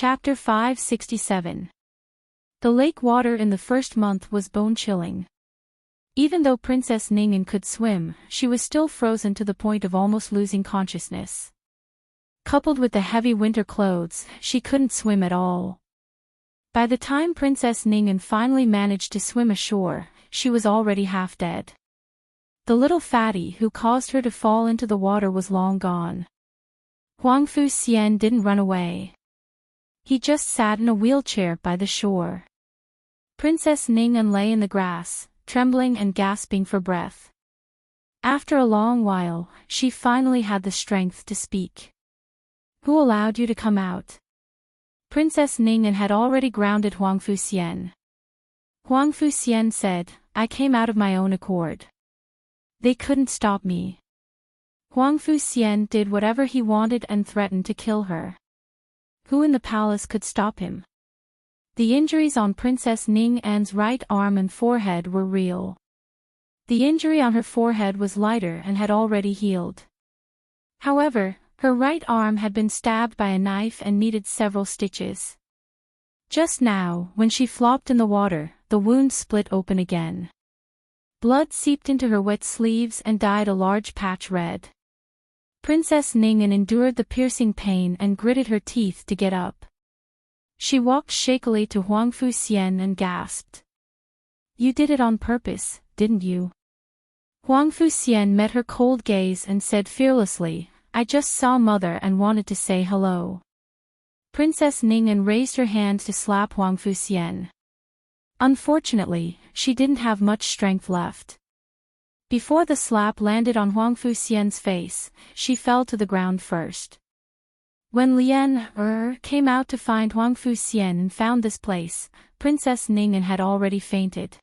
Chapter 567. The lake water in the first month was bone-chilling. Even though Princess Ningen could swim, she was still frozen to the point of almost losing consciousness. Coupled with the heavy winter clothes, she couldn't swim at all. By the time Princess Ningen finally managed to swim ashore, she was already half dead. The little fatty who caused her to fall into the water was long gone. Huangfu Xian didn't run away. He just sat in a wheelchair by the shore. Princess Ningen lay in the grass, trembling and gasping for breath. After a long while, she finally had the strength to speak. "Who allowed you to come out?" Princess Ningen had already grounded Huangfu Xian. Huangfu Xian said, "I came out of my own accord. They couldn't stop me." Huangfu Xian did whatever he wanted and threatened to kill her. Who in the palace could stop him? The injuries on Princess Ningen's right arm and forehead were real. The injury on her forehead was lighter and had already healed. However, her right arm had been stabbed by a knife and needed several stitches. Just now, when she flopped in the water, the wound split open again. Blood seeped into her wet sleeves and dyed a large patch red. Princess Ningen endured the piercing pain and gritted her teeth to get up. She walked shakily to Huangfu Xian and gasped. "You did it on purpose, didn't you?" Huangfu Xian met her cold gaze and said fearlessly, "I just saw Mother and wanted to say hello." Princess Ningen raised her hand to slap Huangfu Xian. Unfortunately, she didn't have much strength left. Before the slap landed on Huangfu Xian's face, she fell to the ground first. When Lian came out to find Huangfu Xian and found this place, Princess Ningen had already fainted.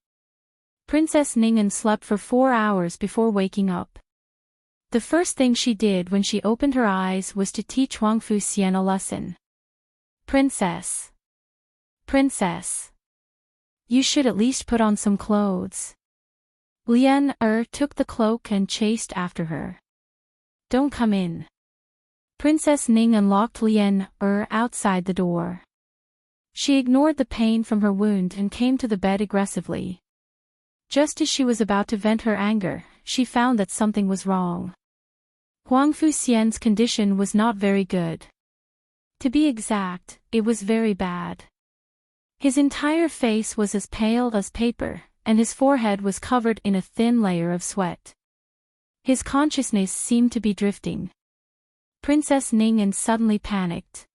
Princess Ningen slept for 4 hours before waking up. The first thing she did when she opened her eyes was to teach Huangfu Xian a lesson. "Princess. Princess. You should at least put on some clothes." Lian took the cloak and chased after her. "Don't come in." Princess Ningen locked Lian outside the door. She ignored the pain from her wound and came to the bed aggressively. Just as she was about to vent her anger, she found that something was wrong. Huangfu Xian's condition was not very good. To be exact, it was very bad. His entire face was as pale as paper, and his forehead was covered in a thin layer of sweat. His consciousness seemed to be drifting. Princess Ningen suddenly panicked.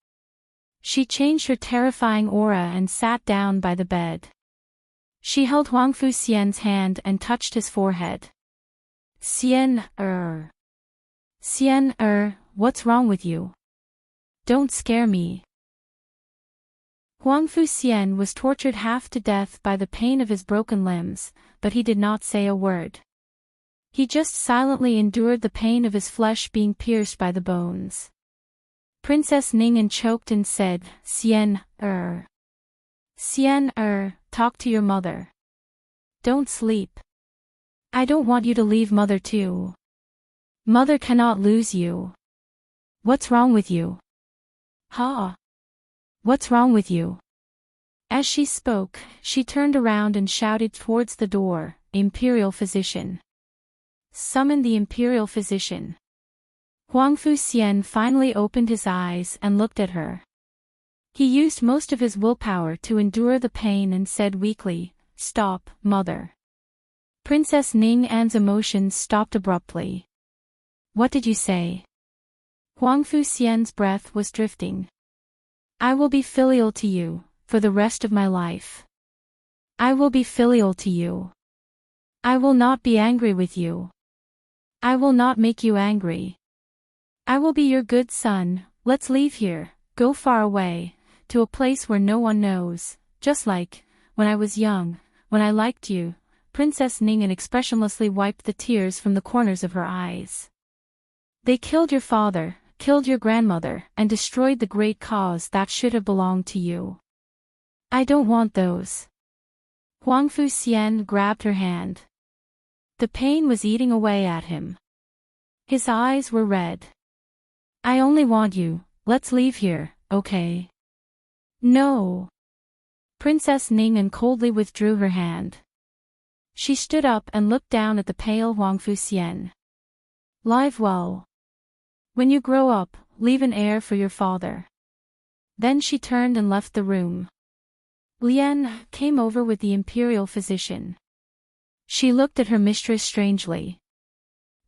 She changed her terrifying aura and sat down by the bed. She held Huangfu Xian's hand and touched his forehead. Xian, Xian, what's wrong with you? Don't scare me." Huangfu Xian was tortured half to death by the pain of his broken limbs, but he did not say a word. He just silently endured the pain of his flesh being pierced by the bones. Princess Ningen choked and said, Xian, Xian, talk to your mother. Don't sleep. I don't want you to leave Mother too. Mother cannot lose you. What's wrong with you? Ha! What's wrong with you? As she spoke, she turned around and shouted towards the door, Imperial Physician. Summon the Imperial Physician. Huangfu Xian finally opened his eyes and looked at her. He used most of his willpower to endure the pain and said weakly, Stop, Mother. Princess Ningen's emotions stopped abruptly. What did you say? Huangfu Xian's breath was drifting. I will be filial to you, for the rest of my life. I will be filial to you. I will not be angry with you. I will not make you angry. I will be your good son. Let's leave here, go far away, to a place where no one knows, just like, when I was young, when I liked you. Princess Ningen expressionlessly wiped the tears from the corners of her eyes. They killed your father, killed your grandmother, and destroyed the great cause that should have belonged to you. I don't want those. Huangfu Xian grabbed her hand. The pain was eating away at him. His eyes were red. I only want you, let's leave here, okay? No. Princess Ning coldly withdrew her hand. She stood up and looked down at the pale Huangfu Xian. Live well. When you grow up, leave an heir for your father. Then she turned and left the room. Lian came over with the imperial physician. She looked at her mistress strangely.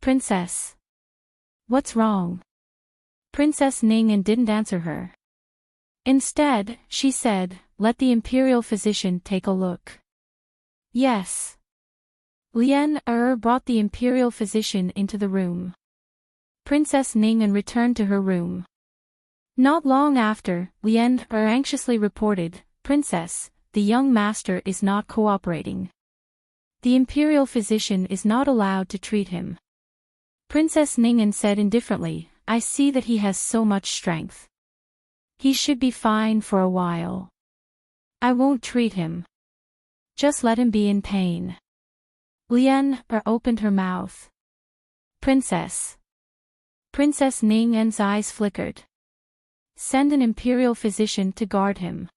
Princess. What's wrong? Princess Ning didn't answer her. Instead, she said, let the imperial physician take a look. Yes. Lian brought the imperial physician into the room. Princess Ning returned to her room. Not long after, Lian anxiously reported, Princess, the young master is not cooperating. The imperial physician is not allowed to treat him. Princess Ning said indifferently, I see that he has so much strength. He should be fine for a while. I won't treat him. Just let him be in pain. Lian opened her mouth. Princess. Princess Ning's eyes flickered. Send an imperial physician to guard him.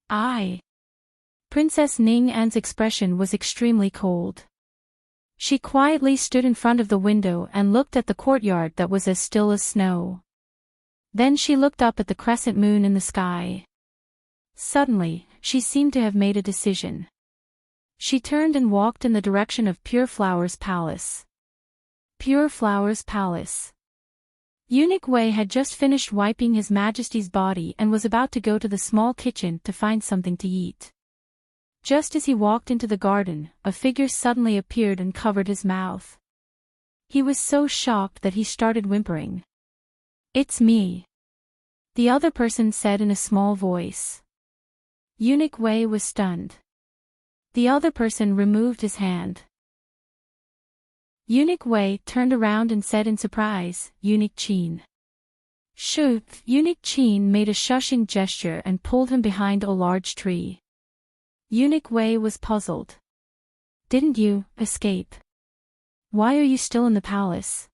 I. Princess Ning's expression was extremely cold. She quietly stood in front of the window and looked at the courtyard that was as still as snow. Then she looked up at the crescent moon in the sky. Suddenly, she seemed to have made a decision. She turned and walked in the direction of Pure Flower's palace. Pure Flower's palace. Eunuch Wei had just finished wiping His Majesty's body and was about to go to the small kitchen to find something to eat. Just as he walked into the garden, a figure suddenly appeared and covered his mouth. He was so shocked that he started whimpering. It's me. The other person said in a small voice. Eunuch Wei was stunned. The other person removed his hand. Eunuch Wei turned around and said in surprise, Eunuch Qin. Shoo! Eunuch Qin made a shushing gesture and pulled him behind a large tree. Eunuch Wei was puzzled. Didn't you escape? Why are you still in the palace?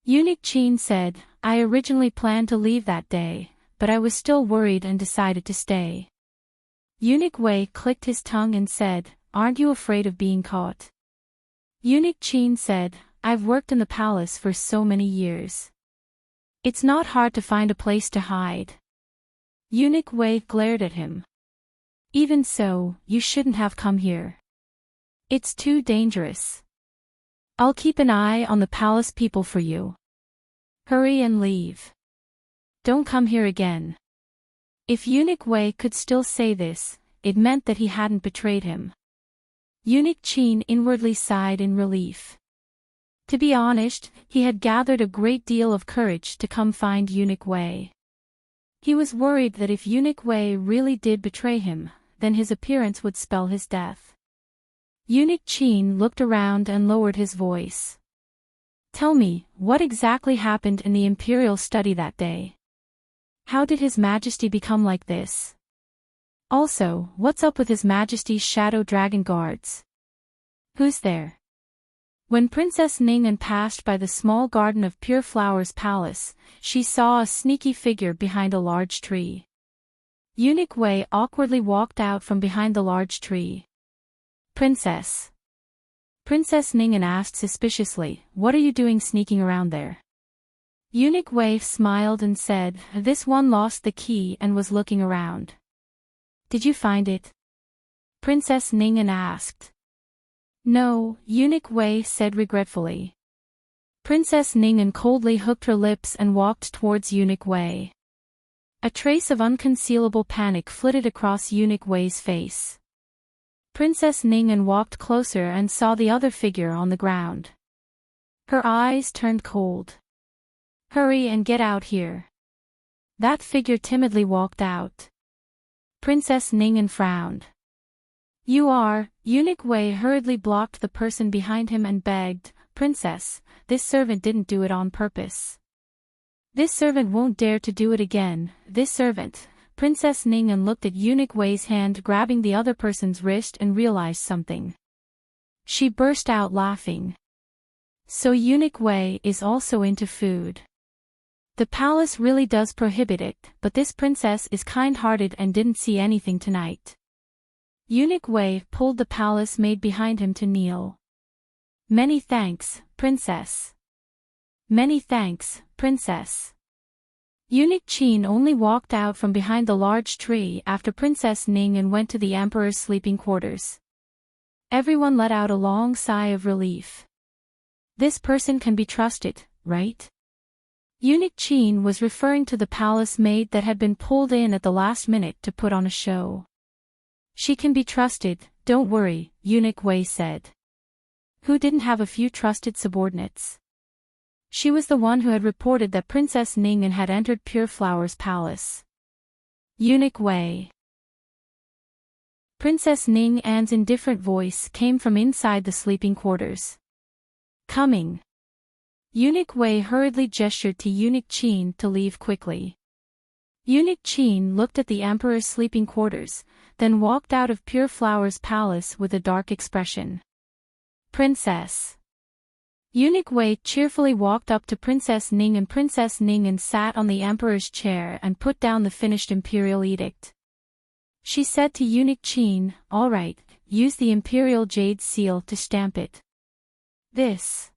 Eunuch Qin said, I originally planned to leave that day, but I was still worried and decided to stay. Eunuch Wei clicked his tongue and said, aren't you afraid of being caught? Eunuch Qin said, I've worked in the palace for so many years. It's not hard to find a place to hide. Eunuch Wei glared at him. Even so, you shouldn't have come here. It's too dangerous. I'll keep an eye on the palace people for you. Hurry and leave. Don't come here again. If Eunuch Wei could still say this, it meant that he hadn't betrayed him. Eunuch Qin inwardly sighed in relief. To be honest, he had gathered a great deal of courage to come find Eunuch Wei. He was worried that if Eunuch Wei really did betray him, then his appearance would spell his death. Eunuch Qin looked around and lowered his voice. Tell me, what exactly happened in the imperial study that day? How did His Majesty become like this? Also, what's up with His Majesty's shadow dragon guards? Who's there? When Princess Ning passed by the small garden of Pure Flower's palace, she saw a sneaky figure behind a large tree. Eunuch Wei awkwardly walked out from behind the large tree. Princess. Princess Ning asked suspiciously, what are you doing sneaking around there? Eunuch Wei smiled and said, this one lost the key and was looking around. Did you find it? Princess Ning asked. No, Eunuch Wei said regretfully. Princess Ning coldly hooked her lips and walked towards Eunuch Wei. A trace of unconcealable panic flitted across Eunuch Wei's face. Princess Ning walked closer and saw the other figure on the ground. Her eyes turned cold. Hurry and get out here. That figure timidly walked out. Princess Ning frowned. You are. Eunuch Wei hurriedly blocked the person behind him and begged, Princess, this servant didn't do it on purpose. This servant won't dare to do it again, this servant. Princess Ning looked at Eunuch Wei's hand grabbing the other person's wrist and realized something. She burst out laughing. So Eunuch Wei is also into food. The palace really does prohibit it, but this princess is kind-hearted and didn't see anything tonight. Eunuch Wei pulled the palace maid behind him to kneel. Many thanks, princess. Many thanks, princess. Eunuch Qin only walked out from behind the large tree after Princess Ning and went to the emperor's sleeping quarters. Everyone let out a long sigh of relief. This person can be trusted, right? Eunuch Qin was referring to the palace maid that had been pulled in at the last minute to put on a show. She can be trusted, don't worry, Eunuch Wei said. Who didn't have a few trusted subordinates? She was the one who had reported that Princess Ning had entered Pure Flower's palace. Eunuch Wei. Princess Ning An's indifferent voice came from inside the sleeping quarters. Coming. Eunuch Wei hurriedly gestured to Eunuch Qin to leave quickly. Eunuch Qin looked at the emperor's sleeping quarters, then walked out of Pure Flower's palace with a dark expression. Princess. Eunuch Wei cheerfully walked up to Princess Ning and sat on the emperor's chair and put down the finished imperial edict. She said to Eunuch Qin, all right, use the imperial jade seal to stamp it. This.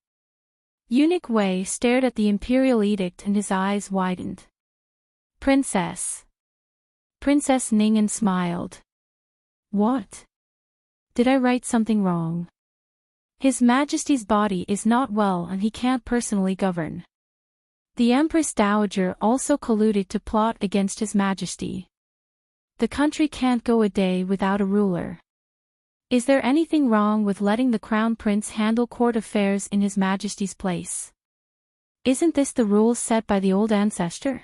Eunuch Wei stared at the imperial edict and his eyes widened. Princess. Princess Ning smiled. What? Did I write something wrong? His Majesty's body is not well and he can't personally govern. The Empress Dowager also colluded to plot against His Majesty. The country can't go a day without a ruler. Is there anything wrong with letting the Crown Prince handle court affairs in His Majesty's place? Isn't this the rules set by the old ancestor?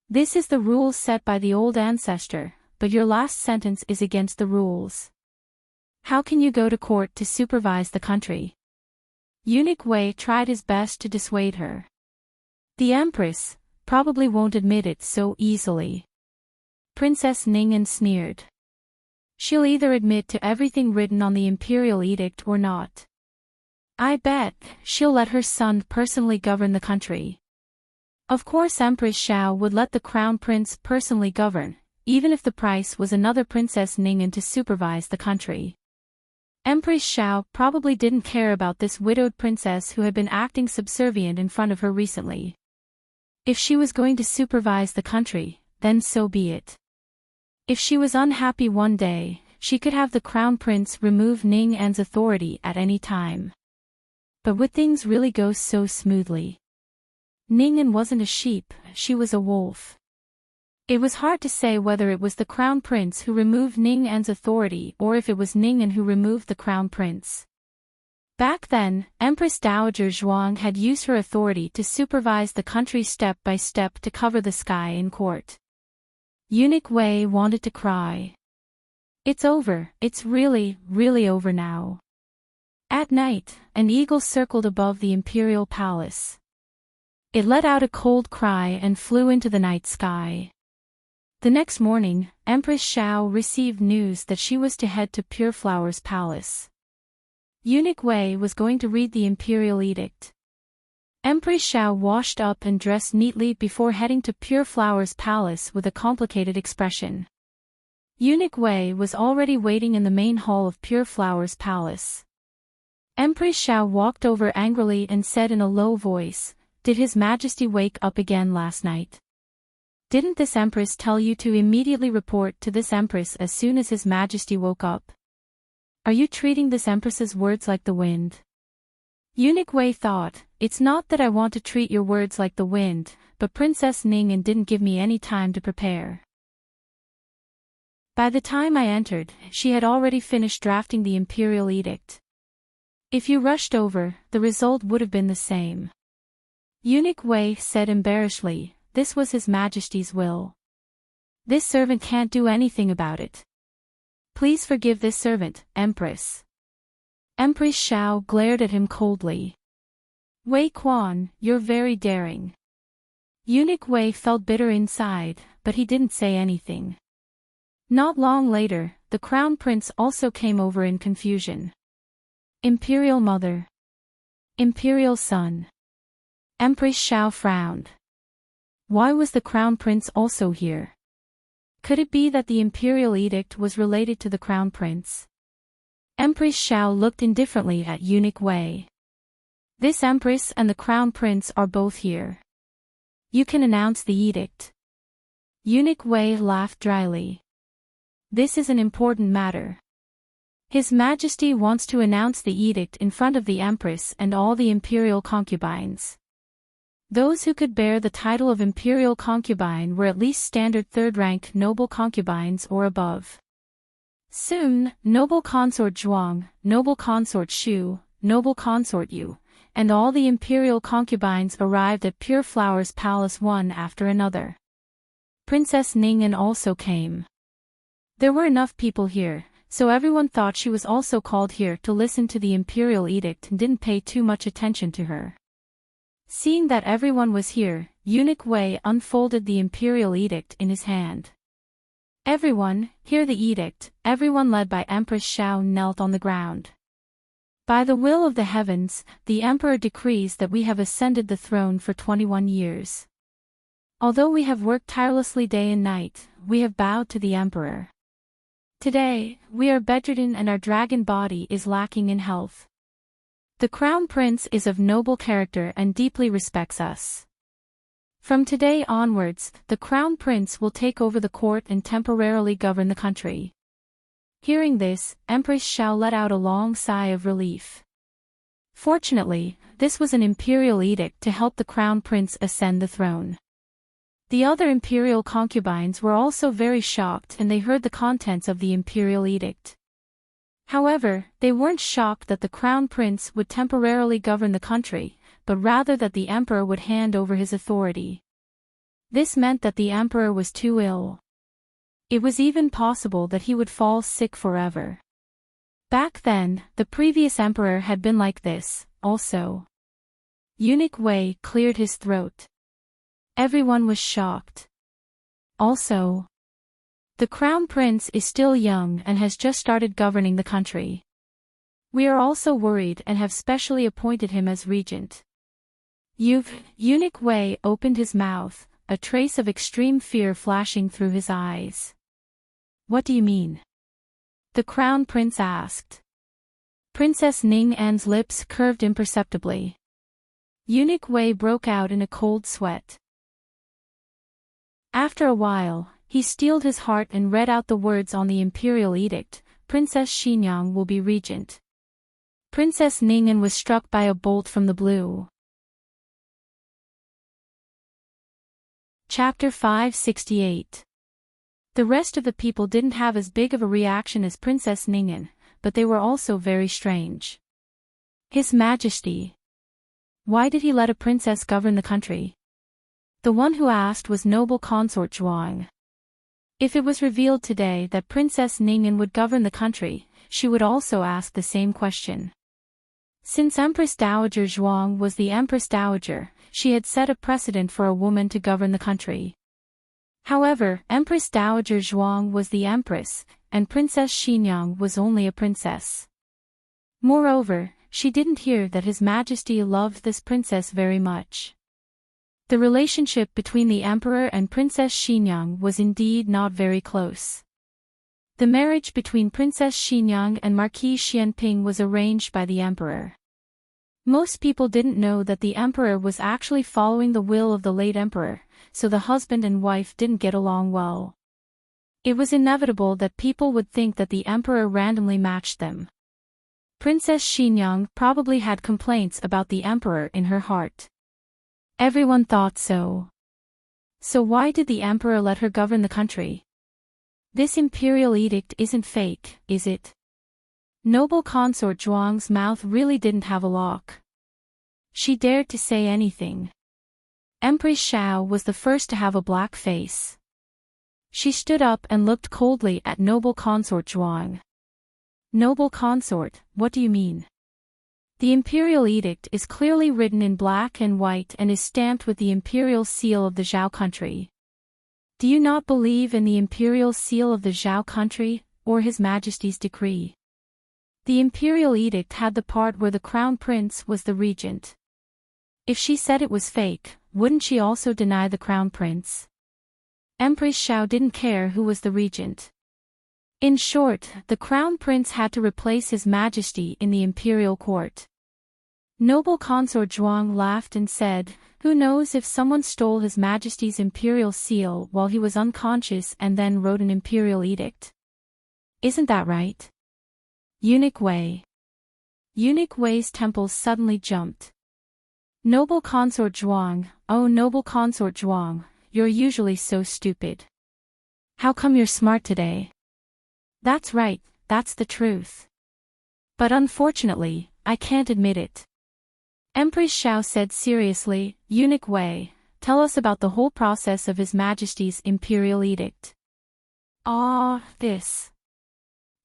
This is the rules set by the old ancestor, but your last sentence is against the rules. How can you go to court to supervise the country? Eunuch Wei tried his best to dissuade her. The Empress probably won't admit it so easily. Princess Ning sneered. She'll either admit to everything written on the imperial edict or not. I bet she'll let her son personally govern the country. Of course Empress Xiao would let the Crown Prince personally govern, even if the price was another Princess Ning to supervise the country. Empress Xiao probably didn't care about this widowed princess who had been acting subservient in front of her recently. If she was going to supervise the country, then so be it. If she was unhappy one day, she could have the Crown Prince remove Ning An's authority at any time. But would things really go so smoothly? Ning An wasn't a sheep, she was a wolf. It was hard to say whether it was the Crown Prince who removed Ning An's authority or if it was Ning An who removed the Crown Prince. Back then, Empress Dowager Zhuang had used her authority to supervise the country step by step to cover the sky in court. Eunuch Wei wanted to cry. It's over, it's really, really over now. At night, an eagle circled above the imperial palace. It let out a cold cry and flew into the night sky. The next morning, Empress Xiao received news that she was to head to Pure Flower's palace. Eunuch Wei was going to read the imperial edict. Empress Xiao washed up and dressed neatly before heading to Pure Flower's palace with a complicated expression. Eunuch Wei was already waiting in the main hall of Pure Flower's palace. Empress Xiao walked over angrily and said in a low voice, "Did His Majesty wake up again last night? Didn't this Empress tell you to immediately report to this Empress as soon as His Majesty woke up? Are you treating this Empress's words like the wind?" Eunuch Wei thought, it's not that I want to treat your words like the wind, but Princess Ning didn't give me any time to prepare. By the time I entered, she had already finished drafting the imperial edict. If you rushed over, the result would have been the same. Eunuch Wei said embarrassedly, this was His Majesty's will. This servant can't do anything about it. Please forgive this servant, Empress. Empress Xiao glared at him coldly. Wei Quan, you're very daring. Eunuch Wei felt bitter inside, but he didn't say anything. Not long later, the Crown Prince also came over in confusion. Imperial Mother. Imperial Son. Empress Xiao frowned. Why was the crown prince also here? Could it be that the imperial edict was related to the crown prince? Empress Xiao looked indifferently at eunuch Wei. This empress and the crown prince are both here. You can announce the edict. Eunuch Wei laughed dryly. This is an important matter. His Majesty wants to announce the edict in front of the empress and all the imperial concubines. Those who could bear the title of imperial concubine were at least standard third-ranked noble concubines or above. Soon, noble consort Zhuang, noble consort Xu, noble consort Yu, and all the imperial concubines arrived at Pure Flower's palace one after another. Princess Ning'an also came. There were enough people here, so everyone thought she was also called here to listen to the imperial edict and didn't pay too much attention to her. Seeing that everyone was here, eunuch Wei unfolded the imperial edict in his hand. Everyone, hear the edict. Everyone led by Empress Xiao knelt on the ground. By the will of the heavens, the emperor decrees that we have ascended the throne for 21 years. Although we have worked tirelessly day and night, we have bowed to the emperor. Today, we are bedridden and our dragon body is lacking in health. The crown prince is of noble character and deeply respects us. From today onwards, the crown prince will take over the court and temporarily govern the country. Hearing this, Empress Xiao let out a long sigh of relief. Fortunately, this was an imperial edict to help the crown prince ascend the throne. The other imperial concubines were also very shocked and they heard the contents of the imperial edict. However, they weren't shocked that the crown prince would temporarily govern the country, but rather that the emperor would hand over his authority. This meant that the emperor was too ill. It was even possible that he would fall sick forever. Back then, the previous emperor had been like this, also. Eunuch Wei cleared his throat. Everyone was shocked. Also, the crown prince is still young and has just started governing the country. We are also worried and have specially appointed him as regent. Eunuch Wei opened his mouth, a trace of extreme fear flashing through his eyes. What do you mean? The crown prince asked. Princess Ning'an's lips curved imperceptibly. Eunuch Wei broke out in a cold sweat. After a while, he steeled his heart and read out the words on the imperial edict, Princess Xinyang will be regent. Princess Ning'an was struck by a bolt from the blue. Chapter 568. The rest of the people didn't have as big of a reaction as Princess Ning'an, but they were also very strange. His Majesty. Why did he let a princess govern the country? The one who asked was noble consort Zhuang. If it was revealed today that Princess Ning'an would govern the country, she would also ask the same question. Since Empress Dowager Zhuang was the Empress Dowager, she had set a precedent for a woman to govern the country. However, Empress Dowager Zhuang was the empress, and Princess Xinyang was only a princess. Moreover, she didn't hear that His Majesty loved this princess very much. The relationship between the emperor and Princess Xinyang was indeed not very close. The marriage between Princess Xinyang and Marquis Xianping was arranged by the emperor. Most people didn't know that the emperor was actually following the will of the late emperor, so the husband and wife didn't get along well. It was inevitable that people would think that the emperor randomly matched them. Princess Xinyang probably had complaints about the emperor in her heart. Everyone thought so. So why did the emperor let her govern the country? This imperial edict isn't fake, is it? Noble consort Zhuang's mouth really didn't have a lock. She dared to say anything. Empress Xiao was the first to have a black face. She stood up and looked coldly at noble consort Zhuang. Noble consort, what do you mean? The imperial edict is clearly written in black and white and is stamped with the imperial seal of the Zhao country. Do you not believe in the imperial seal of the Zhao country, or His Majesty's decree? The imperial edict had the part where the crown prince was the regent. If she said it was fake, wouldn't she also deny the crown prince? Empress Xiao didn't care who was the regent. In short, the crown prince had to replace his majesty in the imperial court. Noble consort Zhuang laughed and said, "Who knows if someone stole his majesty's imperial seal while he was unconscious and then wrote an imperial edict. Isn't that right?" Eunuch Wei. Eunuch Wei's temples suddenly jumped. Noble consort Zhuang, oh noble consort Zhuang, you're usually so stupid. How come you're smart today? That's right, that's the truth. But unfortunately, I can't admit it. Empress Xiao said seriously, Eunuch Wei, tell us about the whole process of His Majesty's imperial edict. This.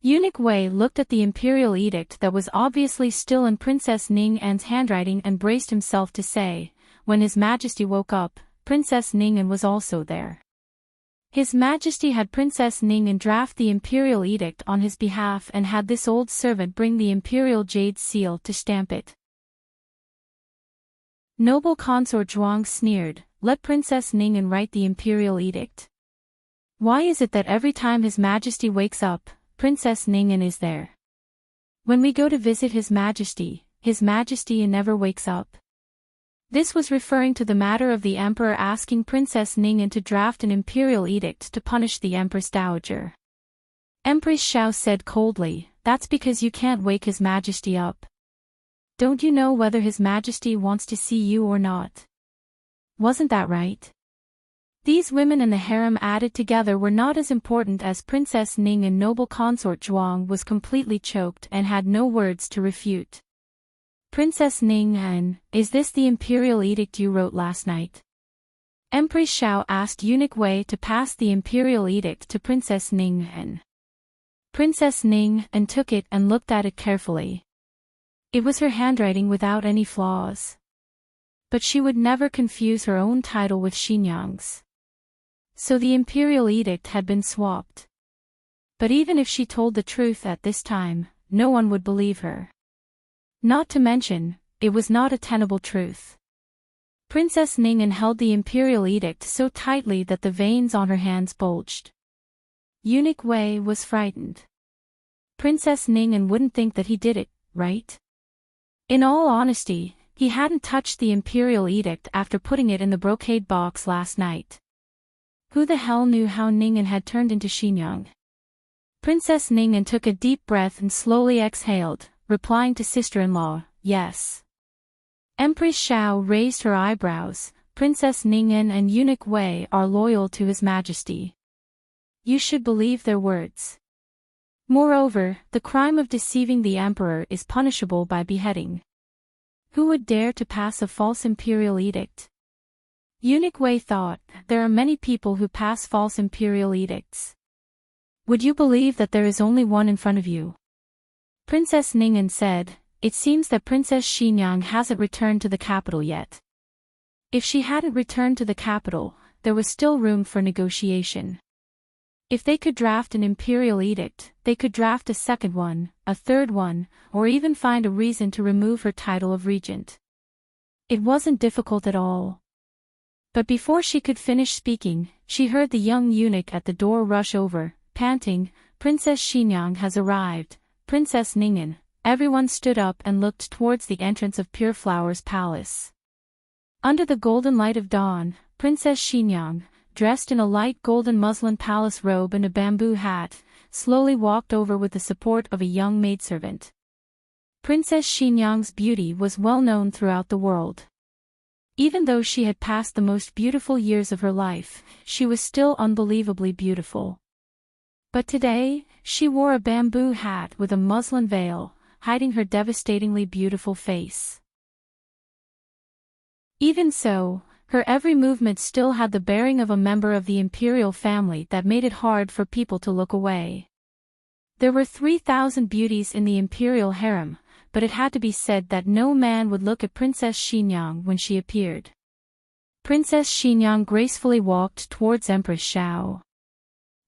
Eunuch Wei looked at the imperial edict that was obviously still in Princess Ning An's handwriting and braced himself to say, when His Majesty woke up, Princess Ning An was also there. His Majesty had Princess Ning An draft the imperial edict on his behalf and had this old servant bring the imperial jade seal to stamp it. Noble consort Zhuang sneered, let Princess Ning An write the imperial edict. Why is it that every time His Majesty wakes up, Princess Ning An is there? When we go to visit His Majesty never wakes up. This was referring to the matter of the Emperor asking Princess Ning An to draft an imperial edict to punish the Empress Dowager. Empress Xiao said coldly, that's because you can't wake His Majesty up. Don't you know whether His Majesty wants to see you or not? Wasn't that right? These women and the harem added together were not as important as Princess Ning An. Noble consort Zhuang was completely choked and had no words to refute. Princess Ning An, is this the imperial edict you wrote last night? Empress Xiao asked Eunuch Wei to pass the imperial edict to Princess Ning An. Princess Ning An took it and looked at it carefully. It was her handwriting without any flaws. But she would never confuse her own title with Xinyang's. So the imperial edict had been swapped. But even if she told the truth at this time, no one would believe her. Not to mention, it was not a tenable truth. Princess Ning An held the imperial edict so tightly that the veins on her hands bulged. Eunuch Wei was frightened. Princess Ning An wouldn't think that he did it, right? In all honesty, he hadn't touched the imperial edict after putting it in the brocade box last night. Who the hell knew how Ning An had turned into Xinyang? Princess Ning An took a deep breath and slowly exhaled, replying to sister-in-law, yes. Empress Xiao raised her eyebrows, Princess Ning An and Eunuch Wei are loyal to His Majesty. You should believe their words. Moreover, the crime of deceiving the emperor is punishable by beheading. Who would dare to pass a false imperial edict? Eunuch Wei thought, there are many people who pass false imperial edicts. Would you believe that there is only one in front of you? Princess Ning An said, it seems that Princess Xinyang hasn't returned to the capital yet. If she hadn't returned to the capital, there was still room for negotiation. If they could draft an imperial edict, they could draft a second one, a third one, or even find a reason to remove her title of regent. It wasn't difficult at all. But before she could finish speaking, she heard the young eunuch at the door rush over, panting, Princess Xinyang has arrived, Princess Ning An. Everyone stood up and looked towards the entrance of Pure Flower's palace. Under the golden light of dawn, Princess Xinyang, dressed in a light golden muslin palace robe and a bamboo hat, slowly walked over with the support of a young maidservant. Princess Xinyang's beauty was well known throughout the world. Even though she had passed the most beautiful years of her life, she was still unbelievably beautiful. But today, she wore a bamboo hat with a muslin veil, hiding her devastatingly beautiful face. Even so, her every movement still had the bearing of a member of the imperial family that made it hard for people to look away. There were 3,000 beauties in the imperial harem, but it had to be said that no man would look at Princess Xinyang when she appeared. Princess Xinyang gracefully walked towards Empress Xiao.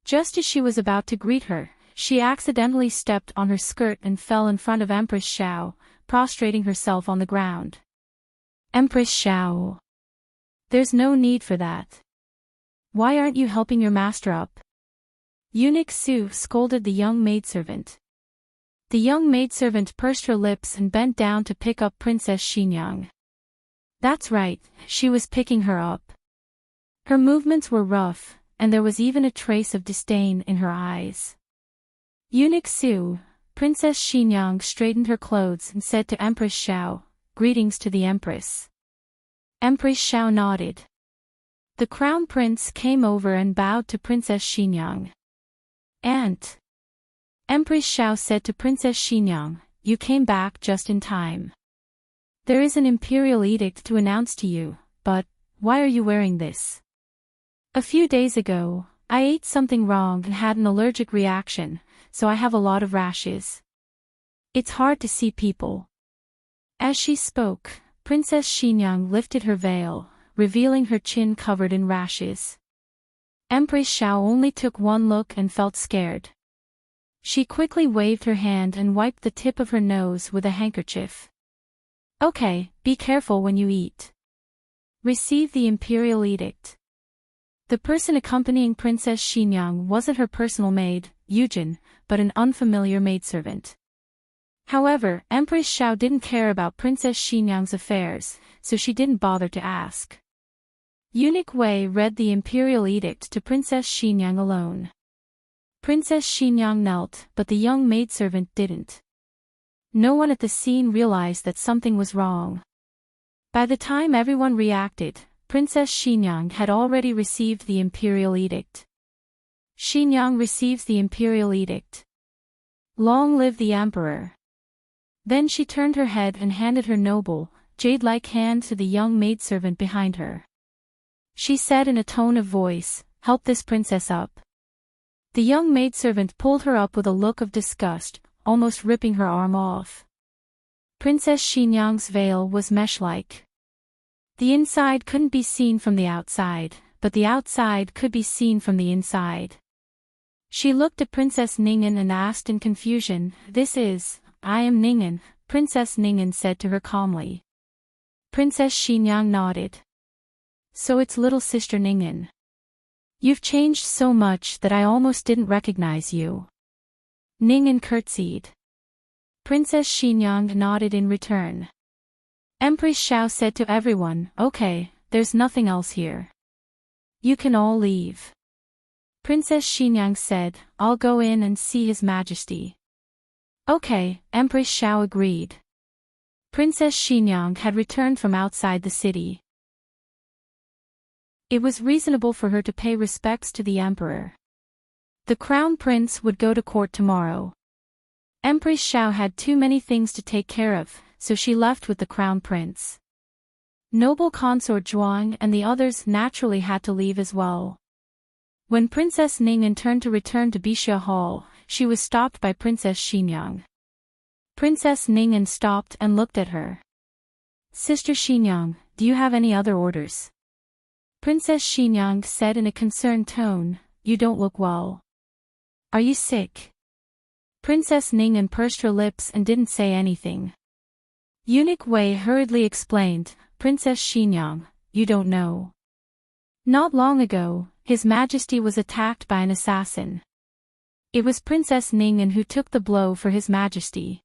Just as she was about to greet her, she accidentally stepped on her skirt and fell in front of Empress Xiao, prostrating herself on the ground. Empress Xiao. There's no need for that. Why aren't you helping your master up? Eunuch Su scolded the young maidservant. The young maidservant pursed her lips and bent down to pick up Princess Xinyang. That's right, she was picking her up. Her movements were rough, and there was even a trace of disdain in her eyes. Eunuch Su, Princess Xinyang straightened her clothes and said to Empress Xiao, "Greetings to the Empress." Empress Xiao nodded. The Crown Prince came over and bowed to Princess Xinyang. "Aunt." Empress Xiao said to Princess Xinyang, "You came back just in time. There is an imperial edict to announce to you, but why are you wearing this?" "A few days ago, I ate something wrong and had an allergic reaction, so I have a lot of rashes. It's hard to see people." As she spoke, Princess Xinyang lifted her veil, revealing her chin covered in rashes. Empress Xiao only took one look and felt scared. She quickly waved her hand and wiped the tip of her nose with a handkerchief. "Okay, be careful when you eat. Receive the imperial edict." The person accompanying Princess Xinyang wasn't her personal maid, Yujin, but an unfamiliar maidservant. However, Empress Xiao didn't care about Princess Xinyang's affairs, so she didn't bother to ask. Eunuch Wei read the imperial edict to Princess Xinyang alone. Princess Xinyang knelt, but the young maidservant didn't. No one at the scene realized that something was wrong. By the time everyone reacted, Princess Xinyang had already received the imperial edict. Xinyang receives the imperial edict. Long live the emperor. Then she turned her head and handed her noble, jade-like hand to the young maidservant behind her. She said in a tone of voice, "Help this princess up." The young maidservant pulled her up with a look of disgust, almost ripping her arm off. Princess Xinyang's veil was mesh-like. The inside couldn't be seen from the outside, but the outside could be seen from the inside. She looked at Princess Ning'an and asked in confusion, "I am Ning'an," Princess Ning'an said to her calmly. Princess Xinyang nodded. "So it's little sister Ning'an. You've changed so much that I almost didn't recognize you." Ning'an curtsied. Princess Xinyang nodded in return. Empress Xiao said to everyone, "Okay, there's nothing else here. You can all leave." Princess Xinyang said, "I'll go in and see His Majesty." "Okay," Empress Xiao agreed. Princess Xinyang had returned from outside the city. It was reasonable for her to pay respects to the emperor. The crown prince would go to court tomorrow. Empress Xiao had too many things to take care of, so she left with the crown prince. Noble consort Zhuang and the others naturally had to leave as well. When Princess Ning'an turned to return to Bixia Hall, she was stopped by Princess Xinyang. Princess Ning'an stopped and looked at her. "Sister Xinyang, do you have any other orders?" Princess Xinyang said in a concerned tone, "You don't look well. Are you sick?" Princess Ning'an pursed her lips and didn't say anything. Eunuch Wei hurriedly explained, "Princess Xinyang, you don't know. Not long ago, His Majesty was attacked by an assassin. It was Princess Ning'an who took the blow for His Majesty.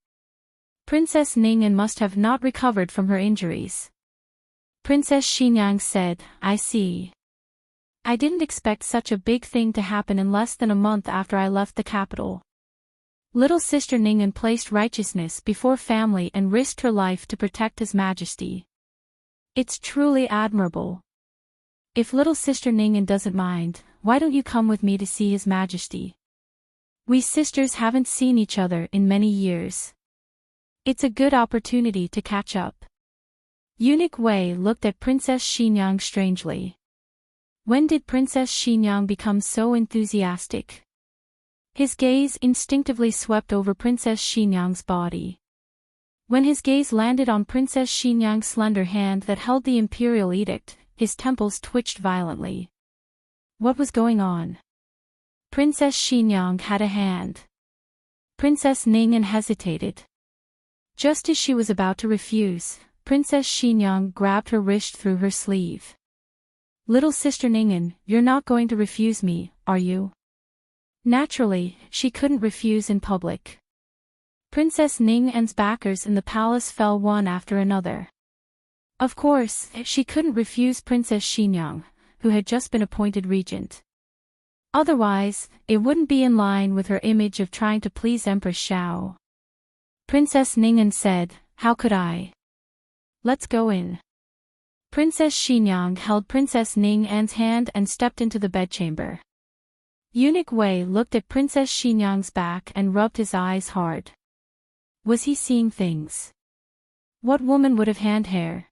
Princess Ning'an must have not recovered from her injuries." Princess Xinyang said, "I see. I didn't expect such a big thing to happen in less than a month after I left the capital. Little sister Ning'an placed righteousness before family and risked her life to protect His Majesty. It's truly admirable. If little sister Ning'an doesn't mind, why don't you come with me to see His Majesty? We sisters haven't seen each other in many years. It's a good opportunity to catch up." Eunuch Wei looked at Princess Xinyang strangely. When did Princess Xinyang become so enthusiastic? His gaze instinctively swept over Princess Xinyang's body. When his gaze landed on Princess Xinyang's slender hand that held the imperial edict, his temples twitched violently. What was going on? Princess Xinyang had a hand. Princess Ning'an hesitated. Just as she was about to refuse, Princess Xinyang grabbed her wrist through her sleeve. Little sister Ningen, you're not going to refuse me, are you? Naturally, she couldn't refuse in public. Princess Ningen's backers in the palace fell one after another. Of course, she couldn't refuse Princess Xinyang, who had just been appointed regent. Otherwise, it wouldn't be in line with her image of trying to please Empress Xiao. Princess Ningen said, "How could I? Let's go in." Princess Xinyang held Princess Ningen's hand and stepped into the bedchamber. Eunuch Wei looked at Princess Xinyang's back and rubbed his eyes hard. Was he seeing things? What woman would have hand hair?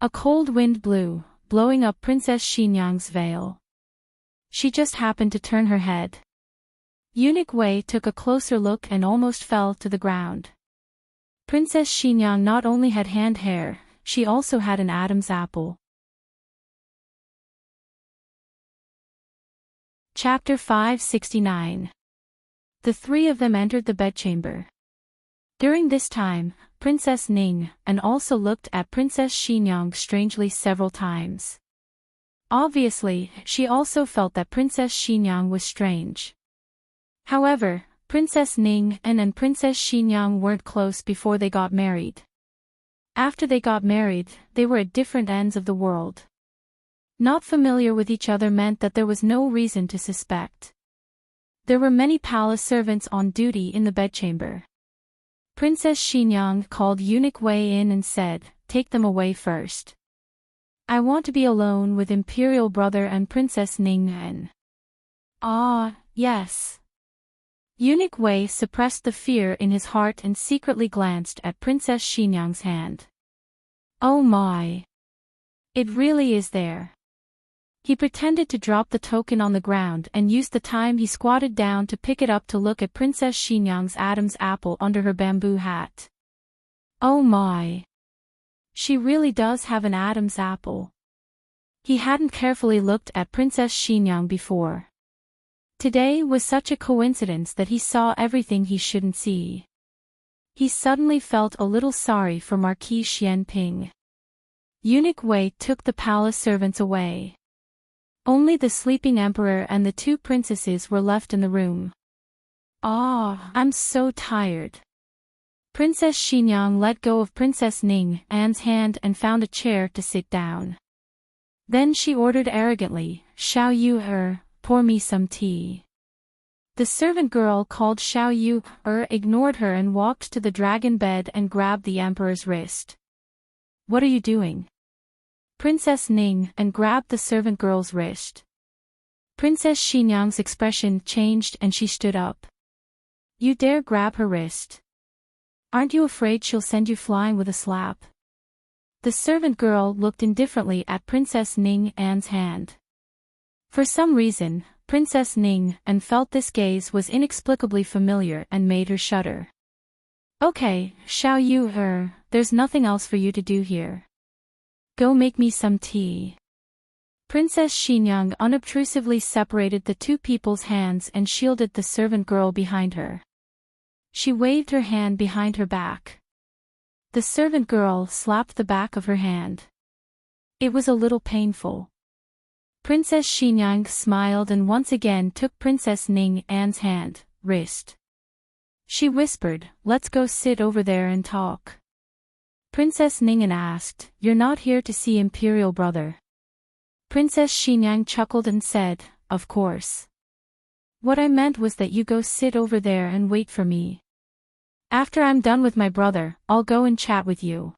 A cold wind blew, blowing up Princess Xinyang's veil. She just happened to turn her head. Eunuch Wei took a closer look and almost fell to the ground. Princess Xinyang not only had hand hair, she also had an Adam's apple. Chapter 569. The three of them entered the bedchamber. During this time, Princess Ning and also looked at Princess Xinyang strangely several times. Obviously, she also felt that Princess Xinyang was strange. However, Princess Ning and Princess Xinyang weren't close before they got married. After they got married, they were at different ends of the world. Not familiar with each other meant that there was no reason to suspect. There were many palace servants on duty in the bedchamber. Princess Xinyang called Eunuch Wei in and said, "Take them away first. I want to be alone with Imperial Brother and Princess Ningen." "Ah, yes." Eunuch Wei suppressed the fear in his heart and secretly glanced at Princess Xinyang's hand. Oh my! It really is there. He pretended to drop the token on the ground and used the time he squatted down to pick it up to look at Princess Xinyang's Adam's apple under her bamboo hat. Oh my! She really does have an Adam's apple. He hadn't carefully looked at Princess Xinyang before. Today was such a coincidence that he saw everything he shouldn't see. He suddenly felt a little sorry for Marquis Xianping. Eunuch Wei took the palace servants away. Only the sleeping emperor and the two princesses were left in the room. "Ah, I'm so tired." Princess Xinyang let go of Princess Ningen's hand and found a chair to sit down. Then she ordered arrogantly, "Xiao Yu, pour me some tea." The servant girl called Xiao Yu, ignored her and walked to the dragon bed and grabbed the emperor's wrist. "What are you doing?" Princess Ningen grabbed the servant girl's wrist. Princess Xinyang's expression changed and she stood up. "You dare grab her wrist? Aren't you afraid she'll send you flying with a slap?" The servant girl looked indifferently at Princess Ningen's hand. For some reason, Princess Ningen felt this gaze was inexplicably familiar and made her shudder. "Okay, Xiao Yu, there's nothing else for you to do here. Go make me some tea." Princess Xinyang unobtrusively separated the two people's hands and shielded the servant girl behind her. She waved her hand behind her back. The servant girl slapped the back of her hand. It was a little painful. Princess Xinyang smiled and once again took Princess Ningen's hand, wrist. She whispered, "Let's go sit over there and talk." Princess Ningen asked, "You're not here to see Imperial Brother?" Princess Xinyang chuckled and said, "Of course. What I meant was that you go sit over there and wait for me. After I'm done with my brother, I'll go and chat with you."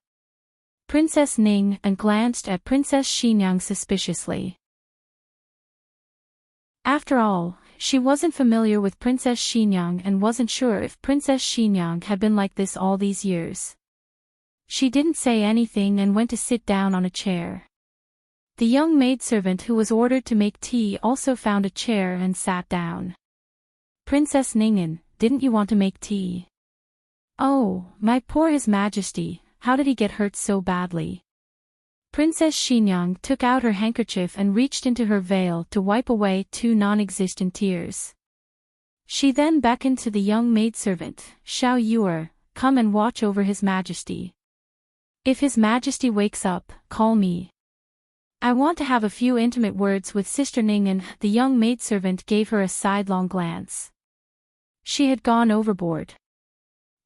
Princess Ningen glanced at Princess Xinyang suspiciously. After all, she wasn't familiar with Princess Xinyang and wasn't sure if Princess Xinyang had been like this all these years. She didn't say anything and went to sit down on a chair. The young maidservant who was ordered to make tea also found a chair and sat down. "Princess Ningen, didn't you want to make tea?" "Oh, my poor His Majesty, how did he get hurt so badly?" Princess Xinyang took out her handkerchief and reached into her veil to wipe away two non-existent tears. She then beckoned to the young maidservant, "Xiao Yu, come and watch over His Majesty. If His Majesty wakes up, call me." I want to have a few intimate words with Sister Ningen. The young maidservant gave her a sidelong glance. She had gone overboard.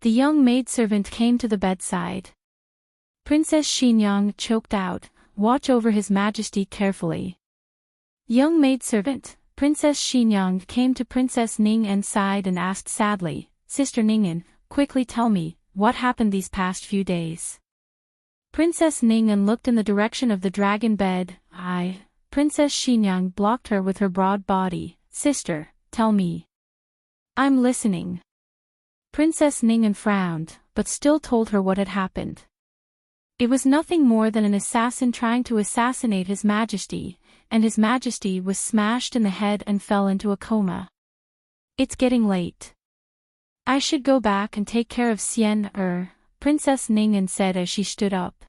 The young maidservant came to the bedside. Princess Xinyang choked out, "Watch over His Majesty carefully." Young maidservant, Princess Xinyang came to Princess Ningen's side and asked sadly, "Sister Ningen, quickly tell me, what happened these past few days?" Princess Ningen looked in the direction of the dragon bed. Princess Xinyang blocked her with her broad body. "Sister, tell me." "I'm listening." Princess Ningen frowned, but still told her what had happened. It was nothing more than an assassin trying to assassinate His Majesty, and His Majesty was smashed in the head and fell into a coma. "It's getting late. I should go back and take care of Xian Princess Ningen said as she stood up.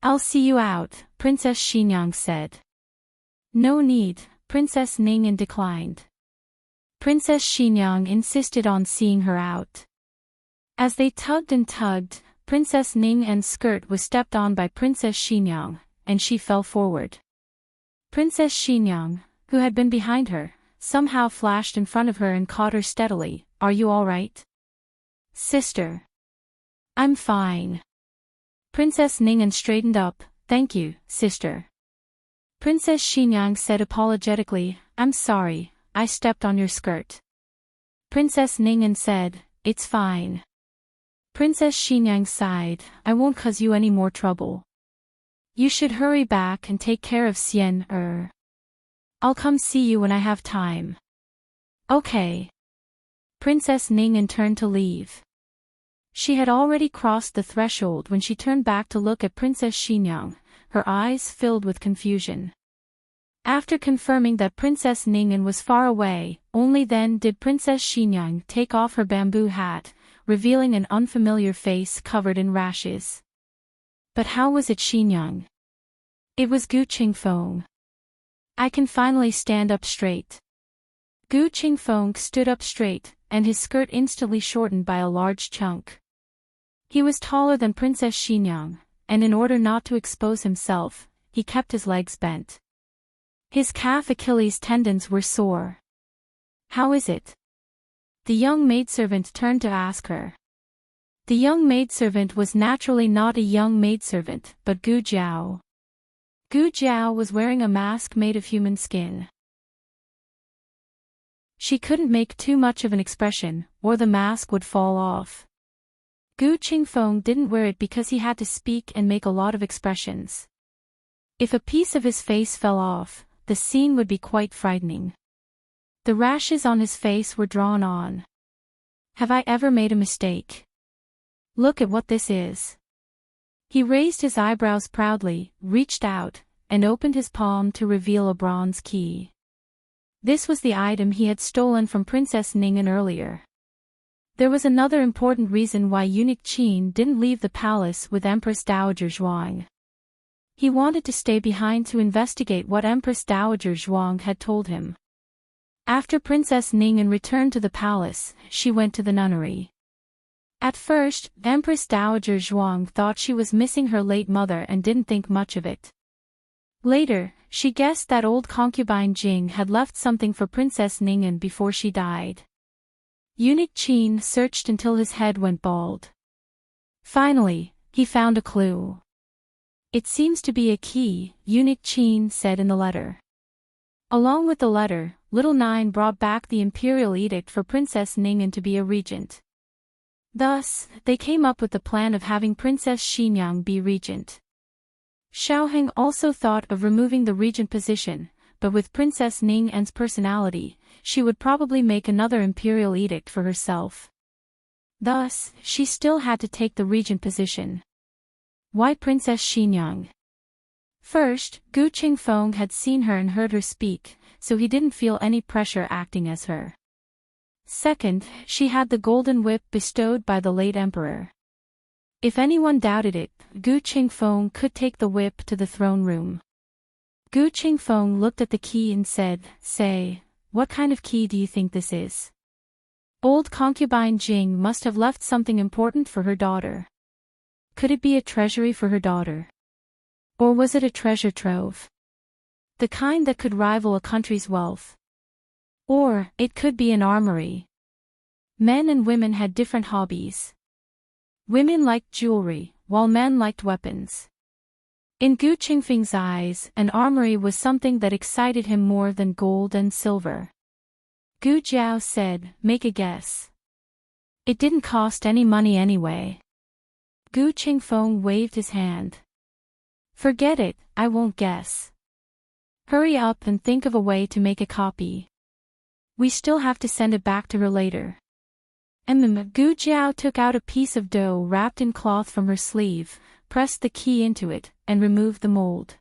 "I'll see you out," Princess Xinyang said. "No need," Princess Ningen declined. Princess Xinyang insisted on seeing her out. As they tugged and tugged, Princess Ningen's skirt was stepped on by Princess Xinyang, and she fell forward. Princess Xinyang, who had been behind her, somehow flashed in front of her and caught her steadily. "Are you all right?" "Sister. I'm fine." Princess Ningen straightened up. "Thank you, sister." Princess Xinyang said apologetically, "I'm sorry, I stepped on your skirt." Princess Ningen said, "It's fine." Princess Xinyang sighed, "I won't cause you any more trouble. You should hurry back and take care of Xian I'll come see you when I have time." "Okay." Princess Ningen turned to leave. She had already crossed the threshold when she turned back to look at Princess Xinyang, her eyes filled with confusion. After confirming that Princess Ningen was far away, only then did Princess Xinyang take off her bamboo hat, revealing an unfamiliar face covered in rashes. But how was it Xinyang? It was Gu Qingfeng. "I can finally stand up straight." Gu Qingfeng stood up straight, and his skirt instantly shortened by a large chunk. He was taller than Princess Xinyang, and in order not to expose himself, he kept his legs bent. His calf Achilles tendons were sore. "How is it?" The young maidservant turned to ask her. The young maidservant was naturally not a young maidservant, but Gu Jiao. Gu Jiao was wearing a mask made of human skin. She couldn't make too much of an expression, or the mask would fall off. Gu Qingfeng didn't wear it because he had to speak and make a lot of expressions. If a piece of his face fell off, the scene would be quite frightening. The rashes on his face were drawn on. "Have I ever made a mistake? Look at what this is." He raised his eyebrows proudly, reached out, and opened his palm to reveal a bronze key. This was the item he had stolen from Princess Ningen earlier. There was another important reason why Eunuch Qin didn't leave the palace with Empress Dowager Zhuang. He wanted to stay behind to investigate what Empress Dowager Zhuang had told him. After Princess Ningen returned to the palace, she went to the nunnery. At first, Empress Dowager Zhuang thought she was missing her late mother and didn't think much of it. Later, she guessed that old concubine Jing had left something for Princess Ningen before she died. Eunuch Qin searched until his head went bald. Finally, he found a clue. "It seems to be a key," Eunuch Qin said in the letter. Along with the letter, Little Nine brought back the imperial edict for Princess Ningen to be a regent. Thus, they came up with the plan of having Princess Xinyang be regent. Xiaoheng also thought of removing the regent position, but with Princess Ningen's personality, she would probably make another imperial edict for herself. Thus, she still had to take the regent position. Why Princess Xinyang? First, Gu Qingfeng had seen her and heard her speak, so he didn't feel any pressure acting as her. Second, she had the golden whip bestowed by the late emperor. If anyone doubted it, Gu Qingfeng could take the whip to the throne room. Gu Qingfeng looked at the key and said, "Say, what kind of key do you think this is?" Old concubine Jing must have left something important for her daughter. Could it be a treasury for her daughter? Or was it a treasure trove? The kind that could rival a country's wealth. Or, it could be an armory. Men and women had different hobbies. Women liked jewelry, while men liked weapons. In Gu Qingfeng's eyes, an armory was something that excited him more than gold and silver. Gu Jiao said, "Make a guess." It didn't cost any money anyway. Gu Qingfeng waved his hand. "Forget it, I won't guess. Hurry up and think of a way to make a copy. We still have to send it back to her later." Gu Jiao took out a piece of dough wrapped in cloth from her sleeve, pressed the key into it, and removed the mold.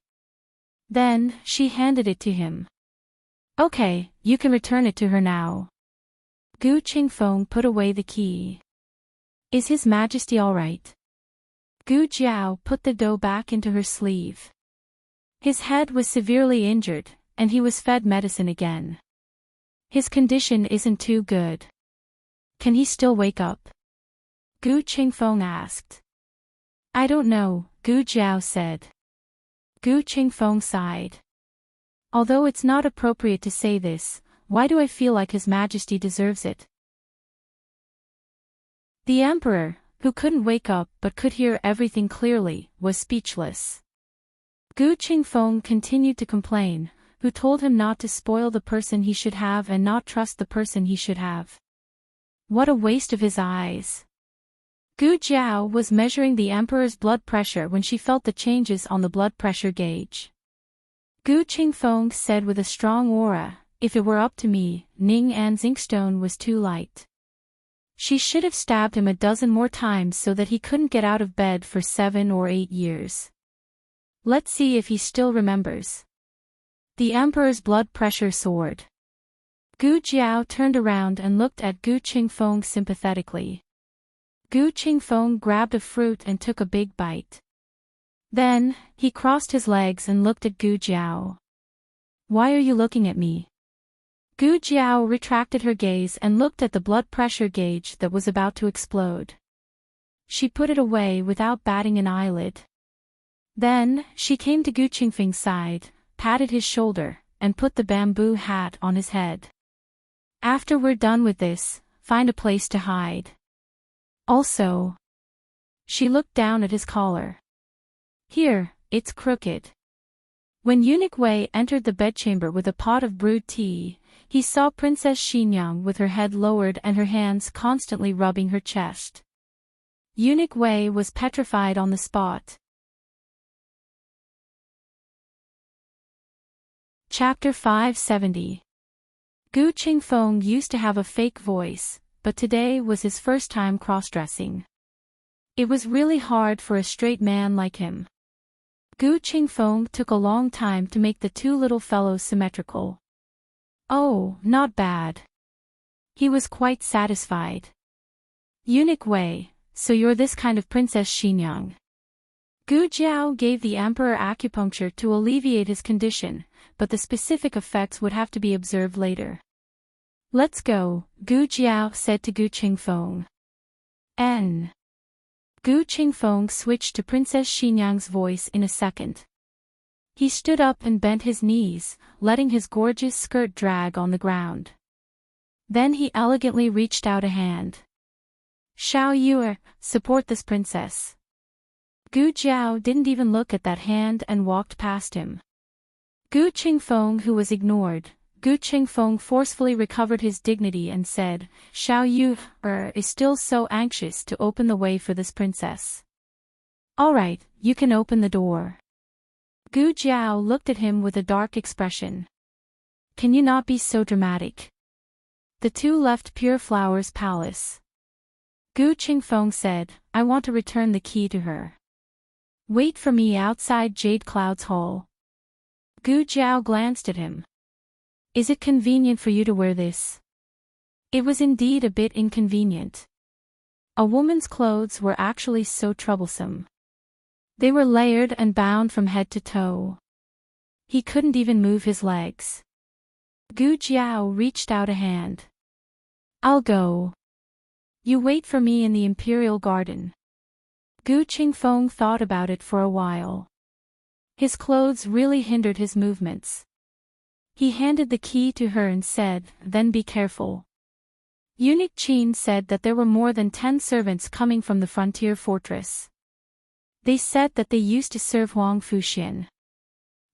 Then, she handed it to him. "Okay, you can return it to her now." Gu Qingfeng put away the key. "Is His Majesty all right?" Gu Jiao put the dough back into her sleeve. His head was severely injured, and he was fed medicine again. His condition isn't too good. Can he still wake up? Gu Qingfeng asked. "I don't know," Gu Jiao said. Gu Qingfeng sighed. "Although it's not appropriate to say this, why do I feel like His Majesty deserves it?" The Emperor, who couldn't wake up but could hear everything clearly, was speechless. Gu Qingfeng continued to complain, who told him not to spoil the person he should have and not trust the person he should have. What a waste of his eyes. Gu Jiao was measuring the Emperor's blood pressure when she felt the changes on the blood pressure gauge. Gu Qingfeng said with a strong aura, "If it were up to me, Ning An's inkstone was too light. She should have stabbed him a dozen more times so that he couldn't get out of bed for 7 or 8 years. Let's see if he still remembers." The Emperor's blood pressure soared. Gu Jiao turned around and looked at Gu Qingfeng sympathetically. Gu Qingfeng grabbed a fruit and took a big bite. Then, he crossed his legs and looked at Gu Jiao. "Why are you looking at me?" Gu Jiao retracted her gaze and looked at the blood pressure gauge that was about to explode. She put it away without batting an eyelid. Then, she came to Gu Qingfeng's side, patted his shoulder, and put the bamboo hat on his head. "After we're done with this, find a place to hide. Also..." She looked down at his collar. "Here, it's crooked." When Eunuch Wei entered the bedchamber with a pot of brewed tea, he saw Princess Xinyang with her head lowered and her hands constantly rubbing her chest. Eunuch Wei was petrified on the spot. Chapter 570. Gu Qingfeng used to have a fake voice, but today was his first time cross-dressing. It was really hard for a straight man like him. Gu Qingfeng took a long time to make the two little fellows symmetrical. "Oh, not bad." He was quite satisfied. "Eunuch Wei, so you're this kind of Princess Xinyang." Gu Jiao gave the Emperor acupuncture to alleviate his condition, but the specific effects would have to be observed later. "Let's go," Gu Jiao said to Gu Qingfeng. Gu Qingfeng switched to Princess Xinyang's voice in a second. He stood up and bent his knees, letting his gorgeous skirt drag on the ground. Then he elegantly reached out a hand. "Xiao Yue, support this princess." Gu Jiao didn't even look at that hand and walked past him. Gu Qingfeng, who was ignored, Gu Qingfeng forcefully recovered his dignity and said, "Xiao Yu is still so anxious to open the way for this princess. All right, you can open the door." Gu Jiao looked at him with a dark expression. "Can you not be so dramatic?" The two left Pure Flower's palace. Gu Qingfeng said, "I want to return the key to her. Wait for me outside Jade Cloud's hall." Gu Jiao glanced at him. "Is it convenient for you to wear this?" It was indeed a bit inconvenient. A woman's clothes were actually so troublesome. They were layered and bound from head to toe. He couldn't even move his legs. Gu Jiao reached out a hand. "I'll go. You wait for me in the Imperial Garden." Gu Qingfeng thought about it for a while. His clothes really hindered his movements. He handed the key to her and said, "Then be careful." Eunuch Qin said that there were more than 10 servants coming from the frontier fortress. They said that they used to serve Huang Fuxian.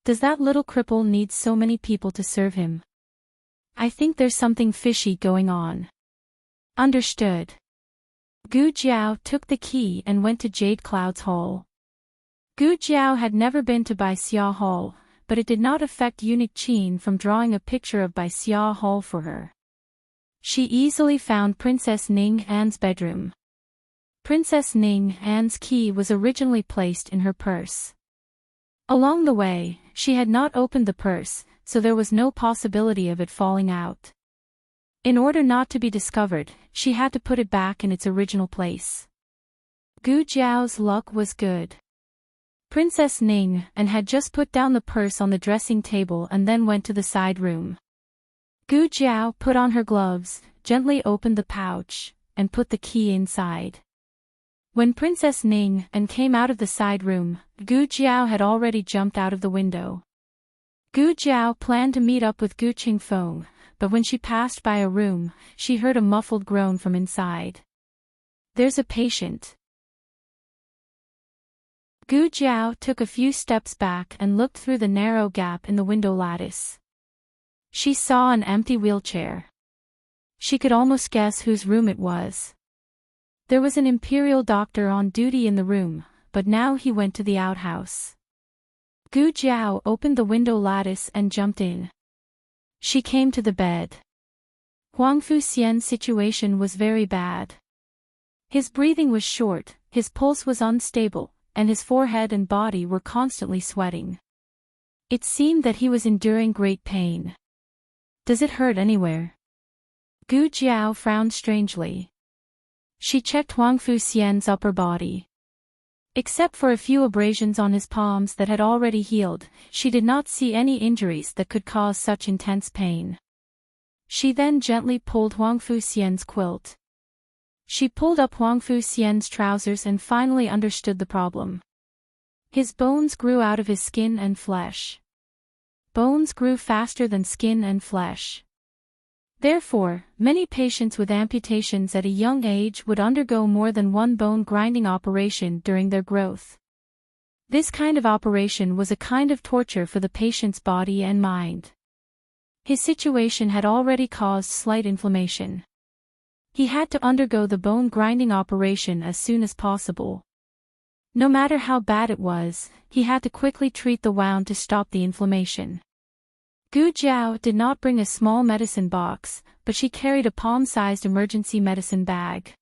Does that little cripple need so many people to serve him? I think there's something fishy going on. Understood. Gu Jiao took the key and went to Jade Cloud's hall. Gu Jiao had never been to Bai Xia Hall, but it did not affect Eunuch Qin from drawing a picture of Bai Xia Hall for her. She easily found Princess Ning An's bedroom. Princess Ning An's key was originally placed in her purse. Along the way, she had not opened the purse, so there was no possibility of it falling out. In order not to be discovered, she had to put it back in its original place. Gu Jiao's luck was good. Princess Ning An had just put down the purse on the dressing table and then went to the side room. Gu Jiao put on her gloves, gently opened the pouch, and put the key inside. When Princess Ning An came out of the side room, Gu Jiao had already jumped out of the window. Gu Jiao planned to meet up with Gu Qingfeng, but when she passed by a room, she heard a muffled groan from inside. "There's a patient." Gu Jiao took a few steps back and looked through the narrow gap in the window lattice. She saw an empty wheelchair. She could almost guess whose room it was. There was an imperial doctor on duty in the room, but now he went to the outhouse. Gu Jiao opened the window lattice and jumped in. She came to the bed. Huang Fuxian's situation was very bad. His breathing was short, his pulse was unstable, and his forehead and body were constantly sweating. It seemed that he was enduring great pain. "Does it hurt anywhere?" Gu Jiao frowned strangely. She checked Huang Fuxian's upper body. Except for a few abrasions on his palms that had already healed, she did not see any injuries that could cause such intense pain. She then gently pulled Huang Fuxian's quilt. She pulled up Huang Fuxian's trousers and finally understood the problem. His bones grew out of his skin and flesh. Bones grew faster than skin and flesh. Therefore, many patients with amputations at a young age would undergo more than one bone grinding operation during their growth. This kind of operation was a kind of torture for the patient's body and mind. His situation had already caused slight inflammation. He had to undergo the bone grinding operation as soon as possible. No matter how bad it was, he had to quickly treat the wound to stop the inflammation. Gu Jiao did not bring a small medicine box, but she carried a palm-sized emergency medicine bag.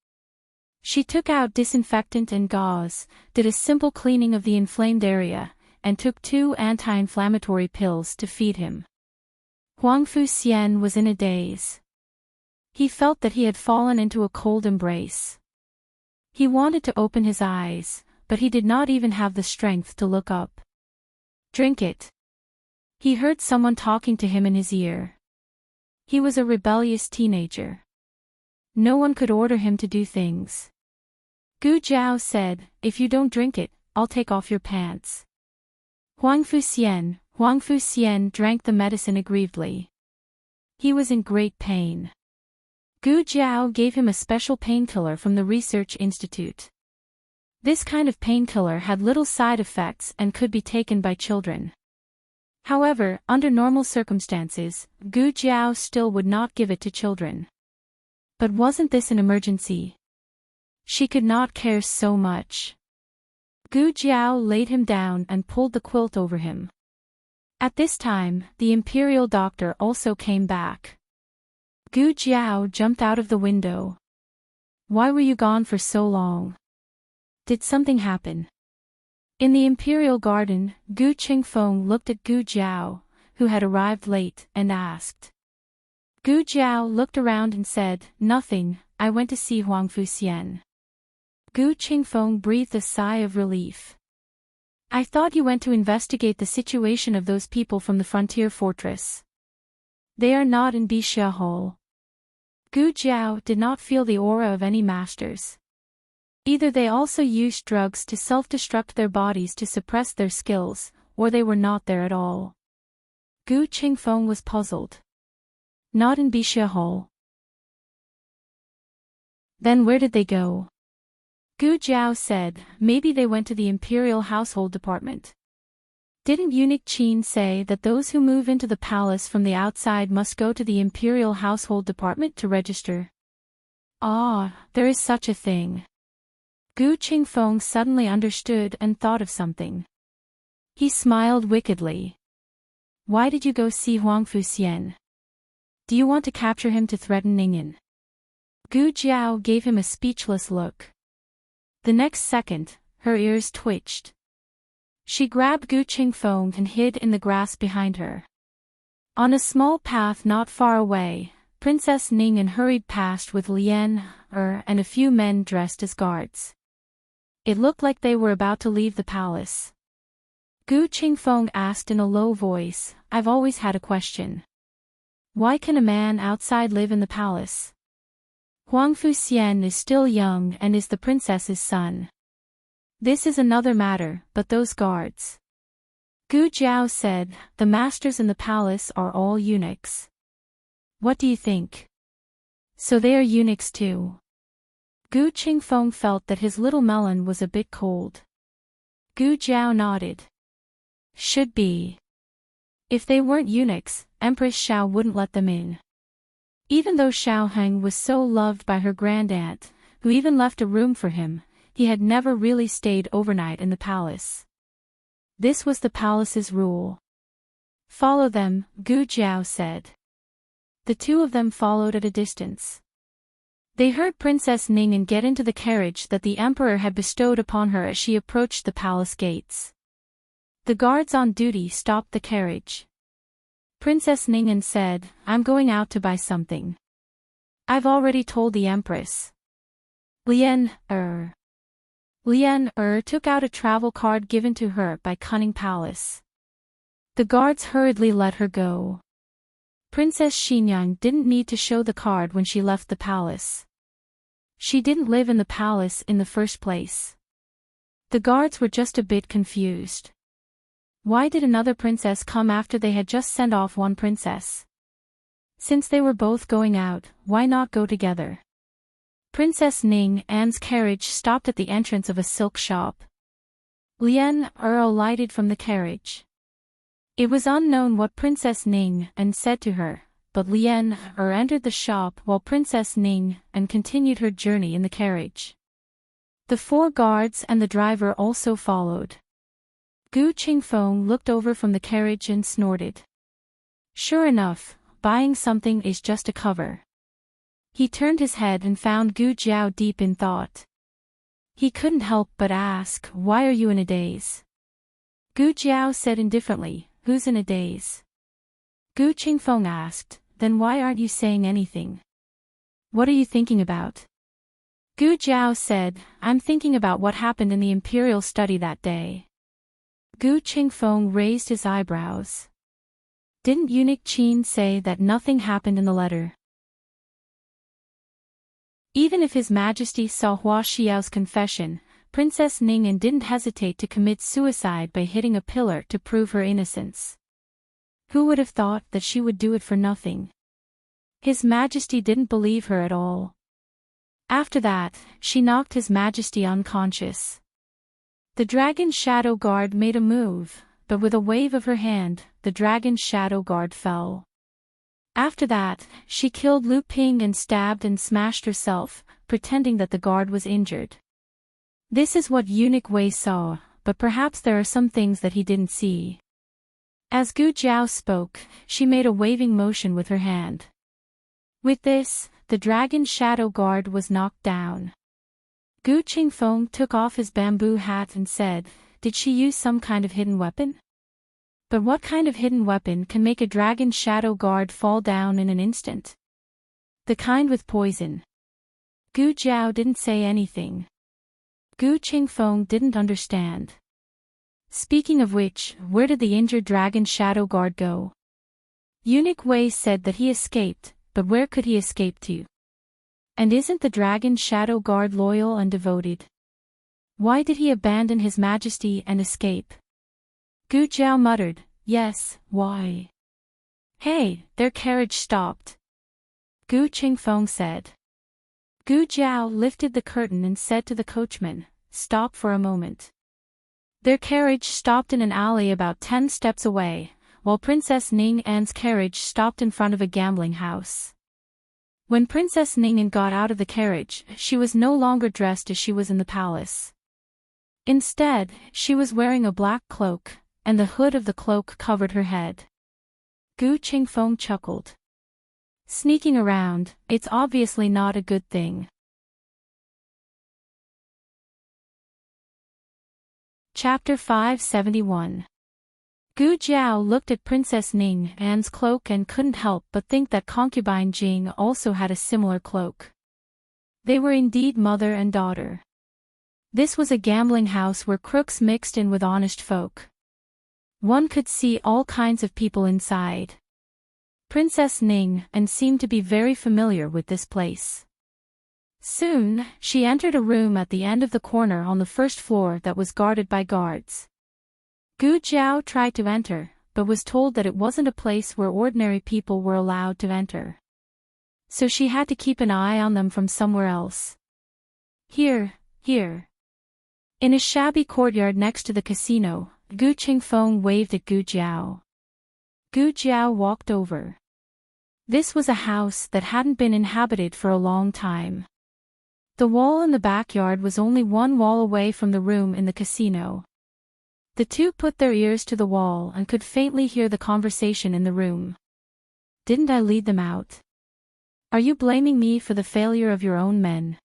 She took out disinfectant and gauze, did a simple cleaning of the inflamed area, and took 2 anti-inflammatory pills to feed him. Huang Fuxian was in a daze. He felt that he had fallen into a cold embrace. He wanted to open his eyes, but he did not even have the strength to look up. "Drink it." He heard someone talking to him in his ear. He was a rebellious teenager. No one could order him to do things. Gu Jiao said, "If you don't drink it, I'll take off your pants." Huang Fuxian drank the medicine aggrievedly. He was in great pain. Gu Jiao gave him a special painkiller from the Research Institute. This kind of painkiller had little side effects and could be taken by children. However, under normal circumstances, Gu Jiao still would not give it to children. But wasn't this an emergency? She could not care so much. Gu Jiao laid him down and pulled the quilt over him. At this time, the imperial doctor also came back. Gu Jiao jumped out of the window. "Why were you gone for so long? Did something happen?" In the imperial garden, Gu Qingfeng looked at Gu Jiao, who had arrived late, and asked. Gu Jiao looked around and said, "Nothing, I went to see Huang Fuxian." Gu Qingfeng breathed a sigh of relief. "I thought you went to investigate the situation of those people from the frontier fortress. They are not in Bixia Hall." Gu Jiao did not feel the aura of any masters. Either they also used drugs to self-destruct their bodies to suppress their skills, or they were not there at all. Gu Qingfeng was puzzled. Not in Bixia Hall. Then where did they go? Gu Jiao said, maybe they went to the Imperial Household Department. Didn't Eunuch Qin say that those who move into the palace from the outside must go to the Imperial Household Department to register? Ah, there is such a thing. Gu Qingfeng suddenly understood and thought of something. He smiled wickedly. Why did you go see Huang Fuxian? Do you want to capture him to threaten Ningyan? Gu Jiao gave him a speechless look. The next second, her ears twitched. She grabbed Gu Qingfeng and hid in the grass behind her. On a small path not far away, Princess Ningyan hurried past with Lian, and a few men dressed as guards. It looked like they were about to leave the palace. Gu Qingfeng asked in a low voice, I've always had a question. Why can a man outside live in the palace? Huang Fuxian is still young and is the princess's son. This is another matter, but those guards. Gu Jiao said, the masters in the palace are all eunuchs. What do you think? So they are eunuchs too. Gu Qingfeng felt that his little melon was a bit cold. Gu Jiao nodded. Should be. If they weren't eunuchs, Empress Xiao wouldn't let them in. Even though Xiao Heng was so loved by her grandaunt, who even left a room for him, he had never really stayed overnight in the palace. This was the palace's rule. Follow them, Gu Jiao said. The two of them followed at a distance. They heard Princess Ningyan get into the carriage that the emperor had bestowed upon her as she approached the palace gates. The guards on duty stopped the carriage. Princess Ningyan said, I'm going out to buy something. I've already told the empress. Lian took out a travel card given to her by Cunning Palace. The guards hurriedly let her go. Princess Xinyang didn't need to show the card when she left the palace. She didn't live in the palace in the first place. The guards were just a bit confused. Why did another princess come after they had just sent off one princess? Since they were both going out, why not go together? Princess Ning An's carriage stopped at the entrance of a silk shop. Lian alighted from the carriage. It was unknown what Princess Ning An said to her, but Lian entered the shop while Princess Ning An continued her journey in the carriage. The four guards and the driver also followed. Gu Qingfeng looked over from the carriage and snorted. Sure enough, buying something is just a cover. He turned his head and found Gu Jiao deep in thought. He couldn't help but ask, why are you in a daze? Gu Jiao said indifferently, who's in a daze? Gu Qingfeng asked, then why aren't you saying anything? What are you thinking about? Gu Jiao said, I'm thinking about what happened in the imperial study that day. Gu Qingfeng raised his eyebrows. Didn't Eunuch Qin say that nothing happened in the letter? Even if His Majesty saw Hua Xiao's confession, Princess Ningyan didn't hesitate to commit suicide by hitting a pillar to prove her innocence. Who would have thought that she would do it for nothing? His Majesty didn't believe her at all. After that, she knocked His Majesty unconscious. The Dragon Shadow Guard made a move, but with a wave of her hand, the Dragon Shadow Guard fell. After that, she killed Lu Ping and stabbed and smashed herself, pretending that the guard was injured. This is what Eunuch Wei saw, but perhaps there are some things that he didn't see. As Gu Jiao spoke, she made a waving motion with her hand. With this, the Dragon Shadow Guard was knocked down. Gu Qingfeng took off his bamboo hat and said, did she use some kind of hidden weapon? But what kind of hidden weapon can make a Dragon Shadow Guard fall down in an instant? The kind with poison. Gu Jiao didn't say anything. Gu Qingfeng didn't understand. Speaking of which, where did the injured Dragon Shadow Guard go? Eunuch Wei said that he escaped, but where could he escape to? And isn't the Dragon Shadow Guard loyal and devoted? Why did he abandon His Majesty and escape? Gu Jiao muttered, yes, why? Hey, their carriage stopped. Gu Qingfeng said. Gu Jiao lifted the curtain and said to the coachman, "Stop for a moment." Their carriage stopped in an alley about 10 steps away, while Princess Ning An's carriage stopped in front of a gambling house. When Princess Ning An got out of the carriage, she was no longer dressed as she was in the palace. Instead, she was wearing a black cloak, and the hood of the cloak covered her head. Gu Qingfeng chuckled. Sneaking around, it's obviously not a good thing. Chapter 571. Gu Jiao looked at Princess Ning An's cloak and couldn't help but think that concubine Jing also had a similar cloak. They were indeed mother and daughter. This was a gambling house where crooks mixed in with honest folk. One could see all kinds of people inside. Princess Ning An seemed to be very familiar with this place. Soon, she entered a room at the end of the corner on the first floor that was guarded by guards. Gu Jiao tried to enter, but was told that it wasn't a place where ordinary people were allowed to enter. So she had to keep an eye on them from somewhere else. Here. In a shabby courtyard next to the casino, Gu Qingfeng waved at Gu Jiao. Gu Jiao walked over. This was a house that hadn't been inhabited for a long time. The wall in the backyard was only one wall away from the room in the casino. The two put their ears to the wall and could faintly hear the conversation in the room. Didn't I lead them out? Are you blaming me for the failure of your own men?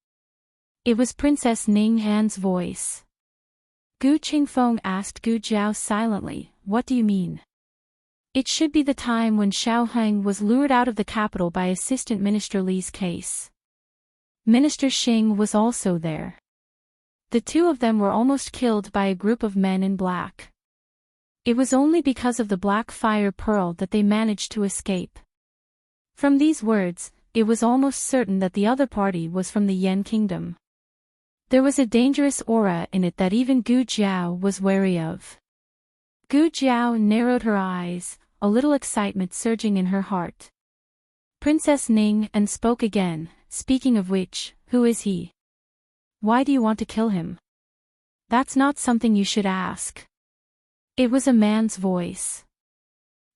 It was Princess Ning An's voice. Gu Qingfeng asked Gu Jiao silently, "What do you mean?" It should be the time when Xiao Heng was lured out of the capital by Assistant Minister Li's case. Minister Xing was also there. The two of them were almost killed by a group of men in black. It was only because of the black fire pearl that they managed to escape. From these words, it was almost certain that the other party was from the Yan Kingdom. There was a dangerous aura in it that even Gu Jiao was wary of. Gu Jiao narrowed her eyes, a little excitement surging in her heart. Princess Ning An spoke again, "Speaking of which, who is he? Why do you want to kill him?" "That's not something you should ask." It was a man's voice.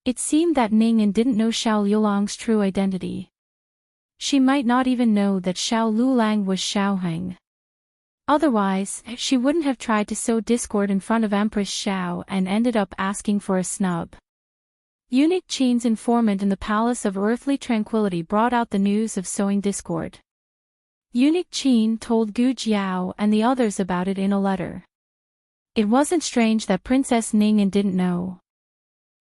It seemed that Ning An didn't know Xiao Liulang's true identity. She might not even know that Xiao Liulang was Xiao Heng. Otherwise, she wouldn't have tried to sow discord in front of Empress Xiao and ended up asking for a snub. Eunuch Qin's informant in the Palace of Earthly Tranquility brought out the news of sowing discord. Eunuch Qin told Gu Jiao and the others about it in a letter. It wasn't strange that Princess Ning An didn't know.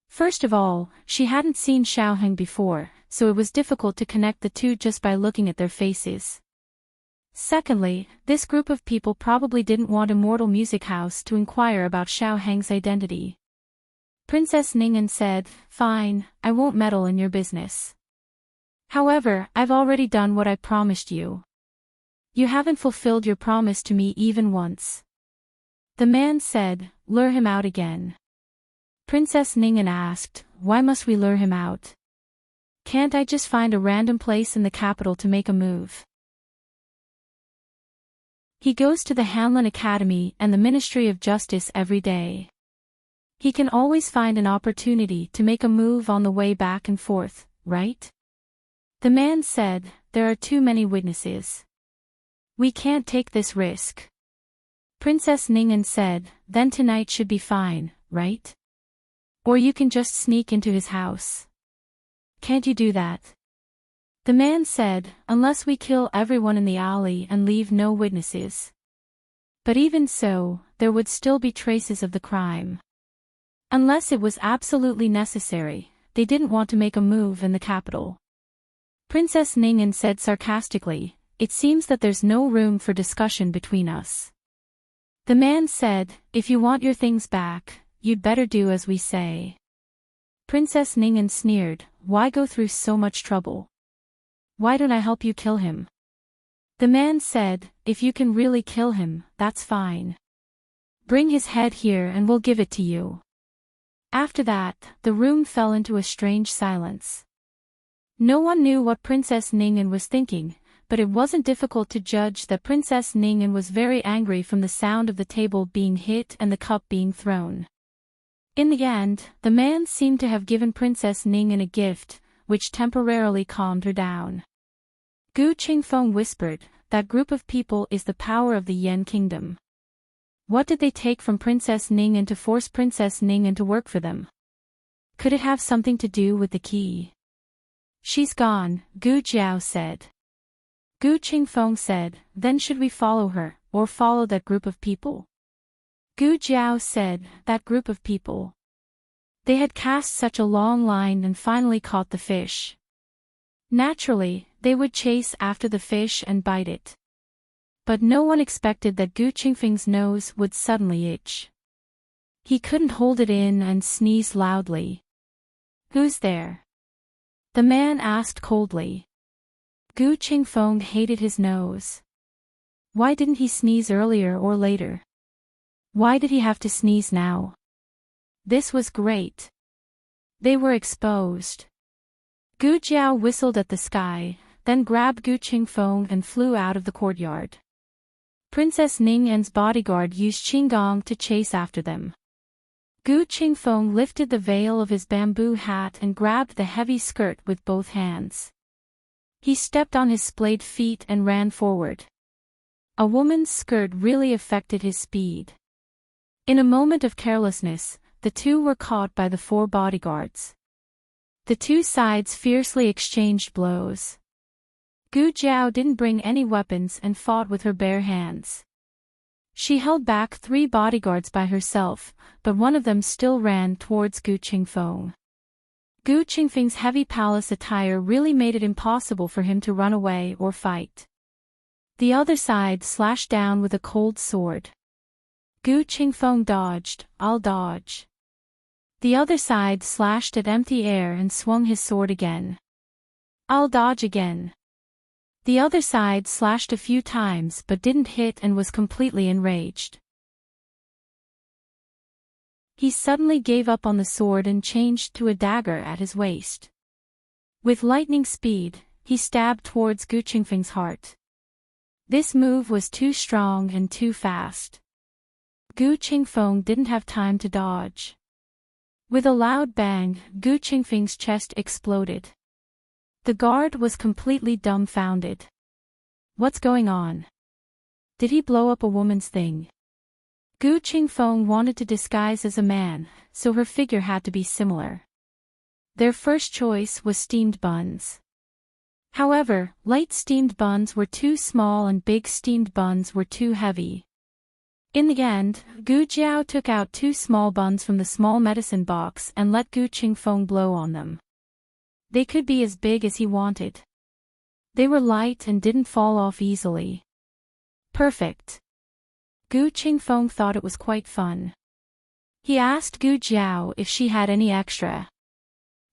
First of all, she hadn't seen Xiao Heng before, so it was difficult to connect the two just by looking at their faces. Secondly, this group of people probably didn't want Immortal Music House to inquire about Xiao Heng's identity. Princess Ning An said, "Fine, I won't meddle in your business. However, I've already done what I promised you. You haven't fulfilled your promise to me even once." The man said, "Lure him out again." Princess Ning An asked, "Why must we lure him out? Can't I just find a random place in the capital to make a move?" He goes to the Hanlin Academy and the Ministry of Justice every day. He can always find an opportunity to make a move on the way back and forth, right? The man said, "There are too many witnesses. We can't take this risk." Princess Ning An said, "Then tonight should be fine, right? Or you can just sneak into his house. Can't you do that?" The man said, "Unless we kill everyone in the alley and leave no witnesses." But even so, there would still be traces of the crime. Unless it was absolutely necessary, they didn't want to make a move in the capital. Princess Ning An said sarcastically, "It seems that there's no room for discussion between us." The man said, "If you want your things back, you'd better do as we say." Princess Ning An sneered, "Why go through so much trouble? Why don't I help you kill him?" The man said, "If you can really kill him, that's fine. Bring his head here and we'll give it to you." After that, the room fell into a strange silence. No one knew what Princess Ningen was thinking, but it wasn't difficult to judge that Princess Ningen was very angry from the sound of the table being hit and the cup being thrown. In the end, the man seemed to have given Princess Ningen a gift, which temporarily calmed her down. Gu Qingfeng whispered, "That group of people is the power of the Yen Kingdom. What did they take from Princess Ningen to force Princess Ningen to work for them? Could it have something to do with the key?" "She's gone," Gu Jiao said. Gu Qingfeng said, "Then should we follow her, or follow that group of people?" Gu Jiao said, "That group of people." They had cast such a long line and finally caught the fish. Naturally, they would chase after the fish and bite it. But no one expected that Gu Qingfeng's nose would suddenly itch. He couldn't hold it in and sneezed loudly. "Who's there?" the man asked coldly. Gu Qingfeng hated his nose. Why didn't he sneeze earlier or later? Why did he have to sneeze now? This was great. They were exposed. Gu Jiao whistled at the sky, then grabbed Gu Qingfeng and flew out of the courtyard. Princess Ningen's bodyguard used Qinggong to chase after them. Gu Qingfeng lifted the veil of his bamboo hat and grabbed the heavy skirt with both hands. He stepped on his splayed feet and ran forward. A woman's skirt really affected his speed. In a moment of carelessness, the two were caught by the 4 bodyguards. The two sides fiercely exchanged blows. Gu Jiao didn't bring any weapons and fought with her bare hands. She held back 3 bodyguards by herself, but one of them still ran towards Gu Qingfeng. Gu Qingfeng's heavy palace attire really made it impossible for him to run away or fight. The other side slashed down with a cold sword. Gu Qingfeng dodged, "I'll dodge." The other side slashed at empty air and swung his sword again. "I'll dodge again." The other side slashed a few times but didn't hit and was completely enraged. He suddenly gave up on the sword and changed to a dagger at his waist. With lightning speed, he stabbed towards Gu Qingfeng's heart. This move was too strong and too fast. Gu Qingfeng didn't have time to dodge. With a loud bang, Gu Qingfeng's chest exploded. The guard was completely dumbfounded. What's going on? Did he blow up a woman's thing? Gu Qingfeng wanted to disguise as a man, so her figure had to be similar. Their first choice was steamed buns. However, light steamed buns were too small and big steamed buns were too heavy. In the end, Gu Jiao took out 2 small buns from the small medicine box and let Gu Qingfeng blow on them. They could be as big as he wanted. They were light and didn't fall off easily. Perfect. Gu Qingfeng thought it was quite fun. He asked Gu Jiao if she had any extra.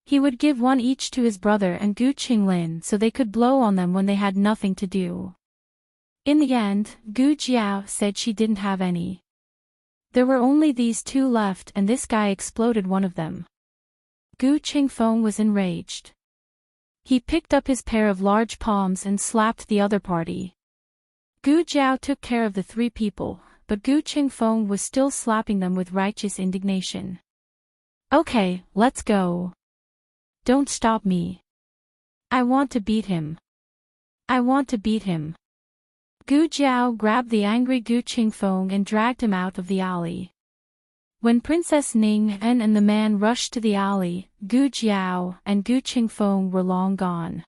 He would give one each to his brother and Gu Qinglin so they could blow on them when they had nothing to do. In the end, Gu Jiao said she didn't have any. There were only these 2 left and this guy exploded one of them. Gu Qingfeng was enraged. He picked up his pair of large palms and slapped the other party. Gu Jiao took care of the 3 people, but Gu Qingfeng was still slapping them with righteous indignation. "Okay, let's go. Don't stop me. I want to beat him. I want to beat him." Gu Jiao grabbed the angry Gu Qingfeng and dragged him out of the alley. When Princess Ningen and the man rushed to the alley, Gu Jiao and Gu Qingfeng were long gone.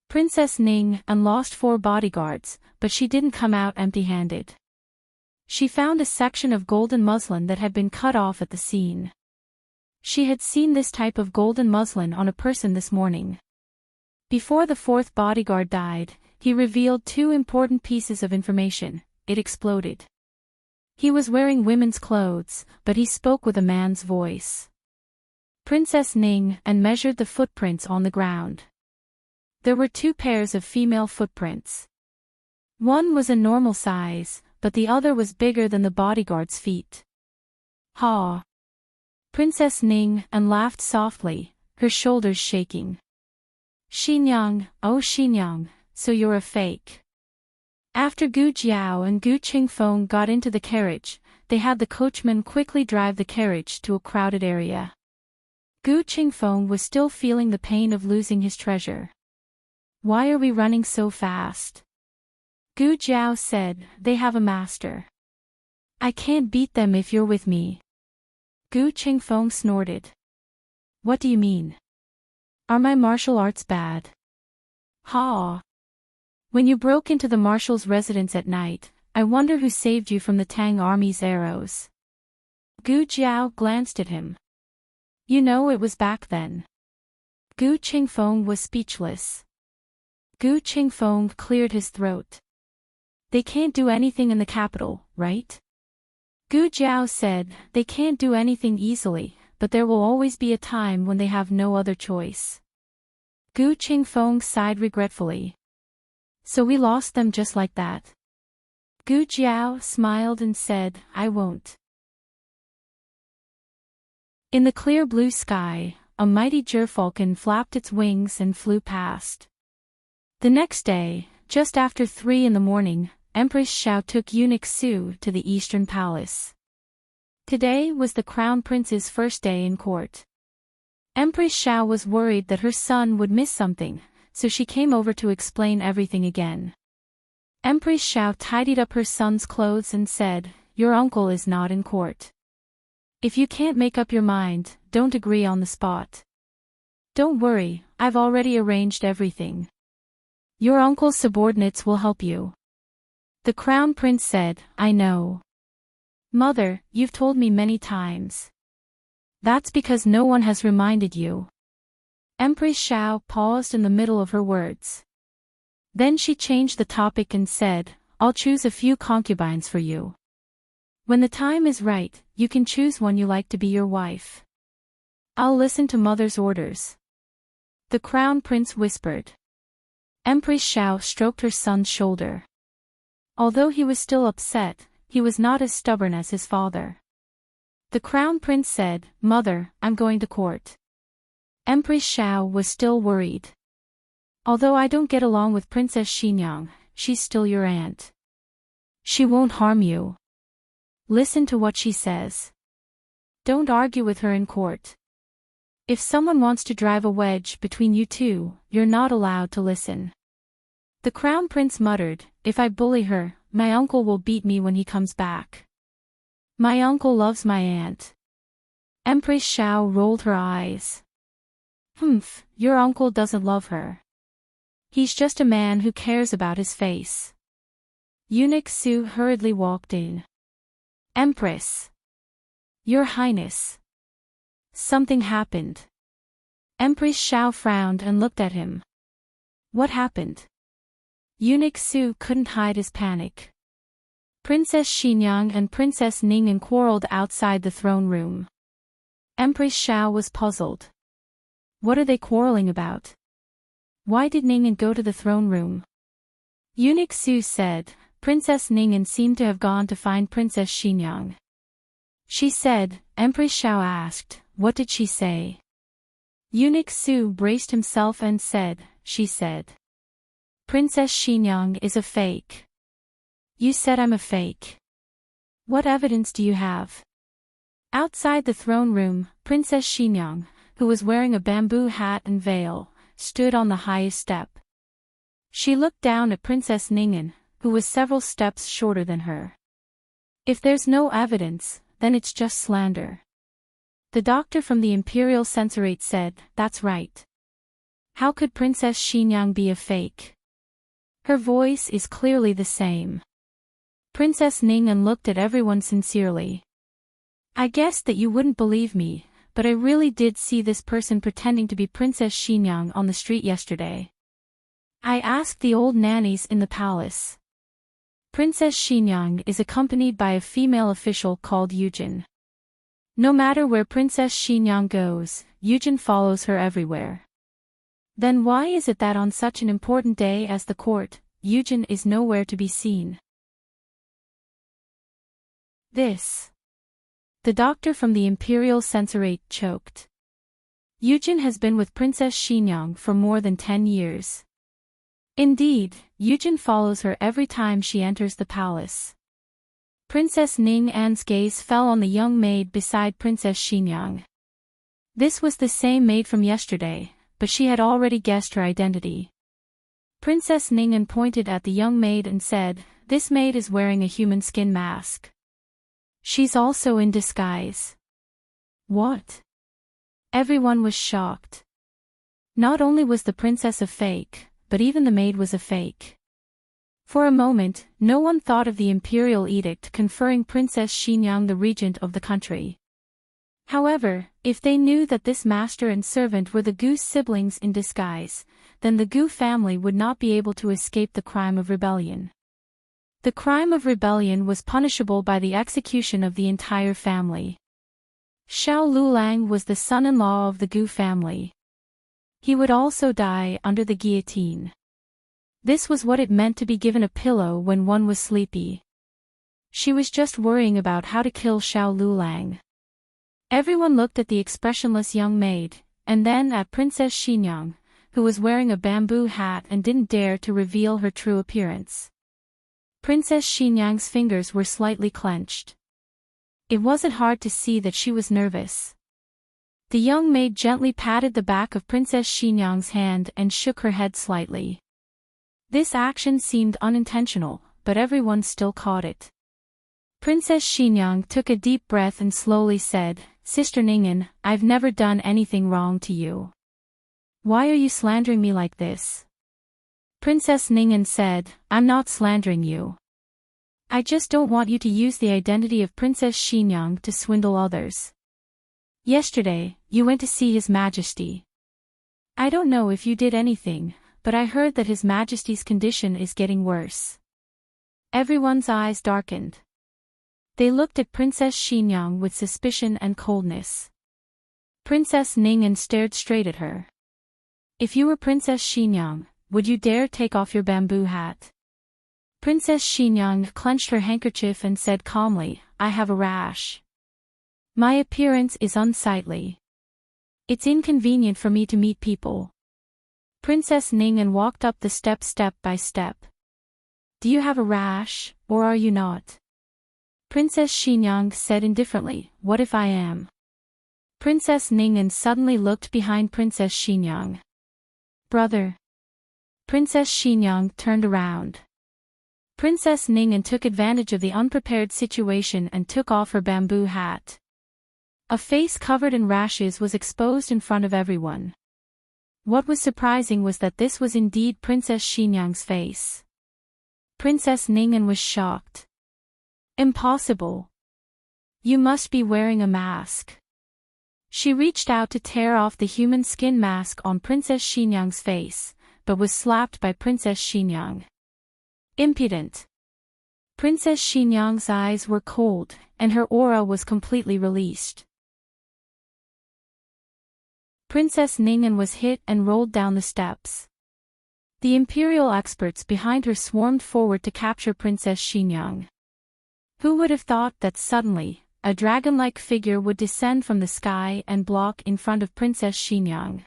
Princess Ningen lost 4 bodyguards, but she didn't come out empty-handed. She found a section of golden muslin that had been cut off at the scene. She had seen this type of golden muslin on a person this morning. Before the 4th bodyguard died, he revealed 2 important pieces of information. It exploded. He was wearing women's clothes, but he spoke with a man's voice. Princess Ning and measured the footprints on the ground. There were 2 pairs of female footprints. One was a normal size, but the other was bigger than the bodyguard's feet. Ha! Princess Ning and laughed softly, her shoulders shaking. Xinjiang, oh Xinjiang, so you're a fake. After Gu Jiao and Gu Qingfeng got into the carriage, they had the coachman quickly drive the carriage to a crowded area. Gu Qingfeng was still feeling the pain of losing his treasure. Why are we running so fast? Gu Jiao said, they have a master. I can't beat them if you're with me. Gu Qingfeng snorted. What do you mean? Are my martial arts bad? Ha! When you broke into the marshal's residence at night, I wonder who saved you from the Tang army's arrows. Gu Jiao glanced at him. You know it was back then. Gu Qingfeng was speechless. Gu Qingfeng cleared his throat. They can't do anything in the capital, right? Gu Jiao said, they can't do anything easily, but there will always be a time when they have no other choice. Gu Qingfeng sighed regretfully. So we lost them just like that. Gu Jiao smiled and said, I won't. In the clear blue sky, a mighty gerfalcon flapped its wings and flew past. The next day, just after 3 in the morning, Empress Xiao took eunuch Su to the Eastern Palace. Today was the Crown Prince's first day in court. Empress Xiao was worried that her son would miss something, so she came over to explain everything again. Empress Xiao tidied up her son's clothes and said, your uncle is not in court. If you can't make up your mind, don't agree on the spot. Don't worry, I've already arranged everything. Your uncle's subordinates will help you. The Crown Prince said, I know. Mother, you've told me many times. That's because no one has reminded you. Empress Xiao paused in the middle of her words. Then she changed the topic and said, I'll choose a few concubines for you. When the time is right, you can choose one you like to be your wife. I'll listen to mother's orders. The Crown Prince whispered. Empress Xiao stroked her son's shoulder. Although he was still upset, he was not as stubborn as his father. The Crown Prince said, Mother, I'm going to court. Empress Xiao was still worried. Although I don't get along with Princess Xinjiang, she's still your aunt. She won't harm you. Listen to what she says. Don't argue with her in court. If someone wants to drive a wedge between you two, you're not allowed to listen. The Crown Prince muttered, if I bully her, my uncle will beat me when he comes back. My uncle loves my aunt. Empress Xiao rolled her eyes. Humph, your uncle doesn't love her. He's just a man who cares about his face. Eunuch Su hurriedly walked in. Empress. Your Highness. Something happened. Empress Xiao frowned and looked at him. What happened? Eunuch Su couldn't hide his panic. Princess Xinjiang and Princess Ning'an quarreled outside the throne room. Empress Xiao was puzzled. What are they quarreling about? Why did Ning'an go to the throne room? Eunuch Su said, Princess Ning'an seemed to have gone to find Princess Xinjiang. She said, Empress Xiao asked, what did she say? Eunuch Su braced himself and said, she said. Princess Xinjiang is a fake. You said I'm a fake. What evidence do you have? Outside the throne room, Princess Xinjiang, who was wearing a bamboo hat and veil, stood on the highest step. She looked down at Princess Ning'an, who was several steps shorter than her. If there's no evidence, then it's just slander. The doctor from the Imperial Censorate said, that's right. How could Princess Xinjiang be a fake? Her voice is clearly the same. Princess Ning'an looked at everyone sincerely. I guessed that you wouldn't believe me, but I really did see this person pretending to be Princess Xinjiang on the street yesterday. I asked the old nannies in the palace. Princess Xinjiang is accompanied by a female official called Yujin. No matter where Princess Xinjiang goes, Yujin follows her everywhere. Then why is it that on such an important day as the court, Yujin is nowhere to be seen? This The doctor from the Imperial Censorate choked. Yujin has been with Princess Xinyang for more than 10 years. Indeed, Yujin follows her every time she enters the palace. Princess Ning An's gaze fell on the young maid beside Princess Xinyang. This was the same maid from yesterday, but she had already guessed her identity. Princess Ning An pointed at the young maid and said, "This maid is wearing a human skin mask. She's also in disguise." What? Everyone was shocked. Not only was the princess a fake, but even the maid was a fake. For a moment, no one thought of the imperial edict conferring Princess Xinyang the regent of the country. However, if they knew that this master and servant were the Gu siblings in disguise, then the Gu family would not be able to escape the crime of rebellion. The crime of rebellion was punishable by the execution of the entire family. Xiao Lulang was the son-in-law of the Gu family. He would also die under the guillotine. This was what it meant to be given a pillow when one was sleepy. She was just worrying about how to kill Xiao Lulang. Everyone looked at the expressionless young maid, and then at Princess Xinyang, who was wearing a bamboo hat and didn't dare to reveal her true appearance. Princess Xinyang's fingers were slightly clenched. It wasn't hard to see that she was nervous. The young maid gently patted the back of Princess Xinyang's hand and shook her head slightly. This action seemed unintentional, but everyone still caught it. Princess Xinyang took a deep breath and slowly said, "Sister Ningen, I've never done anything wrong to you. Why are you slandering me like this?" Princess Ningen said, "I'm not slandering you. I just don't want you to use the identity of Princess Xinyang to swindle others. Yesterday, you went to see His Majesty. I don't know if you did anything, but I heard that His Majesty's condition is getting worse." Everyone's eyes darkened. They looked at Princess Xinyang with suspicion and coldness. Princess Ningen stared straight at her. "If you were Princess Xinyang, would you dare take off your bamboo hat?" Princess Xinyang clenched her handkerchief and said calmly, "I have a rash. My appearance is unsightly. It's inconvenient for me to meet people." Princess Ningen walked up the steps step by step. "Do you have a rash, or are you not?" Princess Xinyang said indifferently, "What if I am?" Princess Ningen suddenly looked behind Princess Xinyang. "Brother." Princess Xinyang turned around. Princess Ningen took advantage of the unprepared situation and took off her bamboo hat. A face covered in rashes was exposed in front of everyone. What was surprising was that this was indeed Princess Xinyang's face. Princess Ningen was shocked. "Impossible. You must be wearing a mask." She reached out to tear off the human skin mask on Princess Xinyang's face, but was slapped by Princess Xinyang. "Impudent." Princess Xinyang's eyes were cold, and her aura was completely released. Princess Ningen was hit and rolled down the steps. The imperial experts behind her swarmed forward to capture Princess Xinyang. Who would have thought that suddenly, a dragon-like figure would descend from the sky and block in front of Princess Xinyang?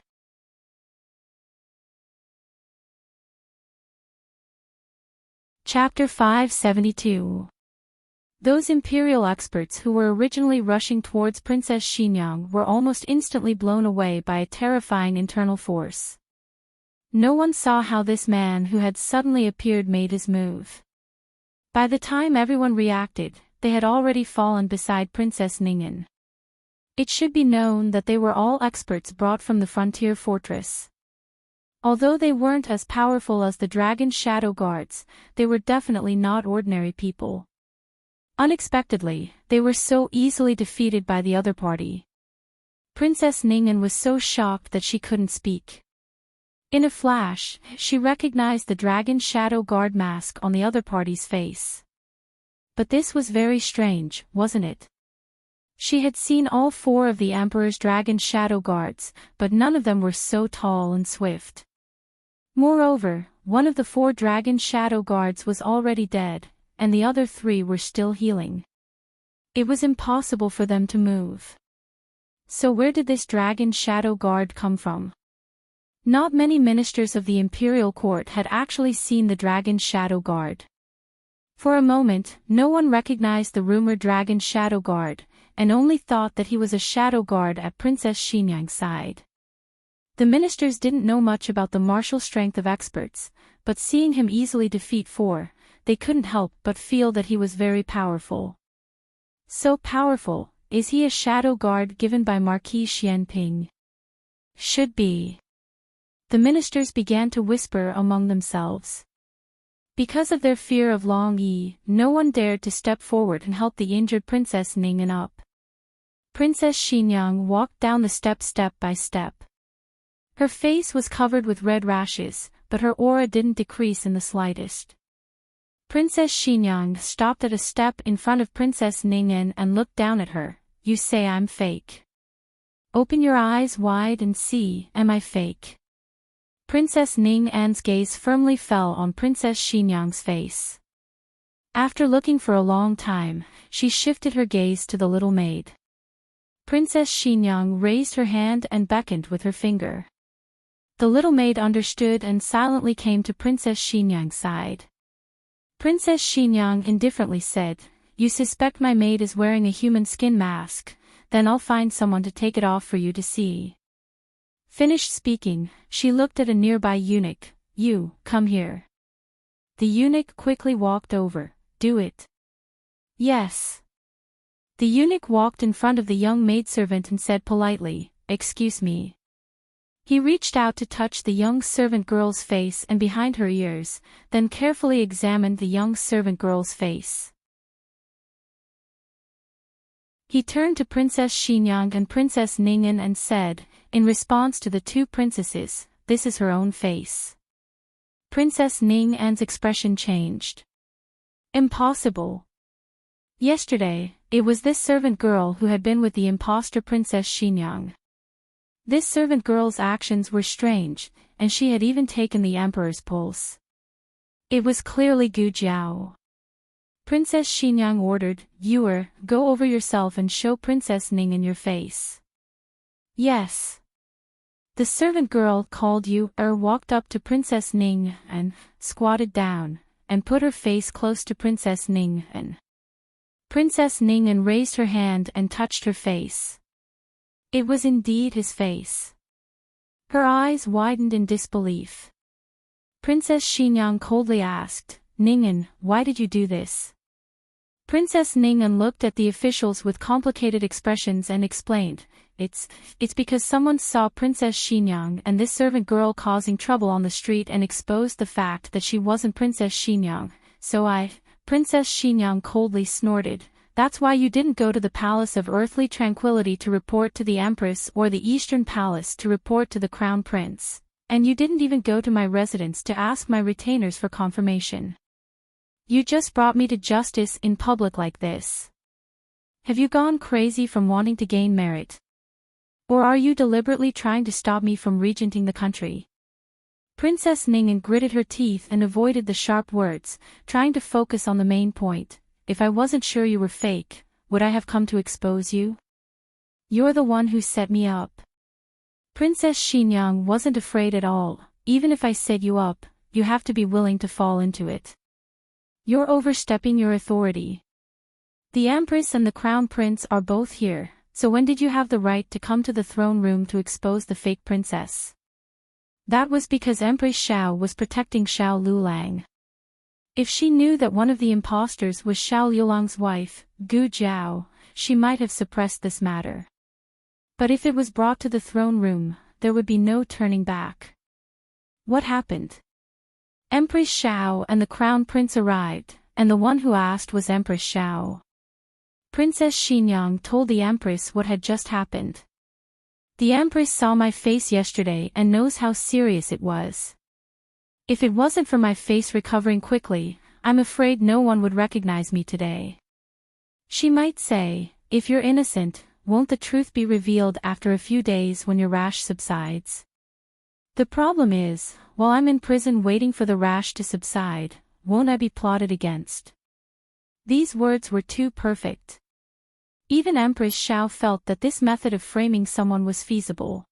Chapter 572. Those imperial experts who were originally rushing towards Princess Xinyang were almost instantly blown away by a terrifying internal force. No one saw how this man who had suddenly appeared made his move. By the time everyone reacted, they had already fallen beside Princess Ningen. It should be known that they were all experts brought from the frontier fortress. Although they weren't as powerful as the dragon shadow guards, they were definitely not ordinary people. Unexpectedly, they were so easily defeated by the other party. Princess Ningen was so shocked that she couldn't speak. In a flash, she recognized the dragon shadow guard mask on the other party's face. But this was very strange, wasn't it? She had seen all 4 of the Emperor's dragon shadow guards, but none of them were so tall and swift. Moreover, one of the 4 dragon shadow guards was already dead, and the other 3 were still healing. It was impossible for them to move. So where did this dragon shadow guard come from? Not many ministers of the imperial court had actually seen the dragon shadow guard. For a moment, no one recognized the rumored dragon shadow guard, and only thought that he was a shadow guard at Princess Xinyang's side. The ministers didn't know much about the martial strength of experts, but seeing him easily defeat four, they couldn't help but feel that he was very powerful. So powerful, is he a shadow guard given by Marquis Xianping? Should be. The ministers began to whisper among themselves. Because of their fear of Long Yi, no one dared to step forward and help the injured Princess Ning'an up. Princess Xinyang walked down the steps step by step. Her face was covered with red rashes, but her aura didn't decrease in the slightest. Princess Xinyang stopped at a step in front of Princess Ning'an and looked down at her. You say I'm fake. Open your eyes wide and see, am I fake? Princess Ning'an's gaze firmly fell on Princess Xinyang's face. After looking for a long time, she shifted her gaze to the little maid. Princess Xinyang raised her hand and beckoned with her finger. The little maid understood and silently came to Princess Xinyang's side. Princess Xinyang indifferently said, "You suspect my maid is wearing a human skin mask, then I'll find someone to take it off for you to see." Finished speaking, she looked at a nearby eunuch. "You, come here." The eunuch quickly walked over. "Do it." "Yes." The eunuch walked in front of the young maidservant and said politely, "Excuse me." He reached out to touch the young servant girl's face and behind her ears, then carefully examined the young servant girl's face. He turned to Princess Xinyang and Princess Ning'an and said, in response to the two princesses, "This is her own face." Princess Ning'an's expression changed. Impossible. Yesterday, it was this servant girl who had been with the impostor Princess Xinyang. This servant girl's actions were strange, and she had even taken the emperor's pulse. It was clearly Gu Jiao. Princess Xinyang ordered, "Viewer, go over yourself and show Princess Ning'an your face." "Yes." The servant girl called walked up to Princess Ning'an, squatted down, and put her face close to Princess Ning'an. Princess Ning'an raised her hand and touched her face. It was indeed his face. Her eyes widened in disbelief. Princess Xinyang coldly asked, "Ning'an, why did you do this?" Princess Ning'an looked at the officials with complicated expressions and explained, It's because someone saw Princess Xinyang and this servant girl causing trouble on the street and exposed the fact that she wasn't Princess Xinyang, so Princess Xinyang coldly snorted, "That's why you didn't go to the Palace of Earthly Tranquility to report to the Empress or the Eastern Palace to report to the Crown Prince, and you didn't even go to my residence to ask my retainers for confirmation. You just brought me to justice in public like this. Have you gone crazy from wanting to gain merit? Or are you deliberately trying to stop me from regenting the country?" Princess Ning'an gritted her teeth and avoided the sharp words, trying to focus on the main point. "If I wasn't sure you were fake, would I have come to expose you? You're the one who set me up." Princess Xinyang wasn't afraid at all. "Even if I set you up, you have to be willing to fall into it. You're overstepping your authority. The Empress and the Crown Prince are both here, so when did you have the right to come to the throne room to expose the fake princess?" "That was because Empress Xiao was protecting Xiao Lulang. If she knew that one of the impostors was Xiao Lulang's wife, Gu Jiao, she might have suppressed this matter. But if it was brought to the throne room, there would be no turning back." What happened? Empress Xiao and the Crown Prince arrived, and the one who asked was Empress Xiao. Princess Xinyang told the Empress what had just happened. "The Empress saw my face yesterday and knows how serious it was. If it wasn't for my face recovering quickly, I'm afraid no one would recognize me today. She might say, 'If you're innocent, won't the truth be revealed after a few days when your rash subsides?' The problem is, while I'm in prison waiting for the rash to subside, won't I be plotted against?" These words were too perfect. Even Empress Xiao felt that this method of framing someone was feasible.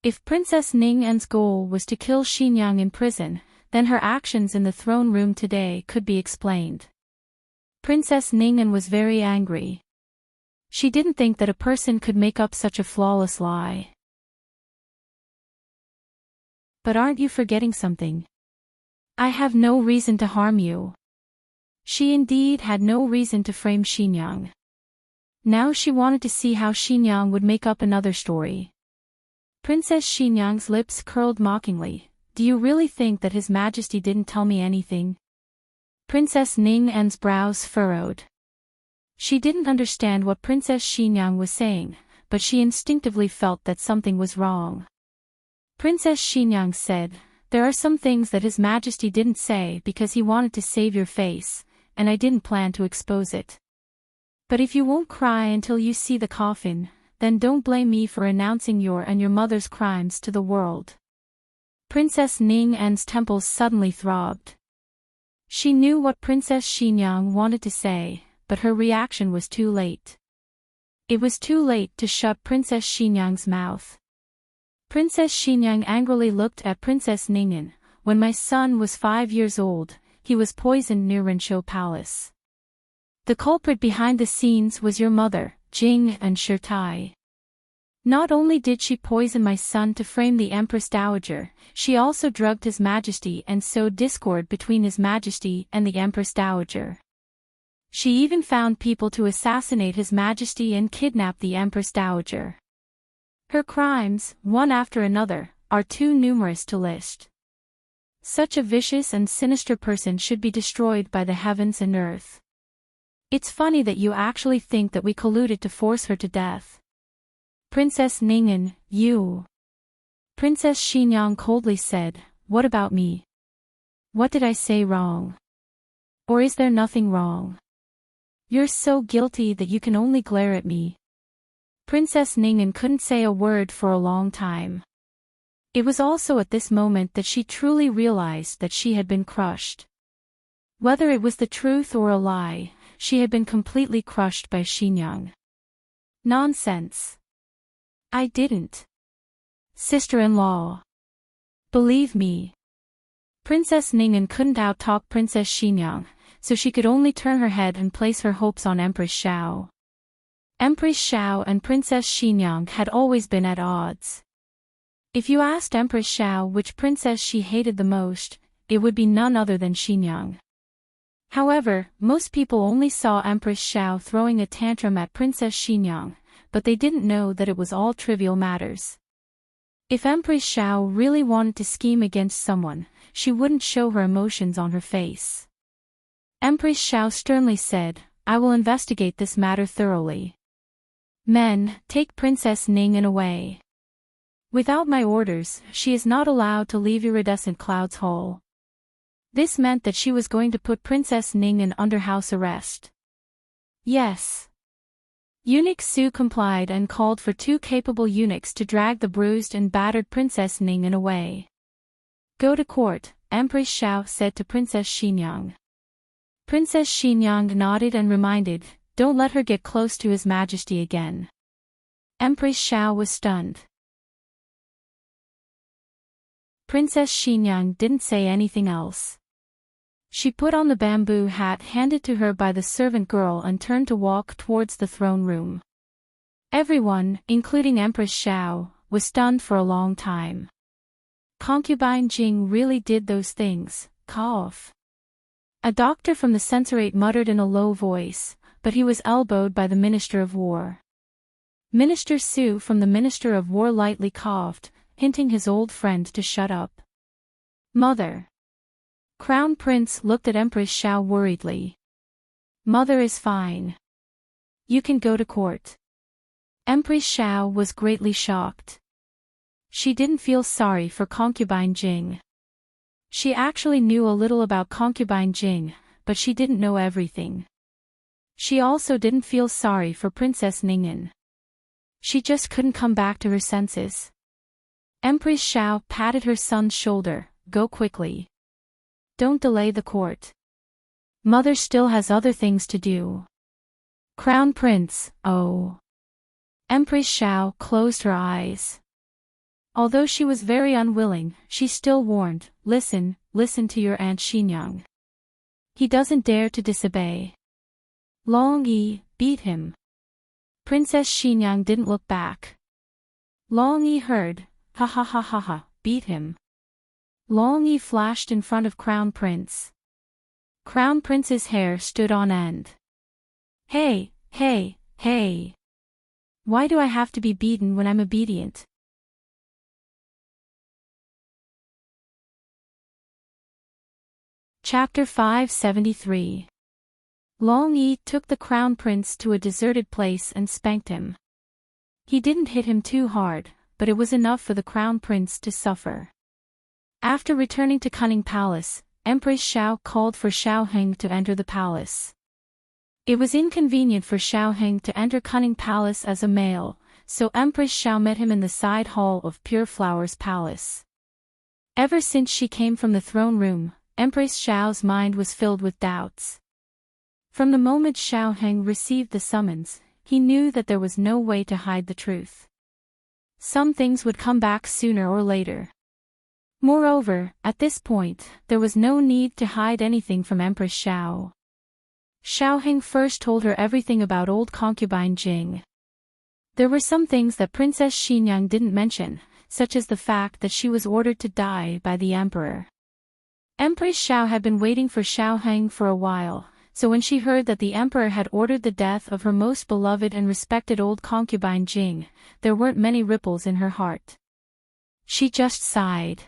If Princess Ning'en's goal was to kill Xinyang in prison, then her actions in the throne room today could be explained. Princess Ning'en was very angry. She didn't think that a person could make up such a flawless lie. But aren't you forgetting something? I have no reason to harm you. She indeed had no reason to frame Xinyang. Now she wanted to see how Xinyang would make up another story. Princess Xinyang's lips curled mockingly. Do you really think that His Majesty didn't tell me anything? Princess Ning'en's brows furrowed. She didn't understand what Princess Xinyang was saying, but she instinctively felt that something was wrong. Princess Xinyang said, "There are some things that His Majesty didn't say because he wanted to save your face, and I didn't plan to expose it. But if you won't cry until you see the coffin, then don't blame me for announcing your and your mother's crimes to the world." Princess Ning'en's temples suddenly throbbed. She knew what Princess Xinyang wanted to say, but her reaction was too late. It was too late to shut Princess Xinyang's mouth. Princess Xinyang angrily looked at Princess Ning'en. When my son was 5 years old, he was poisoned near Renshou Palace. The culprit behind the scenes was your mother, Jing and Shirtai. Not only did she poison my son to frame the Empress Dowager, she also drugged His Majesty and sowed discord between His Majesty and the Empress Dowager. She even found people to assassinate His Majesty and kidnap the Empress Dowager. Her crimes, one after another, are too numerous to list. Such a vicious and sinister person should be destroyed by the heavens and earth. It's funny that you actually think that we colluded to force her to death. Princess Ning'en, you. Princess Xinyang coldly said, "What about me? What did I say wrong? Or is there nothing wrong? You're so guilty that you can only glare at me." Princess Ning'en couldn't say a word for a long time. It was also at this moment that she truly realized that she had been crushed. Whether it was the truth or a lie, she had been completely crushed by Xinyang. Nonsense. I didn't. Sister-in-law. Believe me. Princess Ning'en couldn't out-talk Princess Xinyang, so she could only turn her head and place her hopes on Empress Xiao. Empress Xiao and Princess Xinyang had always been at odds. If you asked Empress Xiao which princess she hated the most, it would be none other than Xinyang. However, most people only saw Empress Xiao throwing a tantrum at Princess Xinyang, but they didn't know that it was all trivial matters. If Empress Xiao really wanted to scheme against someone, she wouldn't show her emotions on her face. Empress Xiao sternly said, "I will investigate this matter thoroughly. Men, take Princess Ning'en away. Without my orders, she is not allowed to leave Iridescent Cloud's Hall." This meant that she was going to put Princess Ning'en under house arrest. Yes. Eunuch Su complied and called for 2 capable eunuchs to drag the bruised and battered Princess Ning'en away. "Go to court," Empress Xiao said to Princess Xinyang. Princess Xinyang nodded and reminded, "Don't let her get close to His Majesty again." Empress Xiao was stunned. Princess Xinyang didn't say anything else. She put on the bamboo hat handed to her by the servant girl and turned to walk towards the throne room. Everyone, including Empress Xiao, was stunned for a long time. Concubine Jing really did those things, cough. A doctor from the censorate muttered in a low voice, but he was elbowed by the Minister of War. Minister Su from the Minister of War lightly coughed, hinting his old friend to shut up. "Mother." Crown Prince looked at Empress Xiao worriedly. "Mother is fine. You can go to court." Empress Xiao was greatly shocked. She didn't feel sorry for Concubine Jing. She actually knew a little about Concubine Jing, but she didn't know everything. She also didn't feel sorry for Princess Ning'en. She just couldn't come back to her senses. Empress Xiao patted her son's shoulder, "Go quickly. Don't delay the court. Mother still has other things to do." Crown Prince, oh. Empress Xiao closed her eyes. Although she was very unwilling, she still warned, listen to your Aunt Xinyang. He doesn't dare to disobey. Long Yi, beat him. Princess Xinyang didn't look back. Long Yi heard, ha ha ha ha ha, beat him. Long Yi flashed in front of Crown Prince. Crown Prince's hair stood on end. Hey, hey, hey. Why do I have to be beaten when I'm obedient? Chapter 573. Long Yi took the Crown Prince to a deserted place and spanked him. He didn't hit him too hard, but it was enough for the Crown Prince to suffer. After returning to Cunning Palace, Empress Xiao called for Xiao Heng to enter the palace. It was inconvenient for Xiao Heng to enter Cunning Palace as a male, so Empress Xiao met him in the side hall of Pure Flowers Palace. Ever since she came from the throne room, Empress Xiao's mind was filled with doubts. From the moment Xiao Heng received the summons, he knew that there was no way to hide the truth. Some things would come back sooner or later. Moreover, at this point, there was no need to hide anything from Empress Xiao. Xiao Heng first told her everything about old concubine Jing. There were some things that Princess Xinyang didn't mention, such as the fact that she was ordered to die by the emperor. Empress Xiao had been waiting for Xiao Heng for a while, so when she heard that the emperor had ordered the death of her most beloved and respected old concubine Jing, there weren't many ripples in her heart. She just sighed.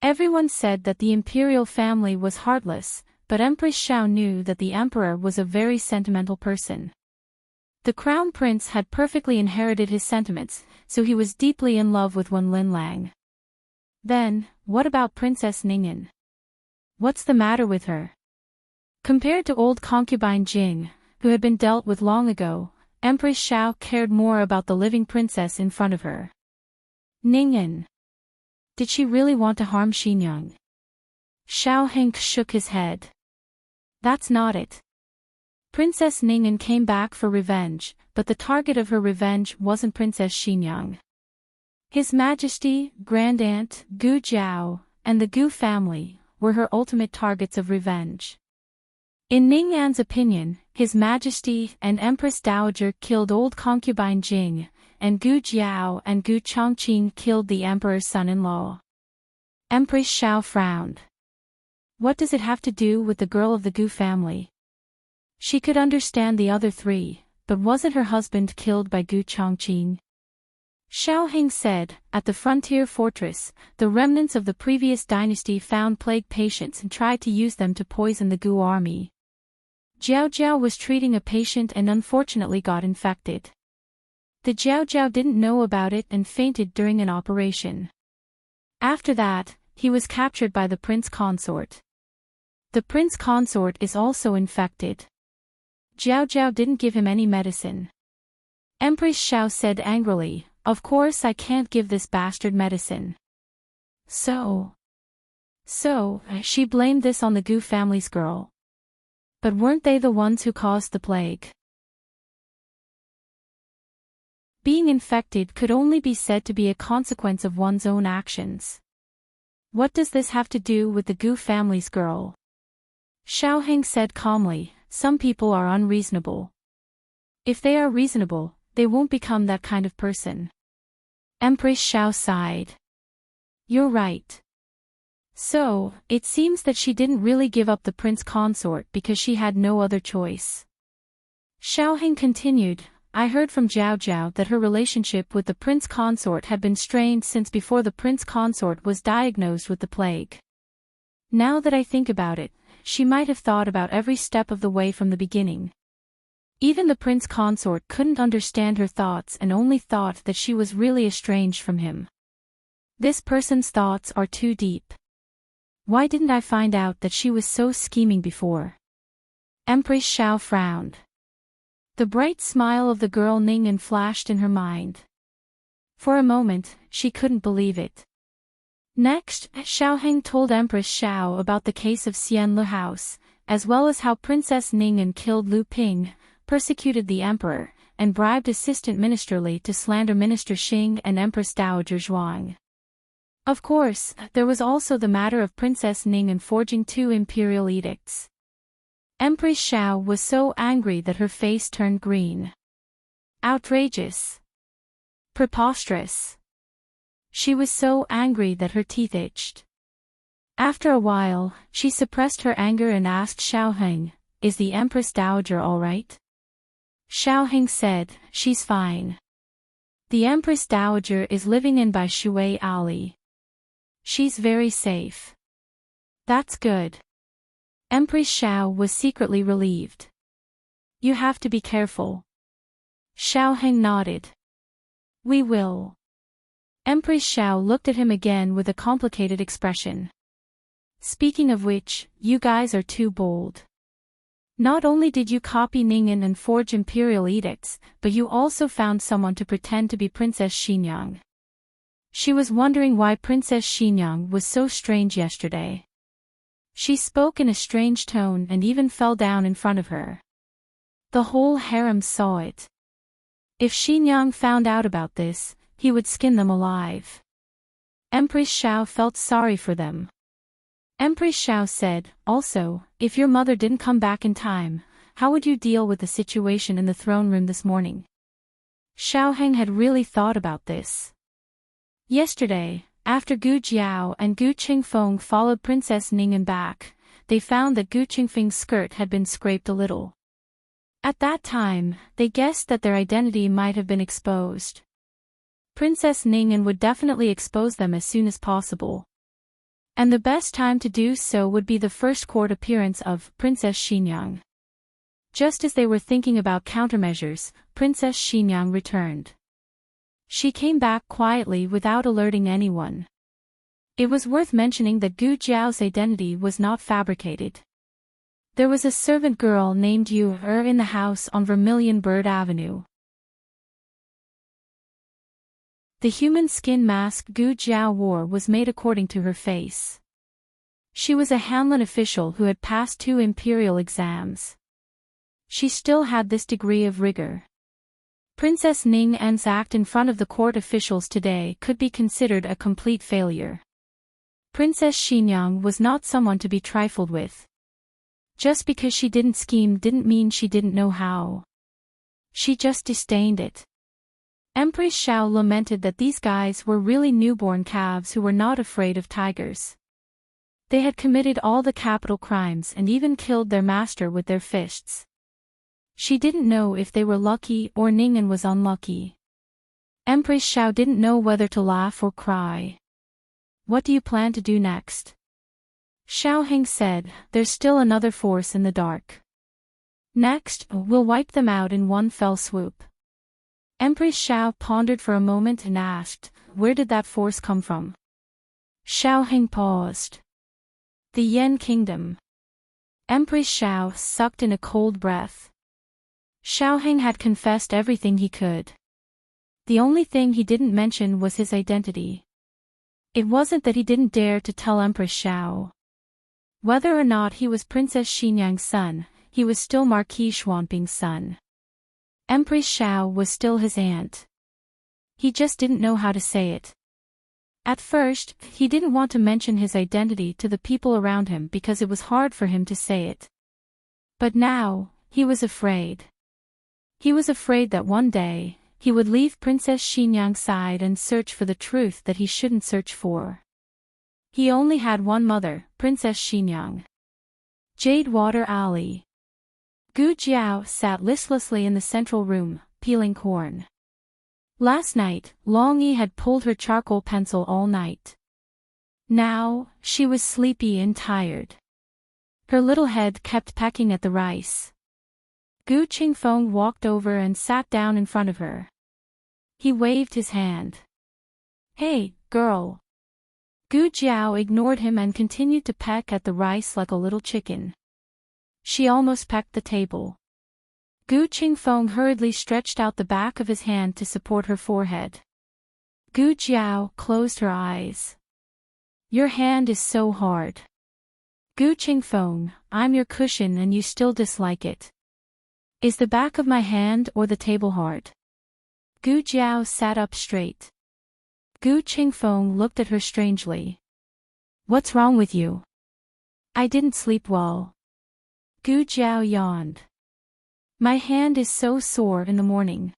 Everyone said that the imperial family was heartless, but Empress Xiao knew that the emperor was a very sentimental person. The crown prince had perfectly inherited his sentiments, so he was deeply in love with Wen Linlang. Then, what about Princess Ningyan? What's the matter with her? Compared to old concubine Jing, who had been dealt with long ago, Empress Xiao cared more about the living princess in front of her. Ningyan. Did she really want to harm Xinyang? Xiao Heng shook his head. That's not it. Princess Ningyan came back for revenge, but the target of her revenge wasn't Princess Xinyang. His Majesty, Grand Aunt, Gu Jiao, and the Gu family were her ultimate targets of revenge. In Ningyan's opinion, His Majesty and Empress Dowager killed old concubine Jing, and Gu Jiao and Gu Chongqing killed the emperor's son-in-law. Empress Xiao frowned. What does it have to do with the girl of the Gu family? She could understand the other three, but wasn't her husband killed by Gu Chongqing? Xiao Heng said, at the frontier fortress, the remnants of the previous dynasty found plague patients and tried to use them to poison the Gu army. Jiao Jiao was treating a patient and unfortunately got infected. The Jiao Jiao didn't know about it and fainted during an operation. After that, he was captured by the prince consort. The prince consort is also infected. Jiao Jiao didn't give him any medicine. Empress Xiao said angrily, of course I can't give this bastard medicine. So she blamed this on the Gu family's girl. But weren't they the ones who caused the plague? Being infected could only be said to be a consequence of one's own actions. What does this have to do with the Gu family's girl? Xiao Heng said calmly, some people are unreasonable. If they are reasonable, they won't become that kind of person. Empress Xiao sighed. You're right. So, it seems that she didn't really give up the prince consort because she had no other choice. Xiao Heng continued, I heard from Jiao Jiao that her relationship with the prince consort had been strained since before the prince consort was diagnosed with the plague. Now that I think about it, she might have thought about every step of the way from the beginning. Even the prince consort couldn't understand her thoughts and only thought that she was really estranged from him. This person's thoughts are too deep. Why didn't I find out that she was so scheming before? Empress Xiao frowned. The bright smile of the girl Ningyan flashed in her mind. For a moment, she couldn't believe it. Next, Xiao Heng told Empress Xiao about the case of Xianlu House, as well as how Princess Ningyan killed Lu Ping, persecuted the emperor, and bribed assistant Minister Li to slander Minister Xing and Empress Dowager Zhuang. Of course, there was also the matter of Princess Ning and forging 2 imperial edicts. Empress Xiao was so angry that her face turned green. Outrageous. Preposterous. She was so angry that her teeth itched. After a while, she suppressed her anger and asked Xiaoheng, "Is the Empress Dowager all right?" Xiaoheng said, "She's fine. The Empress Dowager is living in Bai Shui Alley. She's very safe." "That's good." Empress Xiao was secretly relieved. "You have to be careful." Xiaoheng nodded. "We will." Empress Xiao looked at him again with a complicated expression. "Speaking of which, you guys are too bold. Not only did you copy Ning'an and forge imperial edicts, but you also found someone to pretend to be Princess Xinyang." She was wondering why Princess Xinyang was so strange yesterday. She spoke in a strange tone and even fell down in front of her. The whole harem saw it. If Xinyang found out about this, he would skin them alive. Empress Xiao felt sorry for them. Empress Xiao said, "Also, if your mother didn't come back in time, how would you deal with the situation in the throne room this morning?" Xiaoheng had really thought about this. Yesterday, after Gu Jiao and Gu Qingfeng followed Princess Ning'an back, they found that Gu Qingfeng's skirt had been scraped a little. At that time, they guessed that their identity might have been exposed. Princess Ning'an would definitely expose them as soon as possible. And the best time to do so would be the first court appearance of Princess Xinyang. Just as they were thinking about countermeasures, Princess Xinyang returned. She came back quietly without alerting anyone. It was worth mentioning that Gu Jiao's identity was not fabricated. There was a servant girl named Yu in the house on Vermilion Bird Avenue. The human skin mask Gu Jiao wore was made according to her face. She was a Hanlin official who had passed 2 imperial exams. She still had this degree of rigor. Princess Ning'an's act in front of the court officials today could be considered a complete failure. Princess Xinyang was not someone to be trifled with. Just because she didn't scheme didn't mean she didn't know how. She just disdained it. Empress Xiao lamented that these guys were really newborn calves who were not afraid of tigers. They had committed all the capital crimes and even killed their master with their fists. She didn't know if they were lucky or Ning'an was unlucky. Empress Xiao didn't know whether to laugh or cry. "What do you plan to do next?" Xiaoheng said, "There's still another force in the dark. Next, we'll wipe them out in one fell swoop." Empress Xiao pondered for a moment and asked, "Where did that force come from?" Xiaoheng paused. "The Yan Kingdom." Empress Xiao sucked in a cold breath. Xiaoheng had confessed everything he could. The only thing he didn't mention was his identity. It wasn't that he didn't dare to tell Empress Xiao. Whether or not he was Princess Xinyang's son, he was still Marquis Xuanbing's son. Empress Xiao was still his aunt. He just didn't know how to say it. At first, he didn't want to mention his identity to the people around him because it was hard for him to say it. But now, he was afraid. He was afraid that one day, he would leave Princess Xinyang's side and search for the truth that he shouldn't search for. He only had one mother, Princess Xinyang. Jade Water Alley. Gu Jiao sat listlessly in the central room, peeling corn. Last night, Long Yi had pulled her charcoal pencil all night. Now, she was sleepy and tired. Her little head kept pecking at the rice. Gu Qingfeng walked over and sat down in front of her. He waved his hand. "Hey, girl." Gu Jiao ignored him and continued to peck at the rice like a little chicken. She almost pecked the table. Gu Qingfeng hurriedly stretched out the back of his hand to support her forehead. Gu Jiao closed her eyes. "Your hand is so hard." "Gu Qingfeng, I'm your cushion and you still dislike it." Is the back of my hand or the table hard? Gu Jiao sat up straight. Gu Qingfeng looked at her strangely. What's wrong with you? I didn't sleep well. Gu Jiao yawned. My hand is so sore in the morning.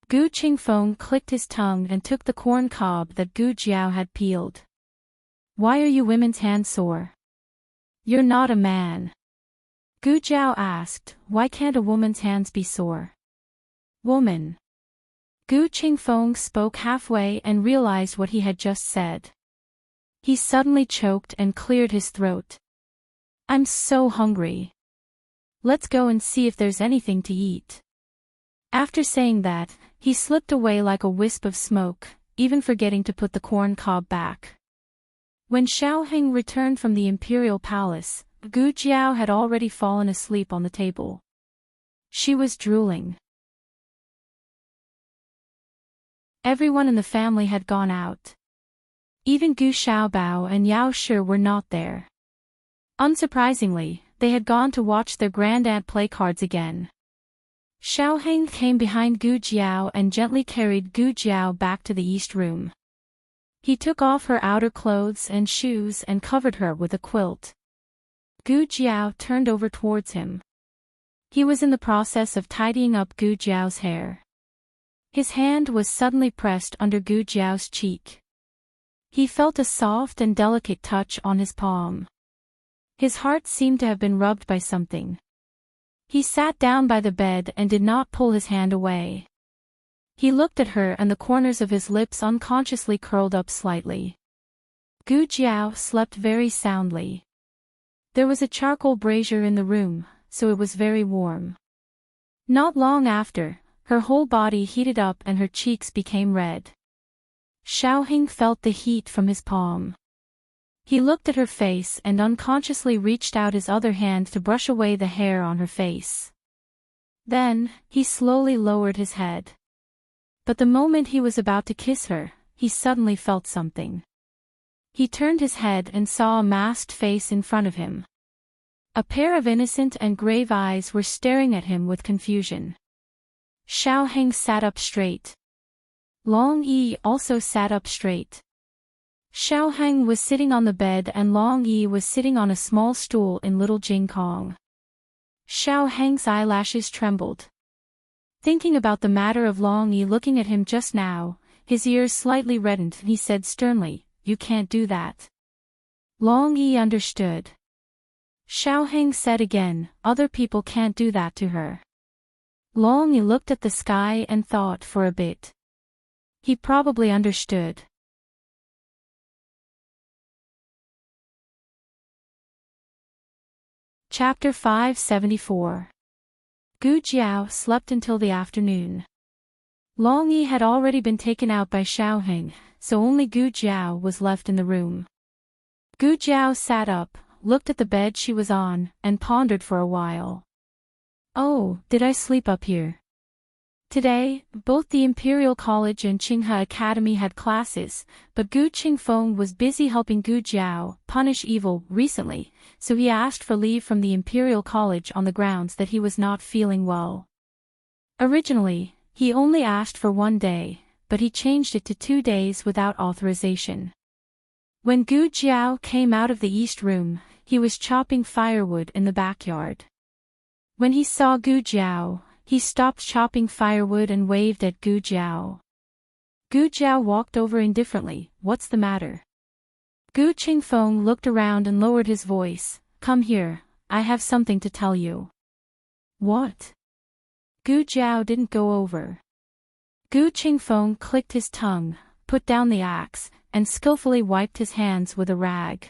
Gu Qingfeng clicked his tongue and took the corn cob that Gu Jiao had peeled. Why are you women's hands sore? You're not a man. Gu Jiao asked, why can't a woman's hands be sore? Woman. Gu Qingfeng spoke halfway and realized what he had just said. He suddenly choked and cleared his throat. I'm so hungry. Let's go and see if there's anything to eat. After saying that, he slipped away like a wisp of smoke, even forgetting to put the corn cob back. When Xiaoheng returned from the imperial palace, Gu Jiao had already fallen asleep on the table. She was drooling. Everyone in the family had gone out. Even Gu Xiaobao and Yao Shi were not there. Unsurprisingly, they had gone to watch their grandaunt play cards again. Xiaoheng came behind Gu Jiao and gently carried Gu Jiao back to the east room. He took off her outer clothes and shoes and covered her with a quilt. Gu Jiao turned over towards him. He was in the process of tidying up Gu Jiao's hair. His hand was suddenly pressed under Gu Jiao's cheek. He felt a soft and delicate touch on his palm. His heart seemed to have been rubbed by something. He sat down by the bed and did not pull his hand away. He looked at her and the corners of his lips unconsciously curled up slightly. Gu Jiao slept very soundly. There was a charcoal brazier in the room, so it was very warm. Not long after, her whole body heated up and her cheeks became red. Xiaoheng felt the heat from his palm. He looked at her face and unconsciously reached out his other hand to brush away the hair on her face. Then, he slowly lowered his head. But the moment he was about to kiss her, he suddenly felt something. He turned his head and saw a masked face in front of him. A pair of innocent and grave eyes were staring at him with confusion. Xiaoheng sat up straight. Long Yi also sat up straight. Xiaoheng was sitting on the bed and Long Yi was sitting on a small stool in Little Jing Kong. Xiaoheng's eyelashes trembled. Thinking about the matter of Long Yi looking at him just now, his ears slightly reddened and he said sternly, "You can't do that." Long Yi understood. Xiaoheng said again, "Other people can't do that to her." Long Yi looked at the sky and thought for a bit. He probably understood. Chapter 574. Gu Jiao slept until the afternoon. Long Yi had already been taken out by Xiaoheng, so only Gu Jiao was left in the room. Gu Jiao sat up, looked at the bed she was on, and pondered for a while. Oh, did I sleep up here? Today, both the Imperial College and Qinghe Academy had classes, but Gu Qingfeng was busy helping Gu Jiao punish evil recently, so he asked for leave from the Imperial College on the grounds that he was not feeling well. Originally, he only asked for 1 day, but he changed it to 2 days without authorization. When Gu Jiao came out of the east room, he was chopping firewood in the backyard. When he saw Gu Jiao, he stopped chopping firewood and waved at Gu Jiao. Gu Jiao walked over indifferently. What's the matter? Gu Qingfeng looked around and lowered his voice. Come here, I have something to tell you. What? Gu Jiao didn't go over. Gu Qingfeng clicked his tongue, put down the axe, and skillfully wiped his hands with a rag.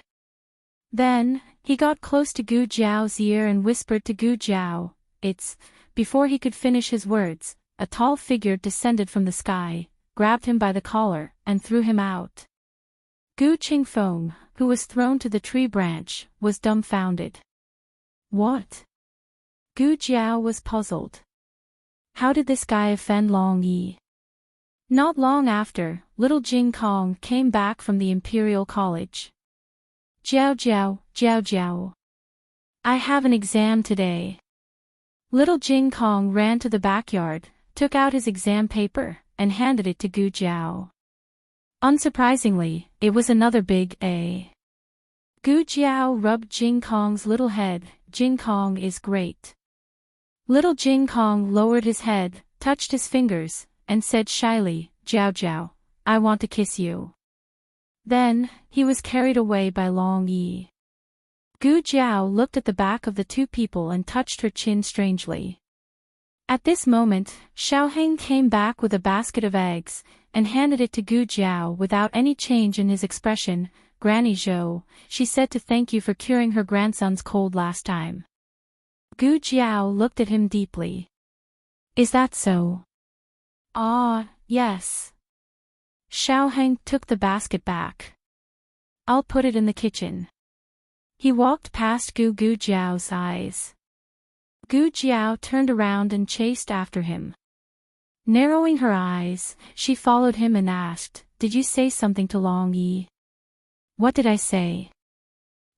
Then, he got close to Gu Jiao's ear and whispered to Gu Jiao, "It's..." Before he could finish his words, a tall figure descended from the sky, grabbed him by the collar, and threw him out. Gu Qingfeng, who was thrown to the tree branch, was dumbfounded. What? Gu Jiao was puzzled. How did this guy offend Long Yi? Not long after, little Jing Kong came back from the Imperial College. Jiao Jiao, Jiao Jiao. I have an exam today. Little Jing Kong ran to the backyard, took out his exam paper, and handed it to Gu Jiao. Unsurprisingly, it was another big A. Gu Jiao rubbed Jing Kong's little head. Jing Kong is great. Little Jing Kong lowered his head, touched his fingers, and said shyly, Jiao Jiao, I want to kiss you. Then, he was carried away by Long Yi. Gu Jiao looked at the back of the two people and touched her chin strangely. At this moment, Xiaoheng came back with a basket of eggs, and handed it to Gu Jiao without any change in his expression. Granny Zhou, she said to thank you for curing her grandson's cold last time. Gu Jiao looked at him deeply. Is that so? Ah, yes. Xiaoheng took the basket back. I'll put it in the kitchen. He walked past Gu Jiao's eyes. Gu Jiao turned around and chased after him. Narrowing her eyes, she followed him and asked, Did you say something to Long Yi? What did I say?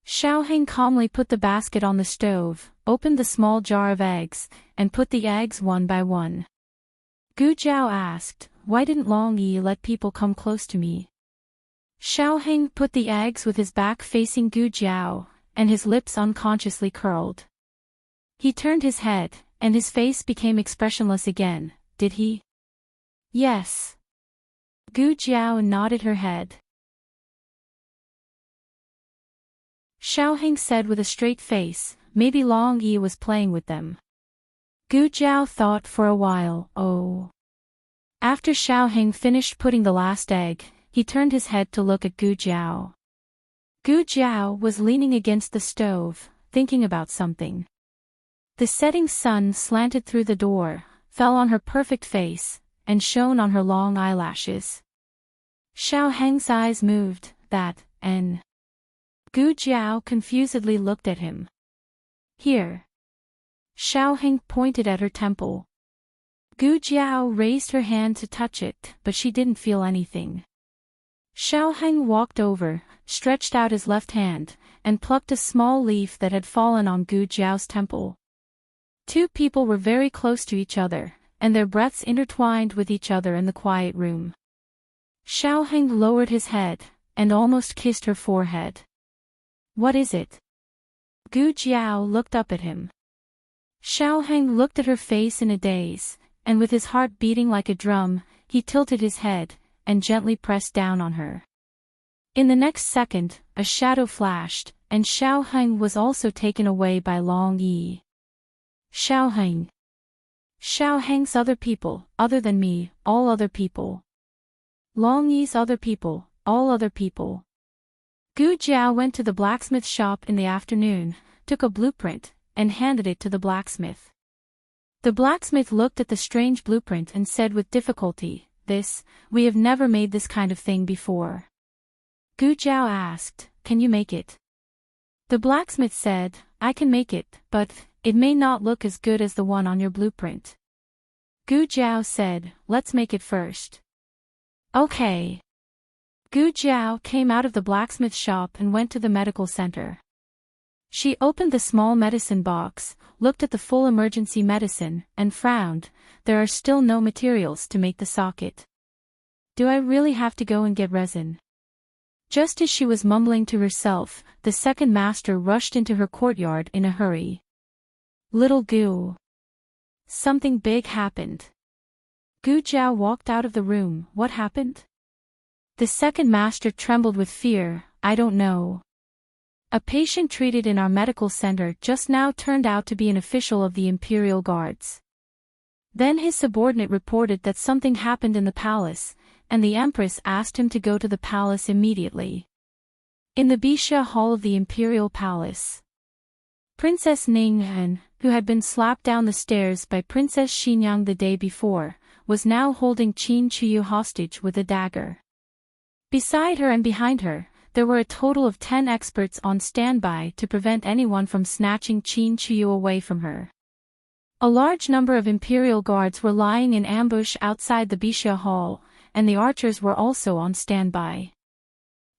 Xiaoheng calmly put the basket on the stove, opened the small jar of eggs, and put the eggs one by one. Gu Jiao asked, Why didn't Long Yi let people come close to me? Xiaoheng put the eggs with his back facing Gu Jiao, and his lips unconsciously curled. He turned his head, and his face became expressionless again. Did he? Yes. Gu Jiao nodded her head. Xiaoheng said with a straight face, maybe Long Yi was playing with them. Gu Jiao thought for a while, oh. After Xiaoheng finished putting the last egg, he turned his head to look at Gu Jiao. Gu Jiao was leaning against the stove, thinking about something. The setting sun slanted through the door, fell on her perfect face, and shone on her long eyelashes. Xiaoheng's eyes moved, and Gu Jiao confusedly looked at him. Here. Xiaoheng pointed at her temple. Gu Jiao raised her hand to touch it, but she didn't feel anything. Xiaoheng walked over, stretched out his left hand, and plucked a small leaf that had fallen on Gu Jiao's temple. Two people were very close to each other, and their breaths intertwined with each other in the quiet room. Xiaoheng lowered his head, and almost kissed her forehead. What is it? Gu Jiao looked up at him. Xiaoheng looked at her face in a daze, and with his heart beating like a drum, he tilted his head, and gently pressed down on her. In the next second, a shadow flashed, and Xiaoheng was also taken away by Long Yi. Xiaoheng. Xiaoheng's other people, other than me, all other people. Long Yi's other people, all other people. Gu Jiao went to the blacksmith shop in the afternoon, took a blueprint, and handed it to the blacksmith. The blacksmith looked at the strange blueprint and said with difficulty, we have never made this kind of thing before. Gu Jiao asked, Can you make it? The blacksmith said, I can make it, but it may not look as good as the one on your blueprint. Gu Jiao said, Let's make it first. Okay. Gu Jiao came out of the blacksmith shop and went to the medical center. She opened the small medicine box, looked at the full emergency medicine, and frowned. There are still no materials to make the socket. Do I really have to go and get resin? Just as she was mumbling to herself, the second master rushed into her courtyard in a hurry. Little Gu. Something big happened. Gu Jiao walked out of the room. What happened? The second master trembled with fear. I don't know. A patient treated in our medical center just now turned out to be an official of the Imperial Guards. Then his subordinate reported that something happened in the palace, and the Empress asked him to go to the palace immediately. In the Bisha Hall of the Imperial Palace, Princess Ninghen, who had been slapped down the stairs by Princess Xinyang the day before, was now holding Qin Chuyu hostage with a dagger. Beside her and behind her, there were a total of 10 experts on standby to prevent anyone from snatching Qin Chuyu away from her. A large number of Imperial Guards were lying in ambush outside the Bisha Hall, and the archers were also on standby.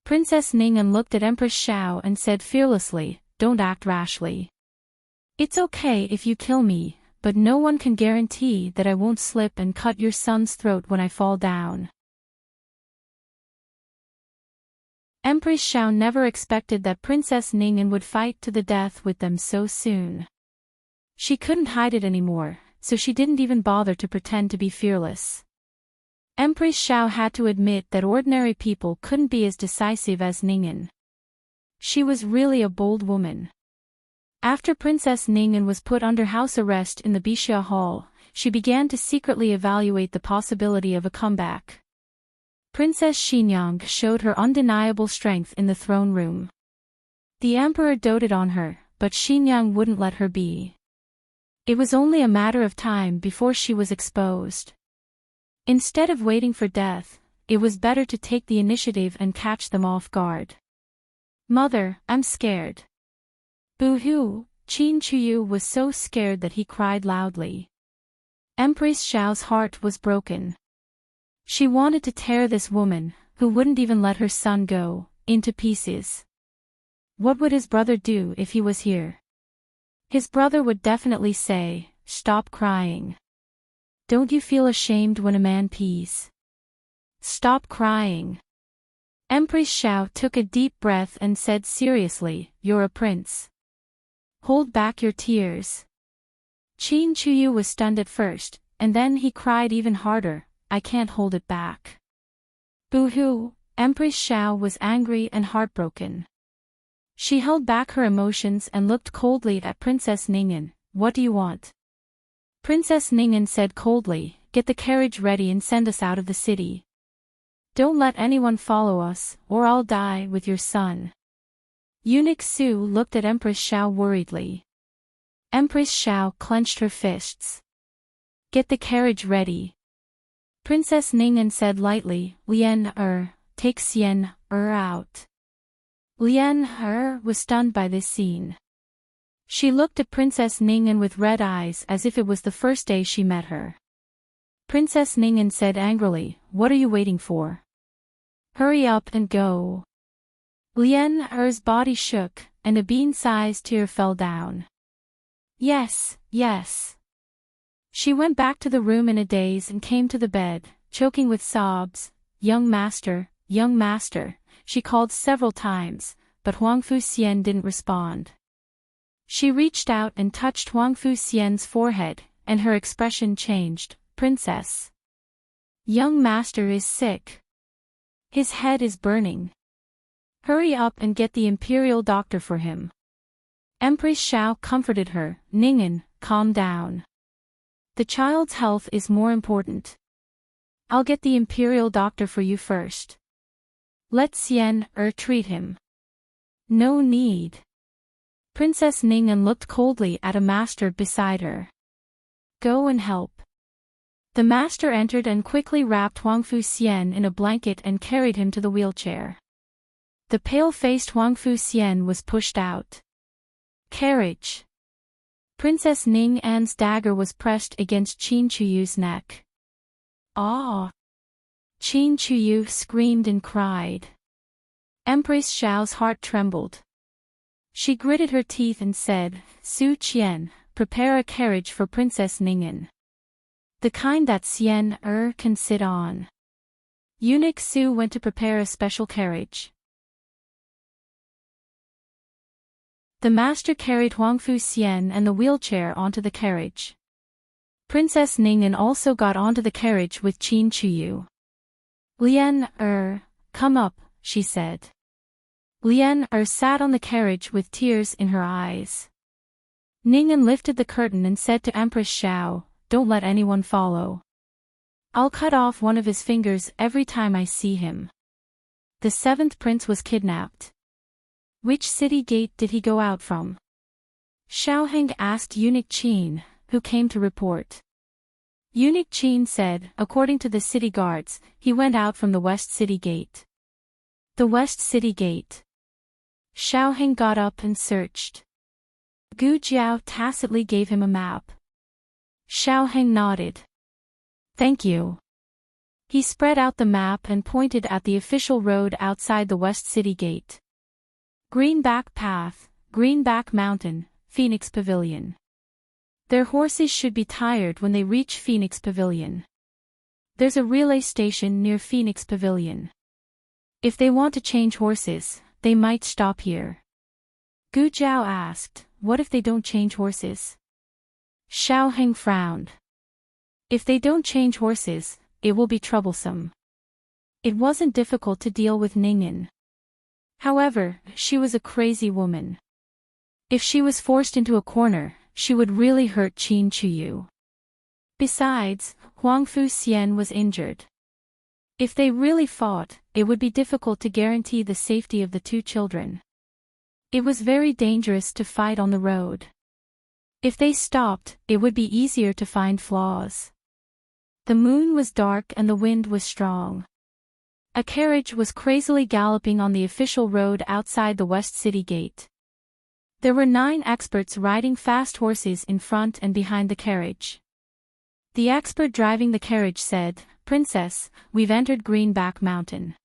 Princess Ning'an looked at Empress Xiao and said fearlessly, Don't act rashly. It's okay if you kill me, but no one can guarantee that I won't slip and cut your son's throat when I fall down. Empress Xiao never expected that Princess Ning'an would fight to the death with them so soon. She couldn't hide it anymore, so she didn't even bother to pretend to be fearless. Empress Xiao had to admit that ordinary people couldn't be as decisive as Ning'an. She was really a bold woman. After Princess Ning'an was put under house arrest in the Bixia Hall, she began to secretly evaluate the possibility of a comeback. Princess Xinyang showed her undeniable strength in the throne room. The emperor doted on her, but Xinyang wouldn't let her be. It was only a matter of time before she was exposed. Instead of waiting for death, it was better to take the initiative and catch them off guard. "Mother, I'm scared." Boo-hoo, Qin Chuyu was so scared that he cried loudly. Empress Xiao's heart was broken. She wanted to tear this woman, who wouldn't even let her son go, into pieces. What would his brother do if he was here? His brother would definitely say, "Stop crying. Don't you feel ashamed when a man pees? Stop crying." Empress Xiao took a deep breath and said seriously, "You're a prince. Hold back your tears." Qin Chuyu was stunned at first, and then he cried even harder, "I can't hold it back." Boo-hoo, Empress Xiao was angry and heartbroken. She held back her emotions and looked coldly at Princess Ning'an. "What do you want?" Princess Ning'an said coldly, "Get the carriage ready and send us out of the city. Don't let anyone follow us, or I'll die with your son." Eunuch Su looked at Empress Xiao worriedly. Empress Xiao clenched her fists. "Get the carriage ready." Princess Ning'an said lightly, "Take Xian out." Lian was stunned by this scene. She looked at Princess Ning'an with red eyes as if it was the first day she met her. Princess Ning'an said angrily, "What are you waiting for? Hurry up and go." Lian body shook, and a bean-sized tear fell down. Yes. She went back to the room in a daze and came to the bed, choking with sobs. Young master," she called several times, but Huangfu Xian didn't respond. She reached out and touched Huangfu Xian's forehead, and her expression changed. "Princess. Young master is sick. His head is burning. Hurry up and get the imperial doctor for him." Empress Xiao comforted her. "Ning'an, calm down. The child's health is more important. I'll get the imperial doctor for you first. Let Xian treat him." "No need." Princess Ning'an looked coldly at a master beside her. "Go and help." The master entered and quickly wrapped Huangfu Xian in a blanket and carried him to the wheelchair. The pale-faced Huangfu Xian was pushed out. Carriage. Princess Ning'an's dagger was pressed against Qin Chuyu's neck. "Ah!" Qin Chuyu screamed and cried. Empress Xiao's heart trembled. She gritted her teeth and said, "Su Qian, prepare a carriage for Princess Ning'an. The kind that Xian can sit on." Eunuch Su went to prepare a special carriage. The master carried Huangfu Xian and the wheelchair onto the carriage. Princess Ning'an also got onto the carriage with Qin Chuyu. "Lian come up," she said. Lian sat on the carriage with tears in her eyes. Ning'an lifted the curtain and said to Empress Xiao, "Don't let anyone follow. I'll cut off one of his fingers every time I see him." The seventh prince was kidnapped. Which city gate did he go out from? Xiaoheng asked Eunuch Qin, who came to report. Eunuch Qin said, according to the city guards, he went out from the West City Gate. The West City Gate. Xiaoheng got up and searched. Gu Jiao tacitly gave him a map. Xiaoheng nodded. "Thank you." He spread out the map and pointed at the official road outside the West City Gate. Greenback Path, Greenback Mountain, Phoenix Pavilion. Their horses should be tired when they reach Phoenix Pavilion. There's a relay station near Phoenix Pavilion. If they want to change horses, they might stop here. Gu Zhao asked, what if they don't change horses? Xiao Heng frowned. If they don't change horses, it will be troublesome. It wasn't difficult to deal with Ning'an. However, she was a crazy woman. If she was forced into a corner, she would really hurt Qin Chuyu. Besides, Huangfu Xian was injured. If they really fought, it would be difficult to guarantee the safety of the two children. It was very dangerous to fight on the road. If they stopped, it would be easier to find flaws. The moon was dark and the wind was strong. A carriage was crazily galloping on the official road outside the West City Gate. There were 9 experts riding fast horses in front and behind the carriage. The expert driving the carriage said, "Princess, we've entered Greenback Mountain.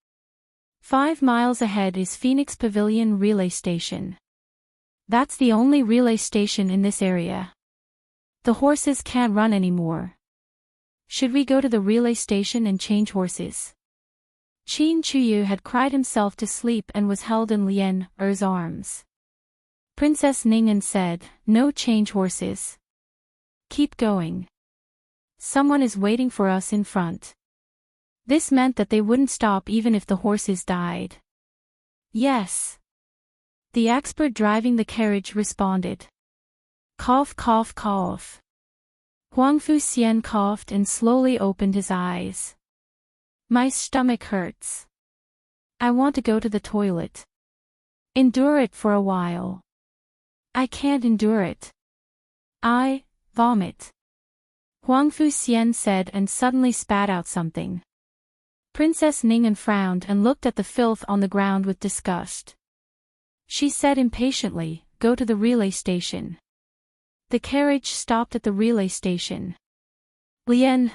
5 miles ahead is Phoenix Pavilion Relay Station. That's the only relay station in this area. The horses can't run anymore. Should we go to the relay station and change horses?" Qin Chuyu had cried himself to sleep and was held in Lian Er's arms. Princess Ning'an said, "No change horses. Keep going. Someone is waiting for us in front." This meant that they wouldn't stop even if the horses died. "Yes." The expert driving the carriage responded. Cough, cough, cough. Huangfu Xian coughed and slowly opened his eyes. "My stomach hurts. I want to go to the toilet. Endure it for a while." "I can't endure it. I vomit," Huangfu Xian said and suddenly spat out something. Princess Ning'an frowned and looked at the filth on the ground with disgust. She said impatiently, "Go to the relay station." The carriage stopped at the relay station. "Lian,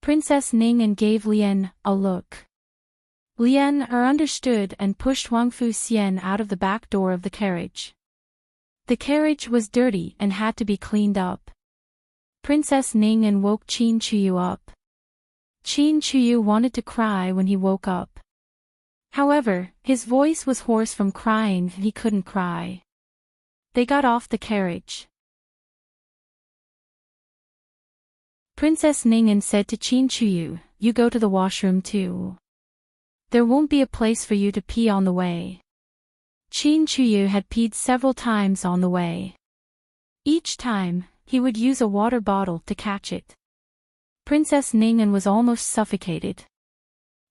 Princess Ning'an gave Lian a look. Lian understood and pushed Huangfu Xian out of the back door of the carriage. The carriage was dirty and had to be cleaned up. Princess Ning'an woke Qin Chuyu up. Qin Chuyu wanted to cry when he woke up. However, his voice was hoarse from crying and he couldn't cry. They got off the carriage. Princess Ning'an said to Qin Chuyu, "You go to the washroom too. There won't be a place for you to pee on the way." Qin Chuyu had peed several times on the way. Each time, he would use a water bottle to catch it. Princess Ning'an was almost suffocated.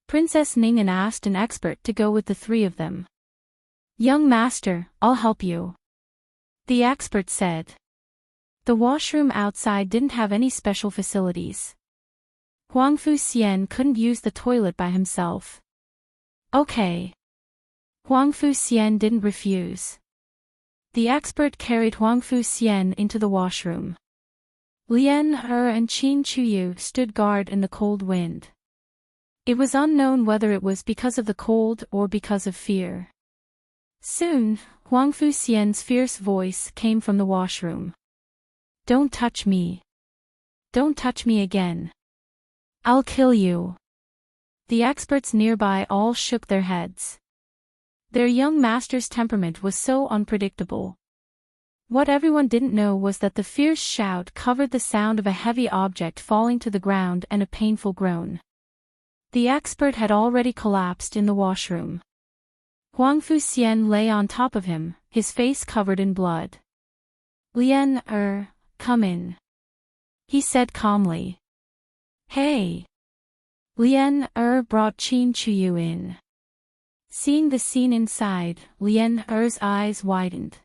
Princess Ning'an asked an expert to go with the 3 of them. "Young master, I'll help you," the expert said. The washroom outside didn't have any special facilities. Huangfu Xian couldn't use the toilet by himself. "Okay." Huangfu Xian didn't refuse. The expert carried Huangfu Xian into the washroom. Lian and Qin Chuyu stood guard in the cold wind. It was unknown whether it was because of the cold or because of fear. Soon, Huangfu Xian's fierce voice came from the washroom. "Don't touch me. Don't touch me again. I'll kill you." The experts nearby all shook their heads. Their young master's temperament was so unpredictable. What everyone didn't know was that the fierce shout covered the sound of a heavy object falling to the ground and a painful groan. The expert had already collapsed in the washroom. Huangfu Xian lay on top of him, his face covered in blood. "Lian come in," he said calmly. "Hey." Lian brought Qin Chuyu in. Seeing the scene inside, Lian Er's eyes widened.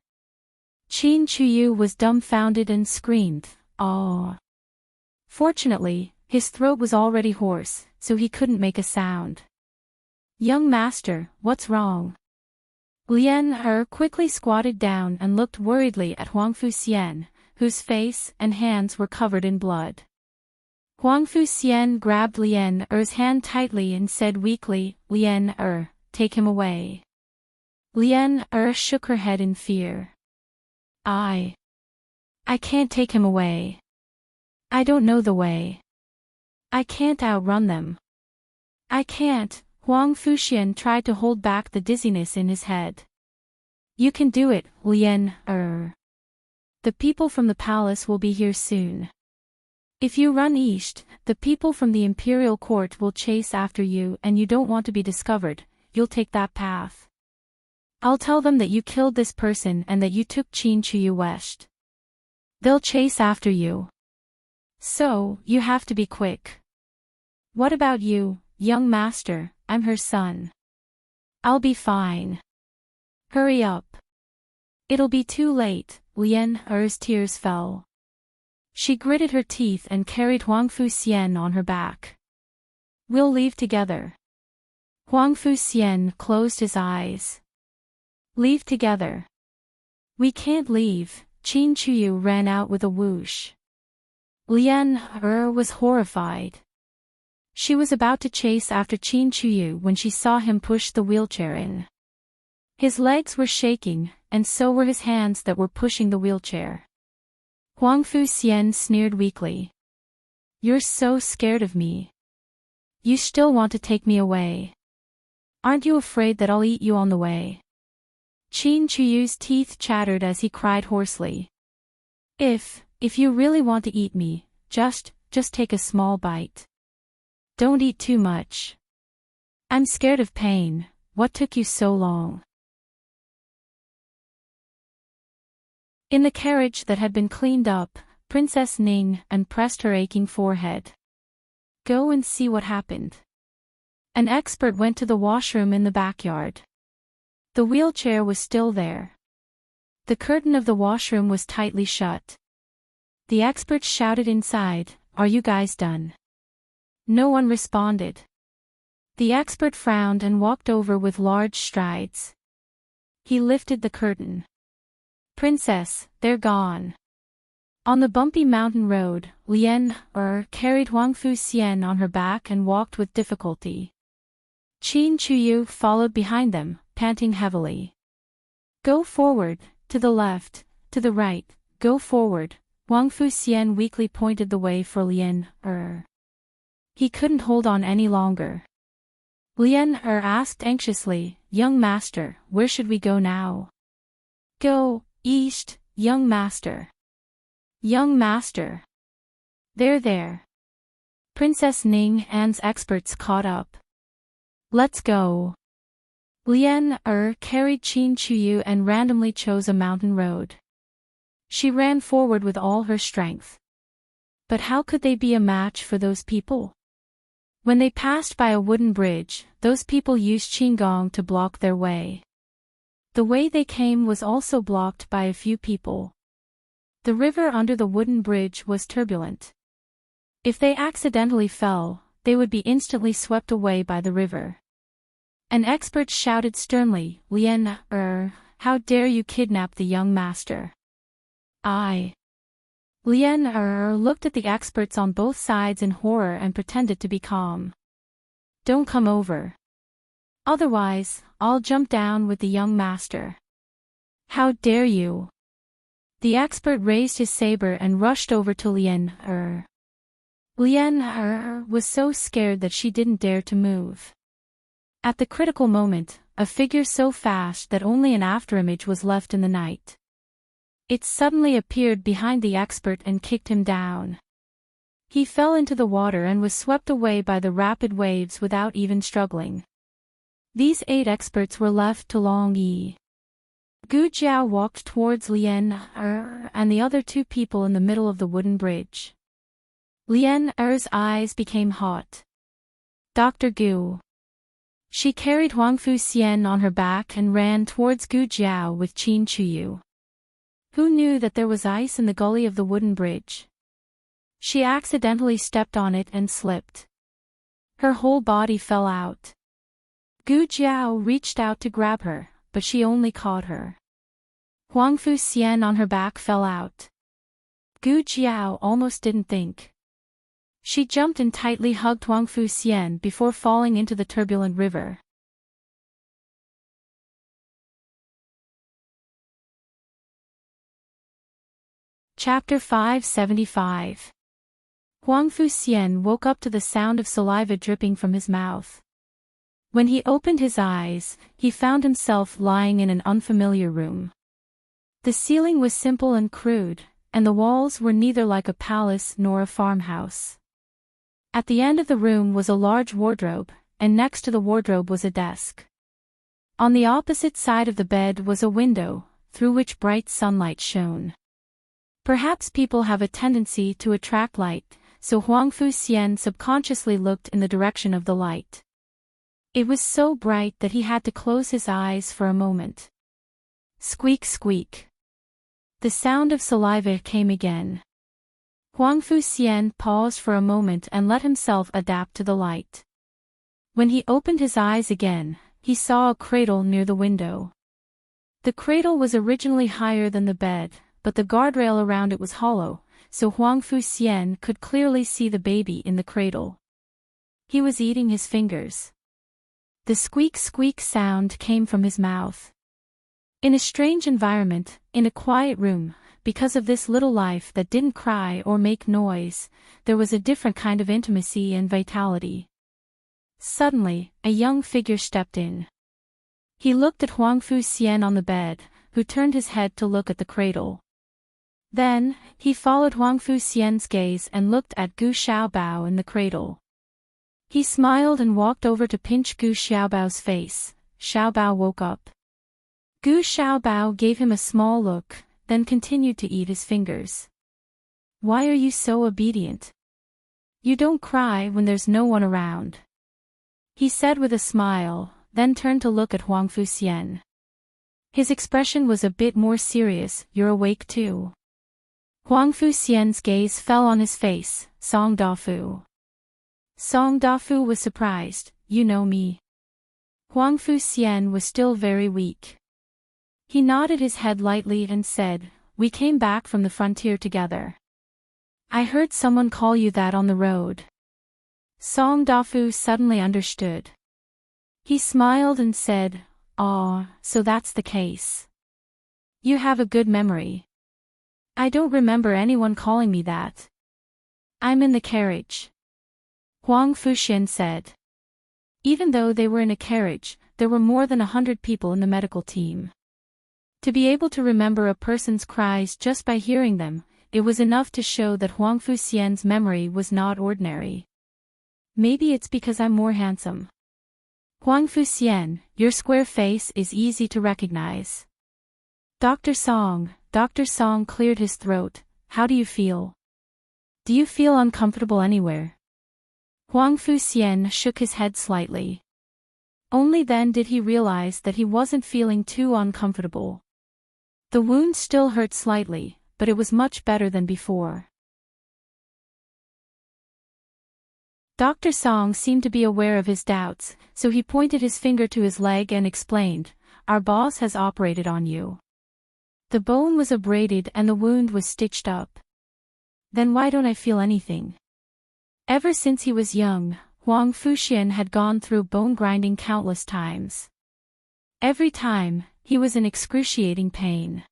Qin Chuyu was dumbfounded and screamed, "Oh!" Fortunately, his throat was already hoarse, so he couldn't make a sound. "Young master, what's wrong?" Lian quickly squatted down and looked worriedly at Huangfu Xian, whose face and hands were covered in blood. Huangfu Xian grabbed Lian Er's hand tightly and said weakly, "Lian take him away." Lian shook her head in fear. I can't take him away. I don't know the way. I can't outrun them. I can't. Huang Fuxian tried to hold back the dizziness in his head. You can do it, Lian. The people from the palace will be here soon. If you run east, the people from the imperial court will chase after you and you don't want to be discovered, you'll take that path. I'll tell them that you killed this person and that you took Qin Chuyu west. They'll chase after you. So, you have to be quick. What about you, young master? I'm her son. I'll be fine. Hurry up. It'll be too late. Lian Er's tears fell. She gritted her teeth and carried Huang Fuxian on her back. We'll leave together. Huang Fuxian closed his eyes. Leave together. We can't leave. Qin Chuyu ran out with a whoosh. Lian was horrified. She was about to chase after Qin Chuyu when she saw him push the wheelchair in. His legs were shaking, and so were his hands that were pushing the wheelchair. Huang Fuxian sneered weakly. You're so scared of me. You still want to take me away. Aren't you afraid that I'll eat you on the way? Qin Chuyu's teeth chattered as he cried hoarsely. If you really want to eat me, just take a small bite. Don't eat too much. I'm scared of pain. What took you so long? In the carriage that had been cleaned up, Princess Ning pressed her aching forehead. Go and see what happened. An expert went to the washroom in the backyard. The wheelchair was still there. The curtain of the washroom was tightly shut. The expert shouted inside, Are you guys done? No one responded. The expert frowned and walked over with large strides. He lifted the curtain. Princess, they're gone. On the bumpy mountain road, Lian carried Huang Fuxian on her back and walked with difficulty. Qin Chuyu followed behind them, panting heavily. Go forward, to the left, to the right, go forward. Huang Fuxian weakly pointed the way for Lian. He couldn't hold on any longer. Lian asked anxiously, Young master, where should we go now? Go east, young master. Young master. There. Princess Ning and's experts caught up. Let's go. Lian carried Qin Chuyu and randomly chose a mountain road. She ran forward with all her strength. But how could they be a match for those people? When they passed by a wooden bridge, those people used qinggong to block their way. The way they came was also blocked by a few people. The river under the wooden bridge was turbulent. If they accidentally fell, they would be instantly swept away by the river. An expert shouted sternly, Lian, how dare you kidnap the young master? Lian looked at the experts on both sides in horror and pretended to be calm. Don't come over. Otherwise, I'll jump down with the young master. How dare you? The expert raised his saber and rushed over to Lian. Lian was so scared that she didn't dare to move. At the critical moment, a figure so fast that only an afterimage was left in the night. It suddenly appeared behind the expert and kicked him down. He fell into the water and was swept away by the rapid waves without even struggling. These 8 experts were left to Long Yi. Gu Jiao walked towards Lian and the other 2 people in the middle of the wooden bridge. Lian eyes became hot. Dr. Gu. She carried Huang Fuxian on her back and ran towards Gu Jiao with Qin Chuyu. Who knew that there was ice in the gully of the wooden bridge? She accidentally stepped on it and slipped. Her whole body fell out. Gu Jiao reached out to grab her, but she only caught her. Huang Fuxian on her back fell out. Gu Jiao almost didn't think. She jumped and tightly hugged Huang Fuxian before falling into the turbulent river. Chapter 575. Huang Fuxian woke up to the sound of saliva dripping from his mouth. When he opened his eyes, he found himself lying in an unfamiliar room. The ceiling was simple and crude, and the walls were neither like a palace nor a farmhouse. At the end of the room was a large wardrobe, and next to the wardrobe was a desk. On the opposite side of the bed was a window, through which bright sunlight shone. Perhaps people have a tendency to attract light, so Huang Fuxian subconsciously looked in the direction of the light. It was so bright that he had to close his eyes for a moment. Squeak, squeak. The sound of saliva came again. Huang Fuxian paused for a moment and let himself adapt to the light. When he opened his eyes again, he saw a cradle near the window. The cradle was originally higher than the bed, but the guardrail around it was hollow, so Huang Fuxian could clearly see the baby in the cradle. He was eating his fingers. The squeak-squeak sound came from his mouth. In a strange environment, in a quiet room, because of this little life that didn't cry or make noise, there was a different kind of intimacy and vitality. Suddenly, a young figure stepped in. He looked at Huang Fuxian on the bed, who turned his head to look at the cradle. Then, he followed Huang Fuxian's gaze and looked at Gu Xiaobao in the cradle. He smiled and walked over to pinch Gu Xiaobao's face. Xiaobao woke up. Gu Xiaobao gave him a small look, then continued to eat his fingers. "Why are you so obedient? You don't cry when there's no one around," he said with a smile, then turned to look at Huang Fuxian. His expression was a bit more serious. "You're awake too." Huang Fuxian's gaze fell on his face. Song Dafu. Song Dafu was surprised. "You know me?" Huang Fuxian was still very weak. He nodded his head lightly and said, "We came back from the frontier together. I heard someone call you that on the road." Song Dafu suddenly understood. He smiled and said, "Ah, so that's the case. You have a good memory." "I don't remember anyone calling me that." "I'm in the carriage," Huang Fuxian said. Even though they were in a carriage, there were more than 100 people in the medical team. To be able to remember a person's cries just by hearing them, it was enough to show that Huang Fuxian's memory was not ordinary. "Maybe it's because I'm more handsome." "Huang Fuxian, your square face is easy to recognize." Dr. Song cleared his throat. "How do you feel? Do you feel uncomfortable anywhere?" Huang Fuxian shook his head slightly. Only then did he realize that he wasn't feeling too uncomfortable. The wound still hurt slightly, but it was much better than before. Dr. Song seemed to be aware of his doubts, so he pointed his finger to his leg and explained, "Our boss has operated on you. The bone was abraded and the wound was stitched up." "Then why don't I feel anything?" Ever since he was young, Huang Fuxian had gone through bone grinding countless times. Every time, he was in excruciating pain.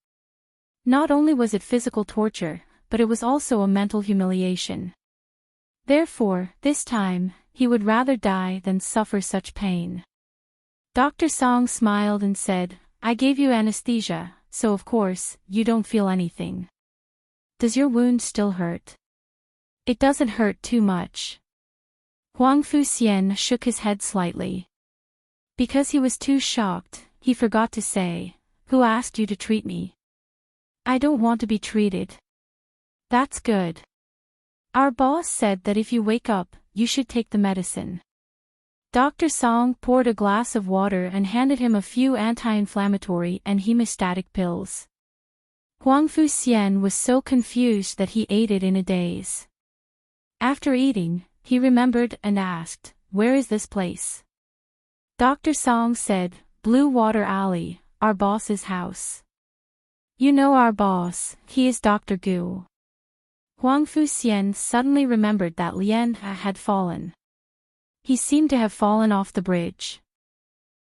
Not only was it physical torture, but it was also a mental humiliation. Therefore, this time, he would rather die than suffer such pain. Dr. Song smiled and said, "I gave you anesthesia, so of course, you don't feel anything. Does your wound still hurt?" "It doesn't hurt too much." Huang Fuxian shook his head slightly. Because he was too shocked, he forgot to say, "Who asked you to treat me?" "I don't want to be treated." "That's good. Our boss said that if you wake up, you should take the medicine." Dr. Song poured a glass of water and handed him a few anti-inflammatory and hemostatic pills. Huang Fuxian was so confused that he ate it in a daze. After eating, he remembered and asked, "Where is this place?" Dr. Song said, "Blue Water Alley, our boss's house." "You know our boss, he is Dr. Gu." Huang Fuxian suddenly remembered that Lian had fallen. He seemed to have fallen off the bridge.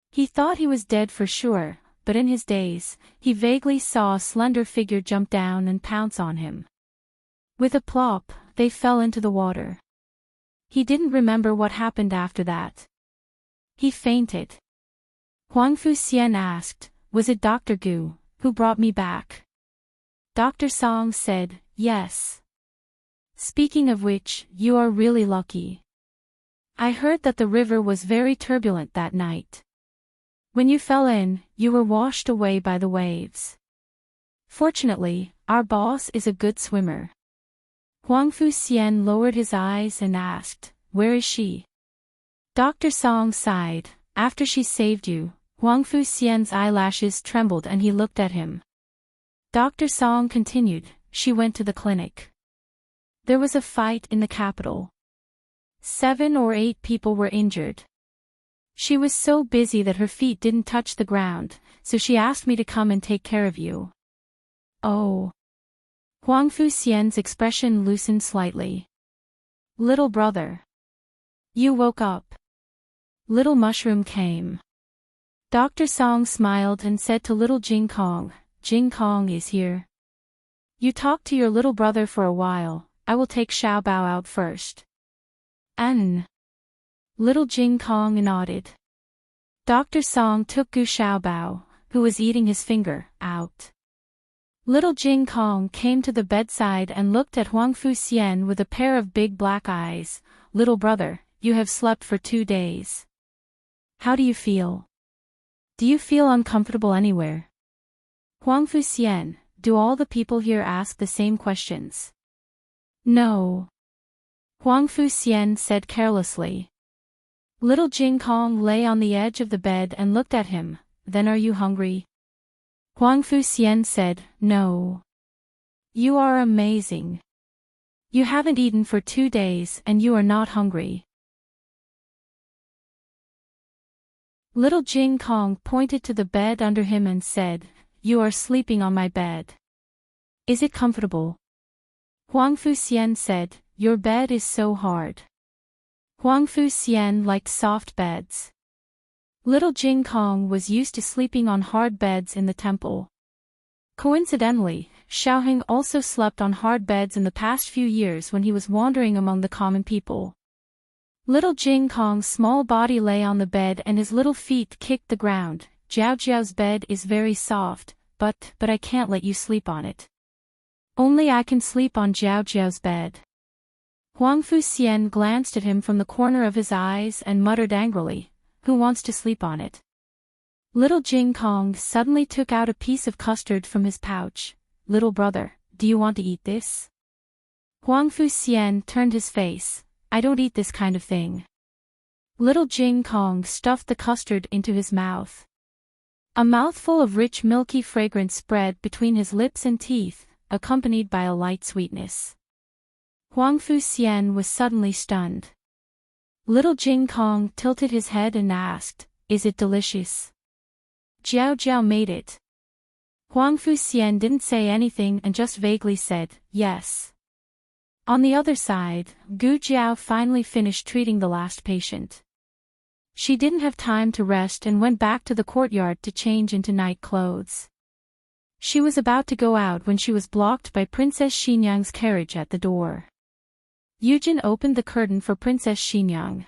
He thought he was dead for sure, but in his daze, he vaguely saw a slender figure jump down and pounce on him. With a plop, they fell into the water. He didn't remember what happened after that. He fainted. Huang Fuxian asked, "Was it Dr. Gu who brought me back?" Dr. Song said, "Yes. Speaking of which, you are really lucky. I heard that the river was very turbulent that night. When you fell in, you were washed away by the waves. Fortunately, our boss is a good swimmer." Huang Fuxian lowered his eyes and asked, "Where is she?" Dr. Song sighed. After she saved you, Huang Fuxian's eyelashes trembled and he looked at him. Dr. Song continued, "She went to the clinic. There was a fight in the capital. 7 or 8 people were injured. She was so busy that her feet didn't touch the ground, so she asked me to come and take care of you." "Oh." Huang Fuxian's expression loosened slightly. "Little brother. You woke up." Little Mushroom came. Dr. Song smiled and said to little Jing Kong, "Jing Kong is here. You talk to your little brother for a while, I will take Xiao Bao out first." "An." Little Jing Kong nodded. Dr. Song took Gu Xiaobao, who was eating his finger, out. Little Jing Kong came to the bedside and looked at Huang Fuxian with a pair of big black eyes. "Little brother, you have slept for 2 days. How do you feel? Do you feel uncomfortable anywhere?" Huang Fuxian, do all the people here ask the same questions? "No." Huang Fuxian said carelessly. Little Jing Kong lay on the edge of the bed and looked at him. "Then are you hungry?" Huang Fuxian said, "No." "You are amazing. You haven't eaten for 2 days and you are not hungry." Little Jing Kong pointed to the bed under him and said, "You are sleeping on my bed. Is it comfortable?" Huang Fuxian said, "Your bed is so hard." Huang Fuxian liked soft beds. Little Jing Kong was used to sleeping on hard beds in the temple. Coincidentally, Xiaoheng also slept on hard beds in the past few years when he was wandering among the common people. Little Jing Kong's small body lay on the bed and his little feet kicked the ground. "Jiao Jiao's bed is very soft, but I can't let you sleep on it. Only I can sleep on Jiao Jiao's bed." Huang Fuxian glanced at him from the corner of his eyes and muttered angrily, "Who wants to sleep on it?" Little Jing Kong suddenly took out a piece of custard from his pouch. "Little brother, do you want to eat this?" Huang Fuxian turned his face. "I don't eat this kind of thing." Little Jing Kong stuffed the custard into his mouth. A mouthful of rich milky fragrance spread between his lips and teeth, accompanied by a light sweetness. Huang Fuxian was suddenly stunned. Little Jing Kong tilted his head and asked, "Is it delicious?" "Jiao Jiao made it." Huang Fuxian didn't say anything and just vaguely said, "Yes." On the other side, Gu Jiao finally finished treating the last patient. She didn't have time to rest and went back to the courtyard to change into night clothes. She was about to go out when she was blocked by Princess Xinyang's carriage at the door. Yujin opened the curtain for Princess Xinyang.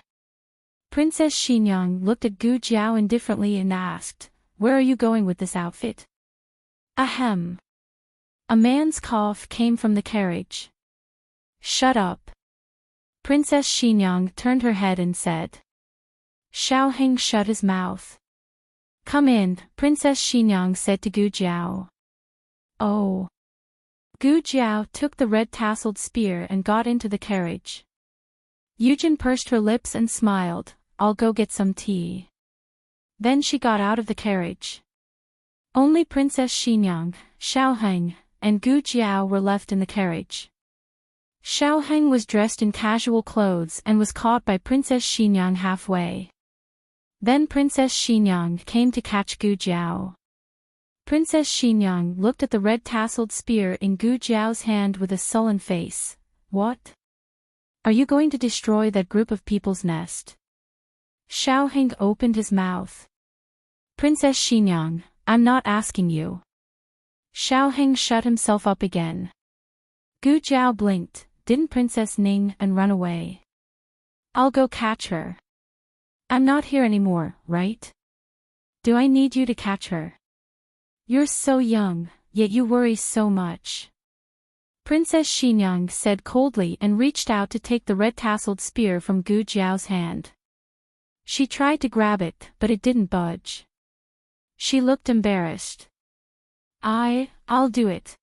Princess Xinyang looked at Gu Jiao indifferently and asked, "Where are you going with this outfit?" "Ahem." A man's cough came from the carriage. "Shut up." Princess Xinyang turned her head and said. Xiaoheng shut his mouth. "Come in," Princess Xinyang said to Gu Jiao. "Oh." Gu Jiao took the red-tasseled spear and got into the carriage. Yujin pursed her lips and smiled, "I'll go get some tea." Then she got out of the carriage. Only Princess Xinyang, Xiaoheng, and Gu Jiao were left in the carriage. Xiaoheng was dressed in casual clothes and was caught by Princess Xinyang halfway. Then Princess Xinyang came to catch Gu Jiao. Princess Xinyang looked at the red-tasseled spear in Gu Jiao's hand with a sullen face. "What? Are you going to destroy that group of people's nest?" Xiaoheng opened his mouth. "Princess Xinyang, I'm not asking you." Xiaoheng shut himself up again. Gu Jiao blinked, didn't Princess Ning and run away? I'll go catch her. I'm not here anymore, right? Do I need you to catch her? You're so young, yet you worry so much. Princess Xinyang said coldly and reached out to take the red-tasseled spear from Gu Jiao's hand. She tried to grab it, but it didn't budge. She looked embarrassed. I'll do it.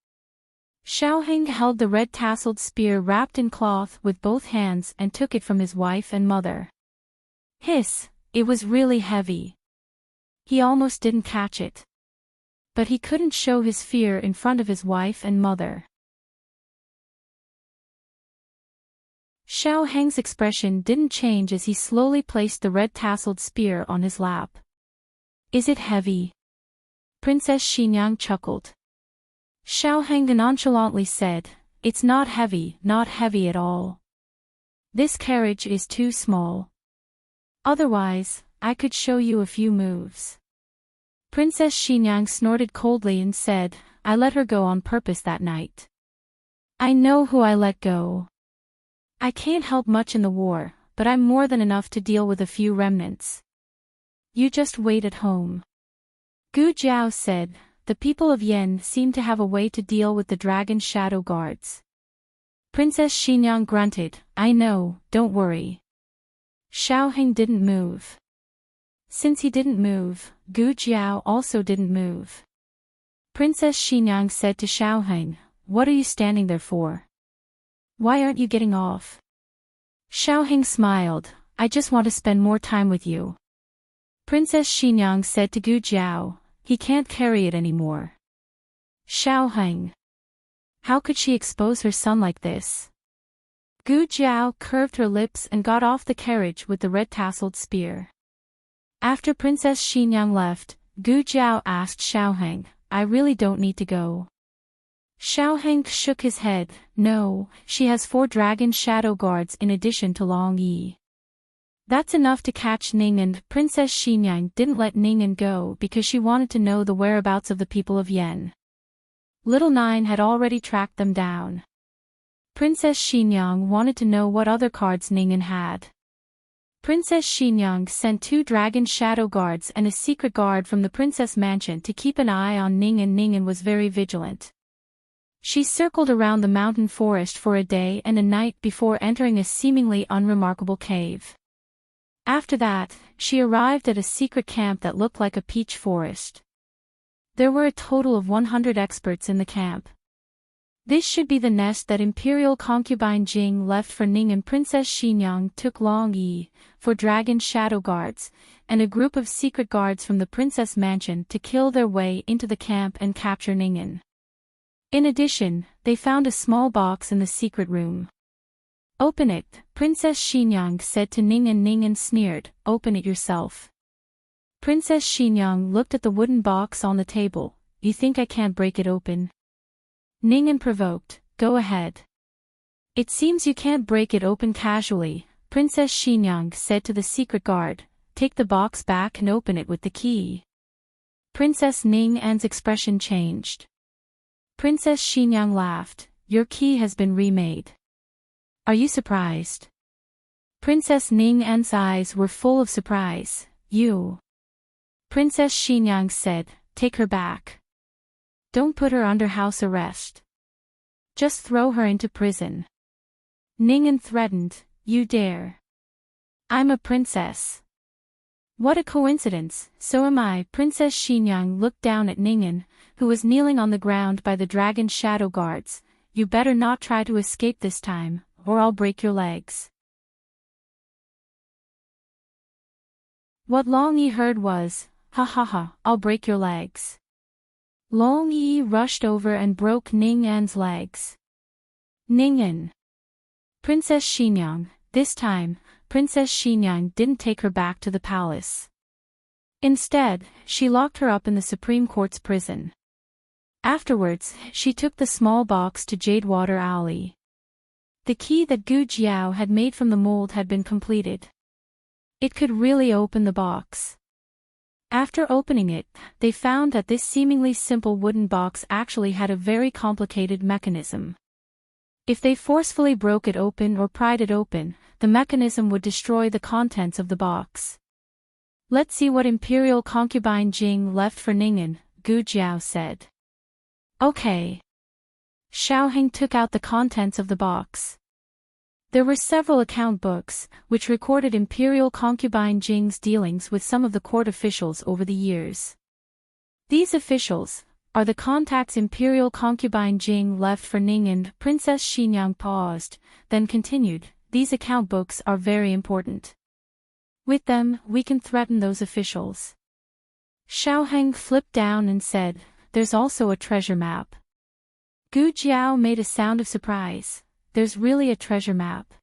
Xiaoheng held the red-tasseled spear wrapped in cloth with both hands and took it from his wife and mother. Hiss, it was really heavy. He almost didn't catch it. But he couldn't show his fear in front of his wife and mother. Xiaoheng's expression didn't change as he slowly placed the red-tasseled spear on his lap. Is it heavy? Princess Xinyang chuckled. Xiaoheng nonchalantly said, It's not heavy at all. This carriage is too small. Otherwise, I could show you a few moves. Princess Xinyang snorted coldly and said, I let her go on purpose that night. I know who I let go. I can't help much in the war, but I'm more than enough to deal with a few remnants. You just wait at home. Gu Jiao said, the people of Yen seem to have a way to deal with the dragon shadow guards. Princess Xinyang grunted, I know, don't worry. Xiaoheng didn't move. Since he didn't move, Gu Jiao also didn't move. Princess Xinyang said to Xiaoheng, What are you standing there for? Why aren't you getting off? Xiaoheng smiled, I just want to spend more time with you. Princess Xinyang said to Gu Jiao, he can't carry it anymore. Xiaoheng. How could she expose her son like this? Gu Jiao curved her lips and got off the carriage with the red-tasseled spear. After Princess Xinyang left, Gu Jiao asked Xiaoheng, I really don't need to go. Xiaoheng shook his head, no, she has 4 dragon shadow guards in addition to Long Yi. That's enough to catch Ning, and Princess Xinyang didn't let Ning go because she wanted to know the whereabouts of the people of Yen. Little Nine had already tracked them down. Princess Xinyang wanted to know what other cards Ning had. Princess Xinyang sent 2 dragon shadow guards and a secret guard from the princess mansion to keep an eye on Ning, and Ning was very vigilant. She circled around the mountain forest for a day and a night before entering a seemingly unremarkable cave. After that, she arrived at a secret camp that looked like a peach forest. There were a total of 100 experts in the camp. This should be the nest that imperial concubine Jing left for Ning, and Princess Xinyang took Long Yi, for dragon shadow guards, and a group of secret guards from the princess mansion to kill their way into the camp and capture Ning. In addition, they found a small box in the secret room. Open it, Princess Xinyang said to Ning, and Ning sneered, open it yourself. Princess Xinyang looked at the wooden box on the table, you think I can't break it open? Ning provoked, go ahead. It seems you can't break it open casually, Princess Xinyang said to the secret guard, take the box back and open it with the key. Princess Ning's expression changed. Princess Xinyang laughed, your key has been remade. Are you surprised? Princess Ning's eyes were full of surprise, you. Princess Xinyang said, take her back. Don't put her under house arrest. Just throw her into prison. Ning threatened, you dare. I'm a princess. What a coincidence, so am I. Princess Xinyang looked down at Ning, who was kneeling on the ground by the dragon shadow guards. You better not try to escape this time, or I'll break your legs. What Long Yi heard was, ha ha ha, I'll break your legs. Long Yi rushed over and broke Ning's legs. Ning. Princess Xinyang, this time, Princess Xinyang didn't take her back to the palace. Instead, she locked her up in the Supreme Court's prison. Afterwards, she took the small box to Jadewater Alley. The key that Gu Jiao had made from the mold had been completed. It could really open the box. After opening it, they found that this seemingly simple wooden box actually had a very complicated mechanism. If they forcefully broke it open or pried it open, the mechanism would destroy the contents of the box. Let's see what Imperial concubine Jing left for Ningen, Gu Jiao said. Okay. Xiaoheng took out the contents of the box. There were several account books, which recorded Imperial concubine Jing's dealings with some of the court officials over the years. These officials are the contacts Imperial concubine Jing left for Ningen. Princess Xinyang paused, then continued, these account books are very important. With them, we can threaten those officials. Xiaoheng flipped down and said, there's also a treasure map. Gu Jiao made a sound of surprise. There's really a treasure map.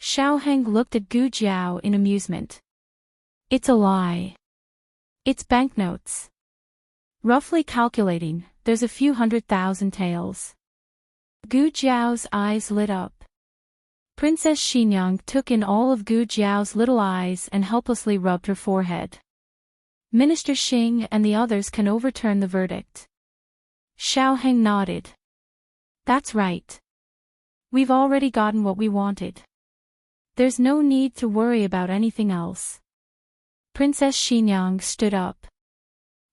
Xiaoheng looked at Gu Jiao in amusement. It's a lie. It's banknotes. Roughly calculating, there's a few 100,000 taels. Gu Jiao's eyes lit up. Princess Xinyang took in all of Gu Jiao's little eyes and helplessly rubbed her forehead. Minister Xing and the others can overturn the verdict. Xiaoheng nodded. That's right. We've already gotten what we wanted. There's no need to worry about anything else. Princess Xinyang stood up.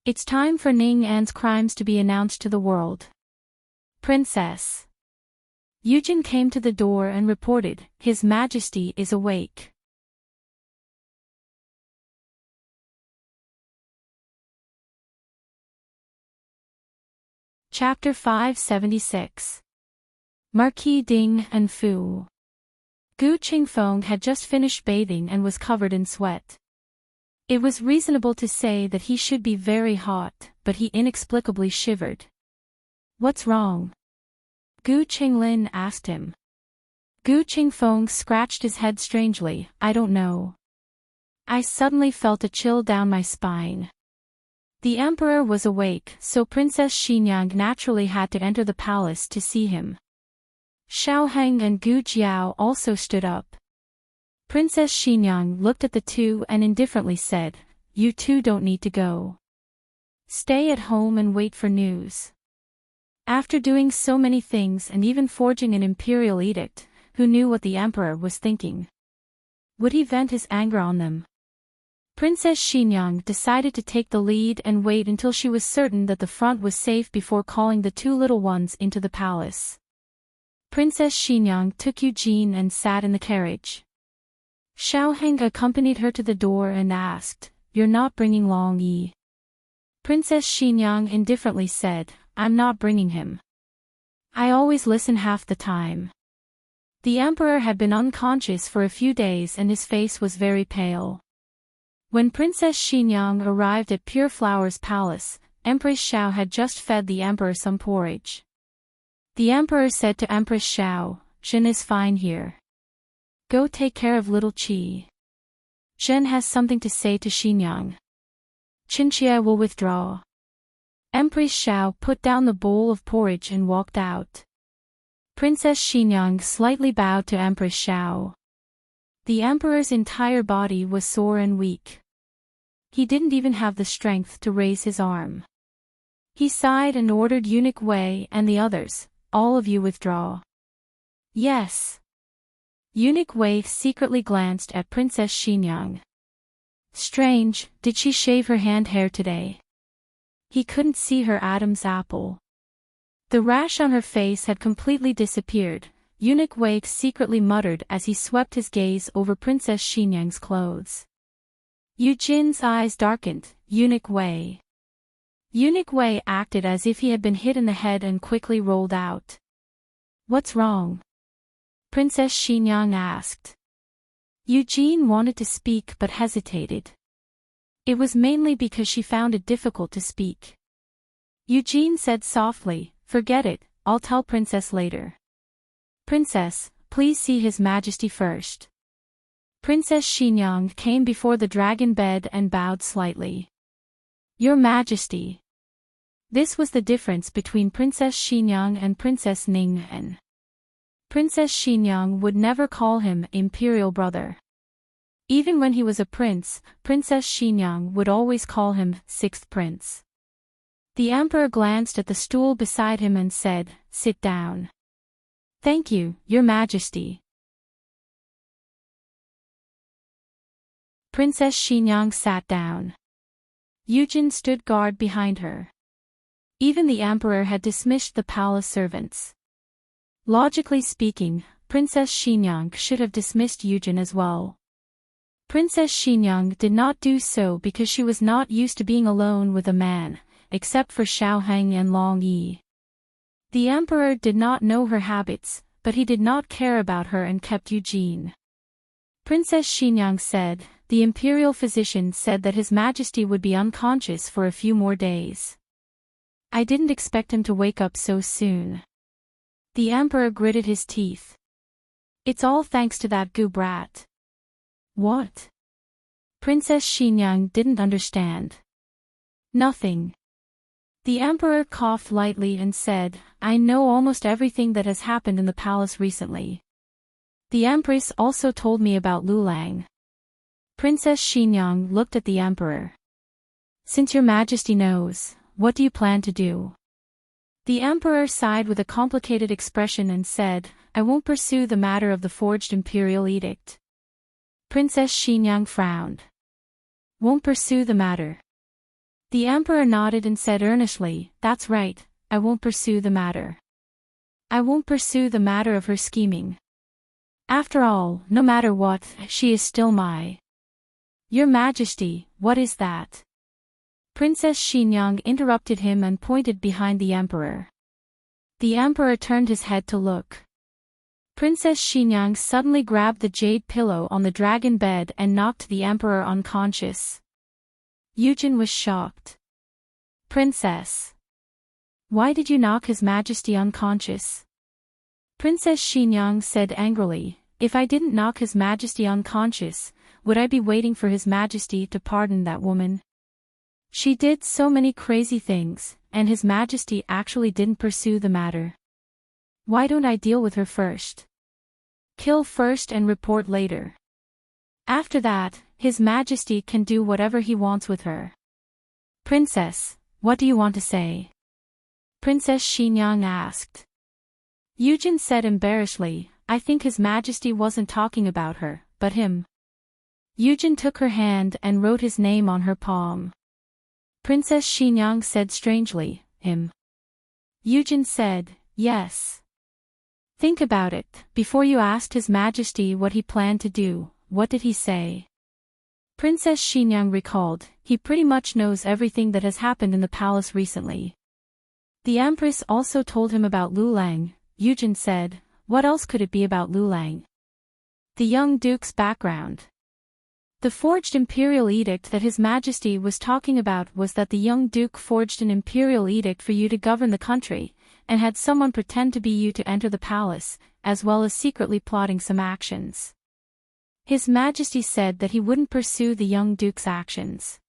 It's time for Ning An's crimes to be announced to the world. Princess. Yujin came to the door and reported, His Majesty is awake. Chapter 576. Marquis Ding and Fu. Gu Qingfeng had just finished bathing and was covered in sweat. It was reasonable to say that he should be very hot, but he inexplicably shivered. What's wrong? Gu Qinglin asked him. Gu Qingfeng scratched his head strangely, I don't know. I suddenly felt a chill down my spine. The emperor was awake, so Princess Xinyang naturally had to enter the palace to see him. Xiaoheng and Gu Jiao also stood up. Princess Xinyang looked at the two and indifferently said, You two don't need to go. Stay at home and wait for news. After doing so many things and even forging an imperial edict, who knew what the emperor was thinking? Would he vent his anger on them? Princess Xinyang decided to take the lead and wait until she was certain that the front was safe before calling the two little ones into the palace. Princess Xinyang took Eugene and sat in the carriage. Xiaoheng accompanied her to the door and asked, You're not bringing Long Yi? Princess Xinyang indifferently said, I'm not bringing him. I always listen half the time. The emperor had been unconscious for a few days and his face was very pale. When Princess Xinyang arrived at Pure Flower's palace, Empress Xiao had just fed the emperor some porridge. The emperor said to Empress Xiao, Zhen is fine here. Go take care of little Qi. Zhen has something to say to Xinyang. Qinxie will withdraw. Empress Xiao put down the bowl of porridge and walked out. Princess Xinyang slightly bowed to Empress Xiao. The emperor's entire body was sore and weak. He didn't even have the strength to raise his arm. He sighed and ordered Eunuch Wei and the others, all of you withdraw. Yes. Eunuch Wei secretly glanced at Princess Xinyang. Strange, did she shave her hand hair today? He couldn't see her Adam's apple. The rash on her face had completely disappeared, Eunuch Wei secretly muttered as he swept his gaze over Princess Xinyang's clothes. Eugene's eyes darkened, Eunuch Wei. Eunuch Wei acted as if he had been hit in the head and quickly rolled out. What's wrong? Princess Xinyang asked. Eugene wanted to speak but hesitated. It was mainly because she found it difficult to speak. Eugene said softly, Forget it, I'll tell Princess later. Princess, please see His Majesty first. Princess Xinyang came before the dragon bed and bowed slightly. Your Majesty. This was the difference between Princess Xinyang and Princess Ningen. Princess Xinyang would never call him imperial brother. Even when he was a prince, Princess Xinyang would always call him sixth prince. The emperor glanced at the stool beside him and said, Sit down. Thank you, Your Majesty. Princess Xinyang sat down. Yujin stood guard behind her. Even the emperor had dismissed the palace servants. Logically speaking, Princess Xinyang should have dismissed Yujin as well. Princess Xinyang did not do so because she was not used to being alone with a man, except for Xiaoheng and Long Yi. The emperor did not know her habits, but he did not care about her and kept Yujin. Princess Xinyang said, the imperial physician said that His Majesty would be unconscious for a few more days. I didn't expect him to wake up so soon. The emperor gritted his teeth. It's all thanks to that Gu brat. What? Princess Xinyang didn't understand. Nothing. The emperor coughed lightly and said, I know almost everything that has happened in the palace recently. The empress also told me about Lulang. Princess Xinyang looked at the emperor. Since Your Majesty knows, what do you plan to do? The emperor sighed with a complicated expression and said, I won't pursue the matter of the forged imperial edict. Princess Xinyang frowned. Won't pursue the matter. The emperor nodded and said earnestly, that's right, I won't pursue the matter. I won't pursue the matter of her scheming. After all, no matter what, she is still my. Your Majesty, what is that? Princess Xinyang interrupted him and pointed behind the emperor. The emperor turned his head to look. Princess Xinyang suddenly grabbed the jade pillow on the dragon bed and knocked the emperor unconscious. Yujin was shocked. Princess. Why did you knock His Majesty unconscious? Princess Xinyang said angrily, if I didn't knock His Majesty unconscious, would I be waiting for His Majesty to pardon that woman? She did so many crazy things, and His Majesty actually didn't pursue the matter. Why don't I deal with her first? Kill first and report later. After that, His Majesty can do whatever he wants with her. Princess, what do you want to say? Princess Xinyang asked. Yujin said embarrassedly, I think His Majesty wasn't talking about her, but him. Yujin took her hand and wrote his name on her palm. Princess Xinyang said strangely, him. Yujin said, yes. Think about it, before you asked His Majesty what he planned to do, what did he say? Princess Xinyang recalled, he pretty much knows everything that has happened in the palace recently. The Empress also told him about Lulang. Yujin said, what else could it be about Lulang? The young duke's background. The forged imperial edict that His Majesty was talking about was that the young duke forged an imperial edict for you to govern the country, and had someone pretend to be you to enter the palace, as well as secretly plotting some actions. His Majesty said that he wouldn't pursue the young duke's actions.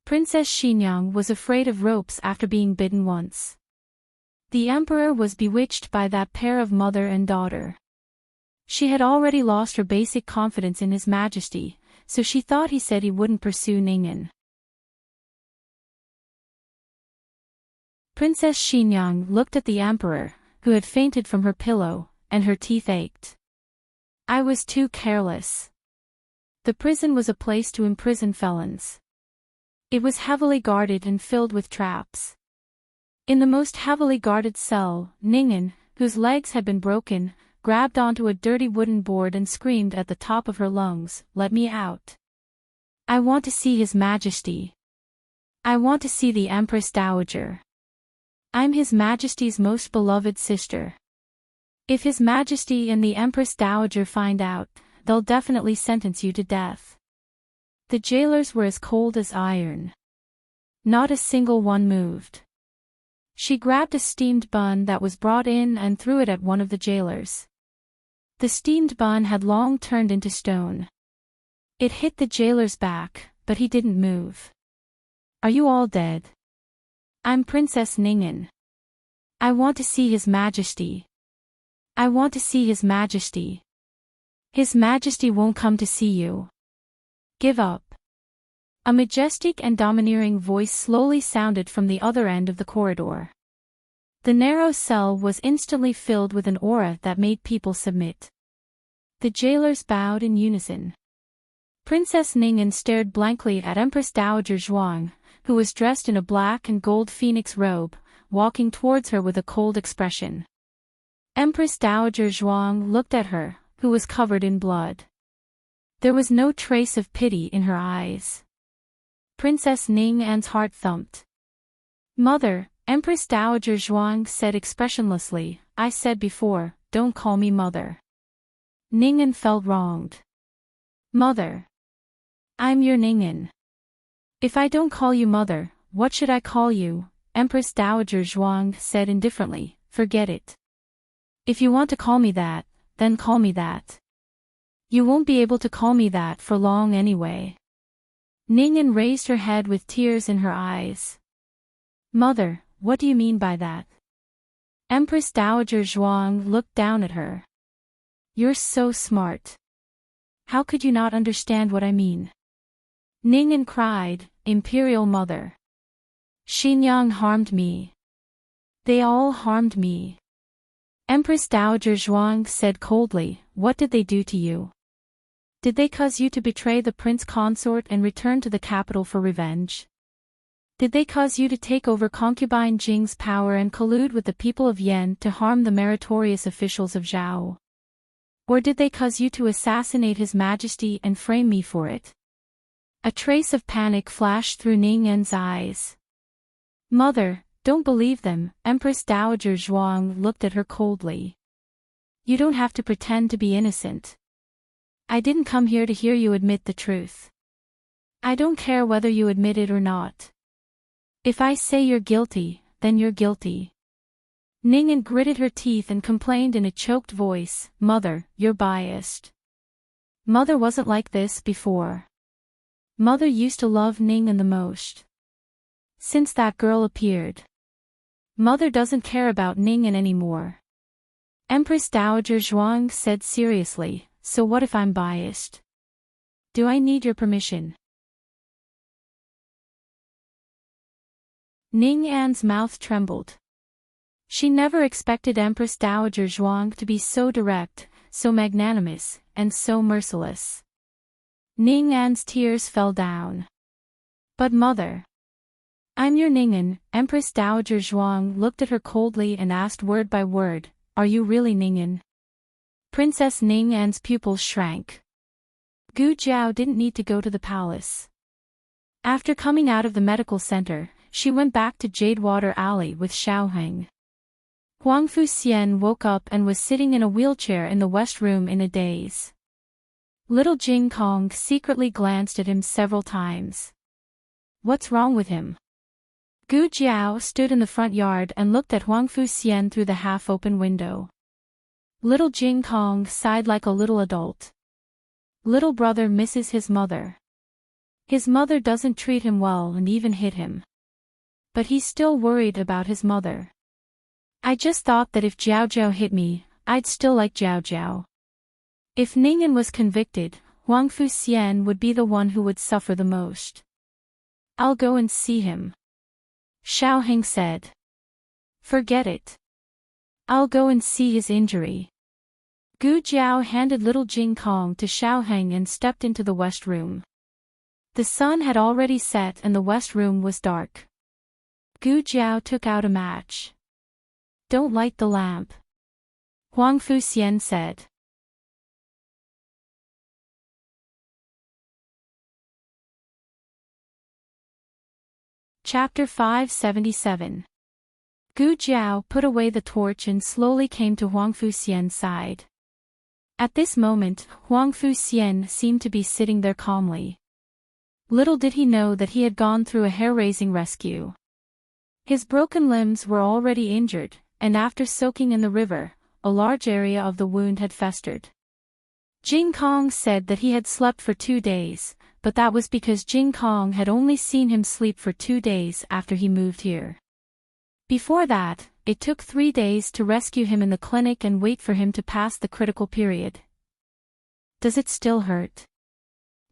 Princess Xinyang was afraid of ropes after being bitten once. The emperor was bewitched by that pair of mother and daughter. She had already lost her basic confidence in His Majesty, so she thought he said he wouldn't pursue Ning'an. Princess Xinyang looked at the emperor, who had fainted from her pillow, and her teeth ached. I was too careless. The prison was a place to imprison felons. It was heavily guarded and filled with traps. In the most heavily guarded cell, Ning'an, whose legs had been broken, grabbed onto a dirty wooden board and screamed at the top of her lungs, let me out. I want to see His Majesty. I want to see the Empress Dowager. I'm His Majesty's most beloved sister. If His Majesty and the Empress Dowager find out, they'll definitely sentence you to death. The jailers were as cold as iron. Not a single one moved. She grabbed a steamed bun that was brought in and threw it at one of the jailers. The steamed bun had long turned into stone. It hit the jailer's back, but he didn't move. Are you all dead? I'm Princess Ning'an. I want to see His Majesty. I want to see His Majesty. His Majesty won't come to see you. Give up. A majestic and domineering voice slowly sounded from the other end of the corridor. The narrow cell was instantly filled with an aura that made people submit. The jailers bowed in unison. Princess Ning'an stared blankly at Empress Dowager Zhuang, who was dressed in a black and gold phoenix robe, walking towards her with a cold expression. Empress Dowager Zhuang looked at her, who was covered in blood. There was no trace of pity in her eyes. Princess Ning'an's heart thumped. "Mother," Empress Dowager Zhuang said expressionlessly, "I said before, don't call me mother." Ning'an felt wronged. "Mother. I'm your Ning'an. If I don't call you mother, what should I call you?" Empress Dowager Zhuang said indifferently, "Forget it. If you want to call me that, then call me that. You won't be able to call me that for long anyway." Ning'an raised her head with tears in her eyes. "Mother, what do you mean by that?" Empress Dowager Zhuang looked down at her. "You're so smart. How could you not understand what I mean?" Ning'an cried, "Imperial Mother. Xinjiang harmed me. They all harmed me." Empress Dowager Zhuang said coldly, "What did they do to you? Did they cause you to betray the prince consort and return to the capital for revenge? Did they cause you to take over concubine Jing's power and collude with the people of Yan to harm the meritorious officials of Zhao? Or did they cause you to assassinate His Majesty and frame me for it?" A trace of panic flashed through Ning'an's eyes. "Mother, don't believe them," Empress Dowager Zhuang looked at her coldly. "You don't have to pretend to be innocent. I didn't come here to hear you admit the truth. I don't care whether you admit it or not. If I say you're guilty, then you're guilty." Ning'an gritted her teeth and complained in a choked voice, "Mother, you're biased. Mother wasn't like this before. Mother used to love Ning'an the most. Since that girl appeared, Mother doesn't care about Ning'an anymore." Empress Dowager Zhuang said seriously, "So what if I'm biased? Do I need your permission?" Ning'an's mouth trembled. She never expected Empress Dowager Zhuang to be so direct, so magnanimous, and so merciless. Ning'an's tears fell down. "But mother, I'm your Ning'an." Empress Dowager Zhuang looked at her coldly and asked word by word, "Are you really Ning'an?" Princess Ning'an's pupils shrank. Gu Jiao didn't need to go to the palace. After coming out of the medical center, she went back to Jadewater Alley with Xiaoheng. Huang Fuxian woke up and was sitting in a wheelchair in the west room in a daze. Little Jing Kong secretly glanced at him several times. "What's wrong with him?" Gu Jiao stood in the front yard and looked at Huang Fuxian through the half-open window. Little Jing Kong sighed like a little adult. Little brother misses his mother. His mother doesn't treat him well and even hit him. But he's still worried about his mother. "I just thought that if Jiao Jiao hit me, I'd still like Jiao Jiao." If Ning'an was convicted, Huang Fuxian would be the one who would suffer the most. "I'll go and see him," Xiaoheng said. "Forget it. I'll go and see his injury." Gu Jiao handed little Jing Kong to Xiaoheng and stepped into the west room. The sun had already set and the west room was dark. Gu Jiao took out a match. "Don't light the lamp," Huang Fuxian said. Chapter 577. Gu Jiao put away the torch and slowly came to Huang Fuxian's side. At this moment, Huang Fuxian seemed to be sitting there calmly. Little did he know that he had gone through a hair-raising rescue. His broken limbs were already injured, and after soaking in the river, a large area of the wound had festered. Jing Kong said that he had slept for 2 days, but that was because Jing Kong had only seen him sleep for 2 days after he moved here. Before that, it took 3 days to rescue him in the clinic and wait for him to pass the critical period. "Does it still hurt?"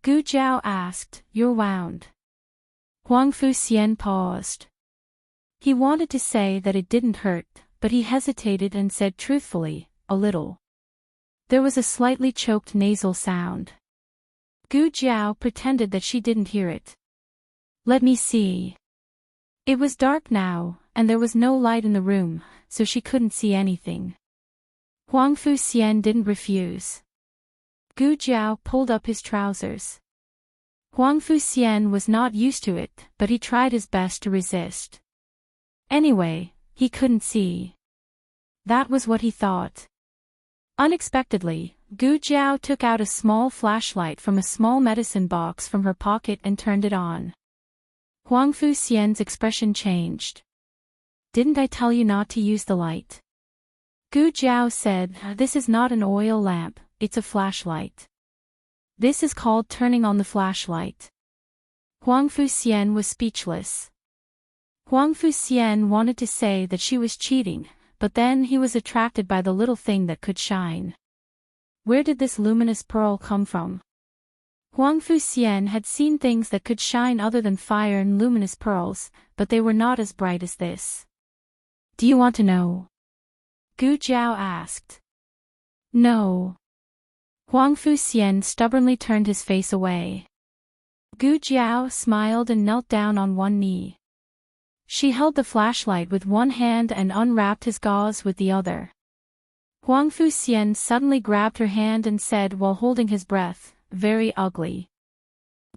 Gu Jiao asked. "You're wound." Huang Fuxian paused. He wanted to say that it didn't hurt, but he hesitated and said truthfully, a little. There was a slightly choked nasal sound. Gu Jiao pretended that she didn't hear it. Let me see. It was dark now, and there was no light in the room, so she couldn't see anything. Huang Fuxian didn't refuse. Gu Jiao pulled up his trousers. Huang Fuxian was not used to it, but he tried his best to resist. Anyway, he couldn't see. That was what he thought. Unexpectedly, Gu Jiao took out a small flashlight from a small medicine box from her pocket and turned it on. Huang Fuxian's expression changed. Didn't I tell you not to use the light? Gu Jiao said, this is not an oil lamp, it's a flashlight. This is called turning on the flashlight. Huang Fuxian was speechless. Huang Fuxian wanted to say that she was cheating, but then he was attracted by the little thing that could shine. Where did this luminous pearl come from? Huang Fuxian had seen things that could shine other than fire and luminous pearls, but they were not as bright as this. Do you want to know? Gu Jiao asked. No. Huang Fuxian stubbornly turned his face away. Gu Jiao smiled and knelt down on one knee. She held the flashlight with one hand and unwrapped his gauze with the other. Huang Fuxian suddenly grabbed her hand and said while holding his breath, very ugly.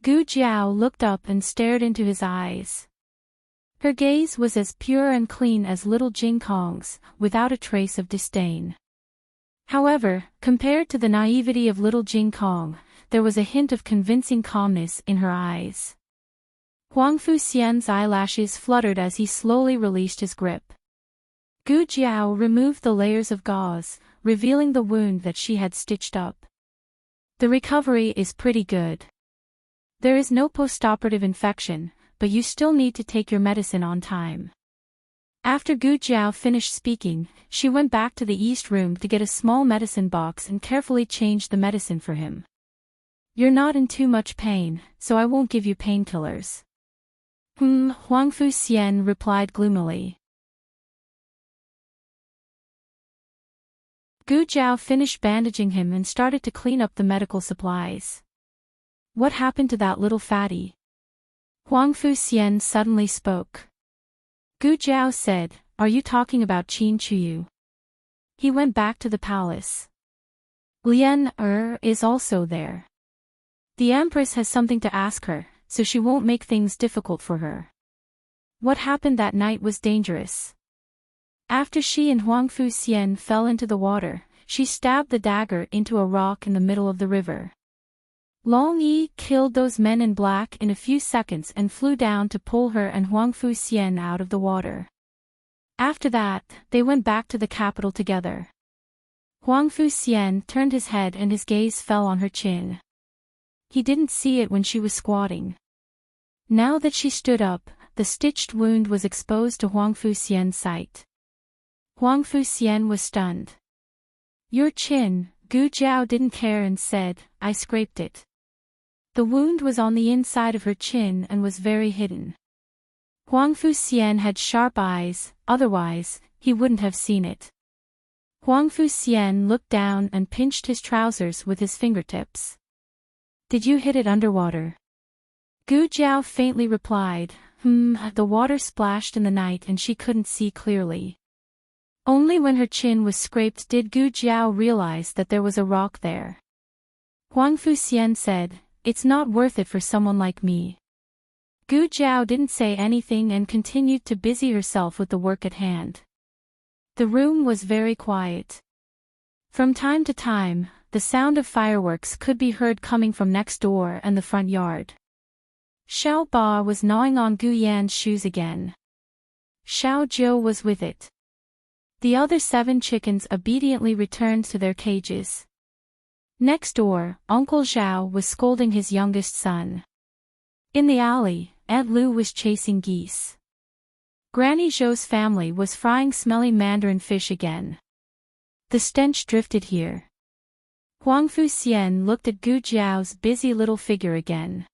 Gu Jiao looked up and stared into his eyes. Her gaze was as pure and clean as little Jing Kong's, without a trace of disdain. However, compared to the naivety of little Jing Kong, there was a hint of convincing calmness in her eyes. Huang Fuxian's eyelashes fluttered as he slowly released his grip. Gu Jiao removed the layers of gauze, revealing the wound that she had stitched up. The recovery is pretty good. There is no postoperative infection, but you still need to take your medicine on time. After Gu Jiao finished speaking, she went back to the east room to get a small medicine box and carefully changed the medicine for him. You're not in too much pain, so I won't give you painkillers. Huang Fuxian replied gloomily. Gu Jiao finished bandaging him and started to clean up the medical supplies. What happened to that little fatty? Huang Fuxian suddenly spoke. Gu Jiao said, are you talking about Qin Chuyu? He went back to the palace. Lian is also there. The Empress has something to ask her, so she won't make things difficult for her. What happened that night was dangerous. After she and Huang Fuxian fell into the water, she stabbed the dagger into a rock in the middle of the river. Long Yi killed those men in black in a few seconds and flew down to pull her and Huang Fuxian out of the water. After that, they went back to the capital together. Huang Fuxian turned his head and his gaze fell on her chin. He didn't see it when she was squatting. Now that she stood up, the stitched wound was exposed to Huang Fuxian's sight. Huang Fuxian was stunned. Your chin, Gu Jiao didn't care and said, I scraped it. The wound was on the inside of her chin and was very hidden. Huang Fuxian had sharp eyes, otherwise, he wouldn't have seen it. Huang Fuxian looked down and pinched his trousers with his fingertips. Did you hit it underwater? Gu Jiao faintly replied, the water splashed in the night and she couldn't see clearly. Only when her chin was scraped did Gu Jiao realize that there was a rock there. Huang Fuxian said, it's not worth it for someone like me. Gu Jiao didn't say anything and continued to busy herself with the work at hand. The room was very quiet. From time to time, the sound of fireworks could be heard coming from next door and the front yard. Xiao Ba was gnawing on Gu Yan's shoes again. Xiao Zhou was with it. The other 7 chickens obediently returned to their cages. Next door, Uncle Zhao was scolding his youngest son. In the alley, Aunt Lu was chasing geese. Granny Zhou's family was frying smelly mandarin fish again. The stench drifted here. Huang Fuxian looked at Gu Jiao's busy little figure again.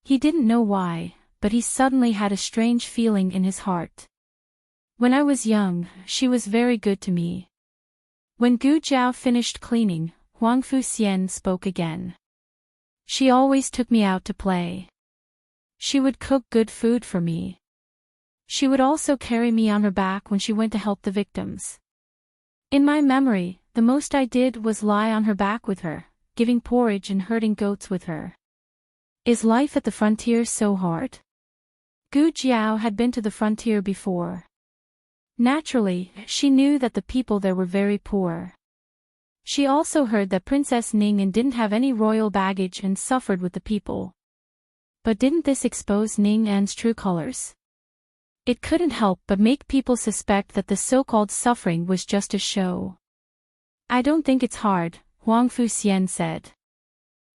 He didn't know why, but he suddenly had a strange feeling in his heart. When I was young, she was very good to me. When Gu Jiao finished cleaning, Huang Fuxian spoke again. She always took me out to play. She would cook good food for me. She would also carry me on her back when she went to help the victims. In my memory, the most I did was lie on her back with her, giving porridge and herding goats with her. Is life at the frontier so hard? Gu Jiao had been to the frontier before. Naturally, she knew that the people there were very poor. She also heard that Princess Ning'an didn't have any royal baggage and suffered with the people. But didn't this expose Ning'an's true colors? It couldn't help but make people suspect that the so-called suffering was just a show. I don't think it's hard, Huang Fuxian said.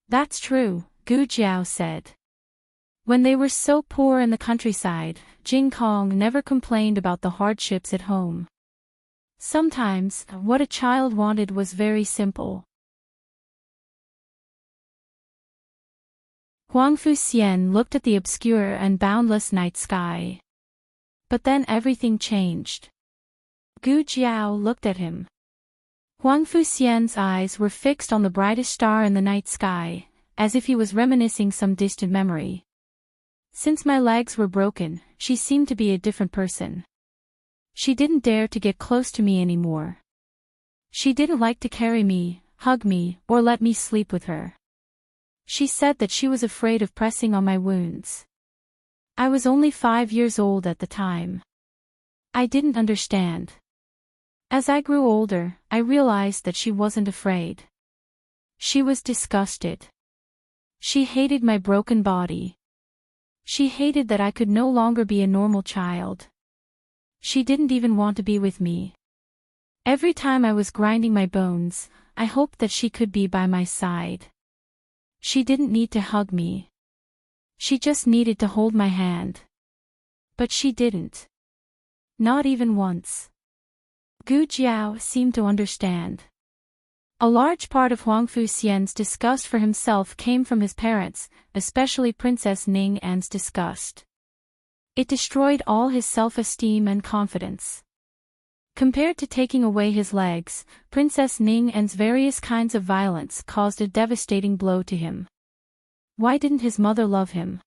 That's true, Gu Jiao said. When they were so poor in the countryside, Jing Kong never complained about the hardships at home. Sometimes, what a child wanted was very simple. Huang Fuxian looked at the obscure and boundless night sky. But then everything changed. Gu Jiao looked at him. Huang Fuxian's eyes were fixed on the brightest star in the night sky, as if he was reminiscing some distant memory. Since my legs were broken, she seemed to be a different person. She didn't dare to get close to me anymore. She didn't like to carry me, hug me, or let me sleep with her. She said that she was afraid of pressing on my wounds. I was only 5 years old at the time. I didn't understand. As I grew older, I realized that she wasn't afraid. She was disgusted. She hated my broken body. She hated that I could no longer be a normal child. She didn't even want to be with me. Every time I was grinding my bones, I hoped that she could be by my side. She didn't need to hug me. She just needed to hold my hand. But she didn't. Not even once. Gu Jiao seemed to understand. A large part of Huang Fuxian's disgust for himself came from his parents, especially Princess Ning'an's disgust. It destroyed all his self-esteem and confidence. Compared to taking away his legs, Princess Ning'an's various kinds of violence caused a devastating blow to him. Why didn't his mother love him?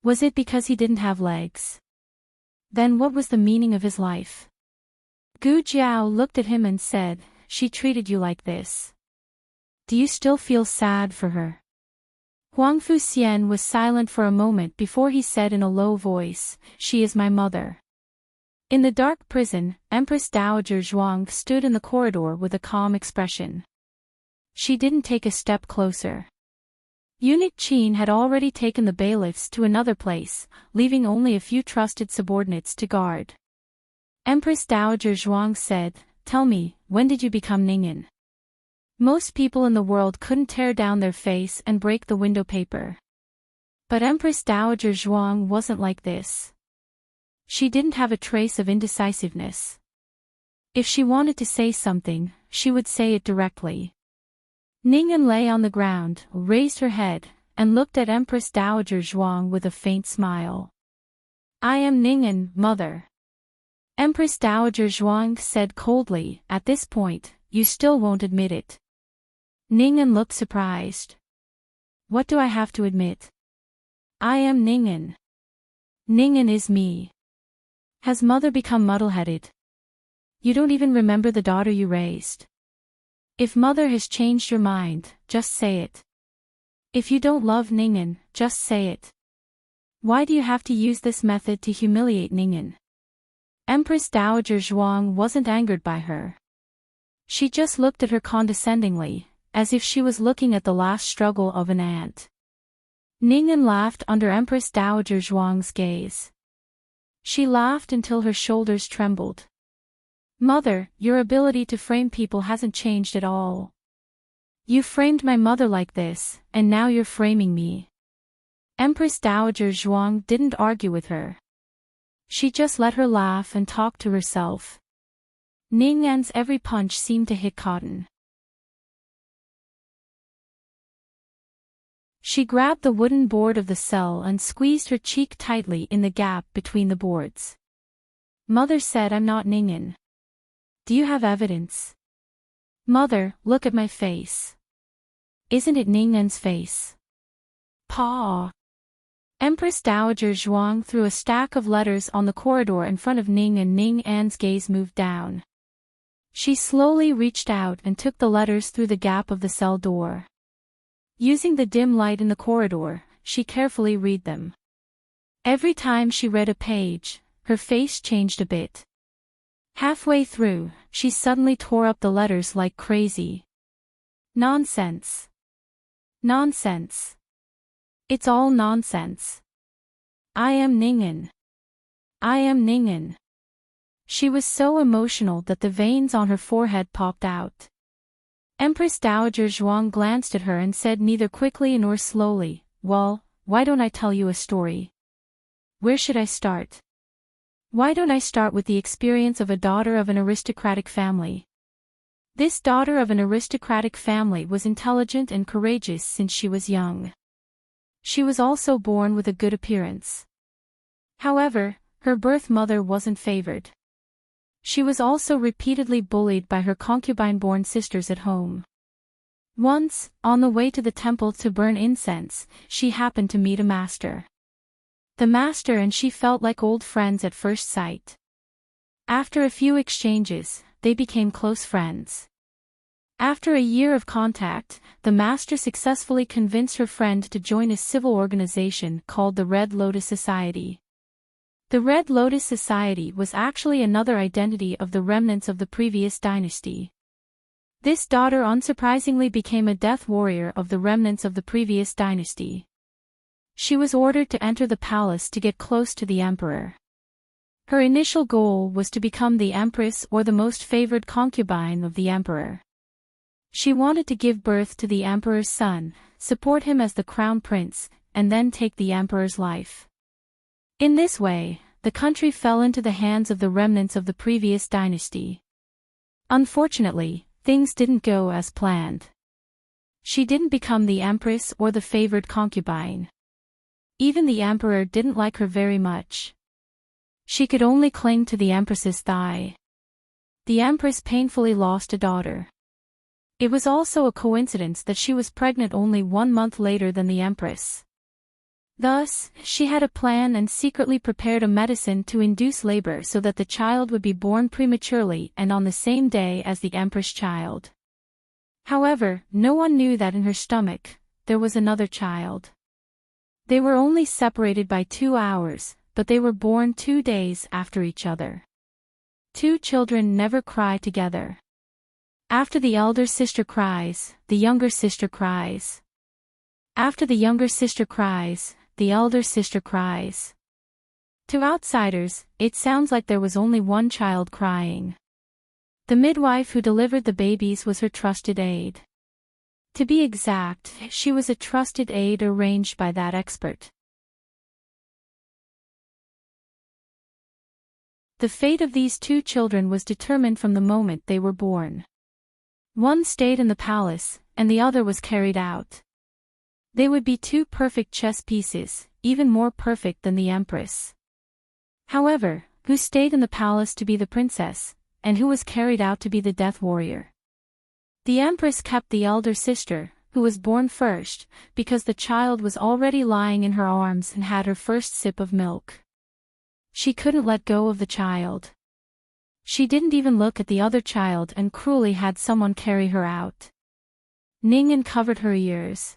Was it because he didn't have legs? Then what was the meaning of his life? Gu Jiao looked at him and said, "She treated you like this. Do you still feel sad for her?" Huang Fuxian was silent for a moment before he said in a low voice, "She is my mother." In the dark prison, Empress Dowager Zhuang stood in the corridor with a calm expression. She didn't take a step closer. Eunuch Qin had already taken the bailiffs to another place, leaving only a few trusted subordinates to guard. Empress Dowager Zhuang said, "Tell me, when did you become Ning'an?" Most people in the world couldn't tear down their face and break the window paper. But Empress Dowager Zhuang wasn't like this. She didn't have a trace of indecisiveness. If she wanted to say something, she would say it directly. Ning'an lay on the ground, raised her head, and looked at Empress Dowager Zhuang with a faint smile. "I am Ning'an, mother." Empress Dowager Zhuang said coldly, "At this point, you still won't admit it." Ning'an looked surprised. "What do I have to admit? I am Ning'an. Ning'an is me." Has mother become muddle-headed? You don't even remember the daughter you raised. If mother has changed your mind, just say it. If you don't love Ning'an, just say it. Why do you have to use this method to humiliate Ning'an? Empress Dowager Zhuang wasn't angered by her. She just looked at her condescendingly, as if she was looking at the last struggle of an ant. Ning'an laughed under Empress Dowager Zhuang's gaze. She laughed until her shoulders trembled. "Mother, your ability to frame people hasn't changed at all. You framed my mother like this, and now you're framing me." Empress Dowager Zhuang didn't argue with her. She just let her laugh and talk to herself. Ning'an's every punch seemed to hit cotton. She grabbed the wooden board of the cell and squeezed her cheek tightly in the gap between the boards. Mother said I'm not Ningen. Do you have evidence? Mother, look at my face. Isn't it Ningen's face? Pa. Empress Dowager Zhuang threw a stack of letters on the corridor in front of Ning, and Ning An's gaze moved down. She slowly reached out and took the letters through the gap of the cell door. Using the dim light in the corridor, she carefully read them. Every time she read a page, her face changed a bit. Halfway through, she suddenly tore up the letters like crazy. Nonsense. Nonsense. It's all nonsense. I am Ningen. I am Ningen. She was so emotional that the veins on her forehead popped out. Empress Dowager Zhuang glanced at her and said neither quickly nor slowly, "Well, why don't I tell you a story? Where should I start? Why don't I start with the experience of a daughter of an aristocratic family?" This daughter of an aristocratic family was intelligent and courageous since she was young. She was also born with a good appearance. However, her birth mother wasn't favored. She was also repeatedly bullied by her concubine-born sisters at home. Once, on the way to the temple to burn incense, she happened to meet a master. The master and she felt like old friends at first sight. After a few exchanges, they became close friends. After a year of contact, the master successfully convinced her friend to join a civil organization called the Red Lotus Society. The Red Lotus Society was actually another identity of the remnants of the previous dynasty. This daughter unsurprisingly became a death warrior of the remnants of the previous dynasty. She was ordered to enter the palace to get close to the emperor. Her initial goal was to become the empress or the most favored concubine of the emperor. She wanted to give birth to the emperor's son, support him as the crown prince, and then take the emperor's life. In this way, the country fell into the hands of the remnants of the previous dynasty. Unfortunately, things didn't go as planned. She didn't become the empress or the favored concubine. Even the emperor didn't like her very much. She could only cling to the empress's thigh. The empress painfully lost a daughter. It was also a coincidence that she was pregnant only 1 month later than the empress. Thus, she had a plan and secretly prepared a medicine to induce labor so that the child would be born prematurely and on the same day as the empress child. However, no one knew that in her stomach, there was another child. They were only separated by 2 hours, but they were born 2 days after each other. 2 children never cry together. After the elder sister cries, the younger sister cries. After the younger sister cries, the elder sister cries. To outsiders, it sounds like there was only one child crying. The midwife who delivered the babies was her trusted aide. To be exact, she was a trusted aide arranged by that expert. The fate of these 2 children was determined from the moment they were born. One stayed in the palace, and the other was carried out. They would be 2 perfect chess pieces, even more perfect than the empress. However, who stayed in the palace to be the princess, and who was carried out to be the death warrior? The empress kept the elder sister, who was born first, because the child was already lying in her arms and had her first sip of milk. She couldn't let go of the child. She didn't even look at the other child and cruelly had someone carry her out. Ningen covered her ears.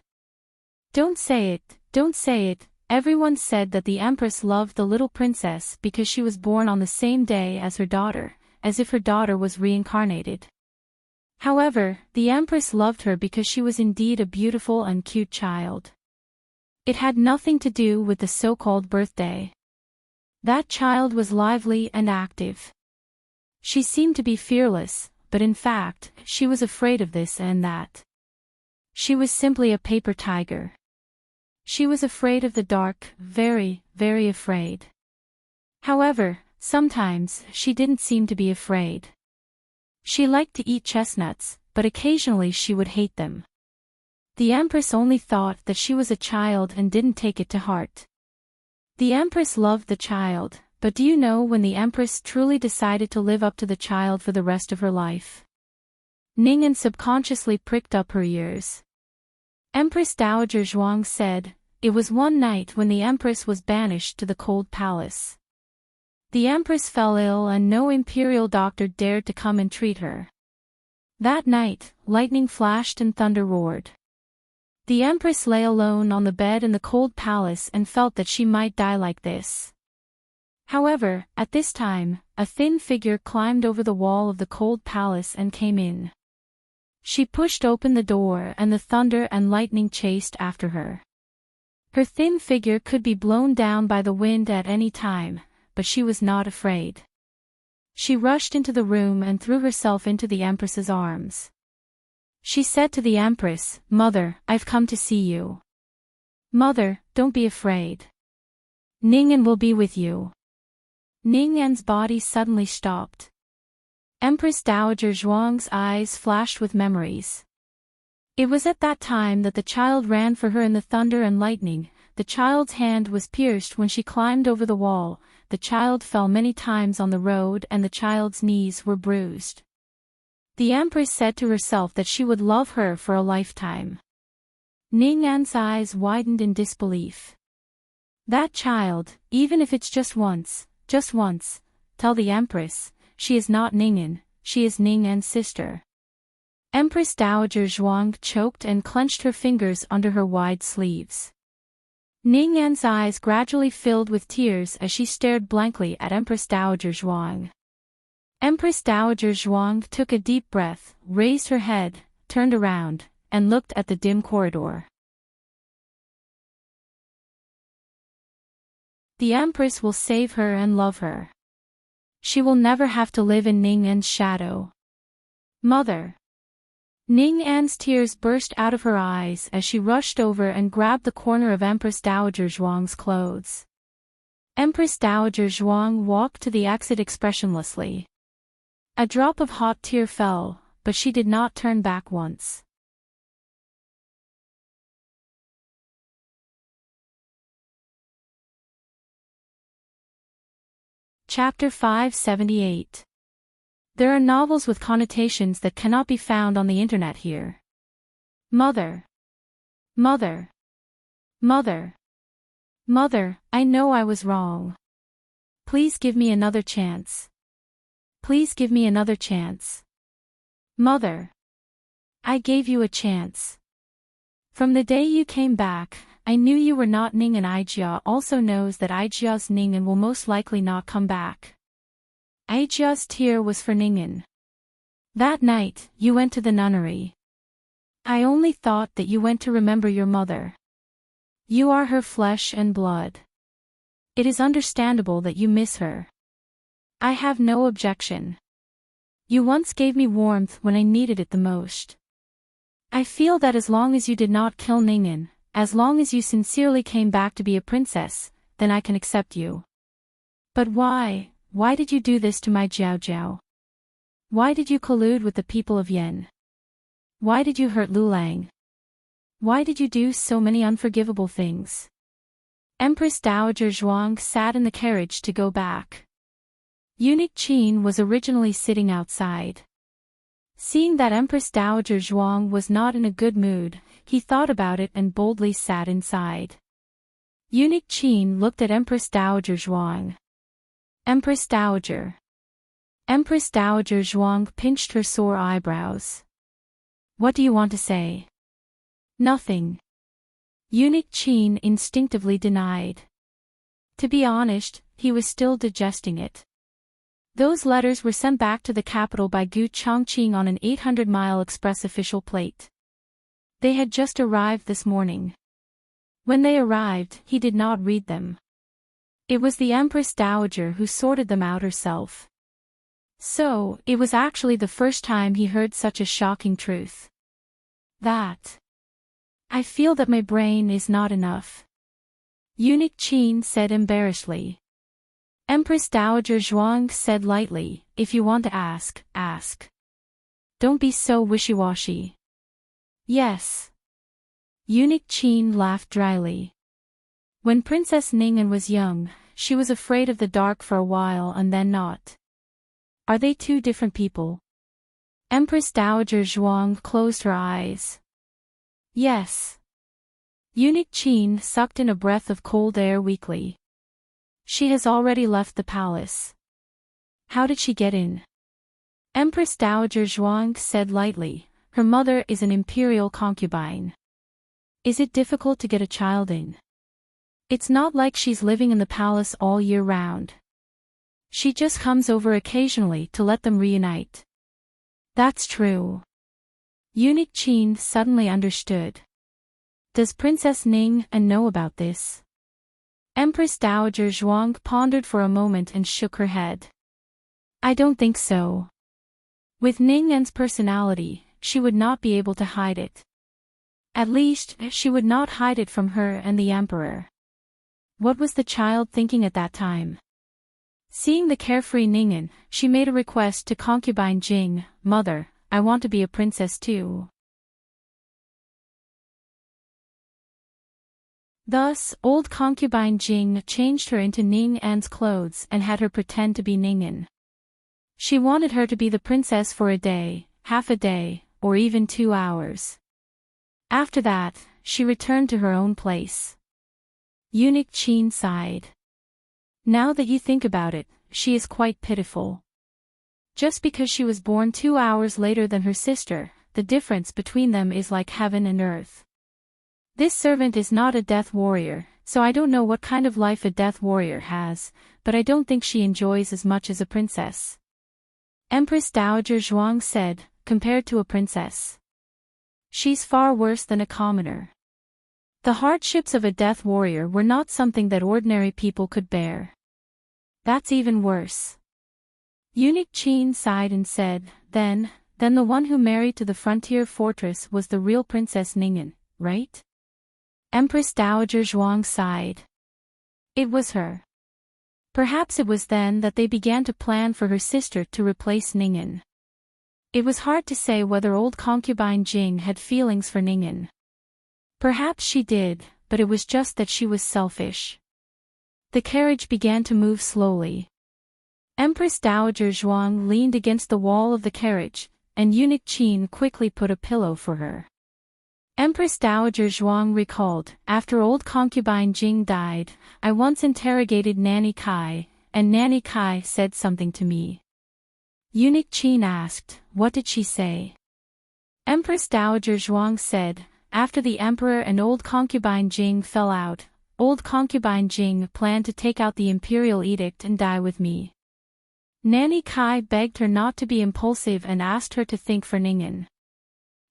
Don't say it, don't say it. Everyone said that the empress loved the little princess because she was born on the same day as her daughter, as if her daughter was reincarnated. However, the empress loved her because she was indeed a beautiful and cute child. It had nothing to do with the so-called birthday. That child was lively and active. She seemed to be fearless, but in fact, she was afraid of this and that. She was simply a paper tiger. She was afraid of the dark, very, very afraid. However, sometimes she didn't seem to be afraid. She liked to eat chestnuts, but occasionally she would hate them. The empress only thought that she was a child and didn't take it to heart. The empress loved the child, But do you know when the Empress truly decided to live up to the child for the rest of her life? Ning'an subconsciously pricked up her ears. Empress Dowager Zhuang said, "It was one night when the Empress was banished to the cold palace. The Empress fell ill and no imperial doctor dared to come and treat her. That night, lightning flashed and thunder roared. The Empress lay alone on the bed in the cold palace and felt that she might die like this. However, at this time, a thin figure climbed over the wall of the cold palace and came in. She pushed open the door and the thunder and lightning chased after her. Her thin figure could be blown down by the wind at any time, but she was not afraid. She rushed into the room and threw herself into the Empress's arms. She said to the Empress, "Mother, I've come to see you. Mother, don't be afraid. Ning'an will be with you." Ning'an's body suddenly stopped. Empress Dowager Zhuang's eyes flashed with memories. It was at that time that the child ran for her in the thunder and lightning. The child's hand was pierced when she climbed over the wall. The child fell many times on the road and the child's knees were bruised. The Empress said to herself that she would love her for a lifetime. Ning'an's eyes widened in disbelief. That child, even if it's just once, tell the Empress, she is not Ning'an, she is Ning'an's sister. Empress Dowager Zhuang choked and clenched her fingers under her wide sleeves. Ning'an's eyes gradually filled with tears as she stared blankly at Empress Dowager Zhuang. Empress Dowager Zhuang took a deep breath, raised her head, turned around, and looked at the dim corridor. The Empress will save her and love her. She will never have to live in Ning'an's shadow. Mother. Ning'an's tears burst out of her eyes as she rushed over and grabbed the corner of Empress Dowager Zhuang's clothes. Empress Dowager Zhuang walked to the exit expressionlessly. A drop of hot tear fell, but she did not turn back once. Chapter 578. There are novels with connotations that cannot be found on the internet here. Mother. Mother. Mother. Mother, I know I was wrong. Please give me another chance. Please give me another chance. Mother. I gave you a chance. From the day you came back, I knew you were not Ning'an. Aijia also knows that Aijia's Ning'an will most likely not come back. Aijia's tear was for Ning'an. That night, you went to the nunnery. I only thought that you went to remember your mother. You are her flesh and blood. It is understandable that you miss her. I have no objection. You once gave me warmth when I needed it the most. I feel that as long as you did not kill Ning'an, as long as you sincerely came back to be a princess, then I can accept you. But why did you do this to my Jiao Jiao? Why did you collude with the people of Yen? Why did you hurt Lulang? Why did you do so many unforgivable things? Empress Dowager Zhuang sat in the carriage to go back. Eunuch Qin was originally sitting outside. Seeing that Empress Dowager Zhuang was not in a good mood, he thought about it and boldly sat inside. Eunuch Qin looked at Empress Dowager Zhuang. Empress Dowager. Empress Dowager Zhuang pinched her sore eyebrows. What do you want to say? Nothing. Eunuch Qin instinctively denied. To be honest, he was still digesting it. Those letters were sent back to the capital by Gu Chongqing on an 800-mile express official plate. They had just arrived this morning. When they arrived, he did not read them. It was the Empress Dowager who sorted them out herself. So, it was actually the first time he heard such a shocking truth. That. I feel that my brain is not enough. Eunuch Qin said embarrassedly. Empress Dowager Zhuang said lightly, if you want to ask, ask. Don't be so wishy-washy. Yes. Eunuch Qin laughed dryly. When Princess Ning'an was young, she was afraid of the dark for a while and then not. Are they two different people? Empress Dowager Zhuang closed her eyes. Yes. Eunuch Qin sucked in a breath of cold air weakly. She has already left the palace. How did she get in? Empress Dowager Zhuang said lightly, her mother is an imperial concubine. Is it difficult to get a child in? It's not like she's living in the palace all year round. She just comes over occasionally to let them reunite. That's true. Eunuch Qin suddenly understood. Does Princess Ning know about this? Empress Dowager Zhuang pondered for a moment and shook her head. I don't think so. With Ning En's personality, she would not be able to hide it. At least, she would not hide it from her and the Emperor. What was the child thinking at that time? Seeing the carefree Ningen, she made a request to concubine Jing, Mother, I want to be a princess too. Thus, old concubine Jing changed her into Ning An's clothes and had her pretend to be Ningen. She wanted her to be the princess for a day, half a day, or even 2 hours. After that, she returned to her own place. Eunuch Qin sighed. Now that you think about it, she is quite pitiful. Just because she was born 2 hours later than her sister, the difference between them is like heaven and earth. This servant is not a death warrior, so I don't know what kind of life a death warrior has, but I don't think she enjoys as much as a princess. Empress Dowager Zhuang said, compared to a princess. She's far worse than a commoner. The hardships of a death warrior were not something that ordinary people could bear. That's even worse. Eunuch Qin sighed and said, Then the one who married to the frontier fortress was the real Princess Ningen, right? Empress Dowager Zhuang sighed. It was her. Perhaps it was then that they began to plan for her sister to replace Ningen. It was hard to say whether old concubine Jing had feelings for Ningen. Perhaps she did, but it was just that she was selfish. The carriage began to move slowly. Empress Dowager Zhuang leaned against the wall of the carriage, and Eunuch Qin quickly put a pillow for her. Empress Dowager Zhuang recalled, after old concubine Jing died, I once interrogated Nanny Kai, and Nanny Kai said something to me. Eunuch Qin asked, what did she say? Empress Dowager Zhuang said, after the emperor and old concubine Jing fell out, old concubine Jing planned to take out the imperial edict and die with me. Nanny Kai begged her not to be impulsive and asked her to think for Ningen.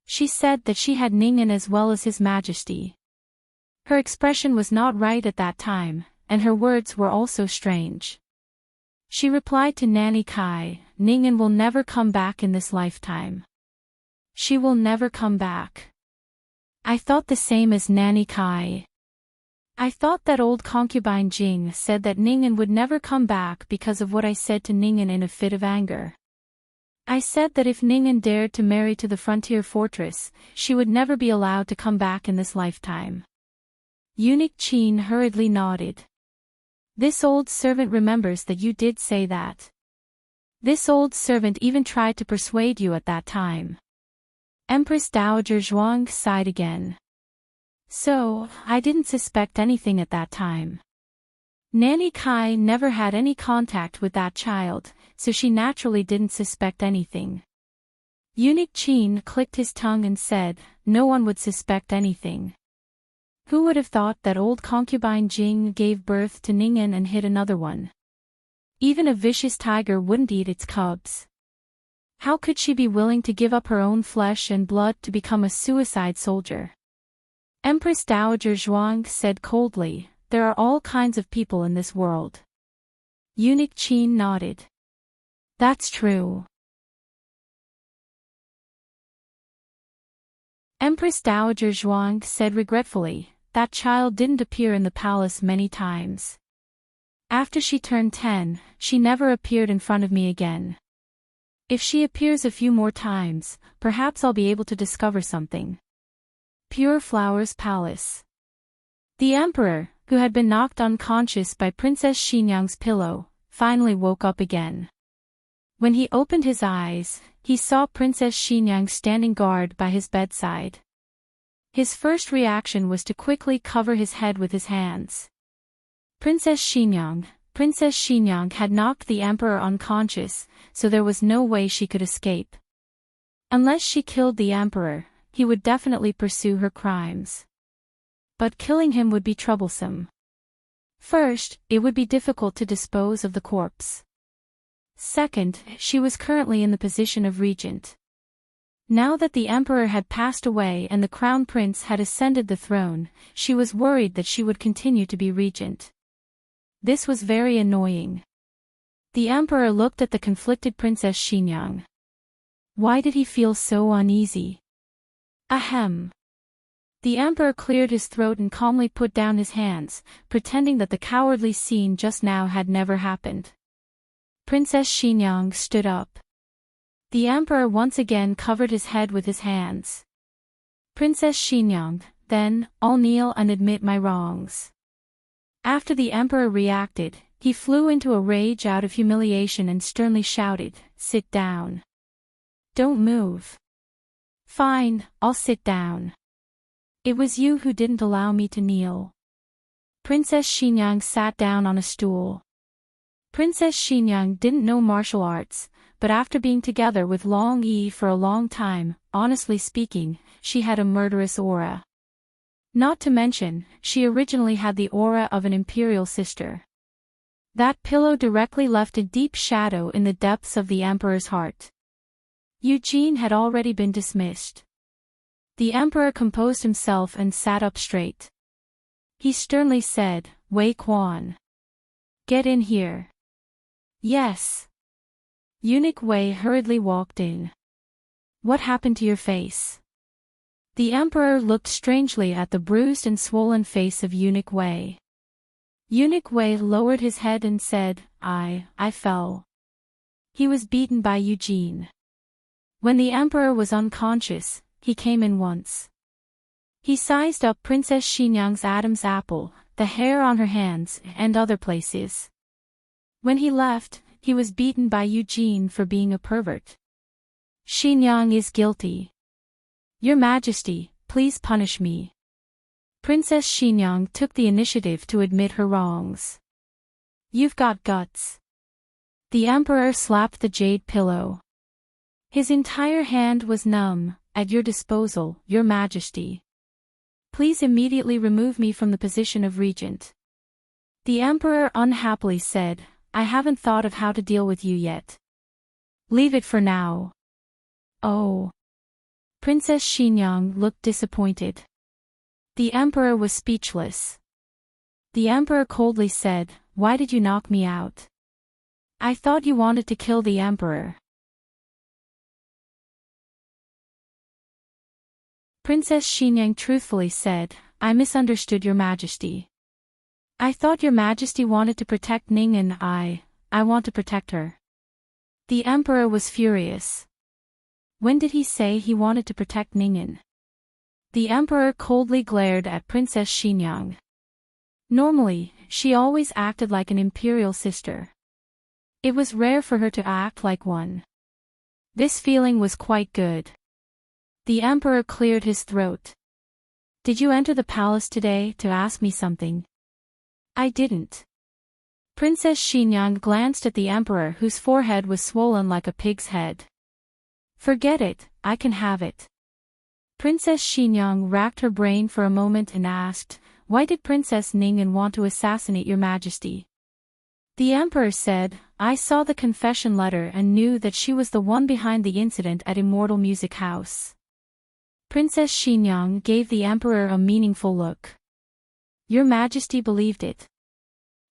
She said that she had Ningen as well as His Majesty. Her expression was not right at that time, and her words were also strange. She replied to Nanny Kai, Ningen will never come back in this lifetime. She will never come back. I thought the same as Nanny Kai. I thought that old concubine Jing said that Ningen would never come back because of what I said to Ningen in a fit of anger. I said that if Ningen dared to marry to the frontier fortress, she would never be allowed to come back in this lifetime. Eunuch Qin hurriedly nodded. This old servant remembers that you did say that. This old servant even tried to persuade you at that time. Empress Dowager Zhuang sighed again. So, I didn't suspect anything at that time. Nanny Kai never had any contact with that child, so she naturally didn't suspect anything. Eunuch Qin clicked his tongue and said, no one would suspect anything. Who would have thought that old concubine Jing gave birth to Ningen and hid another one? Even a vicious tiger wouldn't eat its cubs. How could she be willing to give up her own flesh and blood to become a suicide soldier? Empress Dowager Zhuang said coldly, there are all kinds of people in this world. Eunuch Qin nodded. That's true. Empress Dowager Zhuang said regretfully, that child didn't appear in the palace many times. After she turned 10, she never appeared in front of me again. If she appears a few more times, perhaps I'll be able to discover something. Pure Flowers Palace. The Emperor, who had been knocked unconscious by Princess Xinyang's pillow, finally woke up again. When he opened his eyes, he saw Princess Xinyang standing guard by his bedside. His first reaction was to quickly cover his head with his hands. Princess Xinyang had knocked the emperor unconscious, so there was no way she could escape. Unless she killed the emperor, he would definitely pursue her crimes. But killing him would be troublesome. First, it would be difficult to dispose of the corpse. Second, she was currently in the position of regent. Now that the emperor had passed away and the crown prince had ascended the throne, she was worried that she would continue to be regent. This was very annoying. The emperor looked at the conflicted Princess Xinyang. Why did he feel so uneasy? Ahem. The emperor cleared his throat and calmly put down his hands, pretending that the cowardly scene just now had never happened. Princess Xinyang stood up. The emperor once again covered his head with his hands. Princess Xinyang, then, I'll kneel and admit my wrongs. After the emperor reacted, he flew into a rage out of humiliation and sternly shouted, "Sit down. Don't move." "Fine, I'll sit down. It was you who didn't allow me to kneel." Princess Xinyang sat down on a stool. Princess Xinyang didn't know martial arts, but after being together with Long Yi for a long time, honestly speaking, she had a murderous aura. Not to mention, she originally had the aura of an imperial sister. That pillow directly left a deep shadow in the depths of the emperor's heart. Eugene had already been dismissed. The emperor composed himself and sat up straight. He sternly said, "Wei Quan. Get in here." "Yes." Eunuch Wei hurriedly walked in. "What happened to your face?" The emperor looked strangely at the bruised and swollen face of Eunuch Wei. Eunuch Wei lowered his head and said, I fell. He was beaten by Eugene. When the emperor was unconscious, he came in once. He sized up Princess Xinyang's Adam's apple, the hair on her hands, and other places. When he left, he was beaten by Eugene for being a pervert. "Xinyang is guilty. Your Majesty, please punish me." Princess Xinyang took the initiative to admit her wrongs. "You've got guts." The emperor slapped the jade pillow. His entire hand was numb. "At your disposal, Your Majesty. Please immediately remove me from the position of regent." The emperor unhappily said, "I haven't thought of how to deal with you yet. Leave it for now." "Oh." Princess Xinyang looked disappointed. The emperor was speechless. The emperor coldly said, "Why did you knock me out? I thought you wanted to kill the emperor." Princess Xinyang truthfully said, "I misunderstood Your Majesty. I thought Your Majesty wanted to protect Ning and I want to protect her." The emperor was furious. When did he say he wanted to protect Ning'an? The emperor coldly glared at Princess Xinyang. Normally, she always acted like an imperial sister. It was rare for her to act like one. This feeling was quite good. The emperor cleared his throat. "Did you enter the palace today to ask me something?" "I didn't." Princess Xinyang glanced at the emperor whose forehead was swollen like a pig's head. "Forget it, I can have it." Princess Xinyang racked her brain for a moment and asked, "Why did Princess Ning'an want to assassinate Your Majesty?" The emperor said, "I saw the confession letter and knew that she was the one behind the incident at Immortal Music House." Princess Xinyang gave the emperor a meaningful look. "Your Majesty believed it?"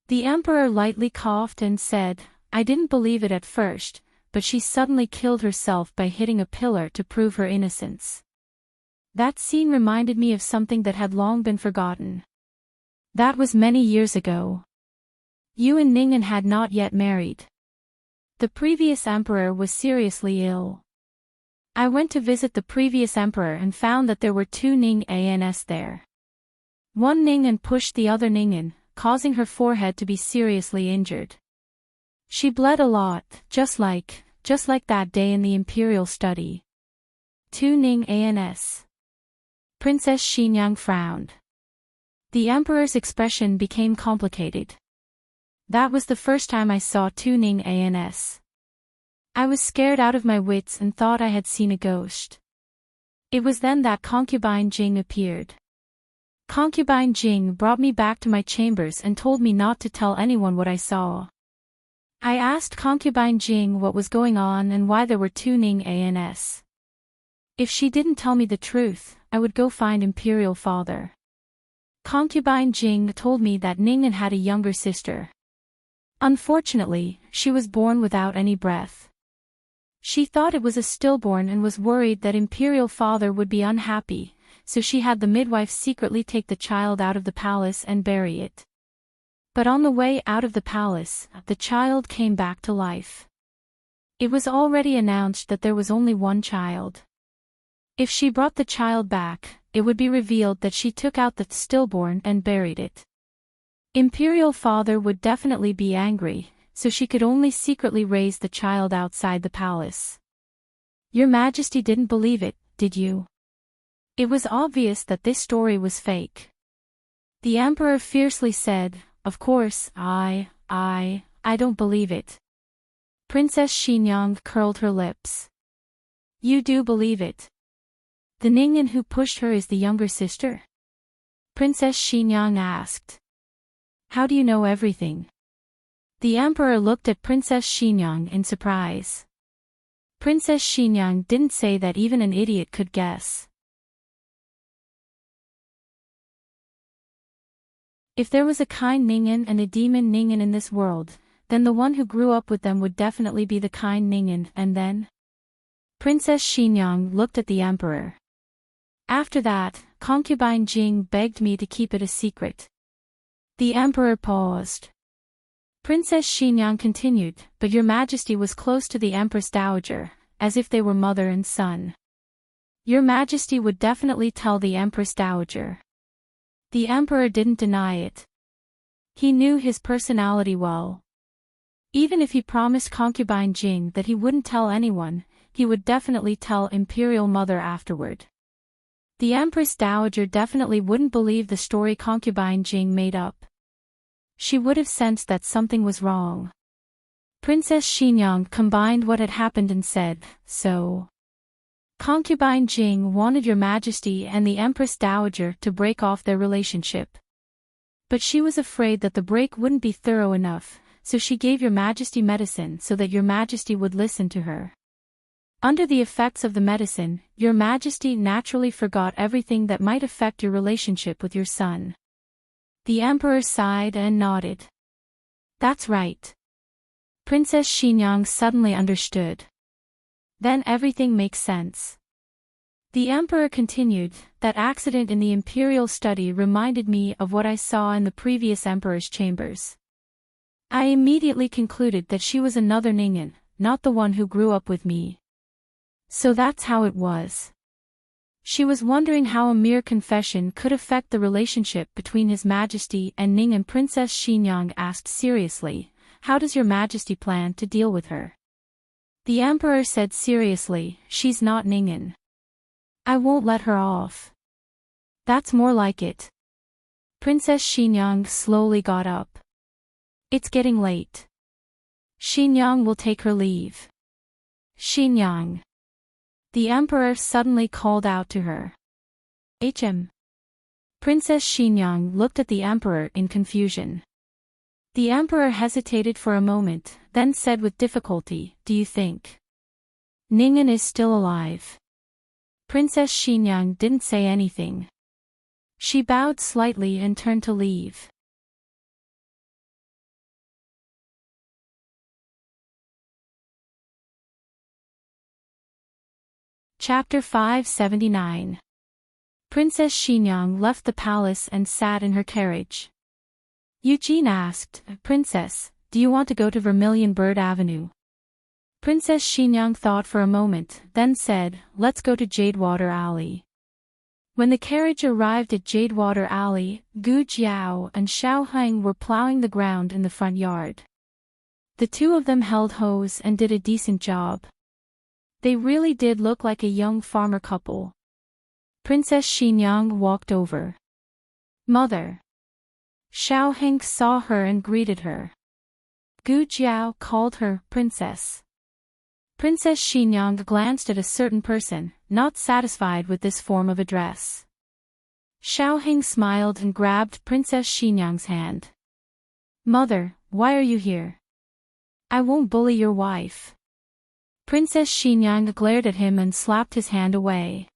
The emperor lightly coughed and said, "I didn't believe it at first, but she suddenly killed herself by hitting a pillar to prove her innocence. That scene reminded me of something that had long been forgotten. That was many years ago. You and Ning'an had not yet married. The previous emperor was seriously ill. I went to visit the previous emperor and found that there were two Ning'ans there. One Ningen pushed the other Ningen, causing her forehead to be seriously injured. She bled a lot, just like that day in the Imperial study. 2 Ning Ans. Princess Xinyang frowned. The Emperor's expression became complicated. That was the first time I saw 2 Ning Ans. I was scared out of my wits and thought I had seen a ghost. It was then that Concubine Jing appeared. Concubine Jing brought me back to my chambers and told me not to tell anyone what I saw. I asked Concubine Jing what was going on and why there were 2 Ning Ans. If she didn't tell me the truth, I would go find Imperial Father. Concubine Jing told me that Ningen had a younger sister. Unfortunately, she was born without any breath. She thought it was a stillborn and was worried that Imperial Father would be unhappy, so she had the midwife secretly take the child out of the palace and bury it. But on the way out of the palace, the child came back to life. It was already announced that there was only one child. If she brought the child back, it would be revealed that she took out the stillborn and buried it. Imperial Father would definitely be angry, so she could only secretly raise the child outside the palace. Your Majesty didn't believe it, did you? It was obvious that this story was fake. The Emperor fiercely said, "Of course, I don't believe it." Princess Xinyang curled her lips. You do believe it? The Ningen who pushed her is the younger sister? Princess Xinyang asked. How do you know everything? The Emperor looked at Princess Xinyang in surprise. Princess Xinyang didn't say that even an idiot could guess. If there was a kind Ningen and a demon Ningen in this world, then the one who grew up with them would definitely be the kind Ningen, and then? Princess Xinyang looked at the Emperor. After that, Concubine Jing begged me to keep it a secret. The Emperor paused. Princess Xinyang continued, but Your Majesty was close to the Empress Dowager, as if they were mother and son. Your Majesty would definitely tell the Empress Dowager. The Emperor didn't deny it. He knew his personality well. Even if he promised Concubine Jing that he wouldn't tell anyone, he would definitely tell Imperial Mother afterward. The Empress Dowager definitely wouldn't believe the story Concubine Jing made up. She would have sensed that something was wrong. Princess Xinyang combined what had happened and said, so. Concubine Jing wanted Your Majesty and the Empress Dowager to break off their relationship. But she was afraid that the break wouldn't be thorough enough, so she gave Your Majesty medicine so that Your Majesty would listen to her. Under the effects of the medicine, Your Majesty naturally forgot everything that might affect your relationship with your son. The Emperor sighed and nodded. That's right. Princess Xinyang suddenly understood. Then everything makes sense. The Emperor continued, that accident in the Imperial study reminded me of what I saw in the previous Emperor's chambers. I immediately concluded that she was another Ningen, not the one who grew up with me. So that's how it was. She was wondering how a mere confession could affect the relationship between His Majesty and Ningen. Princess Xinyang asked seriously, how does Your Majesty plan to deal with her? The Emperor said seriously, she's not Ningen. I won't let her off. That's more like it. Princess Xinyang slowly got up. It's getting late. Xinyang will take her leave. Xinyang. The Emperor suddenly called out to her. HM. Princess Xinyang looked at the Emperor in confusion. The Emperor hesitated for a moment, then said with difficulty, do you think Ningen is still alive? Princess Xinyang didn't say anything. She bowed slightly and turned to leave. Chapter 579. Princess Xinyang left the palace and sat in her carriage. Eugene asked, Princess, do you want to go to Vermilion Bird Avenue? Princess Xinyang thought for a moment, then said, let's go to Jadewater Alley. When the carriage arrived at Jadewater Alley, Gu Jiao and Xiao Heng were plowing the ground in the front yard. The two of them held hoes and did a decent job. They really did look like a young farmer couple. Princess Xinyang walked over. "Mother." Xiao Heng saw her and greeted her. Gu Jiao called her Princess. Princess Xinyang glanced at a certain person, not satisfied with this form of address. Xiao Heng smiled and grabbed Princess Xinyang's hand. "Mother, why are you here? I won't bully your wife." Princess Xinyang glared at him and slapped his hand away.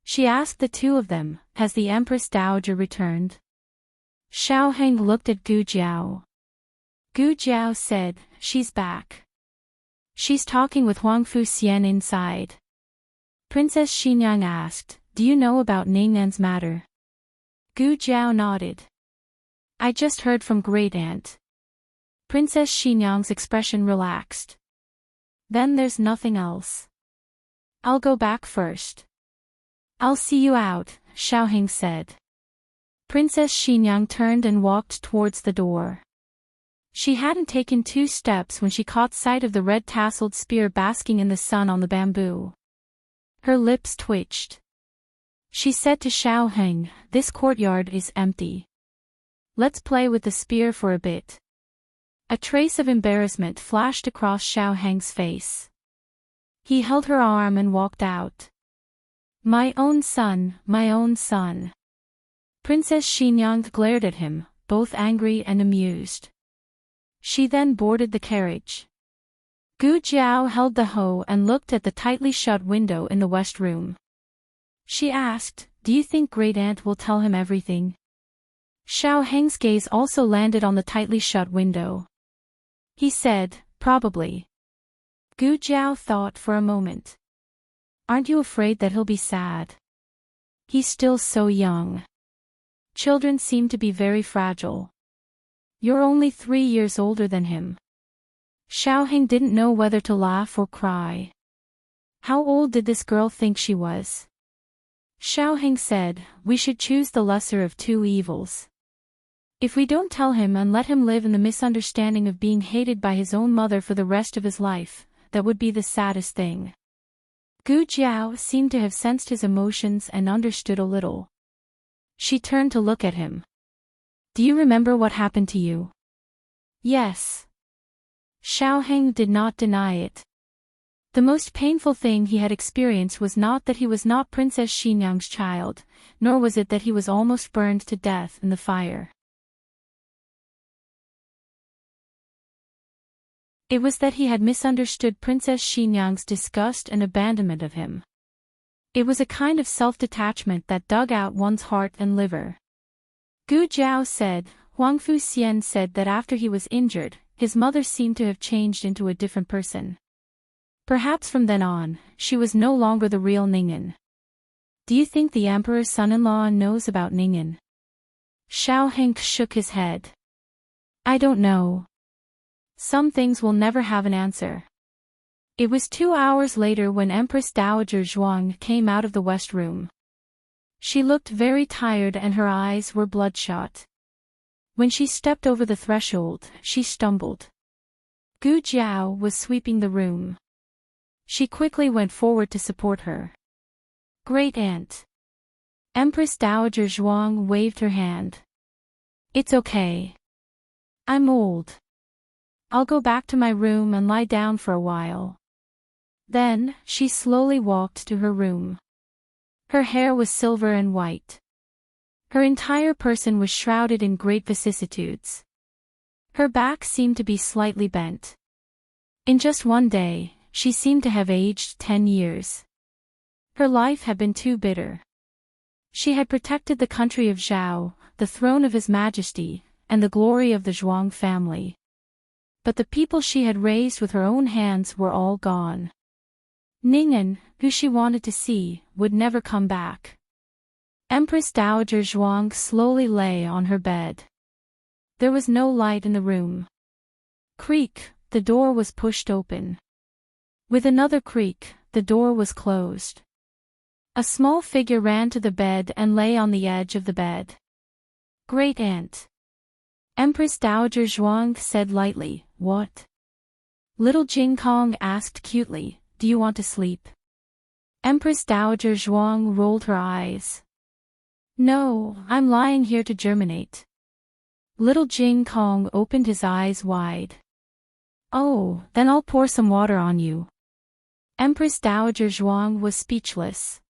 She asked the two of them, "Has the Empress Dowager returned?" Xiao Heng looked at Gu Jiao. Gu Jiao said, "She's back. She's talking with Huangfu Xian inside." Princess Xinyang asked, "Do you know about Ningnan's matter?" Gu Jiao nodded. "I just heard from Great Aunt." Princess Xinyang's expression relaxed. "Then there's nothing else. I'll go back first." "I'll see you out," Xiao Heng said. Princess Xinyang turned and walked towards the door. She hadn't taken 2 steps when she caught sight of the red-tasseled spear basking in the sun on the bamboo. Her lips twitched. She said to Xiao Heng, "This courtyard is empty. Let's play with the spear for a bit." A trace of embarrassment flashed across Xiao Heng's face. He held her arm and walked out. My own son, my own son." Princess Xinyang glared at him, both angry and amused. She then boarded the carriage. Gu Jiao held the hoe and looked at the tightly shut window in the west room. She asked, "Do you think Great Aunt will tell him everything?" Xiao Heng's gaze also landed on the tightly shut window. He said, "Probably." Gu Jiao thought for a moment. "Aren't you afraid that he'll be sad? He's still so young. Children seem to be very fragile. You're only 3 years older than him." Xiao Heng didn't know whether to laugh or cry. How old did this girl think she was? Xiao Heng said, "We should choose the lesser of 2 evils. If we don't tell him and let him live in the misunderstanding of being hated by his own mother for the rest of his life, that would be the saddest thing." Gu Jiao seemed to have sensed his emotions and understood a little. She turned to look at him. "Do you remember what happened to you?" "Yes." Xiao Heng did not deny it. The most painful thing he had experienced was not that he was not Princess Xinyang's child, nor was it that he was almost burned to death in the fire. It was that he had misunderstood Princess Xinyang's disgust and abandonment of him. It was a kind of self-detachment that dug out one's heart and liver. Gu Jiao said, "Huangfu Xian said that after he was injured, his mother seemed to have changed into a different person. Perhaps from then on, she was no longer the real Ningnan. Do you think the emperor's son-in-law knows about Ningnan?" Xiao Heng shook his head. "I don't know. Some things will never have an answer." It was 2 hours later when Empress Dowager Zhuang came out of the west room. She looked very tired and her eyes were bloodshot. When she stepped over the threshold, she stumbled. Gu Jiao was sweeping the room. She quickly went forward to support her. "Great Aunt." Empress Dowager Zhuang waved her hand. "It's okay. I'm old. I'll go back to my room and lie down for a while." Then, she slowly walked to her room. Her hair was silver and white. Her entire person was shrouded in great vicissitudes. Her back seemed to be slightly bent. In just one day, she seemed to have aged 10 years. Her life had been too bitter. She had protected the country of Zhao, the throne of His Majesty, and the glory of the Zhuang family. But the people she had raised with her own hands were all gone. Ningnan, who she wanted to see, would never come back. Empress Dowager Zhuang slowly lay on her bed. There was no light in the room. Creak, the door was pushed open. With another creak, the door was closed. A small figure ran to the bed and lay on the edge of the bed. Great Aunt. Empress Dowager Zhuang said lightly, "What?" Little Jing Kong asked cutely, "Do you want to sleep?" Empress Dowager Zhuang rolled her eyes. "No, I'm lying here to germinate." Little Jing Kong opened his eyes wide. "Oh, then I'll pour some water on you." Empress Dowager Zhuang was speechless.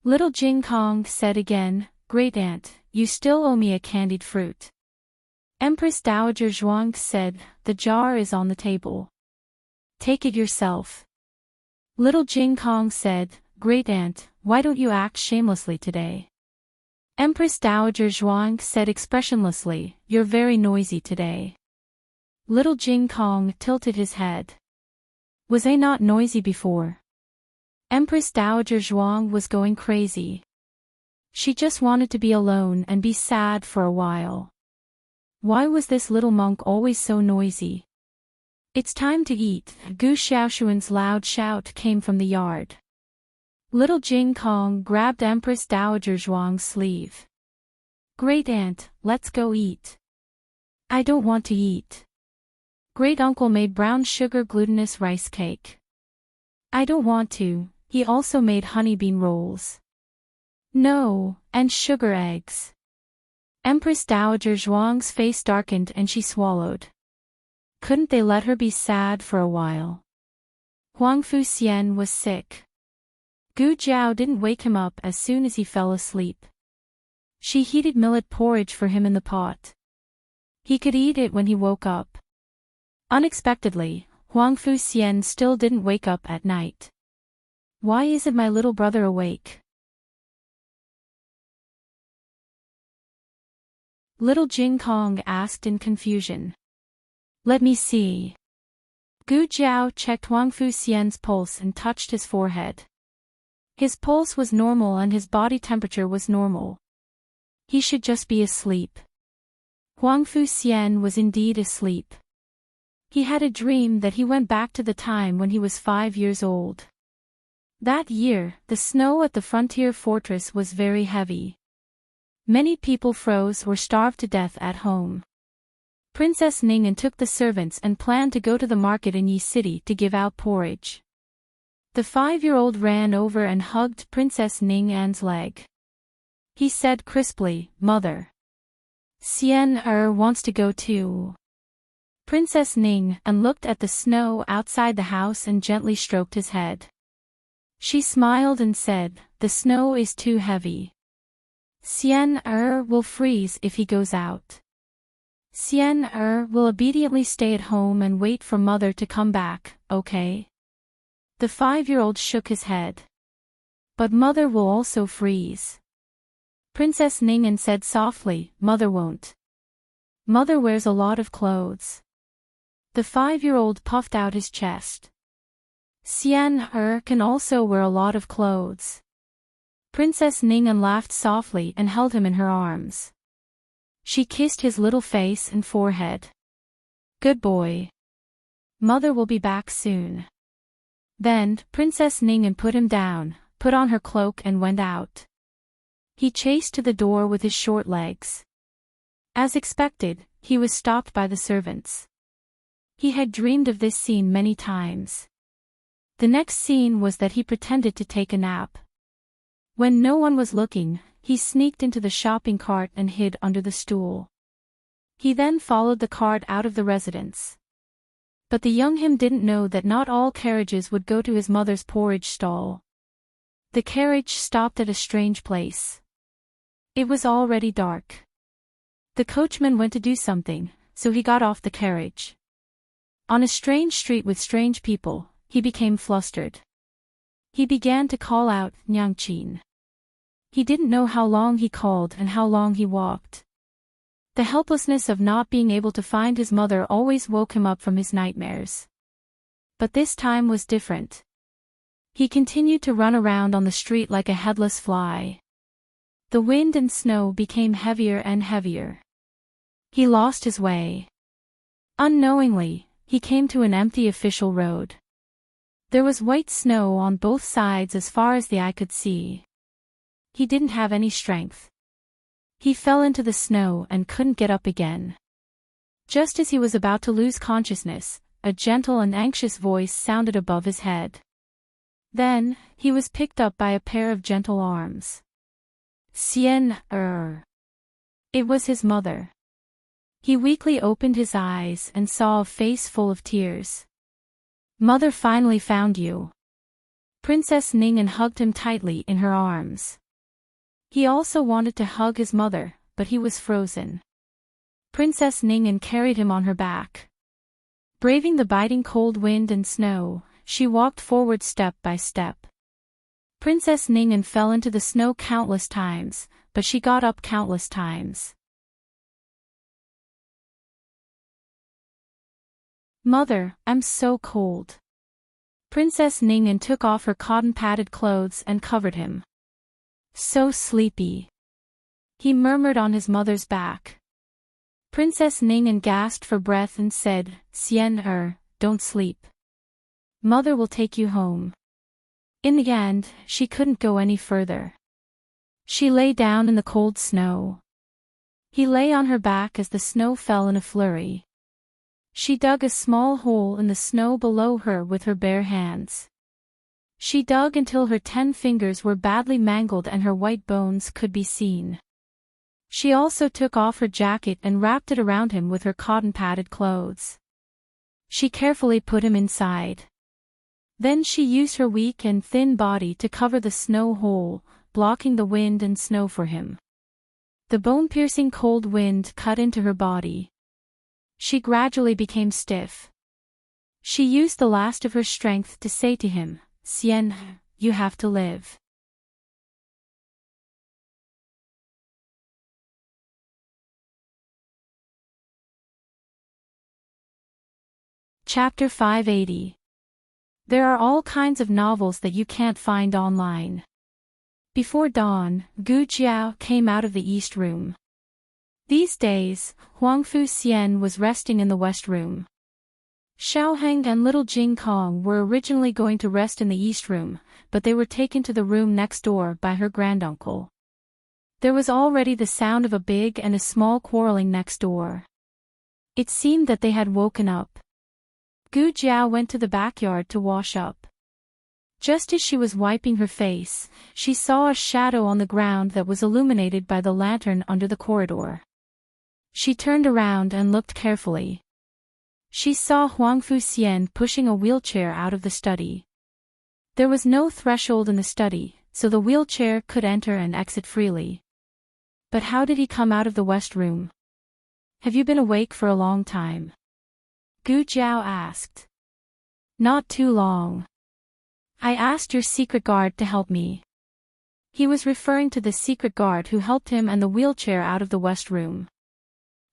Little Jing Kong said again, "Great Aunt, you still owe me a candied fruit." Empress Dowager Zhuang said, "The jar is on the table. Take it yourself." Little Jing Kong said, "Great Aunt, why don't you act shamelessly today?" Empress Dowager Zhuang said expressionlessly, "You're very noisy today." Little Jing Kong tilted his head. Was I not noisy before? Empress Dowager Zhuang was going crazy. She just wanted to be alone and be sad for a while. Why was this little monk always so noisy? "It's time to eat." Gu Xiaoshuan's loud shout came from the yard. Little Jing Kong grabbed Empress Dowager Zhuang's sleeve. "Great Aunt, let's go eat." "I don't want to eat." Great Uncle made brown sugar glutinous rice cake. "I don't want to." He also made honey bean rolls. "No, and sugar eggs." Empress Dowager Zhuang's face darkened and she swallowed. Couldn't they let her be sad for a while? Huang Fu Xian was sick. Gu Jiao didn't wake him up as soon as he fell asleep. She heated millet porridge for him in the pot. He could eat it when he woke up. Unexpectedly, Huang Fu Xian still didn't wake up at night. Why isn't my little brother awake? Little Jing Kong asked in confusion. "Let me see." Gu Jiao checked Huang Fu Xian's pulse and touched his forehead. His pulse was normal and his body temperature was normal. He should just be asleep. Huang Fu Xian was indeed asleep. He had a dream that he went back to the time when he was 5 years old. That year, the snow at the frontier fortress was very heavy. Many people froze or starved to death at home. Princess Ning'an took the servants and planned to go to the market in Yi City to give out porridge. The 5-year-old ran over and hugged Princess Ning'an's leg. He said crisply, "Mother. Xian wants to go too." Princess Ning'an looked at the snow outside the house and gently stroked his head. She smiled and said, "The snow is too heavy. Xian will freeze if he goes out. Xian will obediently stay at home and wait for mother to come back, okay?" The 5-year-old shook his head. "But mother will also freeze." Princess Ning'an said softly, "Mother won't. Mother wears a lot of clothes." The 5-year-old puffed out his chest. "Xian can also wear a lot of clothes." Princess Ning'an laughed softly and held him in her arms. She kissed his little face and forehead. "Good boy. Mother will be back soon." Then, Princess Ning'an put him down, put on her cloak and went out. He chased to the door with his short legs. As expected, he was stopped by the servants. He had dreamed of this scene many times. The next scene was that he pretended to take a nap. When no one was looking, he sneaked into the shopping cart and hid under the stool. He then followed the cart out of the residence. But the young him didn't know that not all carriages would go to his mother's porridge stall. The carriage stopped at a strange place. It was already dark. The coachman went to do something, so he got off the carriage. On a strange street with strange people, he became flustered. He began to call out, "Nyangqin." He didn't know how long he called and how long he walked. The helplessness of not being able to find his mother always woke him up from his nightmares. But this time was different. He continued to run around on the street like a headless fly. The wind and snow became heavier and heavier. He lost his way. Unknowingly, he came to an empty official road. There was white snow on both sides as far as the eye could see. He didn't have any strength. He fell into the snow and couldn't get up again. Just as he was about to lose consciousness, a gentle and anxious voice sounded above his head. Then, he was picked up by a pair of gentle arms. It was his mother. He weakly opened his eyes and saw a face full of tears. Mother finally found you. Princess Ningen hugged him tightly in her arms. He also wanted to hug his mother, but he was frozen. Princess Ningen carried him on her back. Braving the biting cold wind and snow, she walked forward step by step. Princess Ningen fell into the snow countless times, but she got up countless times. Mother, I'm so cold. Princess Ningen took off her cotton-padded clothes and covered him. So sleepy. He murmured on his mother's back. Princess Ningen gasped for breath and said, don't sleep. Mother will take you home. In the end, she couldn't go any further. She lay down in the cold snow. He lay on her back as the snow fell in a flurry. She dug a small hole in the snow below her with her bare hands. She dug until her 10 fingers were badly mangled and her white bones could be seen. She also took off her jacket and wrapped it around him with her cotton-padded clothes. She carefully put him inside. Then she used her weak and thin body to cover the snow hole, blocking the wind and snow for him. The bone-piercing cold wind cut into her body. She gradually became stiff. She used the last of her strength to say to him, you have to live. Chapter 580. There are all kinds of novels that you can't find online. Before dawn, Gu Jiao came out of the east room. These days, Huangfu Xian was resting in the west room. Xiaoheng and little Jing Kong were originally going to rest in the east room, but they were taken to the room next door by her granduncle. There was already the sound of a big and a small quarreling next door. It seemed that they had woken up. Gu Jiao went to the backyard to wash up. Just as she was wiping her face, she saw a shadow on the ground that was illuminated by the lantern under the corridor. She turned around and looked carefully. She saw Huangfu Xian pushing a wheelchair out of the study. There was no threshold in the study, so the wheelchair could enter and exit freely. But how did he come out of the west room? Have you been awake for a long time? Gu Jiao asked. Not too long. I asked your secret guard to help me. He was referring to the secret guard who helped him and the wheelchair out of the west room.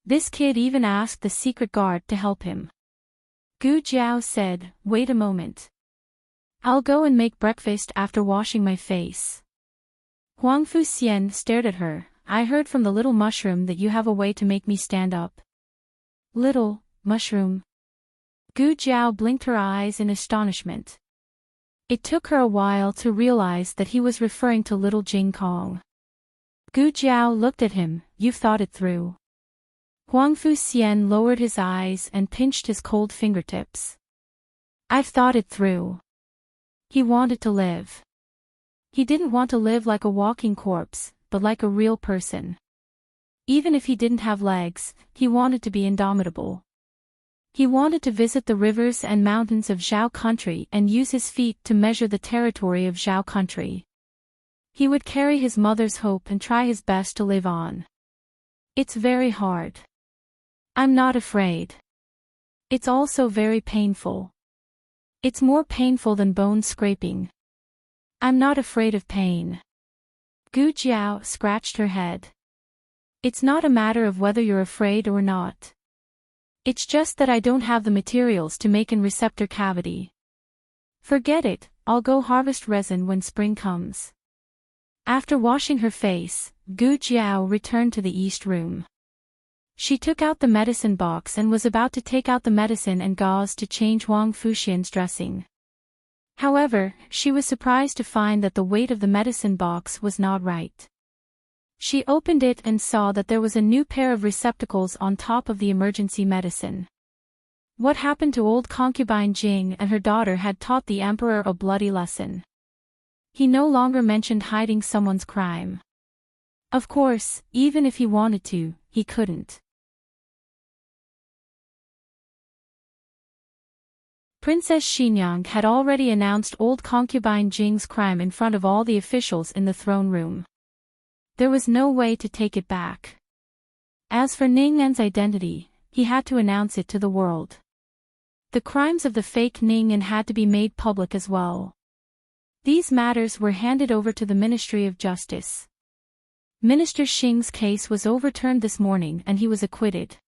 This kid even asked the secret guard to help him. Gu Jiao said, wait a moment. I'll go and make breakfast after washing my face. Huangfu Xian stared at her. I heard from the little mushroom that you have a way to make me stand up. Little mushroom. Gu Jiao blinked her eyes in astonishment. It took her a while to realize that he was referring to little Jing Kong. Gu Jiao looked at him. You've thought it through. Huangfu Xian lowered his eyes and pinched his cold fingertips. I've thought it through. He wanted to live. He didn't want to live like a walking corpse, but like a real person. Even if he didn't have legs, he wanted to be indomitable. He wanted to visit the rivers and mountains of Zhao country and use his feet to measure the territory of Zhao country. He would carry his mother's hope and try his best to live on. It's very hard. I'm not afraid. It's also very painful. It's more painful than bone scraping. I'm not afraid of pain. Gu Jiao scratched her head. It's not a matter of whether you're afraid or not. It's just that I don't have the materials to make an receptor cavity. Forget it, I'll go harvest resin when spring comes. After washing her face, Gu Jiao returned to the east room. She took out the medicine box and was about to take out the medicine and gauze to change Huang Fuxian's dressing. However, she was surprised to find that the weight of the medicine box was not right. She opened it and saw that there was a new pair of receptacles on top of the emergency medicine. What happened to old concubine Jing and her daughter had taught the emperor a bloody lesson. He no longer mentioned hiding someone's crime. Of course, even if he wanted to, he couldn't. Princess Xinyang had already announced old concubine Jing's crime in front of all the officials in the throne room. There was no way to take it back. As for Ning En's identity, he had to announce it to the world. The crimes of the fake Ning En had to be made public as well. These matters were handed over to the Ministry of Justice. Minister Xing's case was overturned this morning and he was acquitted.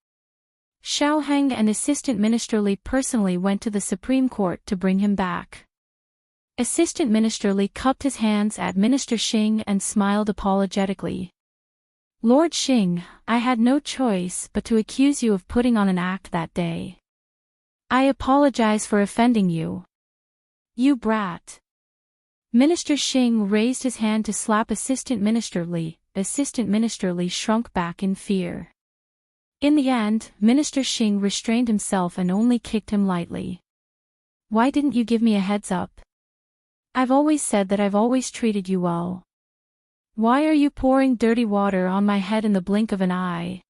Xiao Heng and Assistant Minister Li personally went to the Supreme Court to bring him back. Assistant Minister Li cupped his hands at Minister Xing and smiled apologetically. Lord Xing, I had no choice but to accuse you of putting on an act that day. I apologize for offending you. You brat. Minister Xing raised his hand to slap Assistant Minister Li. Assistant Minister Li shrunk back in fear. In the end, Minister Xing restrained himself and only kicked him lightly. Why didn't you give me a heads up? I've always said that I've always treated you well. Why are you pouring dirty water on my head in the blink of an eye?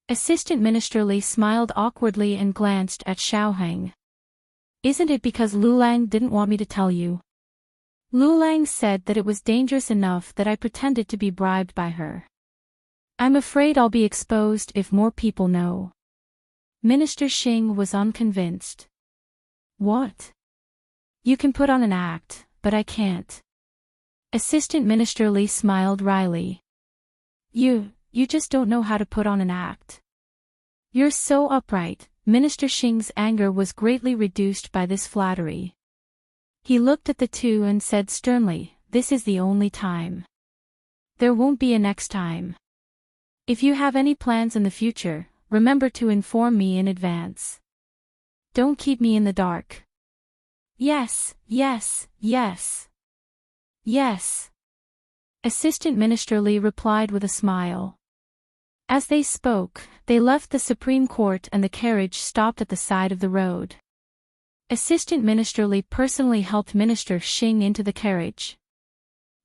Assistant Minister Li smiled awkwardly and glanced at Xiao Heng. Isn't it because Lu Lang didn't want me to tell you? Lu Lang said that it was dangerous enough that I pretended to be bribed by her. I'm afraid I'll be exposed if more people know. Minister Xing was unconvinced. What? You can put on an act, but I can't. Assistant Minister Li smiled wryly. You just don't know how to put on an act. You're so upright. Minister Xing's anger was greatly reduced by this flattery. He looked at the two and said sternly, this is the only time. There won't be a next time. If you have any plans in the future, remember to inform me in advance. Don't keep me in the dark. Yes, yes, yes. Yes. Assistant Minister Li replied with a smile. As they spoke, they left the Supreme Court and the carriage stopped at the side of the road. Assistant Minister Li personally helped Minister Xing into the carriage.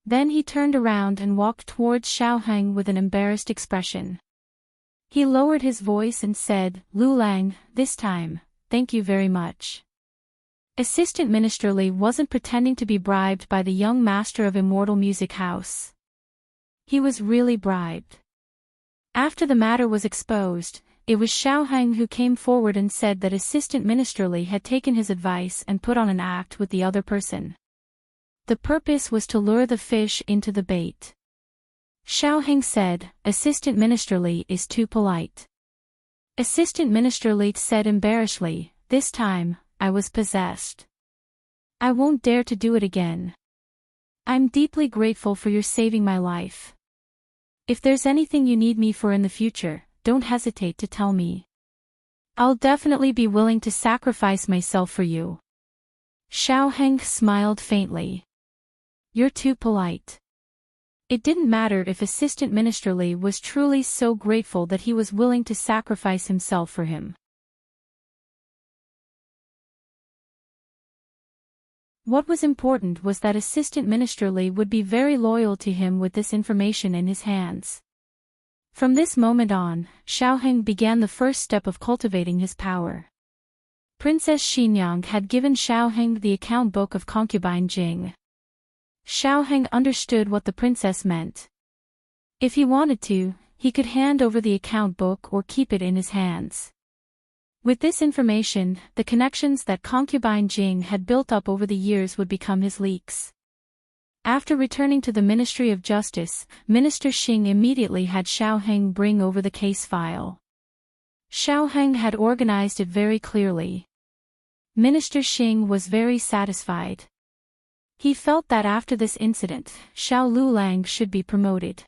Then he turned around and walked towards Xiao Heng with an embarrassed expression. He lowered his voice and said, Lu Lang, this time, thank you very much. Assistant Minister Li wasn't pretending to be bribed by the young master of Immortal Music House. He was really bribed. After the matter was exposed, it was Xiao Heng who came forward and said that Assistant Minister Li had taken his advice and put on an act with the other person. The purpose was to lure the fish into the bait. Xiao Heng said, Assistant Minister Li is too polite. Assistant Minister Li said embarrassedly, this time, I was possessed. I won't dare to do it again. I'm deeply grateful for your saving my life. If there's anything you need me for in the future, don't hesitate to tell me. I'll definitely be willing to sacrifice myself for you. Xiao Heng smiled faintly. You're too polite. It didn't matter if Assistant Minister Li was truly so grateful that he was willing to sacrifice himself for him. What was important was that Assistant Minister Li would be very loyal to him with this information in his hands. From this moment on, Xiao Heng began the first step of cultivating his power. Princess Xinyang had given Xiao Heng the account book of concubine Jing. Xiao Heng understood what the princess meant. If he wanted to, he could hand over the account book or keep it in his hands. With this information, the connections that concubine Jing had built up over the years would become his leaks. After returning to the Ministry of Justice, Minister Xing immediately had Xiao Heng bring over the case file. Xiao Heng had organized it very clearly. Minister Xing was very satisfied. He felt that after this incident, Xiao Lu Lang should be promoted.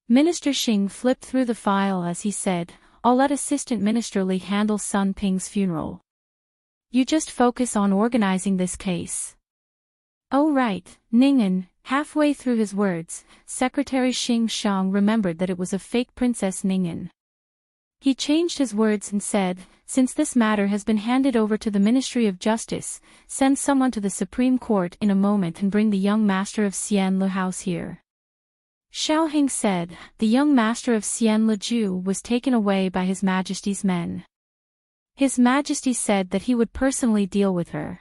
Minister Xing flipped through the file as he said, I'll let Assistant Minister Li handle Sun Ping's funeral. You just focus on organizing this case. Oh right, Ningen. Halfway through his words, Secretary Xing Shang remembered that it was a fake Princess Ningen. He changed his words and said, since this matter has been handed over to the Ministry of Justice, send someone to the Supreme Court in a moment and bring the young master of Xian Le House here. Xiao Heng said, the young master of Xian Le Ju was taken away by His Majesty's men. His Majesty said that he would personally deal with her.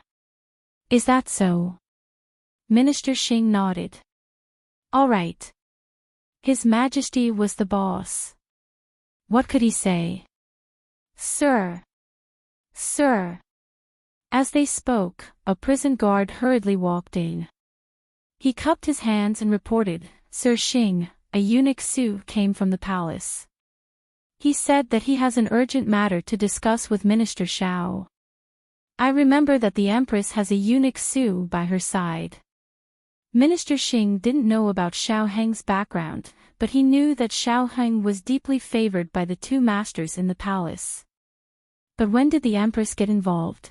Is that so? Minister Xing nodded. All right. His Majesty was the boss. What could he say? Sir. Sir. As they spoke, a prison guard hurriedly walked in. He cupped his hands and reported, Sir Xing, a eunuch Su came from the palace. He said that he has an urgent matter to discuss with Minister Xiao. I remember that the Empress has a eunuch Su by her side. Minister Xing didn't know about Xiao Heng's background, but he knew that Xiao Heng was deeply favored by the two masters in the palace. But when did the Empress get involved?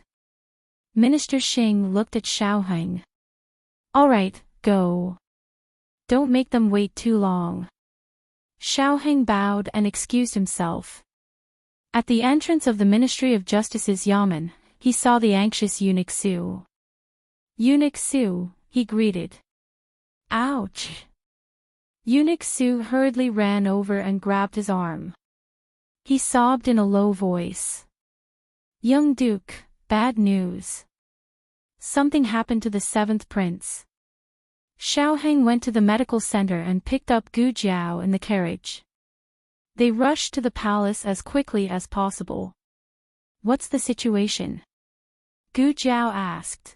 Minister Xing looked at Xiao Heng. All right, go. Don't make them wait too long. Xiao Heng bowed and excused himself. At the entrance of the Ministry of Justice's Yamen, he saw the anxious eunuch Su. Eunuch Su, he greeted. Ouch! Eunuch Su hurriedly ran over and grabbed his arm. He sobbed in a low voice. Young Duke, bad news. Something happened to the seventh prince. Xiao Heng went to the medical center and picked up Gu Jiao in the carriage. They rushed to the palace as quickly as possible. What's the situation? Gu Jiao asked.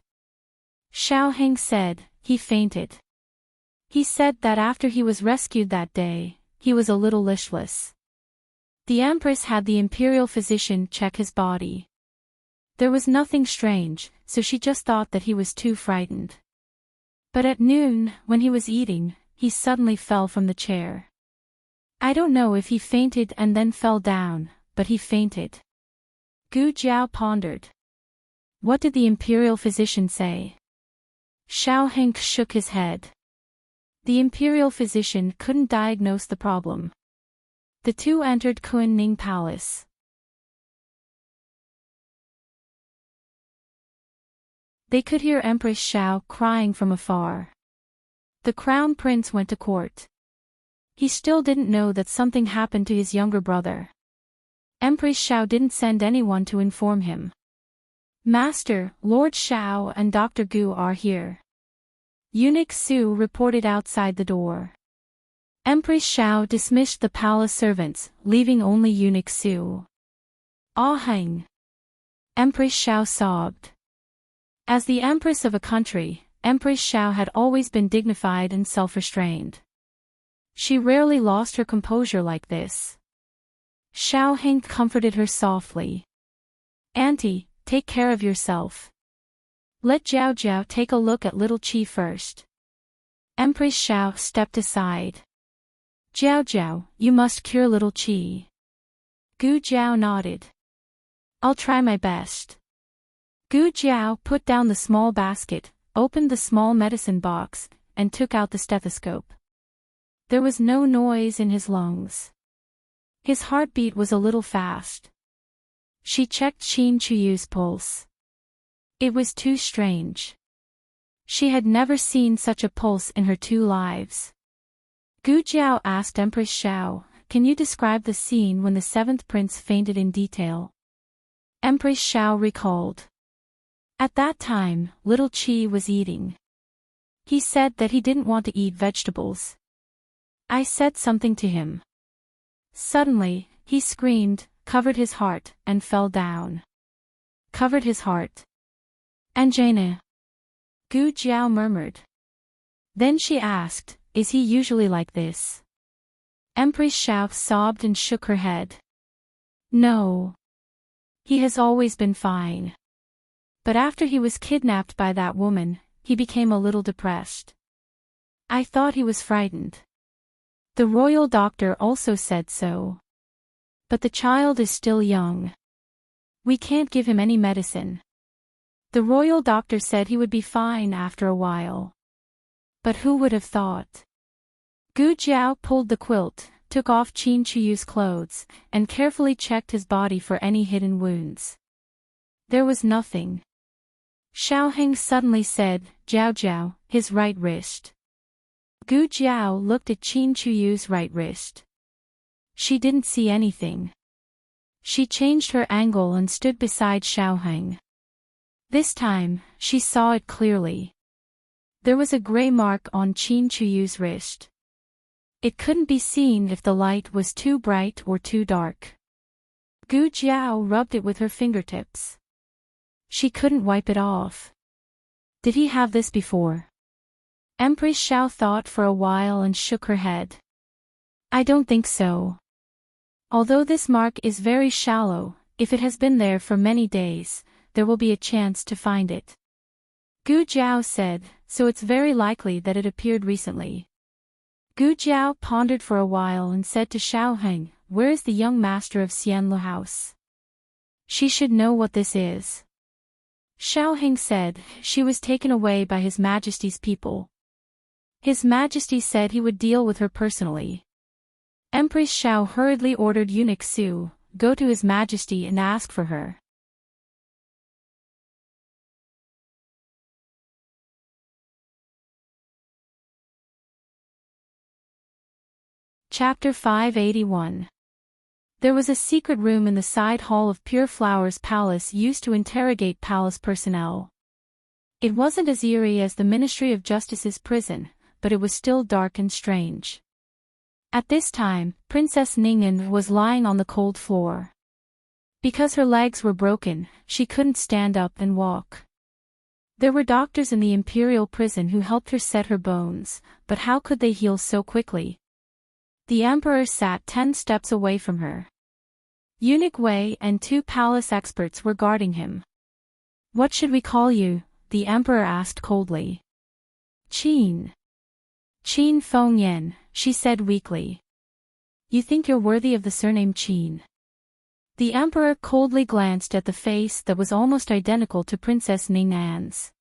Xiao Heng said, he fainted. He said that after he was rescued that day, he was a little listless. The Empress had the imperial physician check his body. There was nothing strange, so she just thought that he was too frightened. But at noon, when he was eating, he suddenly fell from the chair. I don't know if he fainted and then fell down, but he fainted. Gu Jiao pondered. What did the imperial physician say? Xiao Heng shook his head. The imperial physician couldn't diagnose the problem. The two entered Kunning Palace. They could hear Empress Xiao crying from afar. The crown prince went to court. He still didn't know that something happened to his younger brother. Empress Xiao didn't send anyone to inform him. Master, Lord Xiao and Dr. Gu are here. Eunuch Su reported outside the door. Empress Xiao dismissed the palace servants, leaving only Eunuch Su. Ah Heng. Empress Xiao sobbed. As the empress of a country, Empress Xiao had always been dignified and self-restrained. She rarely lost her composure like this. Xiao Heng comforted her softly. Auntie, take care of yourself. Let Jiao Jiao take a look at little Qi first. Empress Xiao stepped aside. Jiao Jiao, you must cure little Qi. Gu Jiao nodded. I'll try my best. Gu Jiao put down the small basket, opened the small medicine box, and took out the stethoscope. There was no noise in his lungs. His heartbeat was a little fast. She checked Qin Chuyu's pulse. It was too strange. She had never seen such a pulse in her 2 lives. Gu Jiao asked Empress Xiao, can you describe the scene when the 7th prince fainted in detail? Empress Xiao recalled. At that time, little Qi was eating. He said that he didn't want to eat vegetables. I said something to him. Suddenly, he screamed, covered his heart, and fell down. Covered his heart. Anjana. Gu Jiao murmured. Then she asked, is he usually like this? Empress Xiao sobbed and shook her head. No. He has always been fine. But after he was kidnapped by that woman, he became a little depressed. I thought he was frightened. The royal doctor also said so. But the child is still young. We can't give him any medicine. The royal doctor said he would be fine after a while. But who would have thought? Gu Jiao pulled the quilt, took off Qin Chuyu's clothes, and carefully checked his body for any hidden wounds. There was nothing. Xiao Heng suddenly said, "Jiao Jiao, his right wrist." Gu Jiao looked at Qin Chuyu's right wrist. She didn't see anything. She changed her angle and stood beside Xiao Heng. This time, she saw it clearly. There was a gray mark on Qin Chuyu's wrist. It couldn't be seen if the light was too bright or too dark. Gu Jiao rubbed it with her fingertips. She couldn't wipe it off. Did he have this before? Empress Xiao thought for a while and shook her head. I don't think so. Although this mark is very shallow, if it has been there for many days, there will be a chance to find it. Gu Jiao said, so it's very likely that it appeared recently. Gu Jiao pondered for a while and said to Xiao Heng, where is the young master of Xianlu House? She should know what this is. Xiao Heng said, she was taken away by His Majesty's people. His Majesty said he would deal with her personally. Empress Xiao hurriedly ordered eunuch Su, go to His Majesty and ask for her. Chapter 581. There was a secret room in the side hall of Pure Flower's palace used to interrogate palace personnel. It wasn't as eerie as the Ministry of Justice's prison, but it was still dark and strange. At this time, Princess Ning'an was lying on the cold floor. Because her legs were broken, she couldn't stand up and walk. There were doctors in the imperial prison who helped her set her bones, but how could they heal so quickly? The emperor sat 10 steps away from her. Eunuch Wei and 2 palace experts were guarding him. What should we call you? The emperor asked coldly. Qin. Qin Fengyan, she said weakly. You think you're worthy of the surname Qin? The emperor coldly glanced at the face that was almost identical to Princess Ning'an's.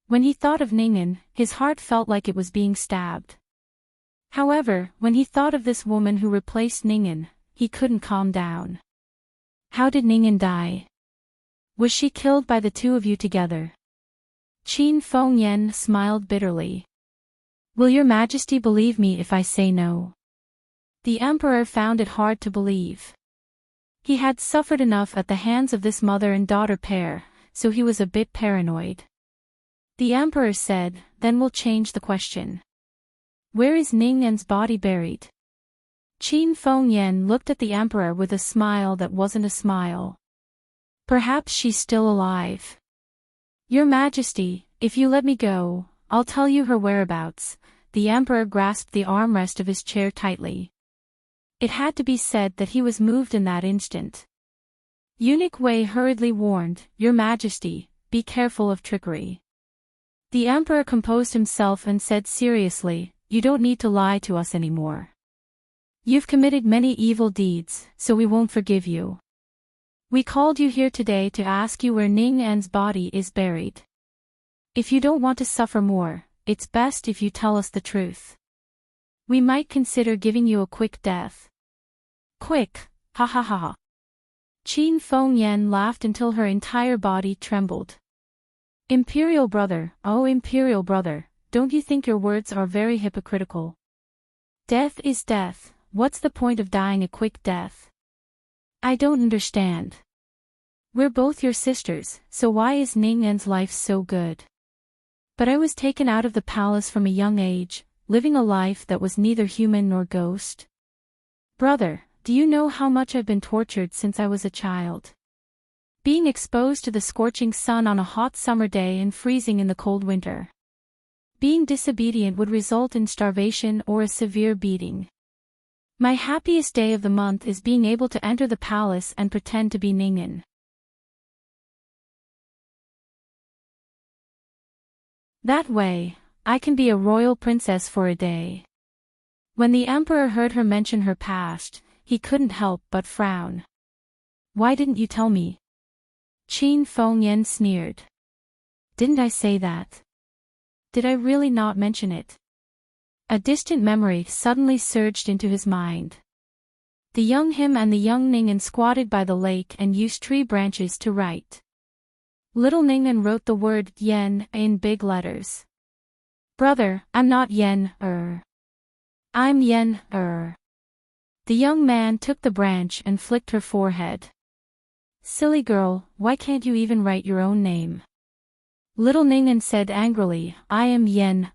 When he thought of Ning'an, his heart felt like it was being stabbed. However, when he thought of this woman who replaced Ning'an, he couldn't calm down. How did Ning'an die? Was she killed by the two of you together? Qin Fengyan smiled bitterly. Will your Majesty believe me if I say no? The emperor found it hard to believe. He had suffered enough at the hands of this mother and daughter pair, so he was a bit paranoid. The emperor said, then we'll change the question. Where is Ning'an's body buried? Qin Fengyan looked at the emperor with a smile that wasn't a smile. Perhaps she's still alive. Your Majesty, if you let me go, I'll tell you her whereabouts. The emperor grasped the armrest of his chair tightly. It had to be said that he was moved in that instant. Eunuch Wei hurriedly warned, Your Majesty, be careful of trickery. The emperor composed himself and said seriously, you don't need to lie to us anymore. You've committed many evil deeds, so we won't forgive you. We called you here today to ask you where Ning'an's body is buried. If you don't want to suffer more, it's best if you tell us the truth. We might consider giving you a quick death. Quick, ha ha ha ha. Qin Fengyan laughed until her entire body trembled. Imperial brother, oh Imperial brother, don't you think your words are very hypocritical? Death is death, what's the point of dying a quick death? I don't understand. We're both your sisters, so why is Ning'an's life so good? But I was taken out of the palace from a young age, living a life that was neither human nor ghost. Brother, do you know how much I've been tortured since I was a child? Being exposed to the scorching sun on a hot summer day and freezing in the cold winter. Being disobedient would result in starvation or a severe beating. My happiest day of the month is being able to enter the palace and pretend to be Ning'an. That way, I can be a royal princess for a day. When the emperor heard her mention her past, he couldn't help but frown. Why didn't you tell me? Qin Fengyan sneered. Didn't I say that? Did I really not mention it? A distant memory suddenly surged into his mind. The young him and the young Ningen squatted by the lake and used tree branches to write. Little Ningen wrote the word yen in big letters. Brother, I'm not yen, I'm yen, The young man took the branch and flicked her forehead. Silly girl, why can't you even write your own name? Little Ningen said angrily, I am yen,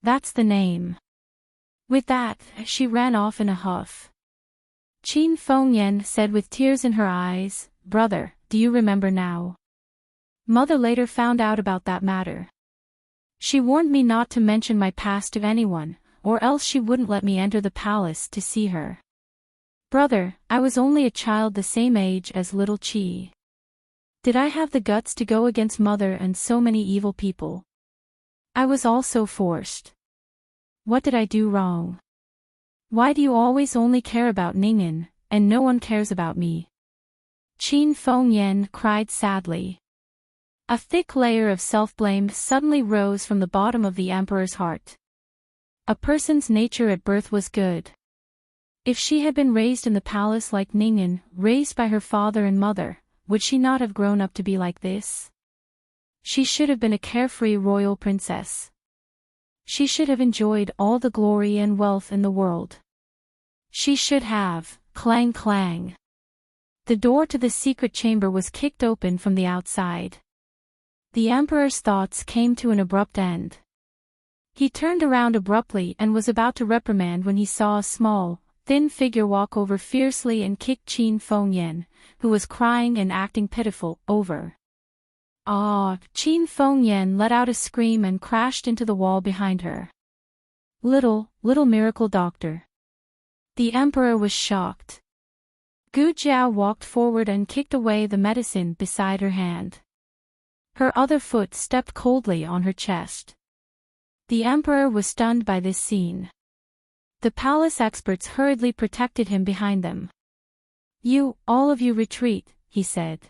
That's the name. With that, she ran off in a huff. Qin Fengyan said with tears in her eyes, Brother, do you remember now? Mother later found out about that matter. She warned me not to mention my past to anyone, or else she wouldn't let me enter the palace to see her. Brother, I was only a child the same age as little Qi. Did I have the guts to go against mother and so many evil people? I was also forced. What did I do wrong? Why do you always only care about Ningen, and no one cares about me? Qin Fengyan cried sadly. A thick layer of self-blame suddenly rose from the bottom of the emperor's heart. A person's nature at birth was good. If she had been raised in the palace like Ningen, raised by her father and mother, would she not have grown up to be like this? She should have been a carefree royal princess. She should have enjoyed all the glory and wealth in the world. She should have, clang clang. The door to the secret chamber was kicked open from the outside. The emperor's thoughts came to an abrupt end. He turned around abruptly and was about to reprimand when he saw a small, thin figure walk over fiercely and kick Qin Fengyan, who was crying and acting pitiful, over. Qin Fengyan let out a scream and crashed into the wall behind her. Little miracle doctor. The emperor was shocked. Gu Jiao walked forward and kicked away the medicine beside her hand. Her other foot stepped coldly on her chest. The emperor was stunned by this scene. The palace experts hurriedly protected him behind them. All of you retreat, he said.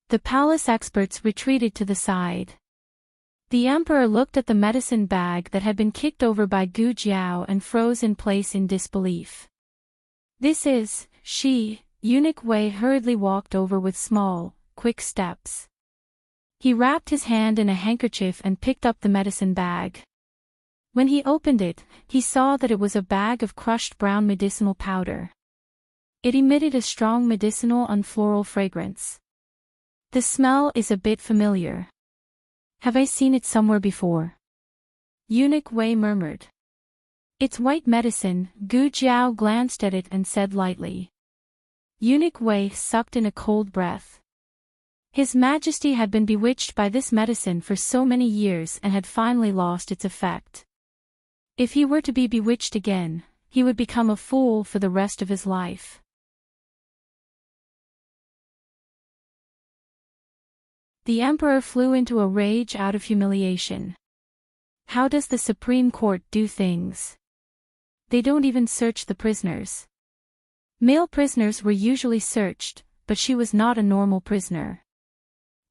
The palace experts retreated to the side. The emperor looked at the medicine bag that had been kicked over by Gu Jiao and froze in place in disbelief. This is, she, Eunuch Wei hurriedly walked over with small, quick steps. He wrapped his hand in a handkerchief and picked up the medicine bag. When he opened it, he saw that it was a bag of crushed brown medicinal powder. It emitted a strong medicinal and floral fragrance. The smell is a bit familiar. Have I seen it somewhere before? Eunuch Wei murmured. It's white medicine. Gu Jiao glanced at it and said lightly. Eunuch Wei sucked in a cold breath. His Majesty had been bewitched by this medicine for so many years and had finally lost its effect. If he were to be bewitched again, he would become a fool for the rest of his life. The emperor flew into a rage out of humiliation. How does the Supreme Court do things? They don't even search the prisoners. Male prisoners were usually searched, but she was not a normal prisoner.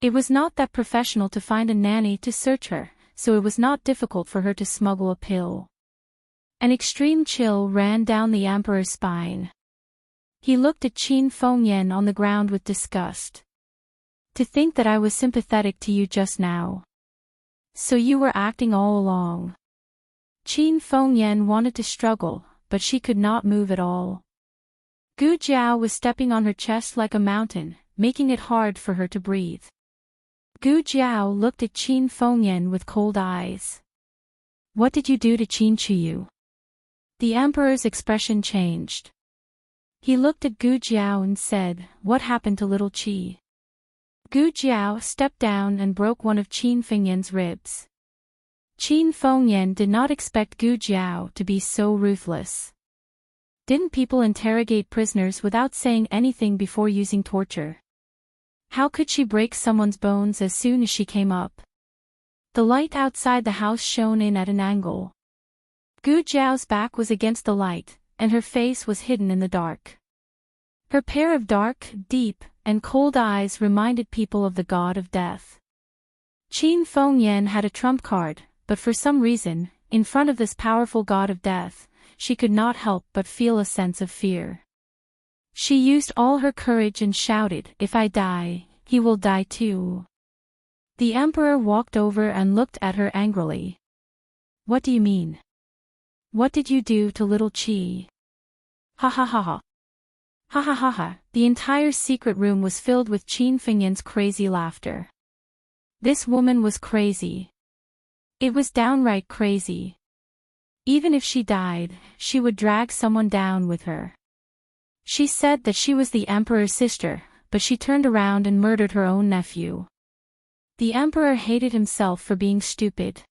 It was not that professional to find a nanny to search her, so it was not difficult for her to smuggle a pill. An extreme chill ran down the emperor's spine. He looked at Qin Fengyan on the ground with disgust. To think that I was sympathetic to you just now. So you were acting all along. Qin Fengyan wanted to struggle, but she could not move at all. Gu Jiao was stepping on her chest like a mountain, making it hard for her to breathe. Gu Jiao looked at Qin Fengyan with cold eyes. What did you do to Qin Chuyu? The emperor's expression changed. He looked at Gu Jiao and said, What happened to little Qi? Gu Jiao stepped down and broke one of Qin Fengyan's ribs. Qin Fengyan did not expect Gu Jiao to be so ruthless. Didn't people interrogate prisoners without saying anything before using torture? How could she break someone's bones as soon as she came up? The light outside the house shone in at an angle. Gu Jiao's back was against the light, and her face was hidden in the dark. Her pair of dark, deep, and cold eyes reminded people of the god of death. Qin Fengyan had a trump card, but for some reason, in front of this powerful god of death, she could not help but feel a sense of fear. She used all her courage and shouted, "If I die, he will die too." The emperor walked over and looked at her angrily. "What do you mean? What did you do to little Qi?" "Ha ha ha ha. Ha ha ha ha." The entire secret room was filled with Qin Fengyan's crazy laughter. This woman was crazy. It was downright crazy. Even if she died, she would drag someone down with her. She said that she was the emperor's sister, but she turned around and murdered her own nephew. The emperor hated himself for being stupid.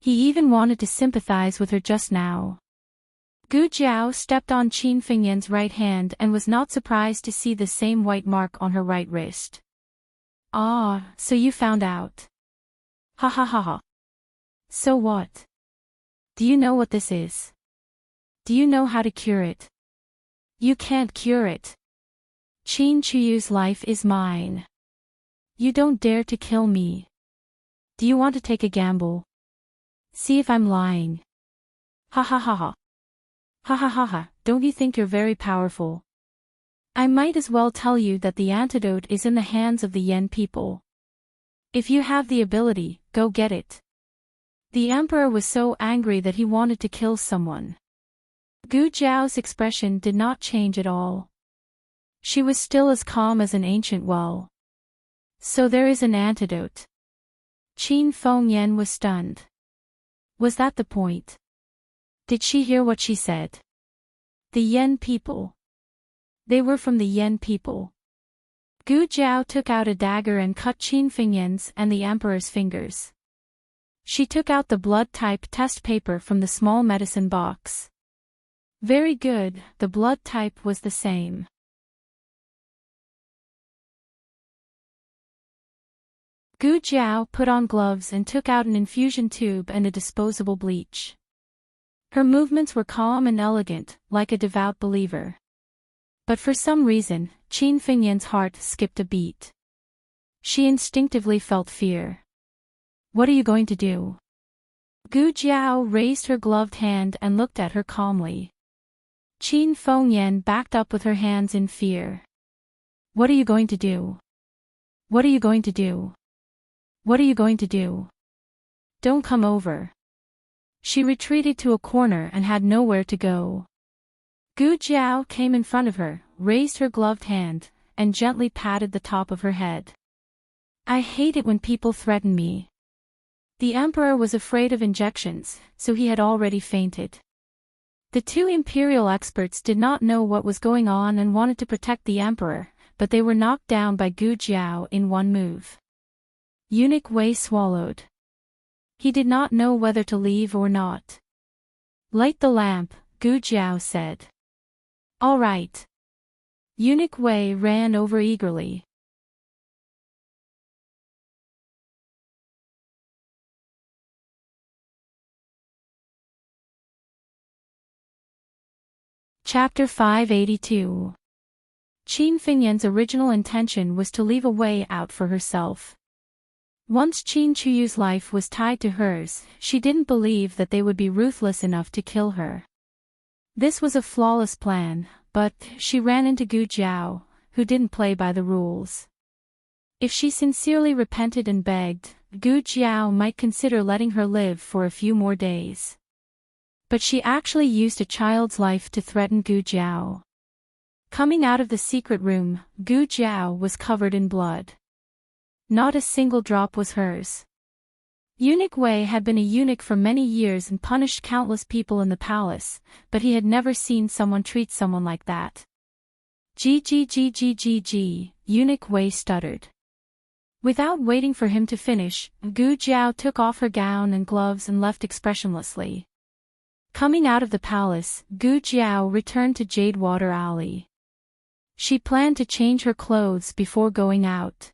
He even wanted to sympathize with her just now. Gu Jiao stepped on Qin Fengyan's right hand and was not surprised to see the same white mark on her right wrist. "Ah, so you found out. Ha ha ha ha. So what? Do you know what this is? Do you know how to cure it? You can't cure it. Qin Chuyu's life is mine. You don't dare to kill me. Do you want to take a gamble? See if I'm lying. Ha ha ha ha. Ha ha ha ha, don't you think you're very powerful? I might as well tell you that the antidote is in the hands of the Yen people. If you have the ability, go get it." The emperor was so angry that he wanted to kill someone. Gu Jiao's expression did not change at all. She was still as calm as an ancient well. "So there is an antidote." Qin Fengyan was stunned. Was that the point? Did she hear what she said? The Yen people. They were from the Yen people. Gu Jiao took out a dagger and cut Qin Fengyan's and the emperor's fingers. She took out the blood type test paper from the small medicine box. Very good, the blood type was the same. Gu Jiao put on gloves and took out an infusion tube and a disposable bleach. Her movements were calm and elegant, like a devout believer. But for some reason, Qin Fengyan's heart skipped a beat. She instinctively felt fear. "What are you going to do?" Gu Jiao raised her gloved hand and looked at her calmly. Qin Fengyan backed up with her hands in fear. "What are you going to do? What are you going to do? What are you going to do? Don't come over." She retreated to a corner and had nowhere to go. Gu Jiao came in front of her, raised her gloved hand, and gently patted the top of her head. "I hate it when people threaten me." The emperor was afraid of injections, so he had already fainted. The two imperial experts did not know what was going on and wanted to protect the emperor, but they were knocked down by Gu Jiao in one move. Eunuch Wei swallowed. He did not know whether to leave or not. "Light the lamp," Gu Jiao said. "All right." Eunuch Wei ran over eagerly. Chapter 582. Qin Fengyan's original intention was to leave a way out for herself. Once Qin Chuyu's life was tied to hers, she didn't believe that they would be ruthless enough to kill her. This was a flawless plan, but she ran into Gu Jiao, who didn't play by the rules. If she sincerely repented and begged, Gu Jiao might consider letting her live for a few more days. But she actually used a child's life to threaten Gu Jiao. Coming out of the secret room, Gu Jiao was covered in blood. Not a single drop was hers. Eunuch Wei had been a eunuch for many years and punished countless people in the palace, but he had never seen someone treat someone like that. G, Eunuch Wei stuttered. Without waiting for him to finish, Gu Jiao took off her gown and gloves and left expressionlessly. Coming out of the palace, Gu Jiao returned to Jadewater Alley. She planned to change her clothes before going out.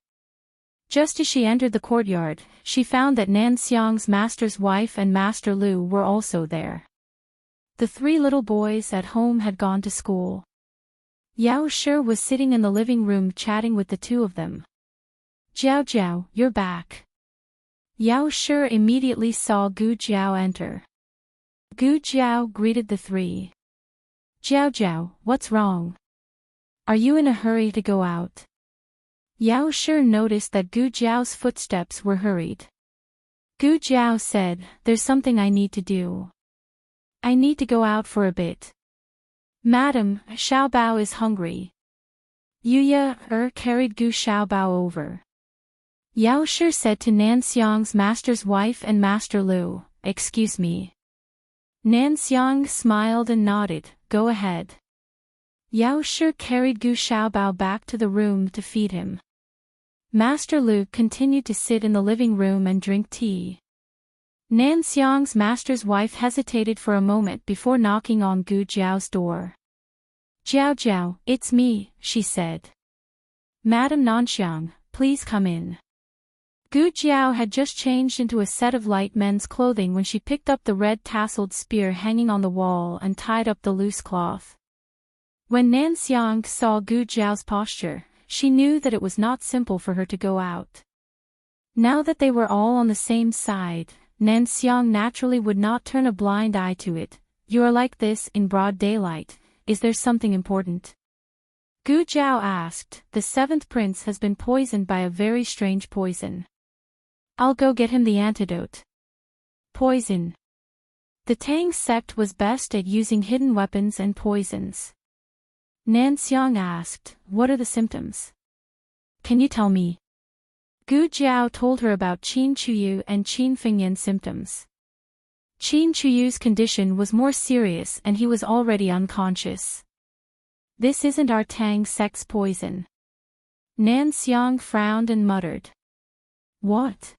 Just as she entered the courtyard, she found that Nan Xiang's master's wife and Master Lu were also there. The three little boys at home had gone to school. Yao Shi was sitting in the living room chatting with the two of them. "Jiao Jiao, you're back. Yao Shi immediately saw Gu Jiao enter. Gu Jiao greeted the three. Jiao Jiao, what's wrong? Are you in a hurry to go out? Yao Shi noticed that Gu Jiao's footsteps were hurried. Gu Jiao said, there's something I need to do. I need to go out for a bit. Madam, Xiaobao is hungry. Yuya carried Gu Xiaobao over. Yao Shi said to Nan Xiang's master's wife and Master Lu, excuse me. Nan Xiang smiled and nodded, go ahead. Yao Shi carried Gu Xiaobao back to the room to feed him. Master Lu continued to sit in the living room and drink tea. Nan Xiang's master's wife hesitated for a moment before knocking on Gu Jiao's door. Jiao Jiao, it's me, she said. Madam Nanxiang, please come in. Gu Jiao had just changed into a set of light men's clothing when she picked up the red tasseled spear hanging on the wall and tied up the loose cloth. When Nan Xiang saw Gu Jiao's posture, she knew that it was not simple for her to go out. Now that they were all on the same side, Nan Xiang naturally would not turn a blind eye to it. You are like this in broad daylight, is there something important? Gu Jiao asked, the seventh prince has been poisoned by a very strange poison. I'll go get him the antidote. Poison. The Tang sect was best at using hidden weapons and poisons. Nan Xiang asked, what are the symptoms? Can you tell me? Gu Jiao told her about Qin Chuyu and Qin Fengyan's symptoms. Qin Chuyu's condition was more serious and he was already unconscious. This isn't our Tang sect's poison. Nan Xiang frowned and muttered. What?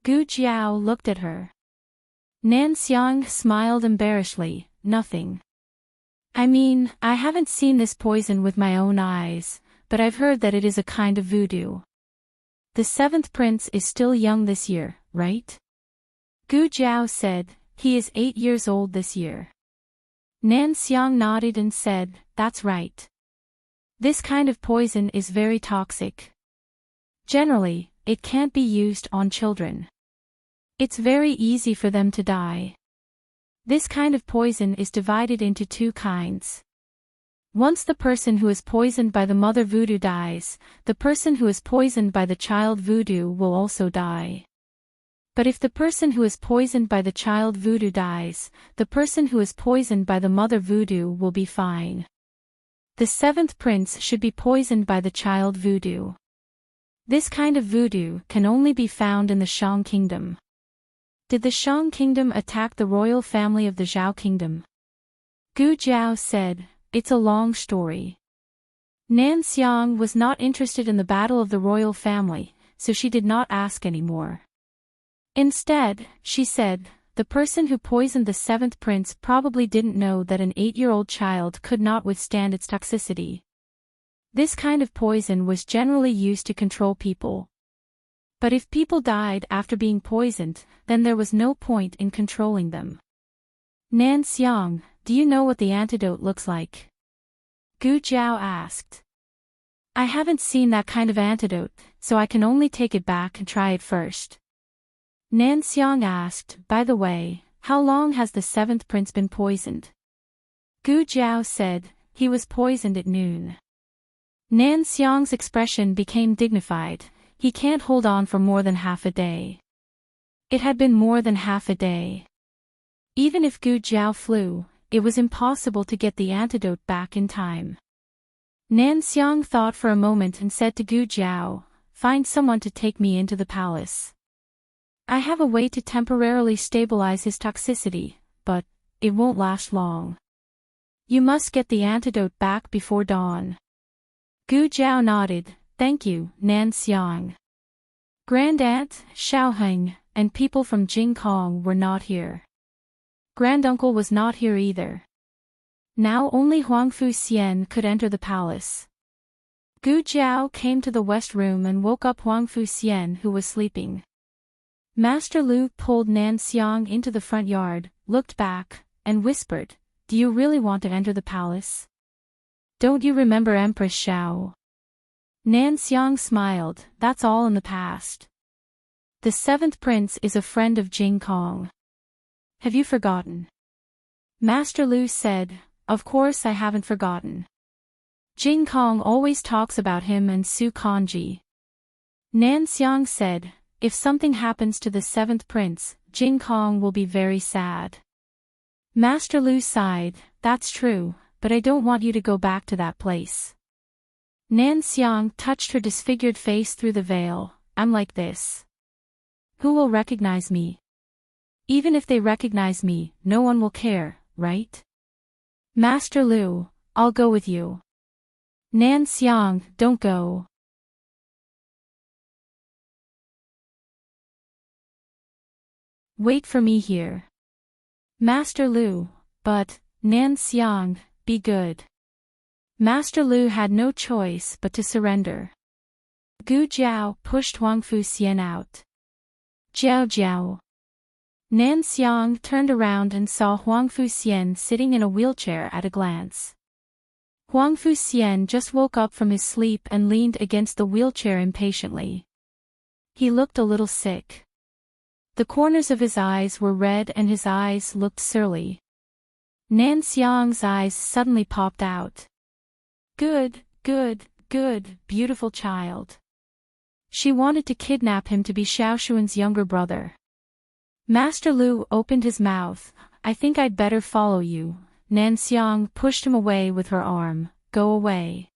Gu Jiao looked at her. Nan Xiang smiled embarrassedly, nothing. I mean, I haven't seen this poison with my own eyes, but I've heard that it is a kind of voodoo. The seventh prince is still young this year, right? Gu Jiao said, he is 8 years old this year. Nan Xiang nodded and said, that's right. This kind of poison is very toxic. Generally, it can't be used on children. It's very easy for them to die. This kind of poison is divided into 2 kinds. Once the person who is poisoned by the mother voodoo dies, the person who is poisoned by the child voodoo will also die. But if the person who is poisoned by the child voodoo dies, the person who is poisoned by the mother voodoo will be fine. The seventh prince should be poisoned by the child voodoo. This kind of voodoo can only be found in the Shang kingdom. Did the Shang kingdom attack the royal family of the Zhao kingdom? Gu Jiao said, it's a long story. Nan Xiang was not interested in the battle of the royal family, so she did not ask anymore. Instead, she said, the person who poisoned the seventh prince probably didn't know that an 8-year-old child could not withstand its toxicity. This kind of poison was generally used to control people. But if people died after being poisoned, then there was no point in controlling them. Nan Xiang, do you know what the antidote looks like? Gu Jiao asked. I haven't seen that kind of antidote, so I can only take it back and try it first. Nan Xiang asked, by the way, how long has the seventh prince been poisoned? Gu Jiao said, he was poisoned at noon. Nan Xiang's expression became dignified. He can't hold on for more than half a day. It had been more than half a day. Even if Gu Jiao flew, it was impossible to get the antidote back in time. Nan Xiang thought for a moment and said to Gu Jiao, find someone to take me into the palace. I have a way to temporarily stabilize his toxicity, but it won't last long. You must get the antidote back before dawn. Gu Jiao nodded. Thank you, Nan Xiang. Grand Aunt, Xiaoheng, and people from Jingkong were not here. Granduncle was not here either. Now only Huangfu Xian could enter the palace. Gu Jiao came to the west room and woke up Huangfu Xian who was sleeping. Master Lu pulled Nan Xiang into the front yard, looked back, and whispered, do you really want to enter the palace? Don't you remember Empress Xiao? Nan Xiang smiled, that's all in the past. The seventh prince is a friend of Jing Kong. Have you forgotten? Master Lu said, of course I haven't forgotten. Jing Kong always talks about him and Su Kanji. Nan Xiang said, if something happens to the seventh prince, Jing Kong will be very sad. Master Lu sighed, that's true, but I don't want you to go back to that place. Nan Xiang touched her disfigured face through the veil, I'm like this. Who will recognize me? Even if they recognize me, no one will care, right? Master Lu, I'll go with you. Nan Xiang, don't go. Wait for me here. Master Lu, but, Nan Xiang, be good. Master Lu had no choice but to surrender. Gu Jiao pushed Huang Fu Xian out. Jiao Jiao. Nan Xiang turned around and saw Huang Fu Xian sitting in a wheelchair at a glance. Huang Fu Xian just woke up from his sleep and leaned against the wheelchair impatiently. He looked a little sick. The corners of his eyes were red and his eyes looked surly. Nan Xiang's eyes suddenly popped out. Good, good, good, beautiful child. She wanted to kidnap him to be Xiaoshuan's younger brother. Master Lu opened his mouth, I think I'd better follow you. Nan Xiang pushed him away with her arm, go away.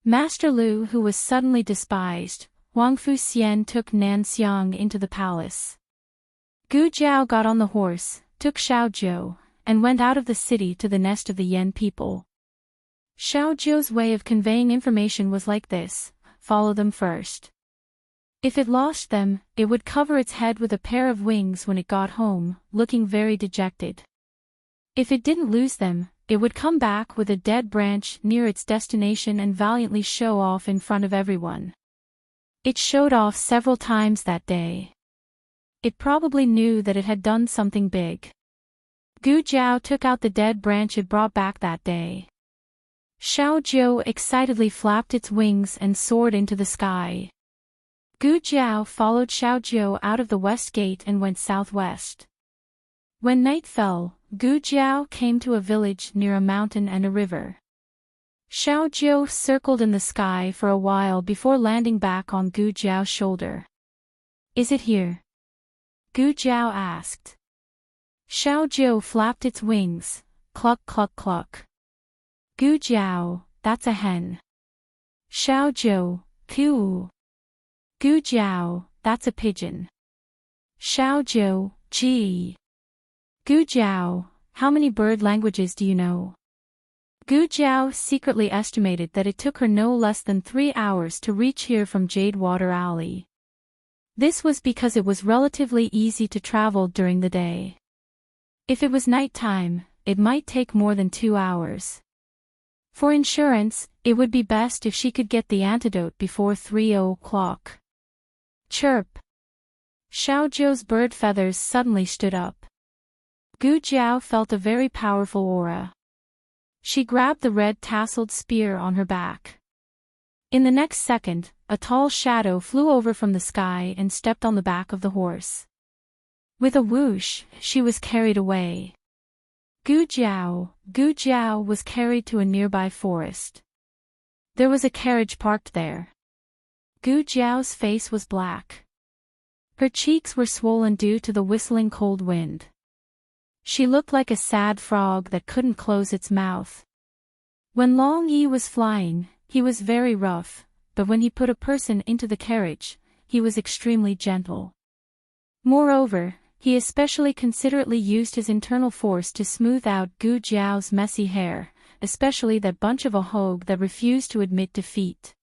Master Lu, who was suddenly despised, Huang Fu Xian took Nan Xiang into the palace. Gu Jiao got on the horse, took Xiaojiu, and went out of the city to the nest of the Yan people. Xiaojiu's way of conveying information was like this, follow them first. If it lost them, it would cover its head with a pair of wings when it got home, looking very dejected. If it didn't lose them, it would come back with a dead branch near its destination and valiantly show off in front of everyone. It showed off several times that day. It probably knew that it had done something big. Gu Jiao took out the dead branch it brought back that day. Xiaojiu excitedly flapped its wings and soared into the sky. Gu Jiao followed Xiaojiu out of the west gate and went southwest. When night fell, Gu Jiao came to a village near a mountain and a river. Xiaojiu circled in the sky for a while before landing back on Gu Jiao's shoulder. Is it here? Gu Jiao asked. Xiaojiu flapped its wings, cluck cluck cluck. Gu Jiao, that's a hen. Xiaojiu, coo. Gu Jiao, that's a pigeon. Xiaojiu, gee. Gu Jiao, how many bird languages do you know? Gu Jiao secretly estimated that it took her no less than 3 hours to reach here from Jade Water Alley. This was because it was relatively easy to travel during the day. If it was nighttime, it might take more than 2 hours. For insurance, it would be best if she could get the antidote before 3 o'clock. Chirp. Xiaojiu's bird feathers suddenly stood up. Gu Jiao felt a very powerful aura. She grabbed the red tasseled spear on her back. In the next second, a tall shadow flew over from the sky and stepped on the back of the horse. With a whoosh, she was carried away. Gu Jiao was carried to a nearby forest. There was a carriage parked there. Gu Jiao's face was black. Her cheeks were swollen due to the whistling cold wind. She looked like a sad frog that couldn't close its mouth. When Long Yi was flying, he was very rough, but when he put a person into the carriage, he was extremely gentle. Moreover, he especially considerately used his internal force to smooth out Gu Jiao's messy hair, especially that bunch of a hogue that refused to admit defeat.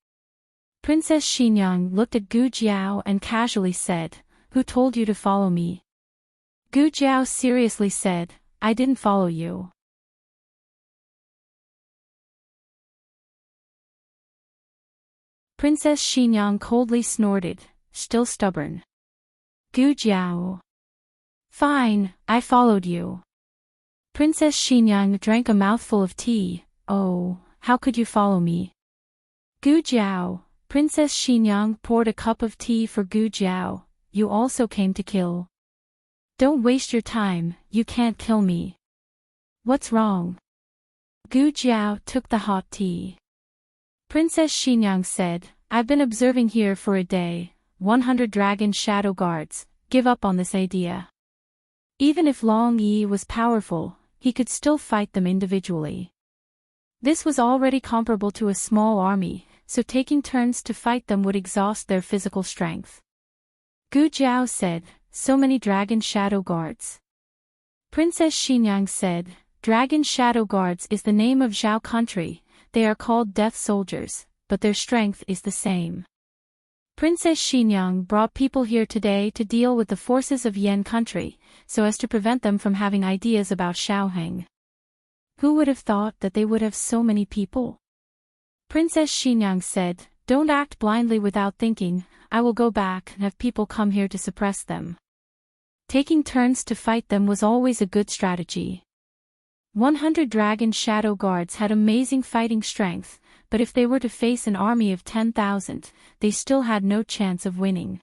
Princess Xinyang looked at Gu Jiao and casually said, "Who told you to follow me?" Gu Jiao seriously said, "I didn't follow you." Princess Xinyang coldly snorted, still stubborn. Gu Jiao. Fine, I followed you. Princess Xinyang drank a mouthful of tea. Oh, how could you follow me? Gu Jiao, Princess Xinyang poured a cup of tea for Gu Jiao. You also came to kill. Don't waste your time, you can't kill me. What's wrong? Gu Jiao took the hot tea. Princess Xinyang said, I've been observing here for a day. 100 dragon shadow guards, give up on this idea. Even if Long Yi was powerful, he could still fight them individually. This was already comparable to a small army, so taking turns to fight them would exhaust their physical strength. Gu Jiao said, so many dragon shadow guards. Princess Xinyang said, Dragon shadow guards is the name of Zhao country, they are called death soldiers, but their strength is the same. Princess Xinyang brought people here today to deal with the forces of Yan country, so as to prevent them from having ideas about Shaoheng. Who would have thought that they would have so many people? Princess Xinyang said, don't act blindly without thinking, I will go back and have people come here to suppress them. Taking turns to fight them was always a good strategy. 100 dragon shadow guards had amazing fighting strength, but if they were to face an army of 10,000, they still had no chance of winning.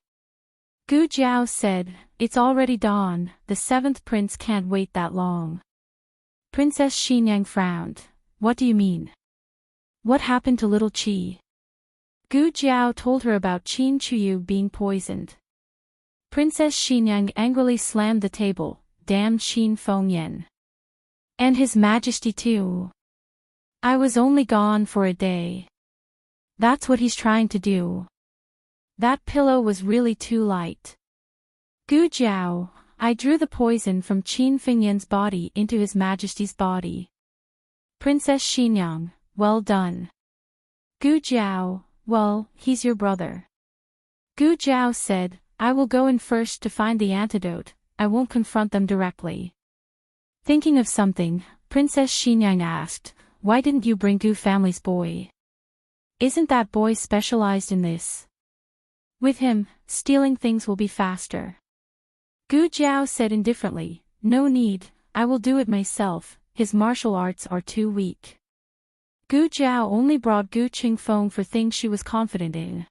Gu Jiao said, it's already dawn, the 7th prince can't wait that long. Princess Xinyang frowned. What do you mean? What happened to little Qi? Gu Jiao told her about Qin Chuyu being poisoned. Princess Xinyang angrily slammed the table, damn Qin Fengyan. And His Majesty too. I was only gone for a day. That's what he's trying to do. That pillow was really too light. Gu Jiao, I drew the poison from Qin Fengyan's body into His Majesty's body. Princess Xinyang, well done. Gu Jiao, well, he's your brother. Gu Jiao said, I will go in first to find the antidote, I won't confront them directly. Thinking of something, Princess Xinyang asked, why didn't you bring Gu family's boy? Isn't that boy specialized in this? With him, stealing things will be faster. Gu Jiao said indifferently, no need, I will do it myself, his martial arts are too weak. Gu Jiao only brought Gu Qingfeng for things she was confident in.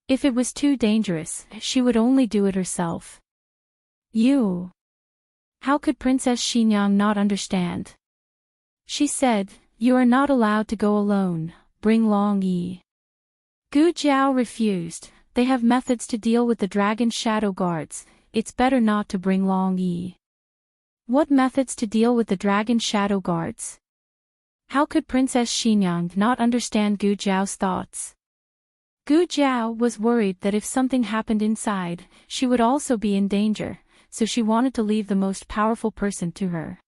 If it was too dangerous, she would only do it herself. You. How could Princess Xinyang not understand? She said, you are not allowed to go alone, bring Long Yi. Gu Jiao refused, they have methods to deal with the dragon shadow guards, it's better not to bring Long Yi. What methods to deal with the dragon shadow guards? How could Princess Xinyang not understand Gu Jiao's thoughts? Gu Jiao was worried that if something happened inside, she would also be in danger, so she wanted to leave the most powerful person to her.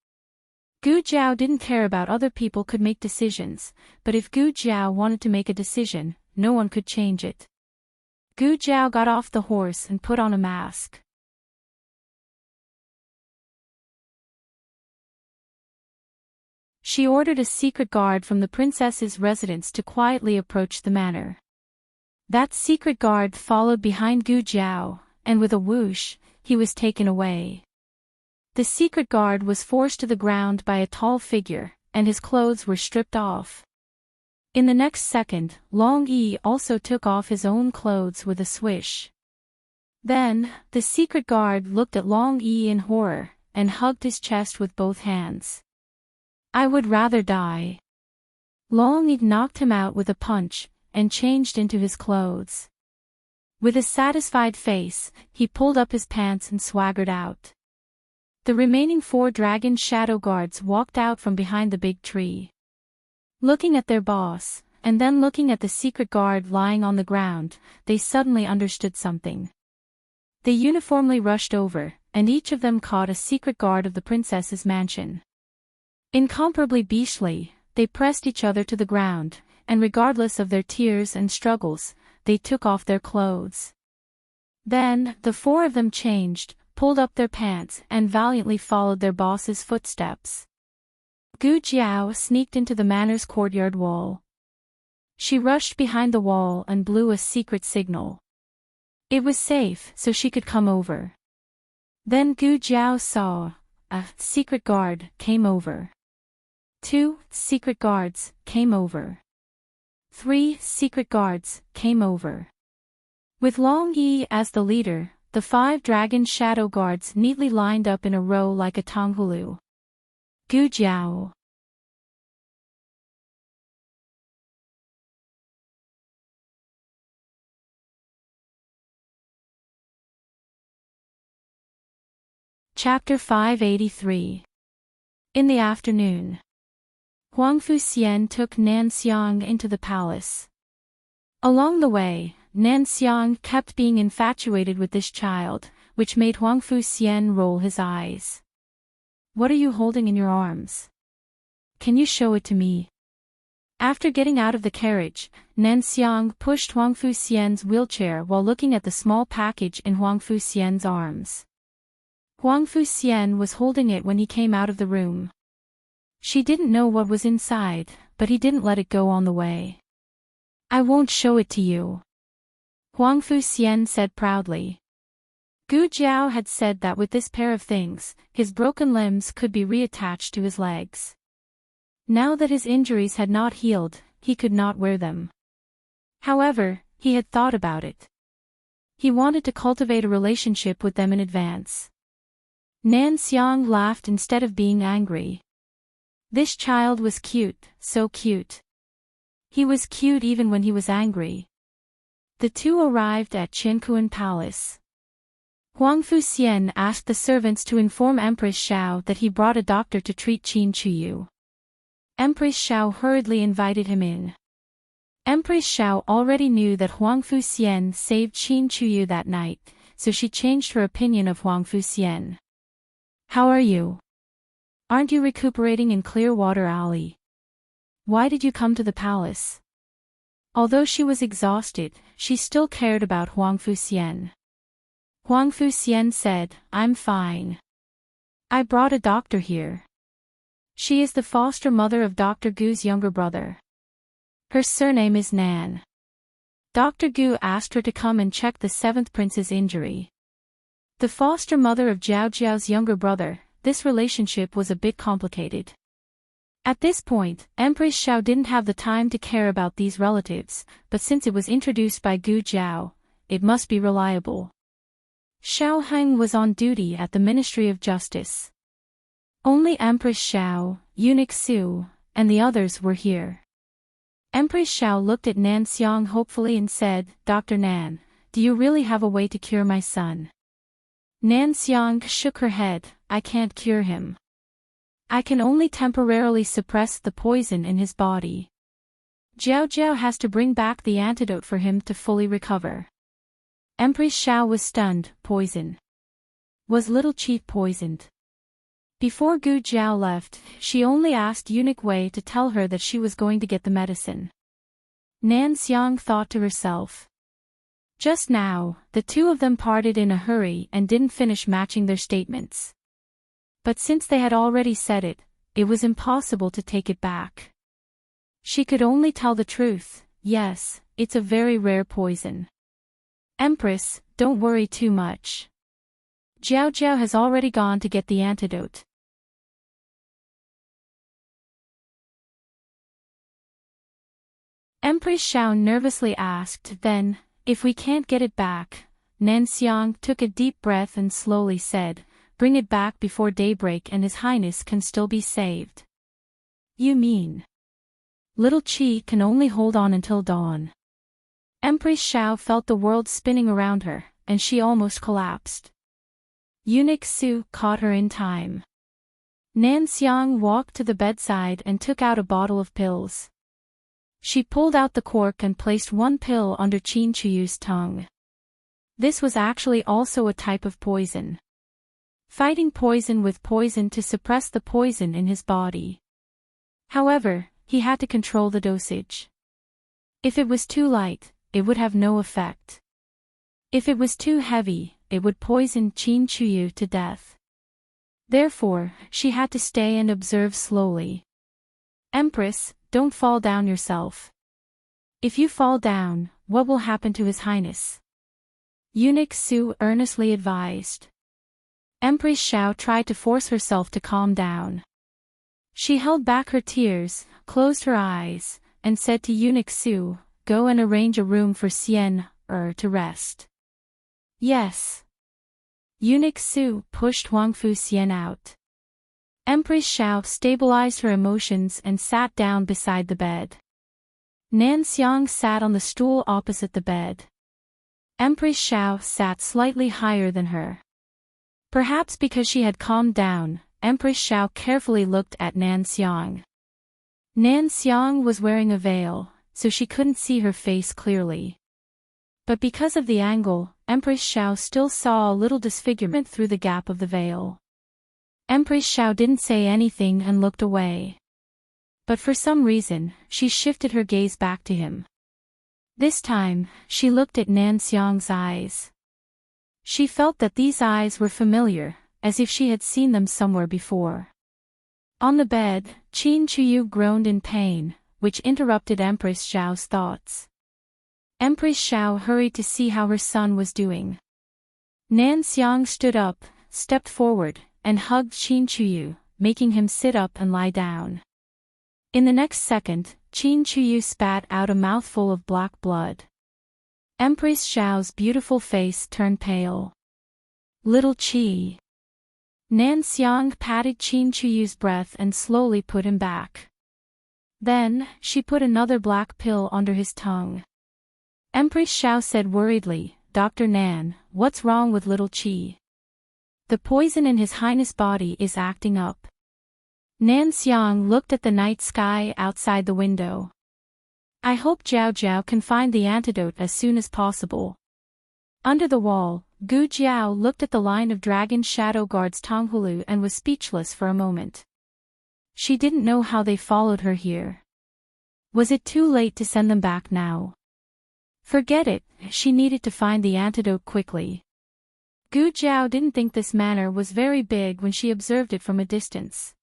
Gu Jiao didn't care about other people could make decisions, but if Gu Jiao wanted to make a decision, no one could change it. Gu Jiao got off the horse and put on a mask. She ordered a secret guard from the princess's residence to quietly approach the manor. That secret guard followed behind Gu Jiao, and with a whoosh, he was taken away. The secret guard was forced to the ground by a tall figure, and his clothes were stripped off. In the next second, Long Yi also took off his own clothes with a swish. Then, the secret guard looked at Long Yi in horror, and hugged his chest with both hands. I would rather die. Long Yi knocked him out with a punch, and changed into his clothes. With a satisfied face, he pulled up his pants and swaggered out. The remaining 4 dragon shadow guards walked out from behind the big tree. Looking at their boss, and then looking at the secret guard lying on the ground, they suddenly understood something. They uniformly rushed over, and each of them caught a secret guard of the princess's mansion. Incomparably beastly, they pressed each other to the ground, and regardless of their tears and struggles, they took off their clothes. Then, the 4 of them changed, pulled up their pants and valiantly followed their boss's footsteps. Gu Jiao sneaked into the manor's courtyard wall. She rushed behind the wall and blew a secret signal. It was safe, so she could come over. Then Gu Jiao saw a secret guard came over. 2 secret guards came over. 3 secret guards came over. With Long Yi as the leader, the 5 dragon shadow guards neatly lined up in a row like a tonghulu. Gu Jiao. Chapter 583. In the afternoon, Huang Fuxian took Nan Xiang into the palace. Along the way, Nan Xiang kept being infatuated with this child, which made Huang Fuxian roll his eyes. "What are you holding in your arms? Can you show it to me?" After getting out of the carriage, Nan Xiang pushed Huang Fuxian's wheelchair while looking at the small package in Huang Fuxian's arms. Huang Fuxian was holding it when he came out of the room. She didn't know what was inside, but he didn't let it go on the way. "I won't show it to you," Huang Fuxian said proudly. Gu Jiao had said that with this pair of things, his broken limbs could be reattached to his legs. Now that his injuries had not healed, he could not wear them. However, he had thought about it. He wanted to cultivate a relationship with them in advance. Nan Xiang laughed instead of being angry. This child was cute, so cute. He was cute even when he was angry. The two arrived at Qiankuan Palace. Huang Fuxian asked the servants to inform Empress Xiao that he brought a doctor to treat Qin Chuyu. Empress Xiao hurriedly invited him in. Empress Xiao already knew that Huang Fuxian saved Qin Chuyu that night, so she changed her opinion of Huang Fuxian. "How are you? Aren't you recuperating in Clearwater Alley? Why did you come to the palace?" Although she was exhausted, she still cared about Huang Fuxian. Huang Fuxian said, "I'm fine. I brought a doctor here. She is the foster mother of Dr. Gu's younger brother. Her surname is Nan. Dr. Gu asked her to come and check the 7th prince's injury." The foster mother of Jiao Jiao's younger brother, this relationship was a bit complicated. At this point, Empress Xiao didn't have the time to care about these relatives, but since it was introduced by Gu Jiao, it must be reliable. Xiao Heng was on duty at the Ministry of Justice. Only Empress Xiao, Eunuch Su, and the others were here. Empress Xiao looked at Nan Xiang hopefully and said, "Dr. Nan, do you really have a way to cure my son?" Nan Xiang shook her head, "I can't cure him. I can only temporarily suppress the poison in his body. Jiao Jiao has to bring back the antidote for him to fully recover." Empress Xiao was stunned. Poison. Was little Qi poisoned? Before Gu Jiao left, she only asked Eunuch Wei to tell her that she was going to get the medicine. Nan Xiang thought to herself. Just now, the two of them parted in a hurry and didn't finish matching their statements. But since they had already said it, it was impossible to take it back. She could only tell the truth. "Yes, it's a very rare poison. Empress, don't worry too much. Jiao Jiao has already gone to get the antidote." Empress Xiao nervously asked, "Then, if we can't get it back?" Nan Xiang took a deep breath and slowly said, "Bring it back before daybreak and His Highness can still be saved." "You mean? Little Qi can only hold on until dawn." Empress Xiao felt the world spinning around her, and she almost collapsed. Eunuch Su caught her in time. Nan Xiang walked to the bedside and took out a bottle of pills. She pulled out the cork and placed one pill under Qin Chuyu's tongue. This was actually also a type of poison. Fighting poison with poison to suppress the poison in his body. However, he had to control the dosage. If it was too light, it would have no effect. If it was too heavy, it would poison Qin Chuyu to death. Therefore, she had to stay and observe slowly. "Empress, don't fall down yourself. If you fall down, what will happen to His Highness?" Eunuch Su earnestly advised. Empress Xiao tried to force herself to calm down. She held back her tears, closed her eyes, and said to Eunuch Su, "Go and arrange a room for to rest." "Yes." Eunuch Su pushed Huangfu Xian out. Empress Xiao stabilized her emotions and sat down beside the bed. Nan Xiang sat on the stool opposite the bed. Empress Xiao sat slightly higher than her. Perhaps because she had calmed down, Empress Xiao carefully looked at Nan Xiang. Nan Xiang was wearing a veil, so she couldn't see her face clearly. But because of the angle, Empress Xiao still saw a little disfigurement through the gap of the veil. Empress Xiao didn't say anything and looked away. But for some reason, she shifted her gaze back to him. This time, she looked at Nan Xiang's eyes. She felt that these eyes were familiar, as if she had seen them somewhere before. On the bed, Qin Chuyu groaned in pain, which interrupted Empress Xiao's thoughts. Empress Xiao hurried to see how her son was doing. Nan Xiang stood up, stepped forward, and hugged Qin Chuyu, making him sit up and lie down. In the next second, Qin Chuyu spat out a mouthful of black blood. Empress Xiao's beautiful face turned pale. "Little Qi." Nan Xiang patted Qin Chuyu's breath and slowly put him back. Then, she put another black pill under his tongue. Empress Xiao said worriedly, "Dr. Nan, what's wrong with little Qi? The poison in his highness' body is acting up." Nan Xiang looked at the night sky outside the window. "I hope Jiao Jiao can find the antidote as soon as possible." Under the wall, Gu Jiao looked at the line of dragon shadow guards Tonghulu and was speechless for a moment. She didn't know how they followed her here. Was it too late to send them back now? Forget it, she needed to find the antidote quickly. Gu Jiao didn't think this manor was very big when she observed it from a distance.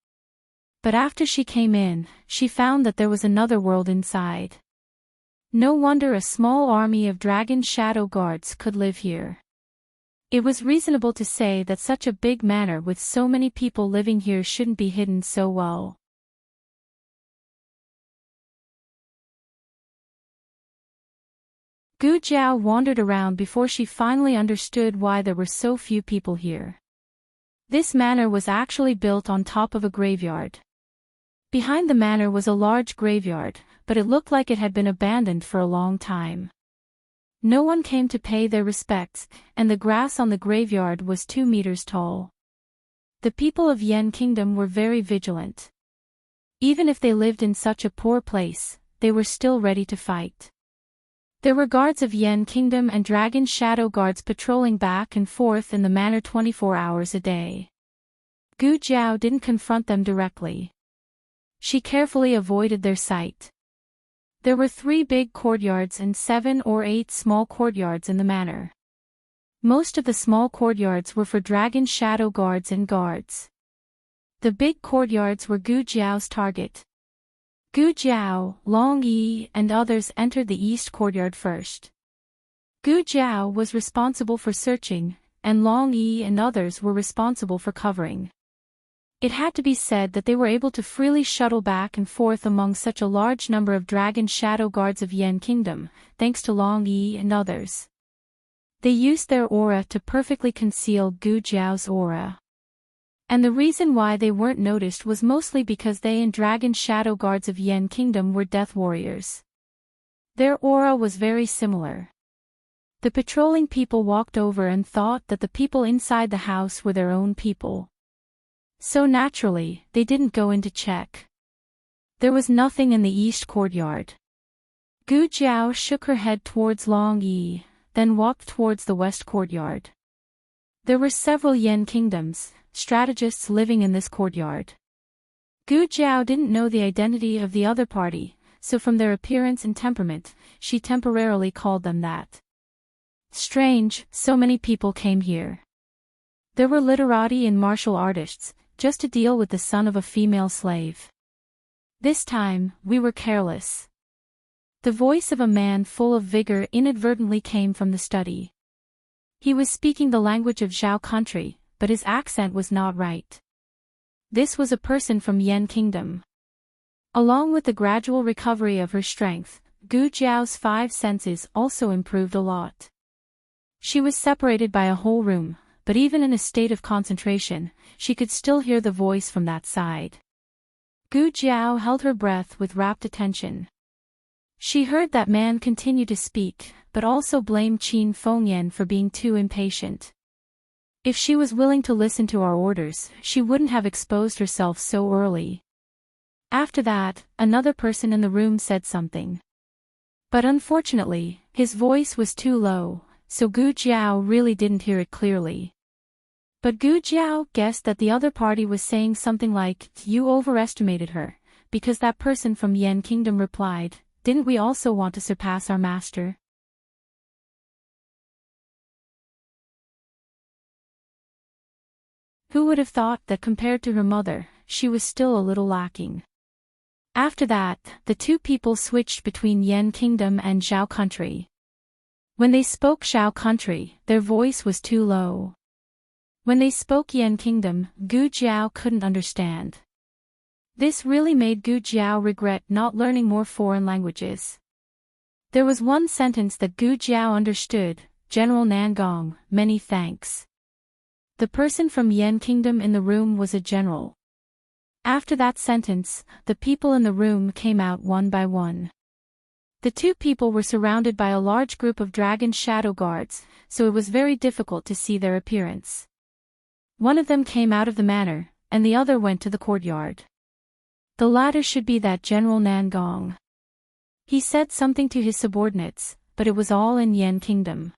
But after she came in, she found that there was another world inside. No wonder a small army of dragon shadow guards could live here. It was reasonable to say that such a big manor with so many people living here shouldn't be hidden so well. Gu Jiao wandered around before she finally understood why there were so few people here. This manor was actually built on top of a graveyard. Behind the manor was a large graveyard, but it looked like it had been abandoned for a long time. No one came to pay their respects, and the grass on the graveyard was 2 meters tall. The people of Yan Kingdom were very vigilant. Even if they lived in such a poor place, they were still ready to fight. There were guards of Yan Kingdom and dragon shadow guards patrolling back and forth in the manor 24 hours a day. Gu Jiao didn't confront them directly. She carefully avoided their sight. There were 3 big courtyards and 7 or 8 small courtyards in the manor. Most of the small courtyards were for dragon shadow guards and guards. The big courtyards were Gu Jiao's target. Gu Jiao, Long Yi, and others entered the east courtyard first. Gu Jiao was responsible for searching, and Long Yi and others were responsible for covering. It had to be said that they were able to freely shuttle back and forth among such a large number of dragon shadow guards of Yan Kingdom, thanks to Long Yi and others. They used their aura to perfectly conceal Gu Jiao's aura. And the reason why they weren't noticed was mostly because they and dragon shadow guards of Yan Kingdom were death warriors. Their aura was very similar. The patrolling people walked over and thought that the people inside the house were their own people. So naturally, they didn't go in to check. There was nothing in the east courtyard. Gu Jiao shook her head towards Long Yi, then walked towards the west courtyard. There were several Yan kingdoms, strategists living in this courtyard. Gu Jiao didn't know the identity of the other party, so from their appearance and temperament, she temporarily called them that. Strange, so many people came here. There were literati and martial artists, just to deal with the son of a female slave. This time, we were careless. The voice of a man full of vigor inadvertently came from the study. He was speaking the language of Zhao country, but his accent was not right. This was a person from Yan Kingdom. Along with the gradual recovery of her strength, Gu Jiao's 5 senses also improved a lot. She was separated by a whole room, but even in a state of concentration, she could still hear the voice from that side. Gu Jiao held her breath with rapt attention. She heard that man continue to speak, but also blamed Qin Fengyan for being too impatient. If she was willing to listen to our orders, she wouldn't have exposed herself so early. After that, another person in the room said something. But unfortunately, his voice was too low, so Gu Jiao really didn't hear it clearly. But Gu Jiao guessed that the other party was saying something like, "You overestimated her," because that person from Yan Kingdom replied, "Didn't we also want to surpass our master?" Who would have thought that compared to her mother, she was still a little lacking? After that, the two people switched between Yan Kingdom and Zhao Country. When they spoke Zhao Country, their voice was too low. When they spoke Yan Kingdom, Gu Jiao couldn't understand. This really made Gu Jiao regret not learning more foreign languages. There was one sentence that Gu Jiao understood: "General Nangong, many thanks." The person from Yan Kingdom in the room was a general. After that sentence, the people in the room came out one by one. The two people were surrounded by a large group of dragon shadow guards, so it was very difficult to see their appearance. One of them came out of the manor, and the other went to the courtyard. The latter should be that General Nangong. He said something to his subordinates, but it was all in Yan Kingdom.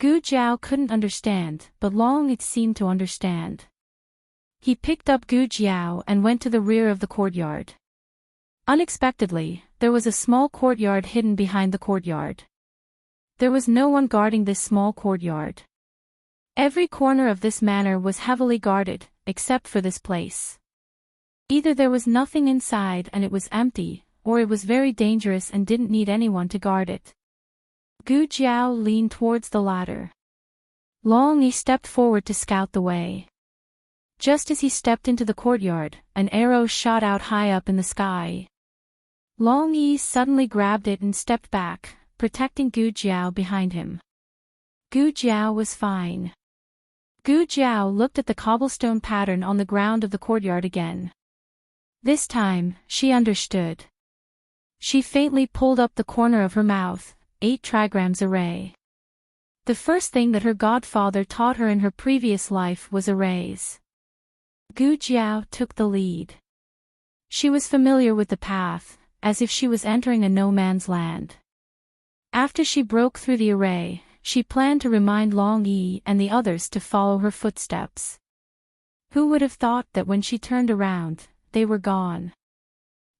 Gu Jiao couldn't understand, but Long it seemed to understand. He picked up Gu Jiao and went to the rear of the courtyard. Unexpectedly, there was a small courtyard hidden behind the courtyard. There was no one guarding this small courtyard. Every corner of this manor was heavily guarded, except for this place. Either there was nothing inside and it was empty, or it was very dangerous and didn't need anyone to guard it. Gu Jiao leaned towards the latter. Long Yi stepped forward to scout the way. Just as he stepped into the courtyard, an arrow shot out high up in the sky. Long Yi suddenly grabbed it and stepped back, protecting Gu Jiao behind him. Gu Jiao was fine. Gu Jiao looked at the cobblestone pattern on the ground of the courtyard again. This time, she understood. She faintly pulled up the corner of her mouth, 8 trigrams array. The first thing that her godfather taught her in her previous life was arrays. Gu Jiao took the lead. She was familiar with the path, as if she was entering a no-man's land. After she broke through the array, she planned to remind Long Yi and the others to follow her footsteps. Who would have thought that when she turned around, they were gone?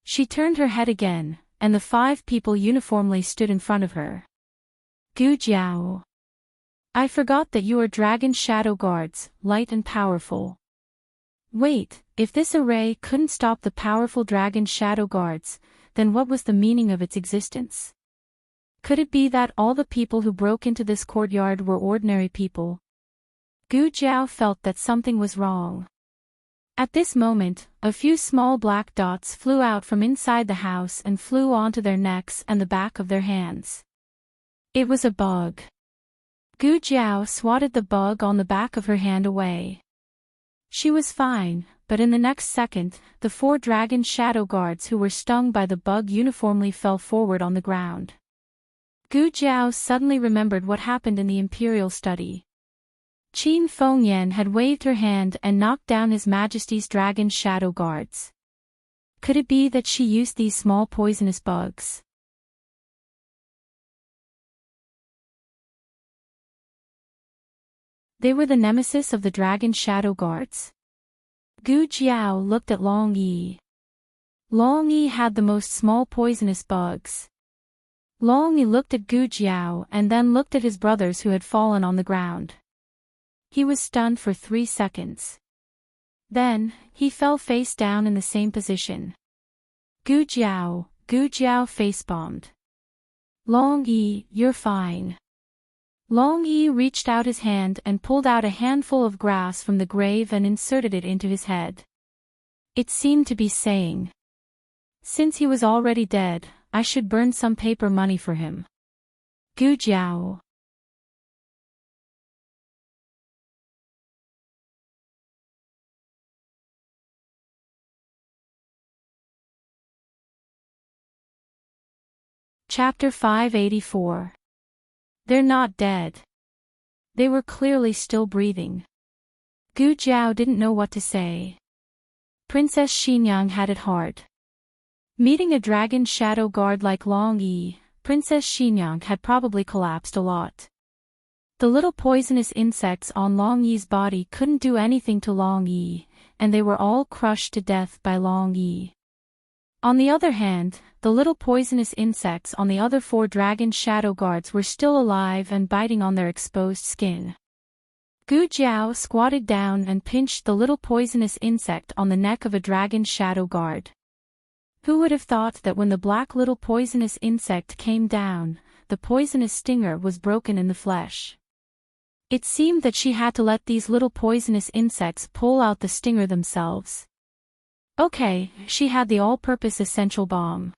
She turned her head again, and the 5 people uniformly stood in front of her. Gu Jiao. I forgot that you are dragon shadow guards, light and powerful. Wait, if this array couldn't stop the powerful dragon shadow guards, then what was the meaning of its existence? Could it be that all the people who broke into this courtyard were ordinary people? Gu Jiao felt that something was wrong. At this moment, a few small black dots flew out from inside the house and flew onto their necks and the back of their hands. It was a bug. Gu Jiao swatted the bug on the back of her hand away. She was fine, but in the next second, the 4 dragon shadow guards who were stung by the bug uniformly fell forward on the ground. Gu Jiao suddenly remembered what happened in the imperial study. Qin Fengyan had waved her hand and knocked down His Majesty's dragon shadow guards. Could it be that she used these small poisonous bugs? They were the nemesis of the dragon shadow guards. Gu Jiao looked at Long Yi. Long Yi had the most small poisonous bugs. Long Yi looked at Gu Jiao and then looked at his brothers who had fallen on the ground. He was stunned for 3 seconds. Then, he fell face down in the same position. Gu Jiao face-bombed. Long Yi, you're fine. Long Yi reached out his hand and pulled out a handful of grass from the grave and inserted it into his head. It seemed to be saying, Since he was already dead, I should burn some paper money for him. Gu Jiao. Chapter 584. They're not dead. They were clearly still breathing. Gu Jiao didn't know what to say. Princess Xinyang had it hard. Meeting a dragon shadow guard like Long Yi, Princess Xinyang had probably collapsed a lot. The little poisonous insects on Long Yi's body couldn't do anything to Long Yi, and they were all crushed to death by Long Yi. On the other hand, the little poisonous insects on the other 4 dragon shadow guards were still alive and biting on their exposed skin. Gu Jiao squatted down and pinched the little poisonous insect on the neck of a dragon shadow guard. Who would have thought that when the black little poisonous insect came down, the poisonous stinger was broken in the flesh? It seemed that she had to let these little poisonous insects pull out the stinger themselves. Okay, she had the all-purpose essential balm.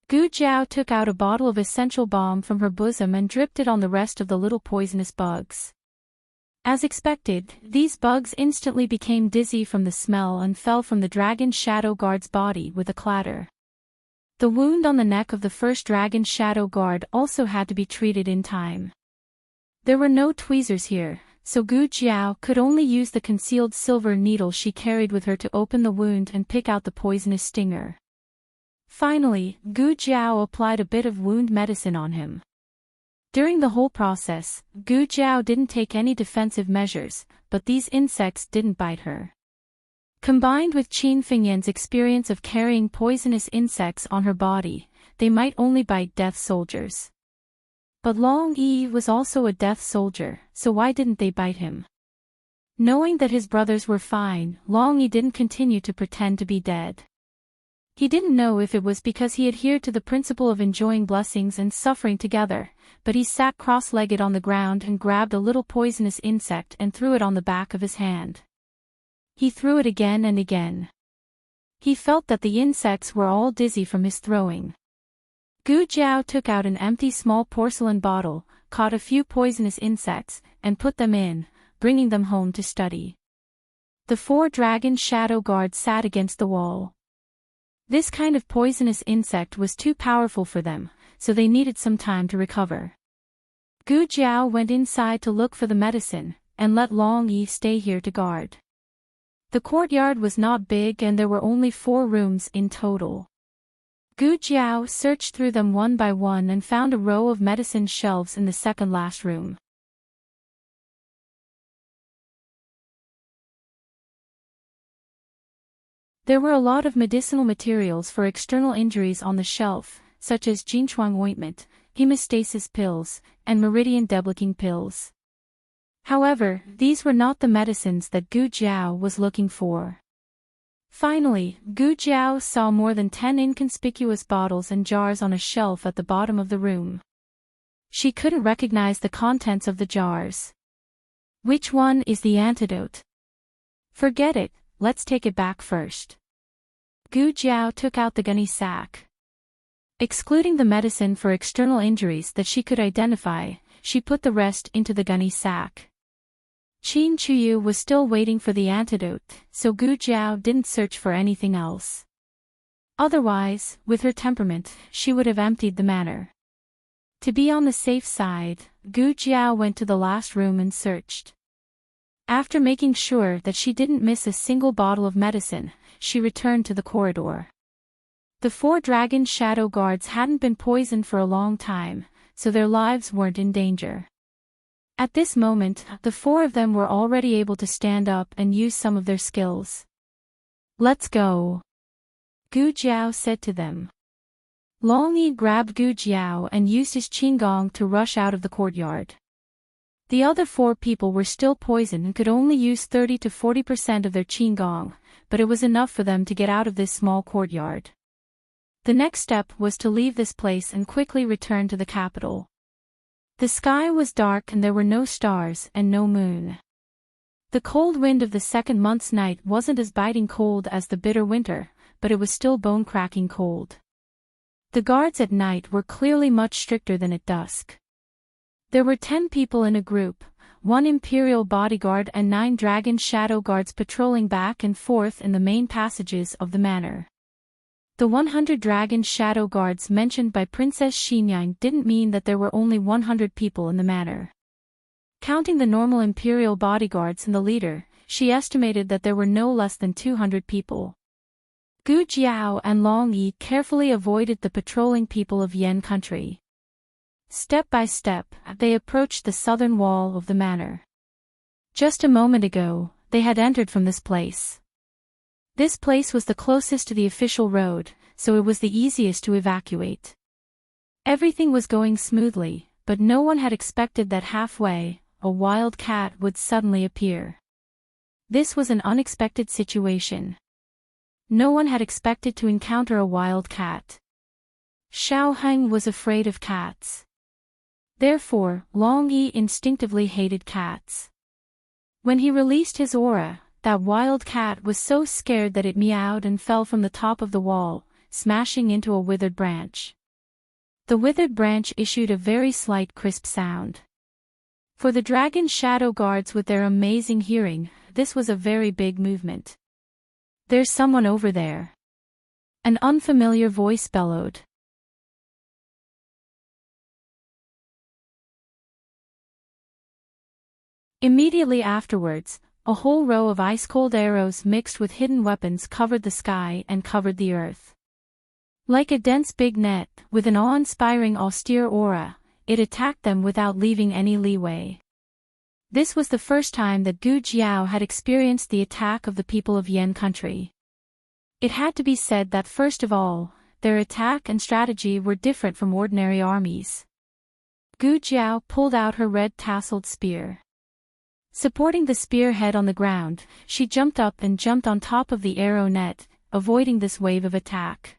Gu Jiao took out a bottle of essential balm from her bosom and dripped it on the rest of the little poisonous bugs. As expected, these bugs instantly became dizzy from the smell and fell from the dragon shadow guard's body with a clatter. The wound on the neck of the first dragon shadow guard also had to be treated in time. There were no tweezers here, so Gu Jiao could only use the concealed silver needle she carried with her to open the wound and pick out the poisonous stinger. Finally, Gu Jiao applied a bit of wound medicine on him. During the whole process, Gu Jiao didn't take any defensive measures, but these insects didn't bite her. Combined with Qin Fengyan's experience of carrying poisonous insects on her body, they might only bite death soldiers. But Long Yi was also a death soldier, so why didn't they bite him? Knowing that his brothers were fine, Long Yi didn't continue to pretend to be dead. He didn't know if it was because he adhered to the principle of enjoying blessings and suffering together, but he sat cross-legged on the ground and grabbed a little poisonous insect and threw it on the back of his hand. He threw it again and again. He felt that the insects were all dizzy from his throwing. Gu Jiao took out an empty small porcelain bottle, caught a few poisonous insects, and put them in, bringing them home to study. The 4 dragon shadow guards sat against the wall. This kind of poisonous insect was too powerful for them, so they needed some time to recover. Gu Jiao went inside to look for the medicine, and let Long Yi stay here to guard. The courtyard was not big and there were only 4 rooms in total. Gu Jiao searched through them one by one and found a row of medicine shelves in the second last room. There were a lot of medicinal materials for external injuries on the shelf, such as Jinchuang ointment, hemostasis pills, and meridian deblocking pills. However, these were not the medicines that Gu Jiao was looking for. Finally, Gu Jiao saw more than 10 inconspicuous bottles and jars on a shelf at the bottom of the room. She couldn't recognize the contents of the jars. Which one is the antidote? Forget it, let's take it back first. Gu Jiao took out the gunny sack. Excluding the medicine for external injuries that she could identify, she put the rest into the gunny sack. Qin Chuyu was still waiting for the antidote, so Gu Jiao didn't search for anything else. Otherwise, with her temperament, she would have emptied the manor. To be on the safe side, Gu Jiao went to the last room and searched. After making sure that she didn't miss a single bottle of medicine, she returned to the corridor. The 4 dragon shadow guards hadn't been poisoned for a long time, so their lives weren't in danger. At this moment, the 4 of them were already able to stand up and use some of their skills. Let's go, Gu Jiao said to them. Long Yi grabbed Gu Jiao and used his qinggong to rush out of the courtyard. The other 4 people were still poisoned and could only use 30 to 40% of their qinggong, but it was enough for them to get out of this small courtyard. The next step was to leave this place and quickly return to the capital. The sky was dark and there were no stars and no moon. The cold wind of the second month's night wasn't as biting cold as the bitter winter, but it was still bone-cracking cold. The guards at night were clearly much stricter than at dusk. There were 10 people in a group, 1 Imperial bodyguard and 9 Dragon Shadow Guards patrolling back and forth in the main passages of the manor. The 100 Dragon Shadow Guards mentioned by Princess Xinyang didn't mean that there were only 100 people in the manor. Counting the normal Imperial bodyguards and the leader, she estimated that there were no less than 200 people. Gu Jiao and Long Yi carefully avoided the patrolling people of Yan country. Step by step, they approached the southern wall of the manor. Just a moment ago, they had entered from this place. This place was the closest to the official road, so it was the easiest to evacuate. Everything was going smoothly, but no one had expected that halfway, a wild cat would suddenly appear. This was an unexpected situation. No one had expected to encounter a wild cat. Xiao Heng was afraid of cats. Therefore, Long Yi instinctively hated cats. When he released his aura, that wild cat was so scared that it meowed and fell from the top of the wall, smashing into a withered branch. The withered branch issued a very slight crisp sound. For the Dragon Shadow Guards with their amazing hearing, this was a very big movement. "There's someone over there." An unfamiliar voice bellowed. Immediately afterwards, a whole row of ice-cold arrows mixed with hidden weapons covered the sky and covered the earth. Like a dense big net, with an awe-inspiring austere aura, it attacked them without leaving any leeway. This was the first time that Gu Jiao had experienced the attack of the people of Yan country. It had to be said that first of all, their attack and strategy were different from ordinary armies. Gu Jiao pulled out her red tasseled spear. Supporting the spearhead on the ground, she jumped up and jumped on top of the arrow net, avoiding this wave of attack.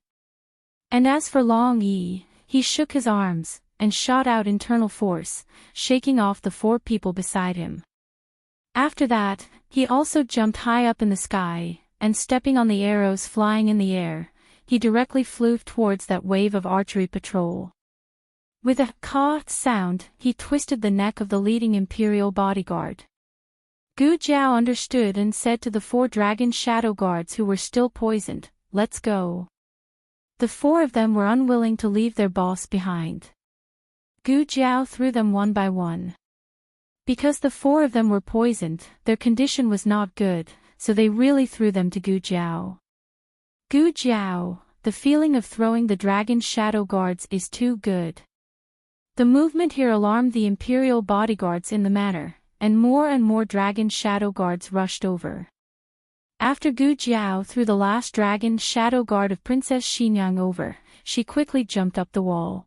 And as for Long Yi, he shook his arms, and shot out internal force, shaking off the 4 people beside him. After that, he also jumped high up in the sky, and stepping on the arrows flying in the air, he directly flew towards that wave of archery patrol. With a caw sound, he twisted the neck of the leading Imperial bodyguard. Gu Jiao understood and said to the 4 Dragon Shadow Guards who were still poisoned, "Let's go." The 4 of them were unwilling to leave their boss behind. Gu Jiao threw them one by one. Because the 4 of them were poisoned, their condition was not good, so they really threw them to Gu Jiao. Gu Jiao, the feeling of throwing the Dragon Shadow Guards is too good. The movement here alarmed the Imperial bodyguards in the manor, and more Dragon Shadow Guards rushed over. After Gu Jiao threw the last Dragon Shadow Guard of Princess Xinyang over, she quickly jumped up the wall.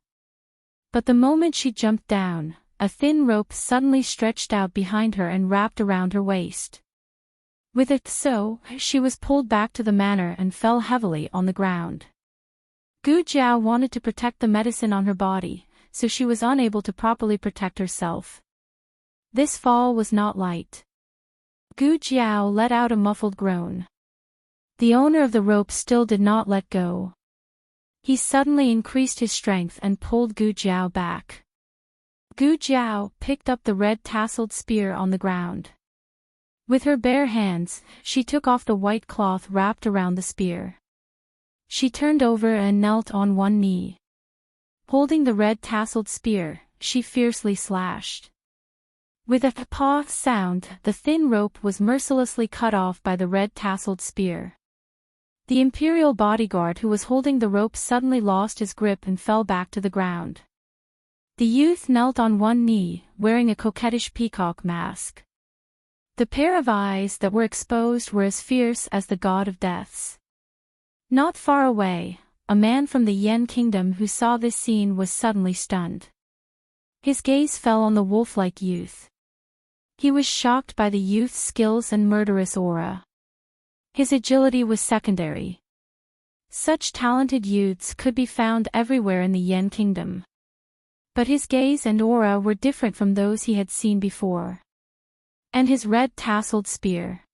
But the moment she jumped down, a thin rope suddenly stretched out behind her and wrapped around her waist. With it so, she was pulled back to the manor and fell heavily on the ground. Gu Jiao wanted to protect the medicine on her body, so she was unable to properly protect herself. This fall was not light. Gu Jiao let out a muffled groan. The owner of the rope still did not let go. He suddenly increased his strength and pulled Gu Jiao back. Gu Jiao picked up the red tasseled spear on the ground. With her bare hands, she took off the white cloth wrapped around the spear. She turned over and knelt on one knee. Holding the red tasseled spear, she fiercely slashed. With a paw sound, the thin rope was mercilessly cut off by the red tasseled spear. The Imperial bodyguard who was holding the rope suddenly lost his grip and fell back to the ground. The youth knelt on one knee, wearing a coquettish peacock mask. The pair of eyes that were exposed were as fierce as the god of deaths. Not far away, a man from the Yan kingdom who saw this scene was suddenly stunned. His gaze fell on the wolf-like youth. He was shocked by the youth's skills and murderous aura. His agility was secondary. Such talented youths could be found everywhere in the Yan kingdom. But his gaze and aura were different from those he had seen before. And his red tasseled spear.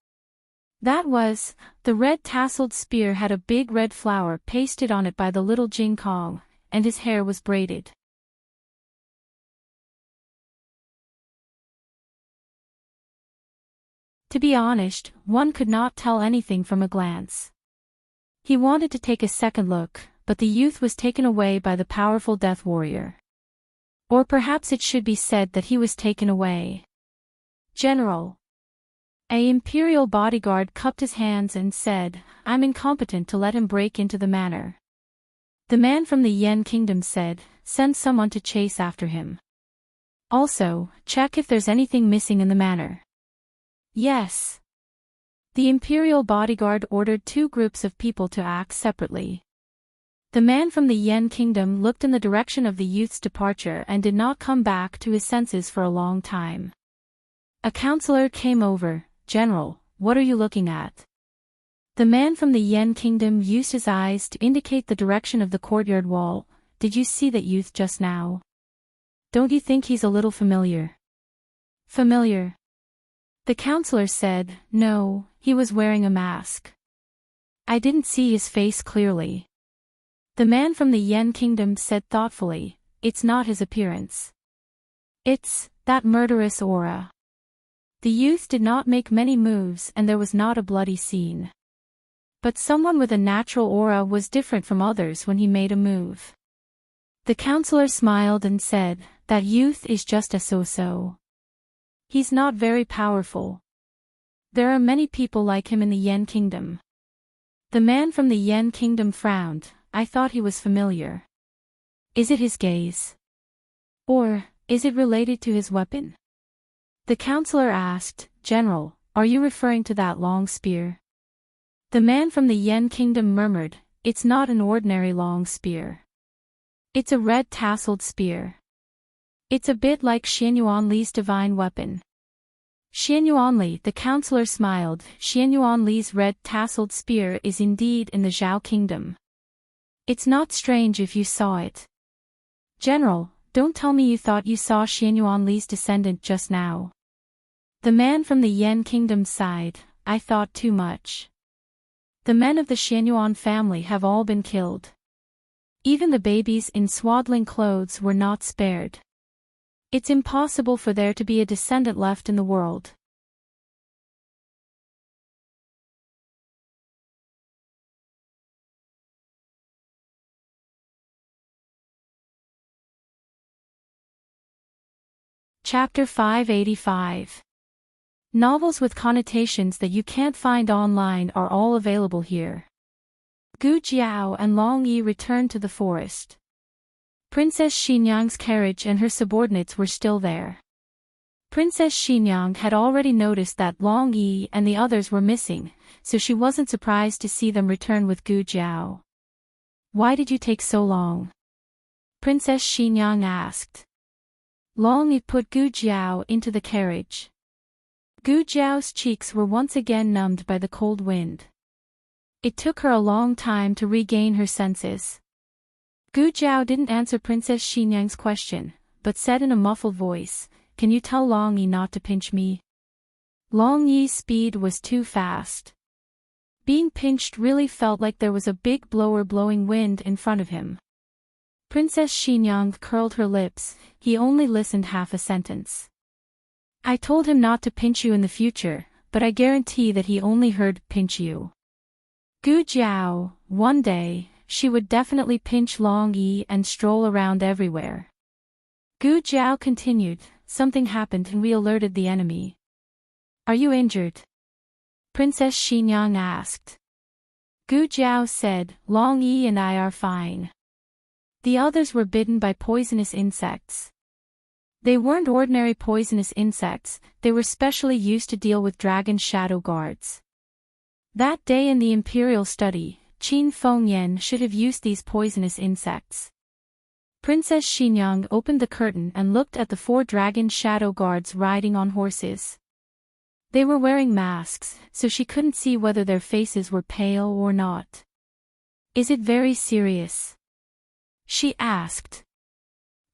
The red tasseled spear had a big red flower pasted on it by the little Jing Kong, and his hair was braided. To be honest, one could not tell anything from a glance. He wanted to take a second look, but the youth was taken away by the powerful death warrior. Or perhaps it should be said that he was taken away. General. An imperial bodyguard cupped his hands and said, "I'm incompetent to let him break into the manor." The man from the Yen Kingdom said, "Send someone to chase after him. Also, check if there's anything missing in the manor." Yes. The imperial bodyguard ordered two groups of people to act separately. The man from the Yen Kingdom looked in the direction of the youth's departure and did not come back to his senses for a long time. A counselor came over. "General, what are you looking at?" The man from the Yen Kingdom used his eyes to indicate the direction of the courtyard wall. "Did you see that youth just now? Don't you think he's a little familiar?" "Familiar?" The counselor said, "No, he was wearing a mask. I didn't see his face clearly." The man from the Yen Kingdom said thoughtfully, "It's not his appearance. It's that murderous aura." The youth did not make many moves and there was not a bloody scene. But someone with a natural aura was different from others when he made a move. The counselor smiled and said, "That youth is just a so-so. He's not very powerful. There are many people like him in the Yen Kingdom." The man from the Yen Kingdom frowned. "I thought he was familiar. Is it his gaze? Or, is it related to his weapon?" The counselor asked, "General, are you referring to that long spear?" The man from the Yen Kingdom murmured, "It's not an ordinary long spear. It's a red tasseled spear. It's a bit like Xianyuan Li's divine weapon." Xianyuan Li, the counselor smiled. "Xianyuan Li's red tasseled spear is indeed in the Zhao Kingdom. It's not strange if you saw it." "General, don't tell me you thought you saw Xianyuan Li's descendant just now." The man from the Yen Kingdom sighed, "I thought too much. The men of the Xianyuan family have all been killed. Even the babies in swaddling clothes were not spared. It's impossible for there to be a descendant left in the world." Chapter 585. Novels with connotations that you can't find online are all available here. Gu Jiao and Long Yi returned to the forest. Princess Xinyang's carriage and her subordinates were still there. Princess Xinyang had already noticed that Long Yi and the others were missing, so she wasn't surprised to see them return with Gu Jiao. "Why did you take so long?" Princess Xinyang asked. Long Yi put Gu Jiao into the carriage. Gu Jiao's cheeks were once again numbed by the cold wind. It took her a long time to regain her senses. Gu Jiao didn't answer Princess Xinyang's question, but said in a muffled voice, "Can you tell Long Yi not to pinch me?" Long Yi's speed was too fast. Being pinched really felt like there was a big blower blowing wind in front of him. Princess Xinyang curled her lips. He only listened half a sentence. "I told him not to pinch you in the future, but I guarantee that he only heard pinch you." Gu Jiao, one day, she would definitely pinch Long Yi and stroll around everywhere. Gu Jiao continued, "Something happened and we alerted the enemy." "Are you injured?" Princess Xinyang asked. Gu Jiao said, "Long Yi and I are fine. The others were bitten by poisonous insects. They weren't ordinary poisonous insects, they were specially used to deal with dragon shadow guards. That day in the Imperial study, Qin Fengyan should have used these poisonous insects." Princess Xinyang opened the curtain and looked at the 4 dragon shadow guards riding on horses. They were wearing masks, so she couldn't see whether their faces were pale or not. "Is it very serious?" she asked.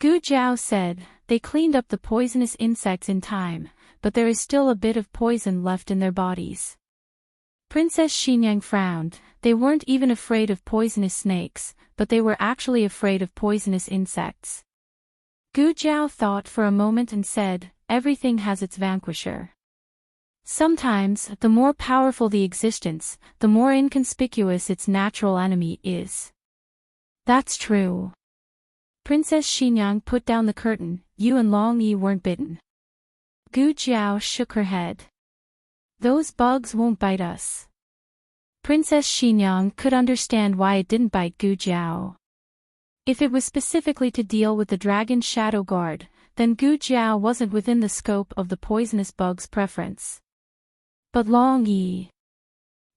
Gu Jiao said, "They cleaned up the poisonous insects in time, but there is still a bit of poison left in their bodies." Princess Xinyang frowned. They weren't even afraid of poisonous snakes, but they were actually afraid of poisonous insects. Gu Jiao thought for a moment and said, everything has its vanquisher. Sometimes, the more powerful the existence, the more inconspicuous its natural enemy is. That's true. Princess Xinyang put down the curtain. You and Long Yi weren't bitten. Gu Jiao shook her head. Those bugs won't bite us. Princess Xinyang could understand why it didn't bite Gu Jiao. If it was specifically to deal with the dragon shadow guard, then Gu Jiao wasn't within the scope of the poisonous bug's preference. But Long Yi.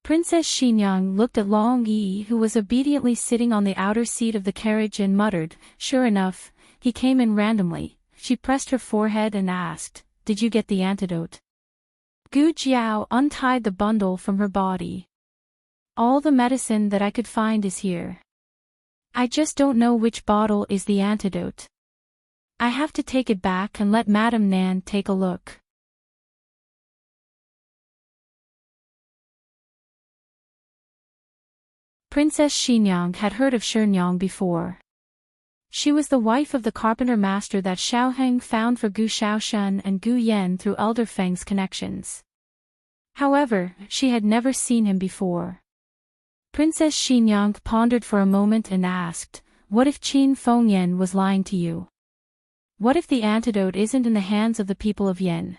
Princess Xinyang looked at Long Yi, who was obediently sitting on the outer seat of the carriage, and muttered, sure enough, he came in randomly. She pressed her forehead and asked, did you get the antidote? Gu Jiao untied the bundle from her body. All the medicine that I could find is here. I just don't know which bottle is the antidote. I have to take it back and let Madame Nan take a look. Princess Xinyang had heard of Shenyang before. She was the wife of the carpenter master that Xiaoheng found for Gu Xiaoshan and Gu Yan through Elder Feng's connections. However, she had never seen him before. Princess Xinyang pondered for a moment and asked, what if Qin Fengyan was lying to you? What if the antidote isn't in the hands of the people of Yen?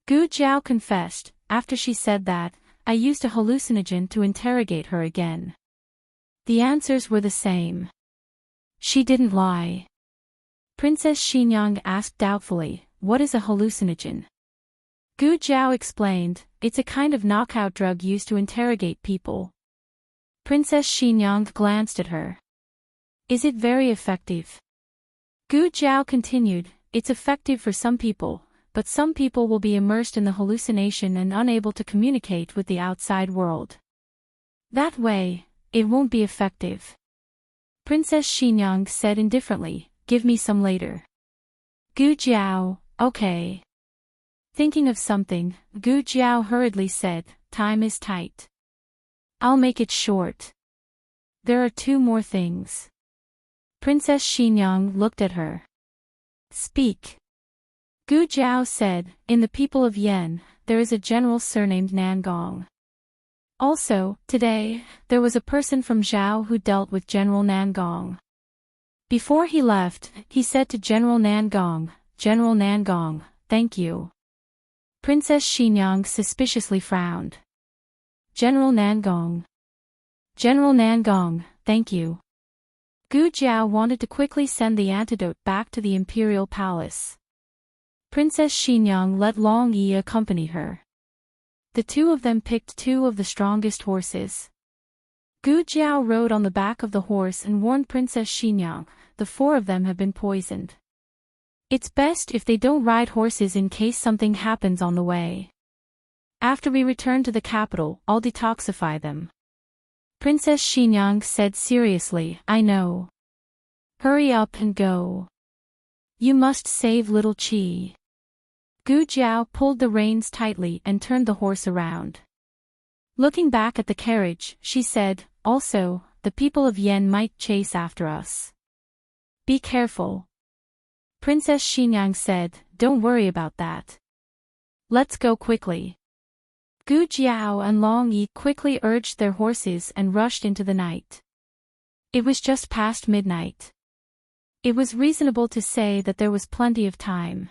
Gu Jiao confessed. After she said that, I used a hallucinogen to interrogate her again. The answers were the same. She didn't lie. Princess Xinyang asked doubtfully, what is a hallucinogen? Gu Jiao explained, it's a kind of knockout drug used to interrogate people. Princess Xinyang glanced at her. Is it very effective? Gu Jiao continued, it's effective for some people, but some people will be immersed in the hallucination and unable to communicate with the outside world. That way, it won't be effective. Princess Xinyang said indifferently, give me some later. Gu Jiao, okay. Thinking of something, Gu Jiao hurriedly said, time is tight. I'll make it short. There are 2 more things. Princess Xinyang looked at her. Speak. Gu Jiao said, in the people of Yen, there is a general surnamed Nangong. Also, today, there was a person from Zhao who dealt with General Nangong. Before he left, he said to General Nangong, General Nangong, thank you. Princess Xinyang suspiciously frowned. General Nangong. General Nangong, thank you. Gu Jiao wanted to quickly send the antidote back to the imperial palace. Princess Xinyang let Long Yi accompany her. The 2 of them picked 2 of the strongest horses. Gu Jiao rode on the back of the horse and warned Princess Xinyang, the 4 of them have been poisoned. It's best if they don't ride horses in case something happens on the way. After we return to the capital, I'll detoxify them. Princess Xinyang said seriously, I know. Hurry up and go. You must save little Qi. Gu Jiao pulled the reins tightly and turned the horse around. Looking back at the carriage, she said, also, the people of Yen might chase after us. Be careful. Princess Xinyang said, don't worry about that. Let's go quickly. Gu Jiao and Long Yi quickly urged their horses and rushed into the night. It was just past midnight. It was reasonable to say that there was plenty of time.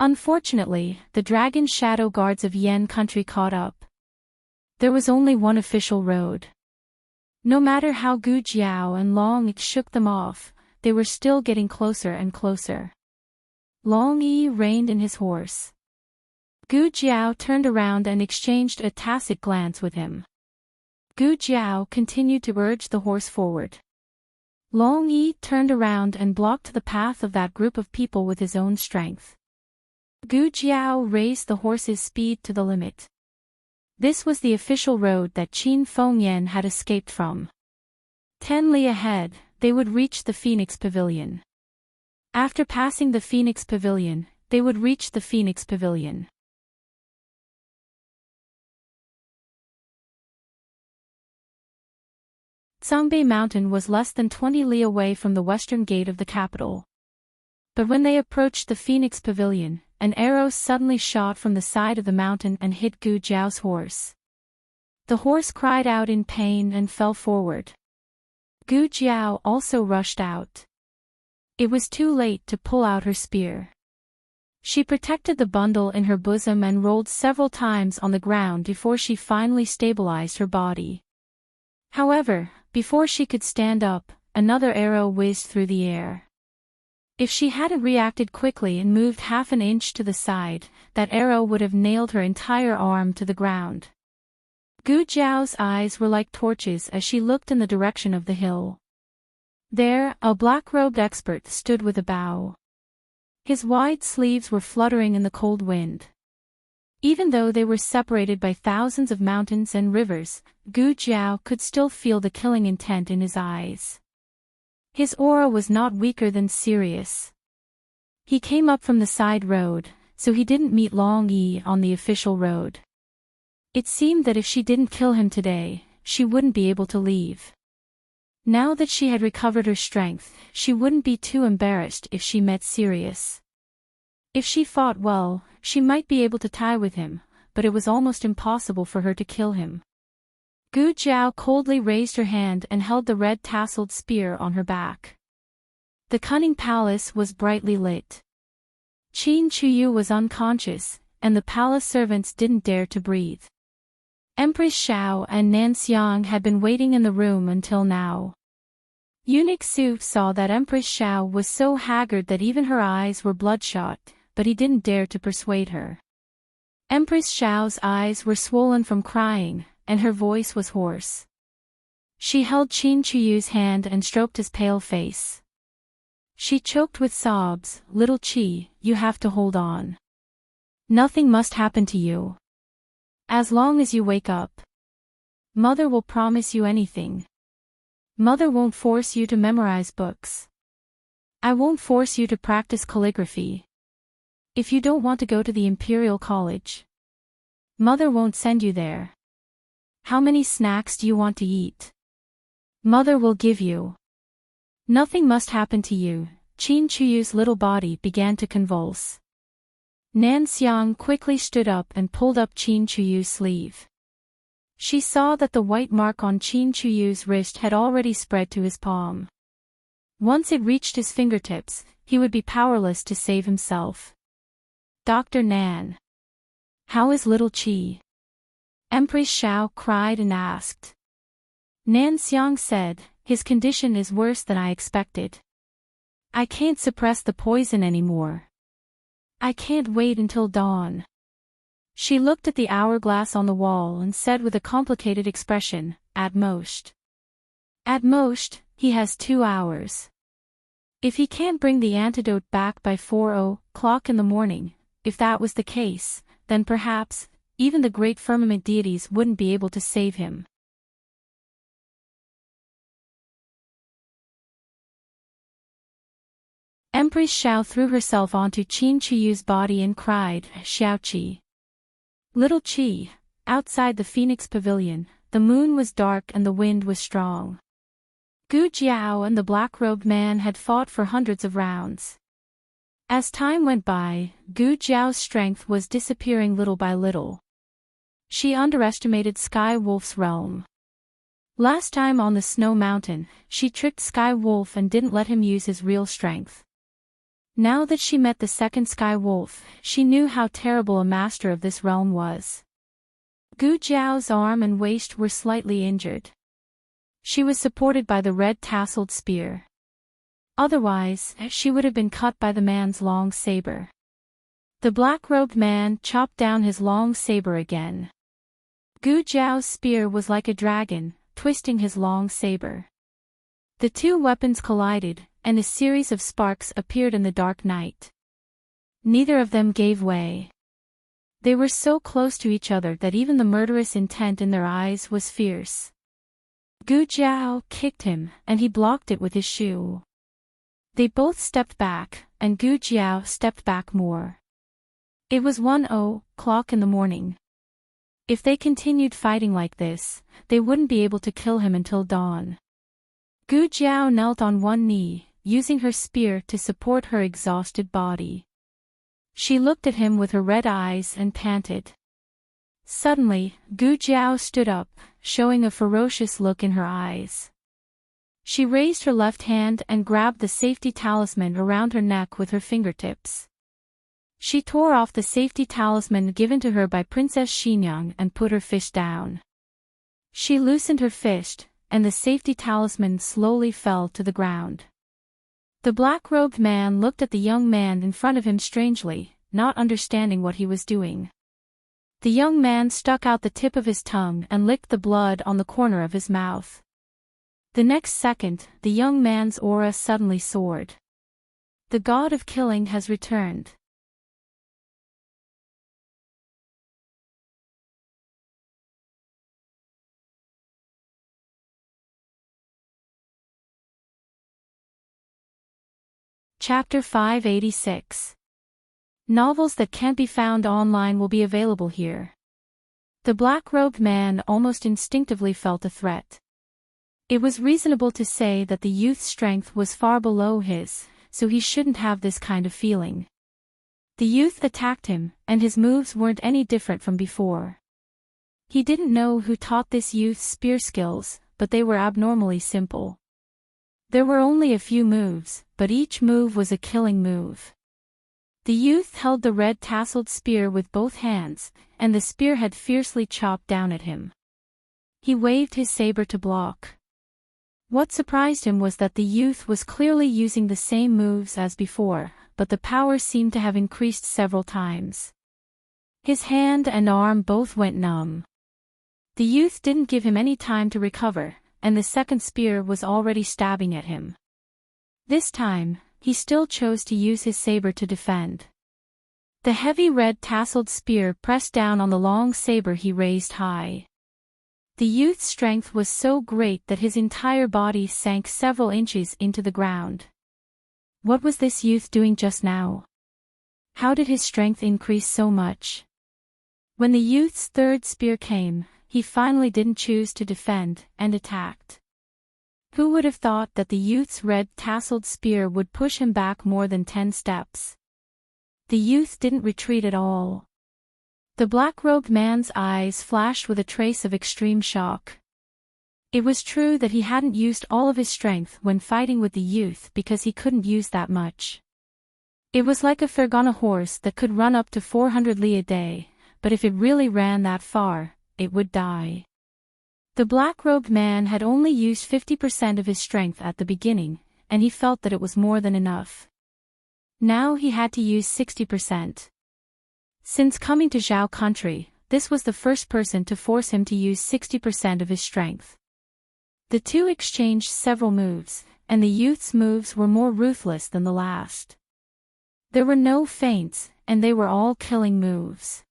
Unfortunately, the dragon shadow guards of Yen country caught up. There was only one official road. No matter how Gu Jiao and Long Yi shook them off, they were still getting closer and closer. Long Yi reined in his horse. Gu Jiao turned around and exchanged a tacit glance with him. Gu Jiao continued to urge the horse forward. Long Yi turned around and blocked the path of that group of people with his own strength. Gu Jiao raised the horse's speed to the limit. This was the official road that Qin Fengyan had escaped from. 10 li ahead, they would reach the Phoenix Pavilion. After passing the Phoenix Pavilion, they would reach the Phoenix Pavilion. Songbei Mountain was less than 20 li away from the western gate of the capital. But when they approached the Phoenix Pavilion, an arrow suddenly shot from the side of the mountain and hit Gu Jiao's horse. The horse cried out in pain and fell forward. Gu Jiao also rushed out. It was too late to pull out her spear. She protected the bundle in her bosom and rolled several times on the ground before she finally stabilized her body. However, before she could stand up, another arrow whizzed through the air. If she hadn't reacted quickly and moved half an inch to the side, that arrow would have nailed her entire arm to the ground. Gu Jiao's eyes were like torches as she looked in the direction of the hill. There, a black-robed expert stood with a bow. His wide sleeves were fluttering in the cold wind. Even though they were separated by thousands of mountains and rivers, Gu Jiao could still feel the killing intent in his eyes. His aura was not weaker than serious. He came up from the side road, so he didn't meet Long Yi on the official road. It seemed that if she didn't kill him today, she wouldn't be able to leave. Now that she had recovered her strength, she wouldn't be too embarrassed if she met Sirius. If she fought well, she might be able to tie with him, but it was almost impossible for her to kill him. Gu Jiao coldly raised her hand and held the red tasseled spear on her back. The cunning palace was brightly lit. Qin Chuyu was unconscious, and the palace servants didn't dare to breathe. Empress Xiao and Nan Xiang had been waiting in the room until now. Eunuch Su saw that Empress Xiao was so haggard that even her eyes were bloodshot, but he didn't dare to persuade her. Empress Xiao's eyes were swollen from crying, and her voice was hoarse. She held Qin Chuyu's hand and stroked his pale face. She choked with sobs, "Little Qi, you have to hold on. Nothing must happen to you. As long as you wake up. Mother will promise you anything. Mother won't force you to memorize books. I won't force you to practice calligraphy. If you don't want to go to the Imperial College, Mother won't send you there. How many snacks do you want to eat? Mother will give you. Nothing must happen to you." Qin Chuyu's little body began to convulse. Nan Xiang quickly stood up and pulled up Qin Chuyu's sleeve. She saw that the white mark on Qin Chuyu's wrist had already spread to his palm. Once it reached his fingertips, he would be powerless to save himself. "Dr. Nan. How is little Qi?" Empress Xiao cried and asked. Nan Xiang said, "His condition is worse than I expected. I can't suppress the poison anymore. I can't wait until dawn." She looked at the hourglass on the wall and said with a complicated expression, "At most. At most, he has 2 hours. If he can't bring the antidote back by 4:00 in the morning, if that was the case, then perhaps even the great firmament deities wouldn't be able to save him." Empress Xiao threw herself onto Qin Chuyu's body and cried, "Xiaoqi. Little Qi." Outside the Phoenix Pavilion, the moon was dark and the wind was strong. Gu Jiao and the black-robed man had fought for hundreds of rounds. As time went by, Gu Jiao's strength was disappearing little by little. She underestimated Sky Wolf's realm. Last time on the Snow Mountain, she tricked Sky Wolf and didn't let him use his real strength. Now that she met the second Sky Wolf, she knew how terrible a master of this realm was. Gu Jiao's arm and waist were slightly injured. She was supported by the red-tasseled spear. Otherwise, she would have been cut by the man's long saber. The black-robed man chopped down his long saber again. Gu Jiao's spear was like a dragon, twisting his long saber. The two weapons collided, and a series of sparks appeared in the dark night. Neither of them gave way. They were so close to each other that even the murderous intent in their eyes was fierce. Gu Jiao kicked him, and he blocked it with his shoe. They both stepped back, and Gu Jiao stepped back more. It was 1:00 in the morning. If they continued fighting like this, they wouldn't be able to kill him until dawn. Gu Jiao knelt on one knee, using her spear to support her exhausted body. She looked at him with her red eyes and panted. Suddenly, Gu Jiao stood up, showing a ferocious look in her eyes. She raised her left hand and grabbed the safety talisman around her neck with her fingertips. She tore off the safety talisman given to her by Princess Xinyang and put her fist down. She loosened her fist, and the safety talisman slowly fell to the ground. The black-robed man looked at the young man in front of him strangely, not understanding what he was doing. The young man stuck out the tip of his tongue and licked the blood on the corner of his mouth. The next second, the young man's aura suddenly soared. The god of killing has returned. Chapter 586. Novels that can't be found online will be available here. The black-robed man almost instinctively felt a threat. It was reasonable to say that the youth's strength was far below his, so he shouldn't have this kind of feeling. The youth attacked him, and his moves weren't any different from before. He didn't know who taught this youth's spear skills, but they were abnormally simple. There were only a few moves, but each move was a killing move. The youth held the red tasseled spear with both hands, and the spearhead fiercely chopped down at him. He waved his saber to block. What surprised him was that the youth was clearly using the same moves as before, but the power seemed to have increased several times. His hand and arm both went numb. The youth didn't give him any time to recover, and the second spear was already stabbing at him. This time, he still chose to use his saber to defend. The heavy red tasseled spear pressed down on the long saber he raised high. The youth's strength was so great that his entire body sank several inches into the ground. What was this youth doing just now? How did his strength increase so much? When the youth's third spear came, he finally didn't choose to defend, and attacked. Who would have thought that the youth's red tasseled spear would push him back more than 10 steps? The youth didn't retreat at all. The black-robed man's eyes flashed with a trace of extreme shock. It was true that he hadn't used all of his strength when fighting with the youth because he couldn't use that much. It was like a Fergana horse that could run up to 400 li a day, but if it really ran that far, it would die. The black-robed man had only used 50% of his strength at the beginning, and he felt that it was more than enough. Now he had to use 60%. Since coming to Zhao country, this was the first person to force him to use 60% of his strength. The two exchanged several moves, and the youth's moves were more ruthless than the last. There were no feints, and they were all killing moves.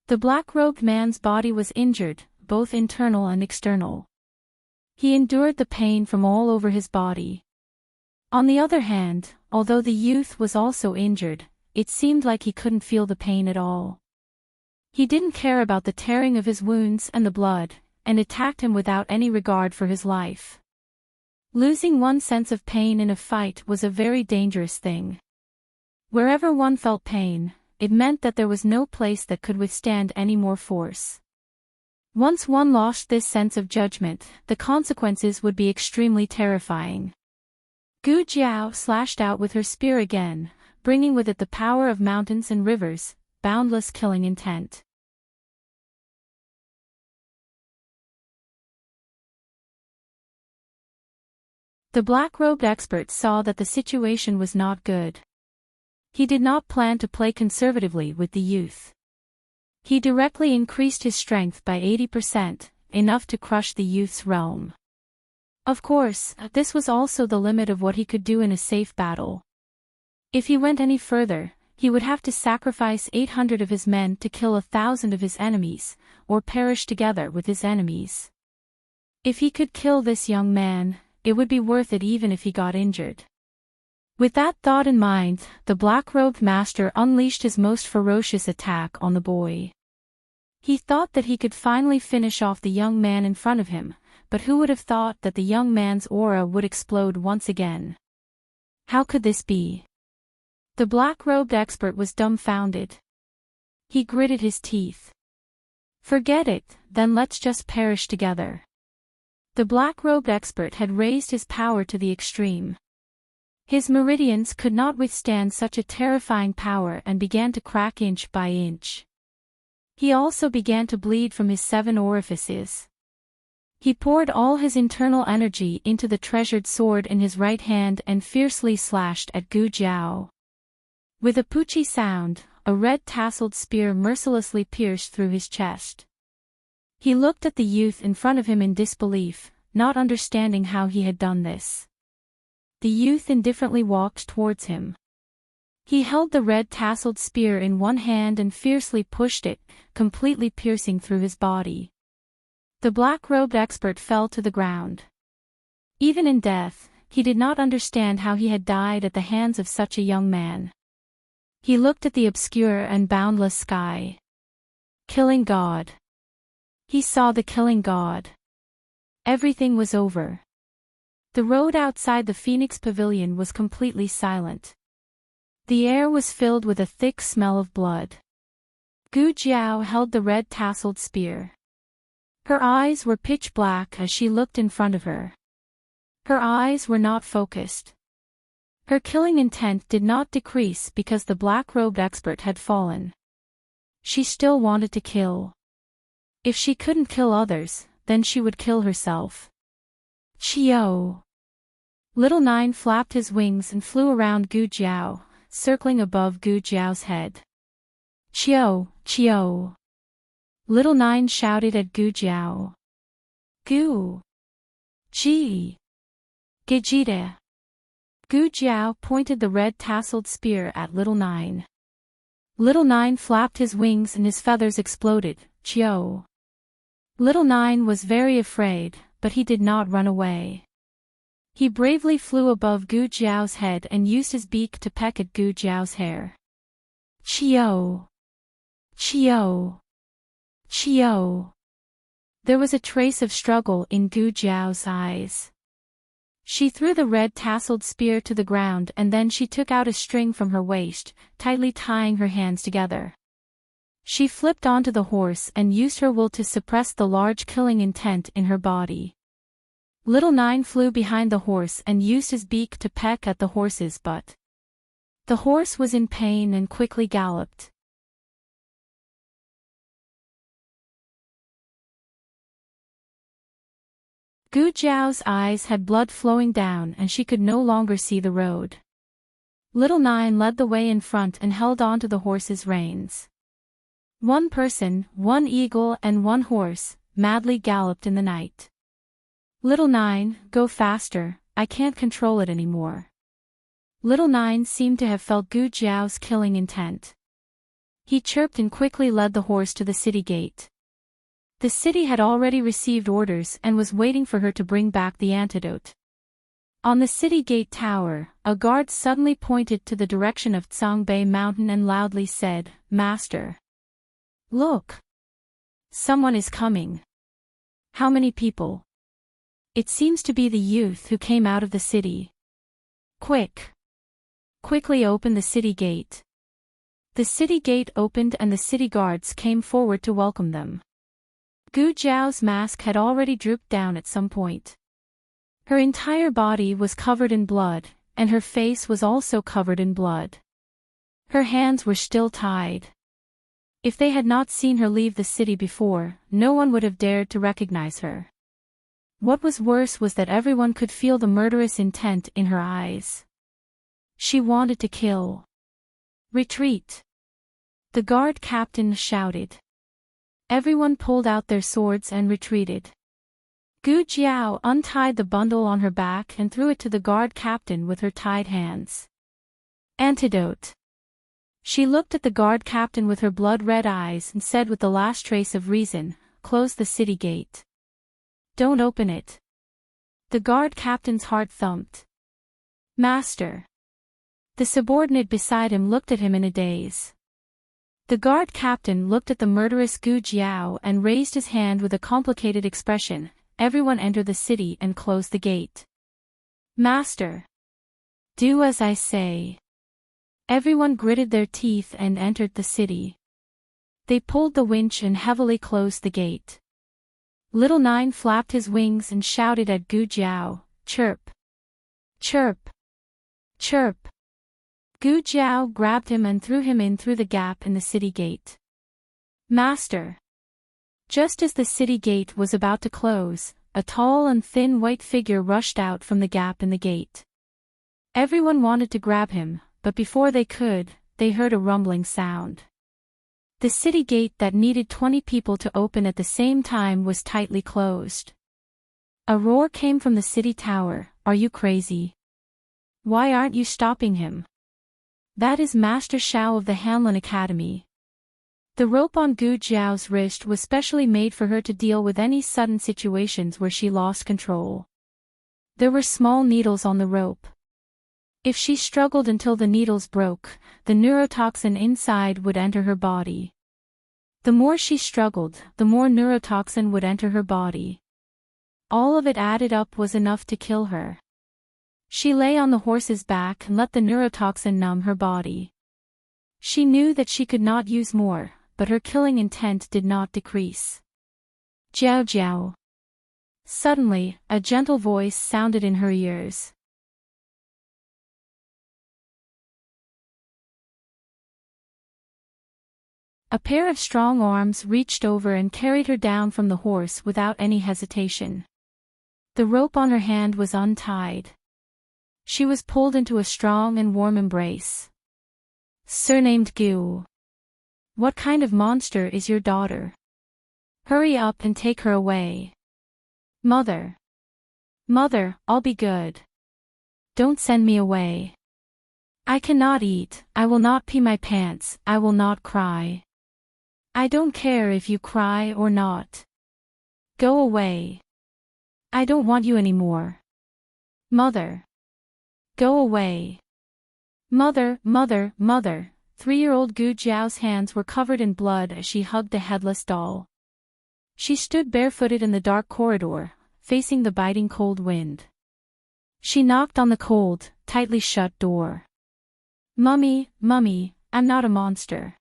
The black-robed man's body was injured, both internal and external. He endured the pain from all over his body. On the other hand, although the youth was also injured, it seemed like he couldn't feel the pain at all. He didn't care about the tearing of his wounds and the blood, and attacked him without any regard for his life. Losing one's sense of pain in a fight was a very dangerous thing. Wherever one felt pain, it meant that there was no place that could withstand any more force. Once one lost this sense of judgment, the consequences would be extremely terrifying. Gu Jiao slashed out with her spear again, bringing with it the power of mountains and rivers, boundless killing intent. The black-robed expert saw that the situation was not good. He did not plan to play conservatively with the youth. He directly increased his strength by 80%, enough to crush the youth's realm. Of course, this was also the limit of what he could do in a safe battle. If he went any further, he would have to sacrifice 800 of his men to kill 1,000 of his enemies, or perish together with his enemies. If he could kill this young man, it would be worth it even if he got injured. With that thought in mind, the black-robed master unleashed his most ferocious attack on the boy. He thought that he could finally finish off the young man in front of him, but who would have thought that the young man's aura would explode once again? How could this be? The black-robed expert was dumbfounded. He gritted his teeth. Forget it, then let's just perish together. The black-robed expert had raised his power to the extreme. His meridians could not withstand such a terrifying power and began to crack inch by inch. He also began to bleed from his 7 orifices. He poured all his internal energy into the treasured sword in his right hand and fiercely slashed at Gu Jiao. With a poochie sound, a red tasseled spear mercilessly pierced through his chest. He looked at the youth in front of him in disbelief, not understanding how he had done this. The youth indifferently walked towards him. He held the red tasseled spear in one hand and fiercely pushed it, completely piercing through his body. The black-robed expert fell to the ground. Even in death, he did not understand how he had died at the hands of such a young man. He looked at the obscure and boundless sky. Killing God. He saw the killing God. Everything was over. The road outside the Phoenix Pavilion was completely silent. The air was filled with a thick smell of blood. Gu Jiao held the red tasseled spear. Her eyes were pitch black as she looked in front of her. Her eyes were not focused. Her killing intent did not decrease because the black-robed expert had fallen. She still wanted to kill. If she couldn't kill others, then she would kill herself. Chio! Little Nine flapped his wings and flew around Gu Jiao, circling above Gu Jiao's head. Chio! Chio! Little Nine shouted at Gu Jiao. Gu! Ji! Gejita! Gu Jiao pointed the red tasseled spear at Little Nine. Little Nine flapped his wings and his feathers exploded. Chio! Little Nine was very afraid, but he did not run away. He bravely flew above Gu Jiao's head and used his beak to peck at Gu Jiao's hair. Chio! Chio! Chio! There was a trace of struggle in Gu Jiao's eyes. She threw the red tasseled spear to the ground and then she took out a string from her waist, tightly tying her hands together. She flipped onto the horse and used her will to suppress the large killing intent in her body. Little Nine flew behind the horse and used his beak to peck at the horse's butt. The horse was in pain and quickly galloped. Gu Jiao's eyes had blood flowing down and she could no longer see the road. Little Nine led the way in front and held on to the horse's reins. One person, one eagle and one horse, madly galloped in the night. Little Nine, go faster, I can't control it anymore. Little Nine seemed to have felt Gu Jiao's killing intent. He chirped and quickly led the horse to the city gate. The city had already received orders and was waiting for her to bring back the antidote. On the city gate tower, a guard suddenly pointed to the direction of Cangbai Mountain and loudly said, "Master! Look! Someone is coming." How many people? It seems to be the youth who came out of the city. Quick! Quickly open the city gate. The city gate opened and the city guards came forward to welcome them. Gu Jiao's mask had already drooped down at some point. Her entire body was covered in blood, and her face was also covered in blood. Her hands were still tied. If they had not seen her leave the city before, no one would have dared to recognize her. What was worse was that everyone could feel the murderous intent in her eyes. She wanted to kill. Retreat! The guard captain shouted. Everyone pulled out their swords and retreated. Gu Jiao untied the bundle on her back and threw it to the guard captain with her tied hands. Antidote! She looked at the guard captain with her blood-red eyes and said with the last trace of reason, "Close the city gate. Don't open it." The guard captain's heart thumped. "Master!" The subordinate beside him looked at him in a daze. The guard captain looked at the murderous Gu Jiao and raised his hand with a complicated expression, everyone entered the city and closed the gate. Master! Do as I say. Everyone gritted their teeth and entered the city. They pulled the winch and heavily closed the gate. Little Nine flapped his wings and shouted at Gu Jiao, "Chirp! Chirp! Chirp!" Gu Jiao grabbed him and threw him in through the gap in the city gate. Master! Just as the city gate was about to close, a tall and thin white figure rushed out from the gap in the gate. Everyone wanted to grab him, but before they could, they heard a rumbling sound. The city gate that needed 20 people to open at the same time was tightly closed. A roar came from the city tower, "Are you crazy? Why aren't you stopping him? That is Master Xiao of the Hanlin Academy." The rope on Gu Jiao's wrist was specially made for her to deal with any sudden situations where she lost control. There were small needles on the rope. If she struggled until the needles broke, the neurotoxin inside would enter her body. The more she struggled, the more neurotoxin would enter her body. All of it added up was enough to kill her. She lay on the horse's back and let the neurotoxin numb her body. She knew that she could not use more, but her killing intent did not decrease. Jiao Jiao. Suddenly, a gentle voice sounded in her ears. A pair of strong arms reached over and carried her down from the horse without any hesitation. The rope on her hand was untied. She was pulled into a strong and warm embrace. Surnamed Gu. What kind of monster is your daughter? Hurry up and take her away. Mother. Mother, I'll be good. Don't send me away. I cannot eat, I will not pee my pants, I will not cry. I don't care if you cry or not. Go away. I don't want you anymore. Mother. Go away. Mother, mother, mother. 3-year-old Gu Jiao's hands were covered in blood as she hugged the headless doll. She stood barefooted in the dark corridor, facing the biting cold wind. She knocked on the cold, tightly shut door. Mummy, Mummy, I'm not a monster.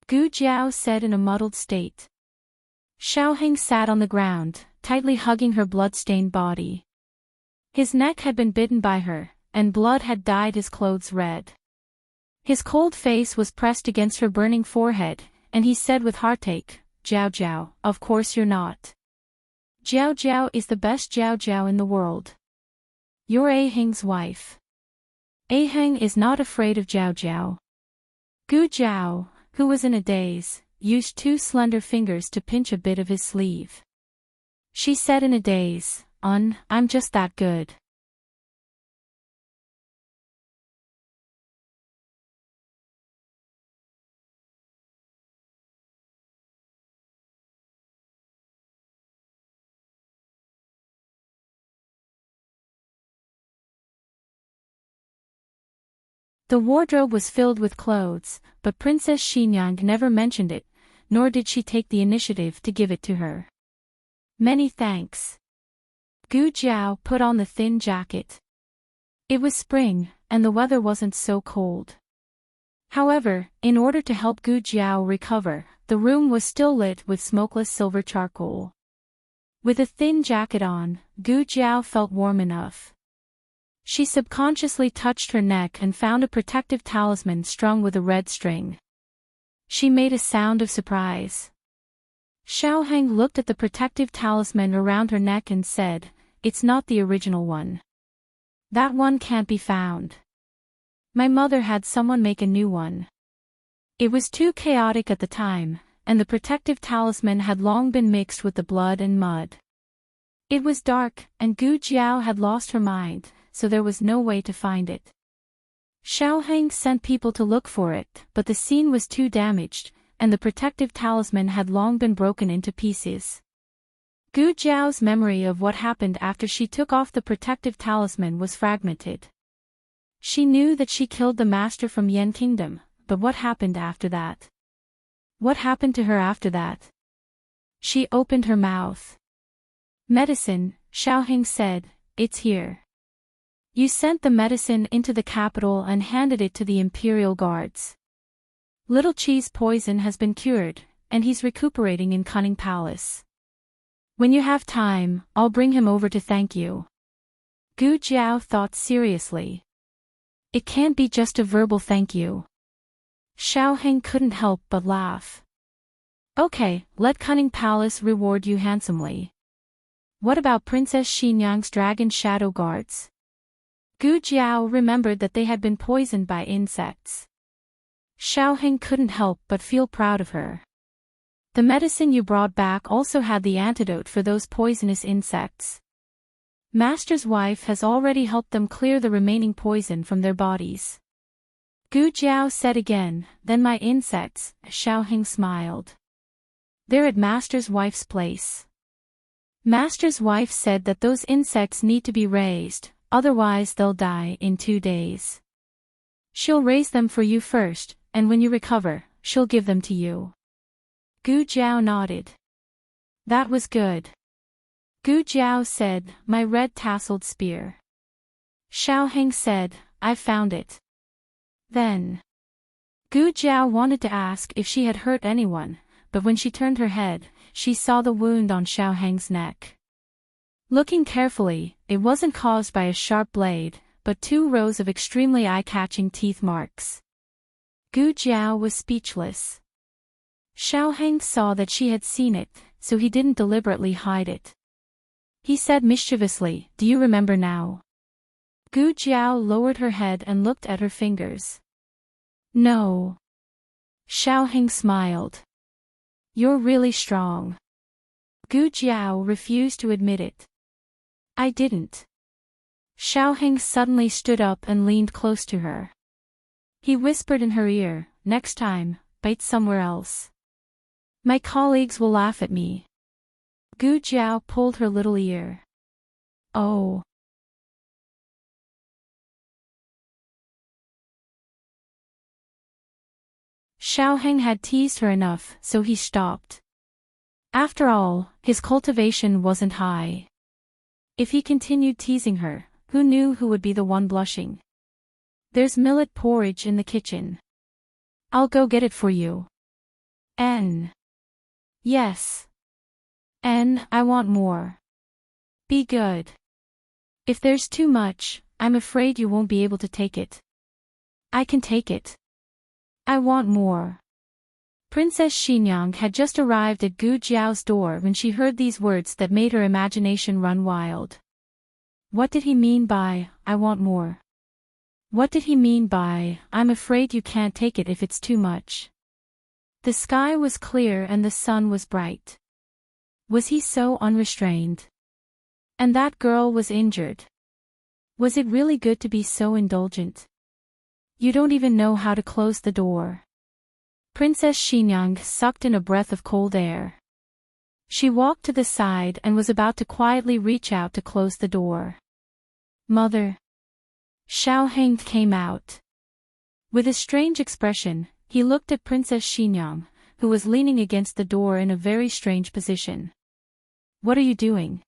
Gu Jiao said in a muddled state. Xiaoheng sat on the ground, tightly hugging her blood-stained body. His neck had been bitten by her, and blood had dyed his clothes red. His cold face was pressed against her burning forehead, and he said with heartache, Jiao Jiao, of course you're not. Jiao Jiao is the best Jiao Jiao in the world. You're Aheng's wife. Aheng is not afraid of Jiao Jiao. Gu Jiao, who was in a daze, used 2 slender fingers to pinch a bit of his sleeve. She said in a daze, I'm just that good. The wardrobe was filled with clothes, but Princess Xinyang never mentioned it, nor did she take the initiative to give it to her. Many thanks. Gu Jiao put on the thin jacket. It was spring, and the weather wasn't so cold. However, in order to help Gu Jiao recover, the room was still lit with smokeless silver charcoal. With a thin jacket on, Gu Jiao felt warm enough. She subconsciously touched her neck and found a protective talisman strung with a red string. She made a sound of surprise. Xiaoheng looked at the protective talisman around her neck and said, It's not the original one. That one can't be found. My mother had someone make a new one. It was too chaotic at the time, and the protective talisman had long been mixed with the blood and mud. It was dark, and Gu Jiao had lost her mind, so there was no way to find it. Xiaoheng sent people to look for it, but the scene was too damaged, and the protective talisman had long been broken into pieces. Gu Jiao's memory of what happened after she took off the protective talisman was fragmented. She knew that she killed the master from Yan Kingdom, but what happened after that? What happened to her after that? She opened her mouth. Medicine, Xiaoheng said, it's here. You sent the medicine into the capital and handed it to the imperial guards. Little Chi's poison has been cured, and he's recuperating in Cunning Palace. When you have time, I'll bring him over to thank you. Gu Jiao thought seriously. It can't be just a verbal thank you. Xiaoheng couldn't help but laugh. Okay, let Cunning Palace reward you handsomely. What about Princess Xinyang's dragon shadow guards? Gu Jiao remembered that they had been poisoned by insects. Xiaoheng couldn't help but feel proud of her. The medicine you brought back also had the antidote for those poisonous insects. Master's wife has already helped them clear the remaining poison from their bodies. Gu Jiao said again, then my insects, Xiaoheng smiled. They're at Master's wife's place. Master's wife said that those insects need to be raised, otherwise they'll die in 2 days. She'll raise them for you first, and when you recover, she'll give them to you. Gu Jiao nodded. That was good. Gu Jiao said, my red tasseled spear. Xiaoheng said, I found it. Then. Gu Jiao wanted to ask if she had hurt anyone, but when she turned her head, she saw the wound on Xiaoheng's neck. Looking carefully, it wasn't caused by a sharp blade, but 2 rows of extremely eye-catching teeth marks. Gu Jiao was speechless. Xiaoheng saw that she had seen it, so he didn't deliberately hide it. He said mischievously, do you remember now? Gu Jiao lowered her head and looked at her fingers. No. Xiaoheng smiled. You're really strong. Gu Jiao refused to admit it. I didn't. Xiaoheng suddenly stood up and leaned close to her. He whispered in her ear, next time, bite somewhere else. My colleagues will laugh at me. Gu Jiao pulled her little ear. Oh. Xiaoheng had teased her enough, so he stopped. After all, his cultivation wasn't high. If he continued teasing her, who knew who would be the one blushing? There's millet porridge in the kitchen. I'll go get it for you. N. Yes. N, I want more. Be good. If there's too much, I'm afraid you won't be able to take it. I can take it. I want more. Princess Xinyang had just arrived at Gu Jiao's door when she heard these words that made her imagination run wild. What did he mean by, I want more? What did he mean by, I'm afraid you can't take it if it's too much? The sky was clear and the sun was bright. Was he so unrestrained? And that girl was injured. Was it really good to be so indulgent? You don't even know how to close the door. Princess Xinyang sucked in a breath of cold air. She walked to the side and was about to quietly reach out to close the door. Mother. Xiaoheng came out. With a strange expression, he looked at Princess Xinyang, who was leaning against the door in a very strange position. What are you doing?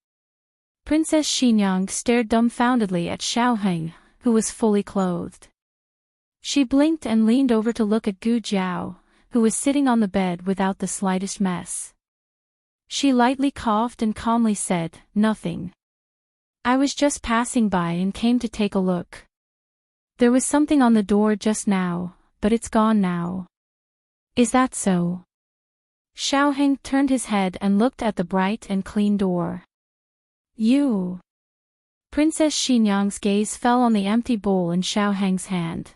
Princess Xinyang stared dumbfoundedly at Xiaoheng, who was fully clothed. She blinked and leaned over to look at Gu Jiao, who was sitting on the bed without the slightest mess. She lightly coughed and calmly said, nothing. I was just passing by and came to take a look. There was something on the door just now, but it's gone now. Is that so? Xiaoheng turned his head and looked at the bright and clean door. You. Princess Xinyang's gaze fell on the empty bowl in Xiaoheng's hand.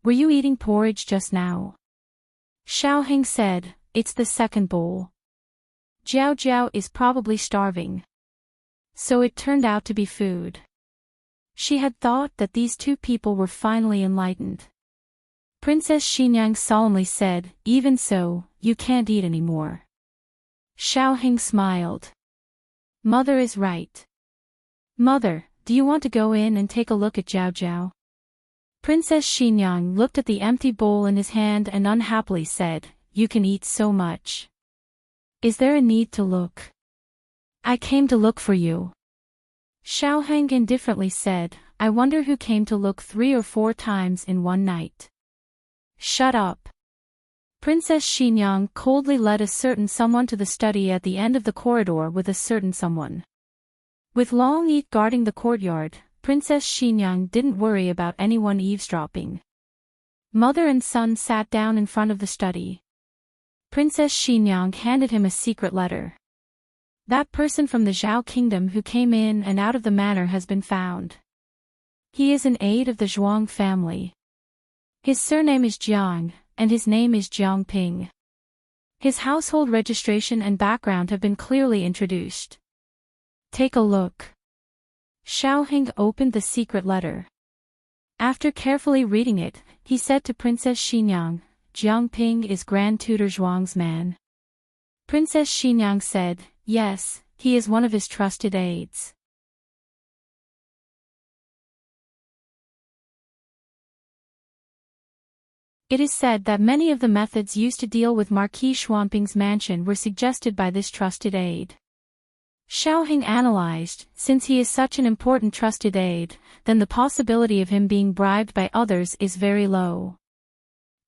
Were you eating porridge just now? Xiaoheng said, it's the second bowl. Jiao Jiao is probably starving. So it turned out to be food. She had thought that these 2 people were finally enlightened. Princess Xinyang solemnly said, even so, you can't eat anymore. Xiaoheng smiled. Mother is right. Mother, do you want to go in and take a look at Jiao Jiao? Princess Xinyang looked at the empty bowl in his hand and unhappily said, you can eat so much. Is there a need to look? I came to look for you. Xiaoheng indifferently said, I wonder who came to look 3 or 4 times in one night. Shut up. Princess Xinyang coldly led a certain someone to the study at the end of the corridor with a certain someone. With Long Yi guarding the courtyard, Princess Xinyang didn't worry about anyone eavesdropping. Mother and son sat down in front of the study. Princess Xinyang handed him a secret letter. That person from the Zhao kingdom who came in and out of the manor has been found. He is an aide of the Zhuang family. His surname is Jiang, and his name is Jiangping. His household registration and background have been clearly introduced. Take a look. Xiaoheng opened the secret letter. After carefully reading it, he said to Princess Xinyang, Jiangping is Grand Tutor Zhuang's man. Princess Xinyang said, yes, he is one of his trusted aides. It is said that many of the methods used to deal with Marquis Xuanping's mansion were suggested by this trusted aide. Xiaoheng analyzed, since he is such an important trusted aide, then the possibility of him being bribed by others is very low.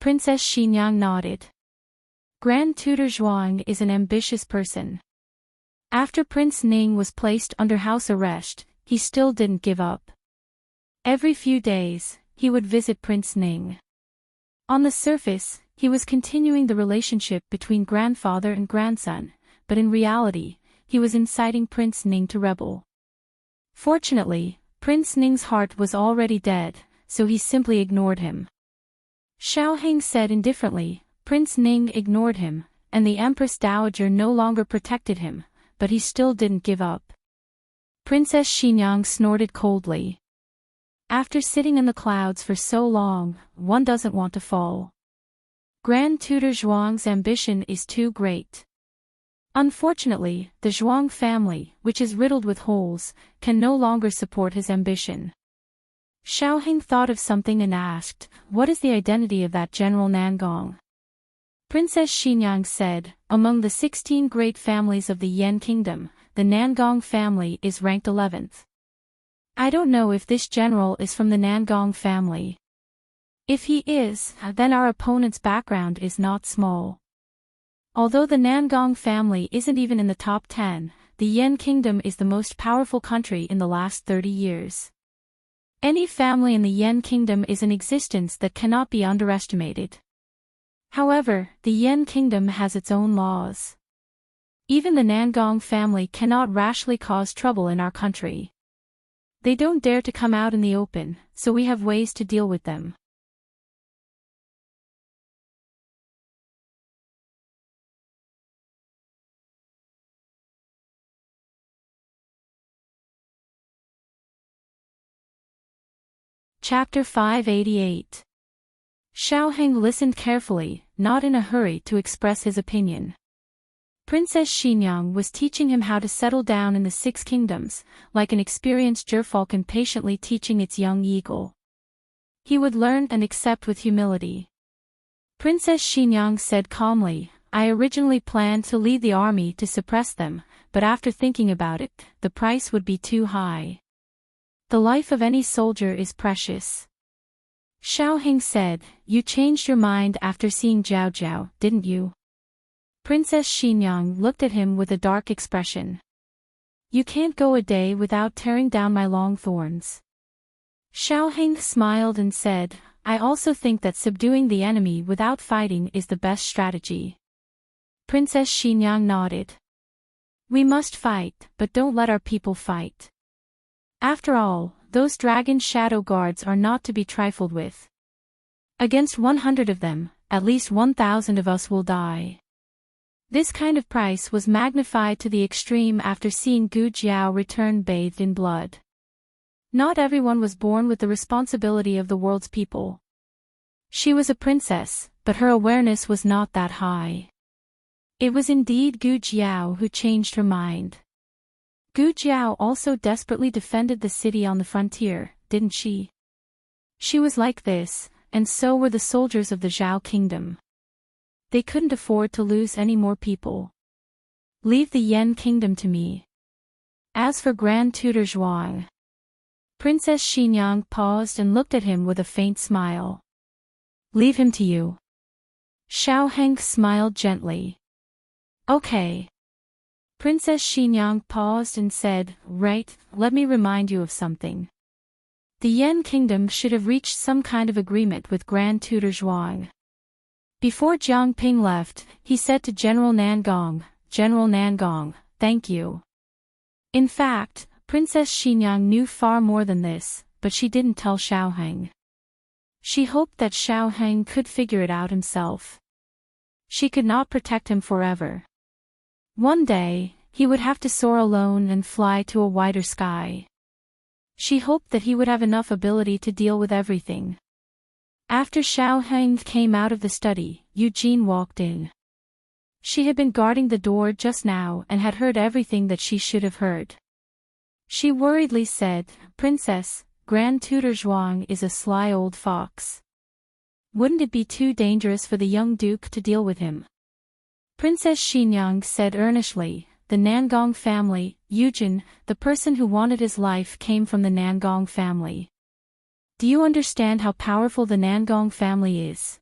Princess Xinyang nodded. Grand Tutor Zhuang is an ambitious person. After Prince Ning was placed under house arrest, he still didn't give up. Every few days, he would visit Prince Ning. On the surface, he was continuing the relationship between grandfather and grandson, but in reality, he was inciting Prince Ning to rebel. Fortunately, Prince Ning's heart was already dead, so he simply ignored him. Xiaoheng said indifferently, Prince Ning ignored him, and the Empress Dowager no longer protected him, but he still didn't give up. Princess Xinyang snorted coldly. After sitting in the clouds for so long, one doesn't want to fall. Grand Tutor Zhuang's ambition is too great. Unfortunately, the Zhuang family, which is riddled with holes, can no longer support his ambition. Xiaoheng thought of something and asked, what is the identity of that General Nangong? Princess Xinyang said, among the 16 great families of the Yan kingdom, the Nangong family is ranked 11th. I don't know if this general is from the Nangong family. If he is, then our opponent's background is not small. Although the Nangong family isn't even in the top 10, the Yan kingdom is the most powerful country in the last 30 years. Any family in the Yan kingdom is an existence that cannot be underestimated. However, the Yan kingdom has its own laws. Even the Nangong family cannot rashly cause trouble in our country. They don't dare to come out in the open, so we have ways to deal with them. Chapter 588. Xiaoheng listened carefully, not in a hurry to express his opinion. Princess Xinyang was teaching him how to settle down in the 6 kingdoms, like an experienced gerfalcon patiently teaching its young eagle. He would learn and accept with humility. Princess Xinyang said calmly, I originally planned to lead the army to suppress them, but after thinking about it, the price would be too high. The life of any soldier is precious. Xiaoheng said, you changed your mind after seeing Zhao Zhao, didn't you? Princess Xinyang looked at him with a dark expression. You can't go a day without tearing down my long thorns. Xiaoheng smiled and said, I also think that subduing the enemy without fighting is the best strategy. Princess Xinyang nodded. We must fight, but don't let our people fight. After all, those dragon shadow guards are not to be trifled with. Against 100 of them, at least 1,000 of us will die. This kind of price was magnified to the extreme after seeing Gu Jiao return bathed in blood. Not everyone was born with the responsibility of the world's people. She was a princess, but her awareness was not that high. It was indeed Gu Jiao who changed her mind. Gu Jiao also desperately defended the city on the frontier, didn't she? She was like this, and so were the soldiers of the Zhao kingdom. They couldn't afford to lose any more people. Leave the Yan kingdom to me. As for Grand Tutor Zhuang, Princess Xinyang paused and looked at him with a faint smile. Leave him to you. Xiao Heng smiled gently. Okay. Princess Xinyang paused and said, right, let me remind you of something. The Yan Kingdom should have reached some kind of agreement with Grand Tutor Zhuang. Before Jiang Ping left, he said to General Nangong, General Nangong, thank you. In fact, Princess Xinyang knew far more than this, but she didn't tell Xiao Heng. She hoped that Xiao Heng could figure it out himself. She could not protect him forever. One day, he would have to soar alone and fly to a wider sky. She hoped that he would have enough ability to deal with everything. After Xiao Heng came out of the study, Eugene walked in. She had been guarding the door just now and had heard everything that she should have heard. She worriedly said, Princess, Grand Tutor Zhuang is a sly old fox. Wouldn't it be too dangerous for the young duke to deal with him? Princess Xinyang said earnestly, the Nangong family, Eugene, the person who wanted his life came from the Nangong family. Do you understand how powerful the Nangong family is?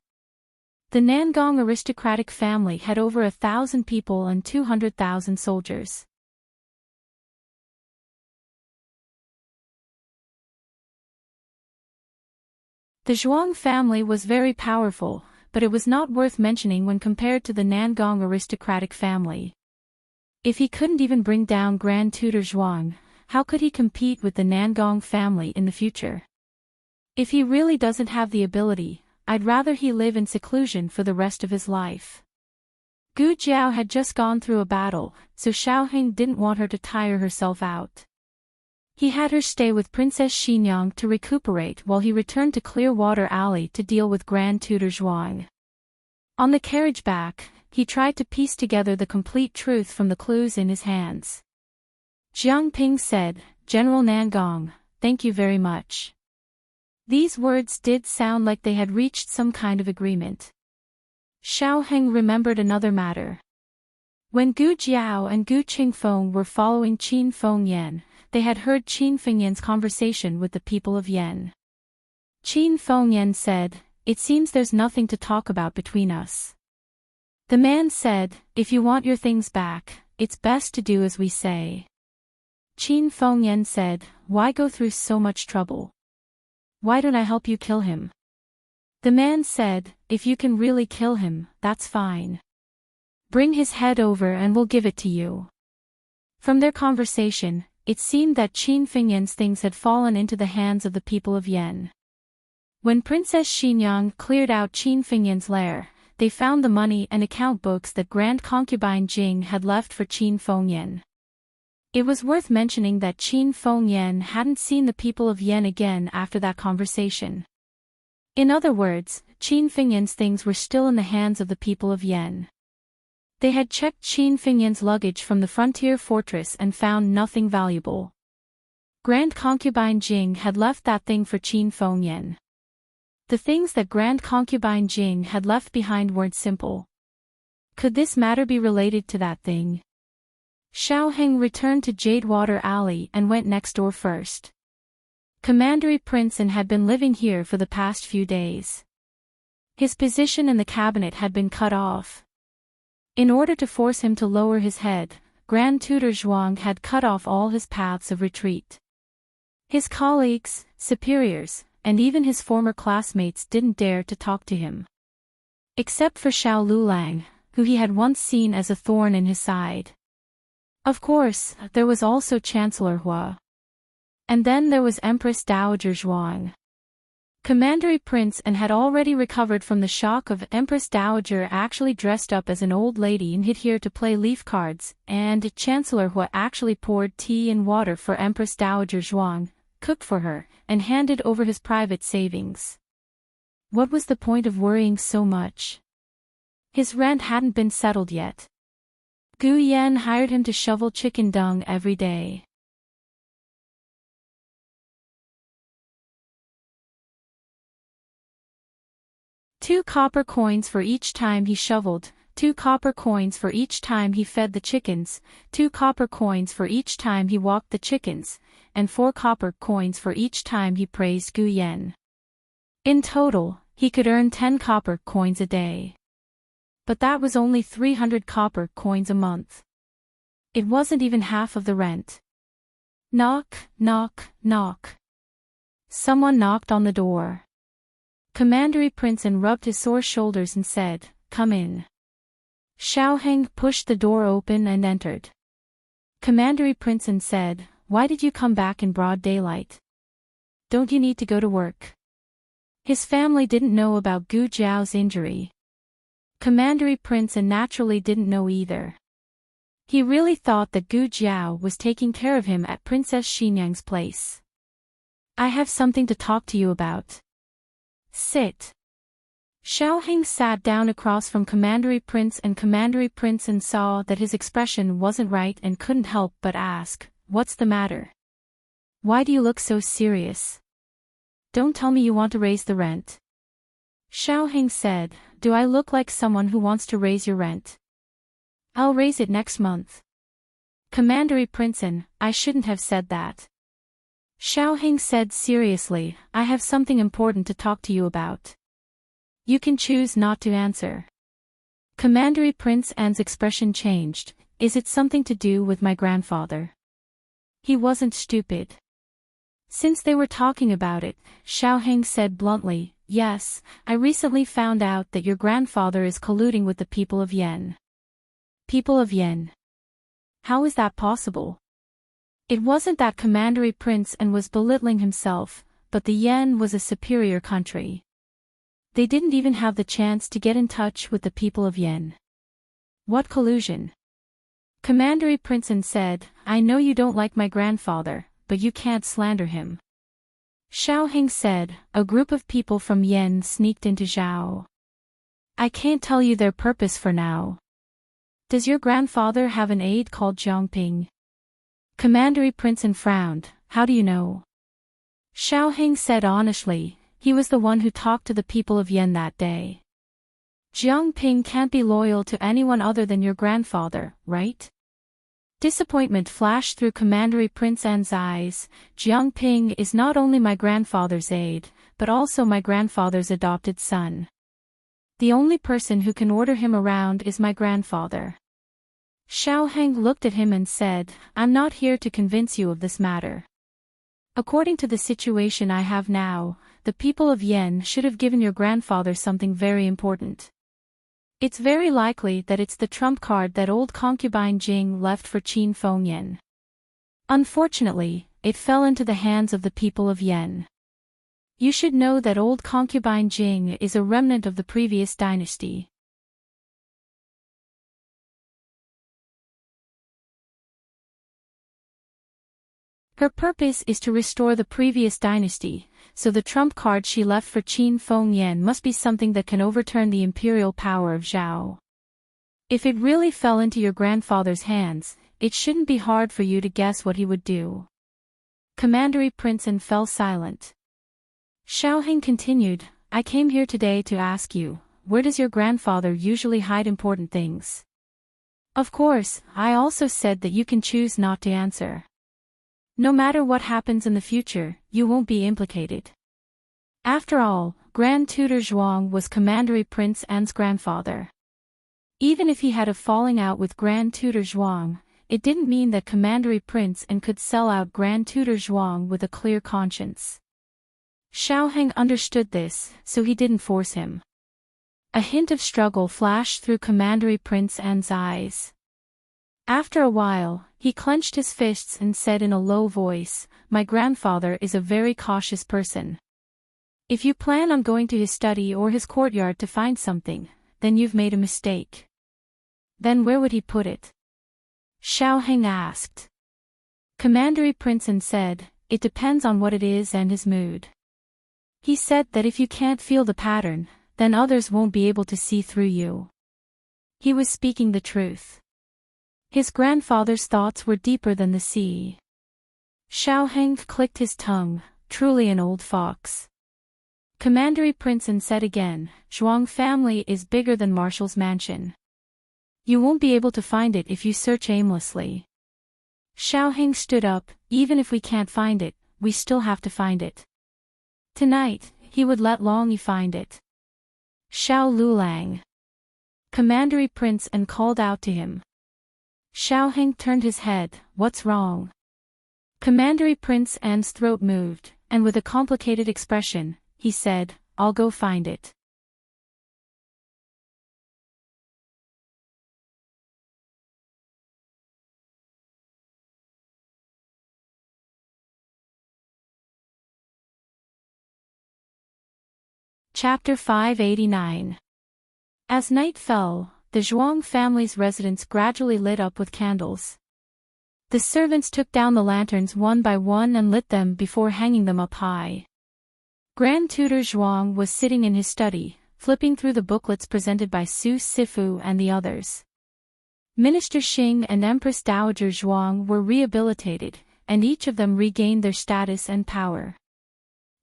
The Nangong aristocratic family had over 1,000 people and 200,000 soldiers. The Zhuang family was very powerful, but it was not worth mentioning when compared to the Nangong aristocratic family. If he couldn't even bring down Grand Tutor Zhuang, how could he compete with the Nangong family in the future? If he really doesn't have the ability, I'd rather he live in seclusion for the rest of his life. Gu Jiao had just gone through a battle, so Xiao Heng didn't want her to tire herself out. He had her stay with Princess Xinyang to recuperate while he returned to Clearwater Alley to deal with Grand Tutor Zhuang. On the carriage back, he tried to piece together the complete truth from the clues in his hands. Jiang Ping said, General Nangong, thank you very much. These words did sound like they had reached some kind of agreement. Xiao Heng remembered another matter. When Gu Jiao and Gu Qingfeng were following Qin Fengyan, they had heard Qin Fengyan's conversation with the people of Yan. Qin Fengyan said, it seems there's nothing to talk about between us. The man said, if you want your things back, it's best to do as we say. Qin Fengyan said, why go through so much trouble? Why don't I help you kill him? The man said, if you can really kill him, that's fine. Bring his head over and we'll give it to you. From their conversation, it seemed that Qin Fengyan's things had fallen into the hands of the people of Yan. When Princess Xinyang cleared out Qin Fengyan's lair, they found the money and account books that Grand Concubine Jing had left for Qin Fengyan. It was worth mentioning that Qin Fengyan hadn't seen the people of Yan again after that conversation. In other words, Qin Fengyan's things were still in the hands of the people of Yan. They had checked Qin Fengyan's luggage from the frontier fortress and found nothing valuable. Grand Concubine Jing had left that thing for Qin Fengyan. The things that Grand Concubine Jing had left behind weren't simple. Could this matter be related to that thing? Xiao Heng returned to Jadewater Alley and went next door first. Commandery Prince had been living here for the past few days. His position in the cabinet had been cut off. In order to force him to lower his head, Grand Tutor Zhuang had cut off all his paths of retreat. His colleagues, superiors, and even his former classmates didn't dare to talk to him. Except for Xiao Lulang, who he had once seen as a thorn in his side. Of course, there was also Chancellor Hua. And then there was Empress Dowager Zhuang. Commandery Prince had already recovered from the shock of Empress Dowager actually dressed up as an old lady and hid here to play leaf cards, and Chancellor Hua actually poured tea and water for Empress Dowager Zhuang, cooked for her, and handed over his private savings. What was the point of worrying so much? His rent hadn't been settled yet. Gu Yan hired him to shovel chicken dung every day. 2 copper coins for each time he shoveled, 2 copper coins for each time he fed the chickens, 2 copper coins for each time he walked the chickens, and 4 copper coins for each time he praised Gu Yen. In total, he could earn 10 copper coins a day. But that was only 300 copper coins a month. It wasn't even half of the rent. Knock, knock, knock. Someone knocked on the door. Commandery Princeton rubbed his sore shoulders and said, "Come in." Xiaoheng pushed the door open and entered. Commandery Princeton said, "Why did you come back in broad daylight? Don't you need to go to work?" His family didn't know about Gu Jiao's injury. Commandery Princeton naturally didn't know either. He really thought that Gu Jiao was taking care of him at Princess Xinyang's place. "I have something to talk to you about. Sit." Xiaoheng sat down across from Commandery Prince, and Commandery Princeton saw that his expression wasn't right and couldn't help but ask, "What's the matter? Why do you look so serious? Don't tell me you want to raise the rent." Xiaoheng said, "Do I look like someone who wants to raise your rent? I'll raise it next month." Commandery Princeton, "I shouldn't have said that." Xiaoheng said seriously, "I have something important to talk to you about. You can choose not to answer." Commandery Prince An's expression changed. "Is it something to do with my grandfather?" He wasn't stupid. Since they were talking about it, Xiaoheng said bluntly, "Yes, I recently found out that your grandfather is colluding with the people of Yen." People of Yen? How is that possible? It wasn't that Commandery Prince An was belittling himself, but the Yen was a superior country. They didn't even have the chance to get in touch with the people of Yen. What collusion? Commandery Princeton said, "I know you don't like my grandfather, but you can't slander him." Xiaoheng said, "A group of people from Yen sneaked into Zhao. I can't tell you their purpose for now." "Does your grandfather have an aide called Jiangping?" Commandery Princeton frowned. "How do you know?" Xiaoheng said honestly, "He was the one who talked to the people of Yen that day." "Jiangping can't be loyal to anyone other than your grandfather, right?" Disappointment flashed through Commandery Prince An's eyes. "Jiangping is not only my grandfather's aide, but also my grandfather's adopted son. The only person who can order him around is my grandfather." Xiaoheng looked at him and said, "I'm not here to convince you of this matter. According to the situation I have now, the people of Yen should have given your grandfather something very important. It's very likely that it's the trump card that old concubine Jing left for Qin Fengyan. Unfortunately, it fell into the hands of the people of Yen. You should know that old concubine Jing is a remnant of the previous dynasty. Her purpose is to restore the previous dynasty, so the trump card she left for Qin Fengyan must be something that can overturn the imperial power of Zhao. If it really fell into your grandfather's hands, it shouldn't be hard for you to guess what he would do." Commandery Princeton fell silent. Xiaoheng continued, "I came here today to ask you, where does your grandfather usually hide important things? Of course, I also said that you can choose not to answer. No matter what happens in the future, you won't be implicated. After all, Grand Tutor Zhuang was Commandery Prince An's grandfather. Even if he had a falling out with Grand Tutor Zhuang, it didn't mean that Commandery Prince An could sell out Grand Tutor Zhuang with a clear conscience. Xiaoheng understood this, so he didn't force him. A hint of struggle flashed through Commandery Prince An's eyes. After a while, he clenched his fists and said in a low voice, "My grandfather is a very cautious person. If you plan on going to his study or his courtyard to find something, then you've made a mistake." "Then where would he put it?" Xiaoheng asked. Commandery Princeton said, "It depends on what it is and his mood." He said that if you can't feel the pattern, then others won't be able to see through you. He was speaking the truth. His grandfather's thoughts were deeper than the sea. Xiaoheng clicked his tongue, truly an old fox. Commandery Princeton said again, "Zhuang family is bigger than Marshall's mansion. You won't be able to find it if you search aimlessly. Xiaoheng stood up. Even if we can't find it, we still have to find it. Tonight, he would let Long Yi find it. Xiao Lulang. Commandery Prince and called out to him. Xiaoheng turned his head. What's wrong? Commandery Prince An's throat moved, and with a complicated expression, he said, I'll go find it. Chapter 589. As night fell, the Zhuang family's residence gradually lit up with candles. The servants took down the lanterns one by one and lit them before hanging them up high. Grand Tutor Zhuang was sitting in his study, flipping through the booklets presented by Su Sifu and the others. Minister Xing and Empress Dowager Zhuang were rehabilitated, and each of them regained their status and power.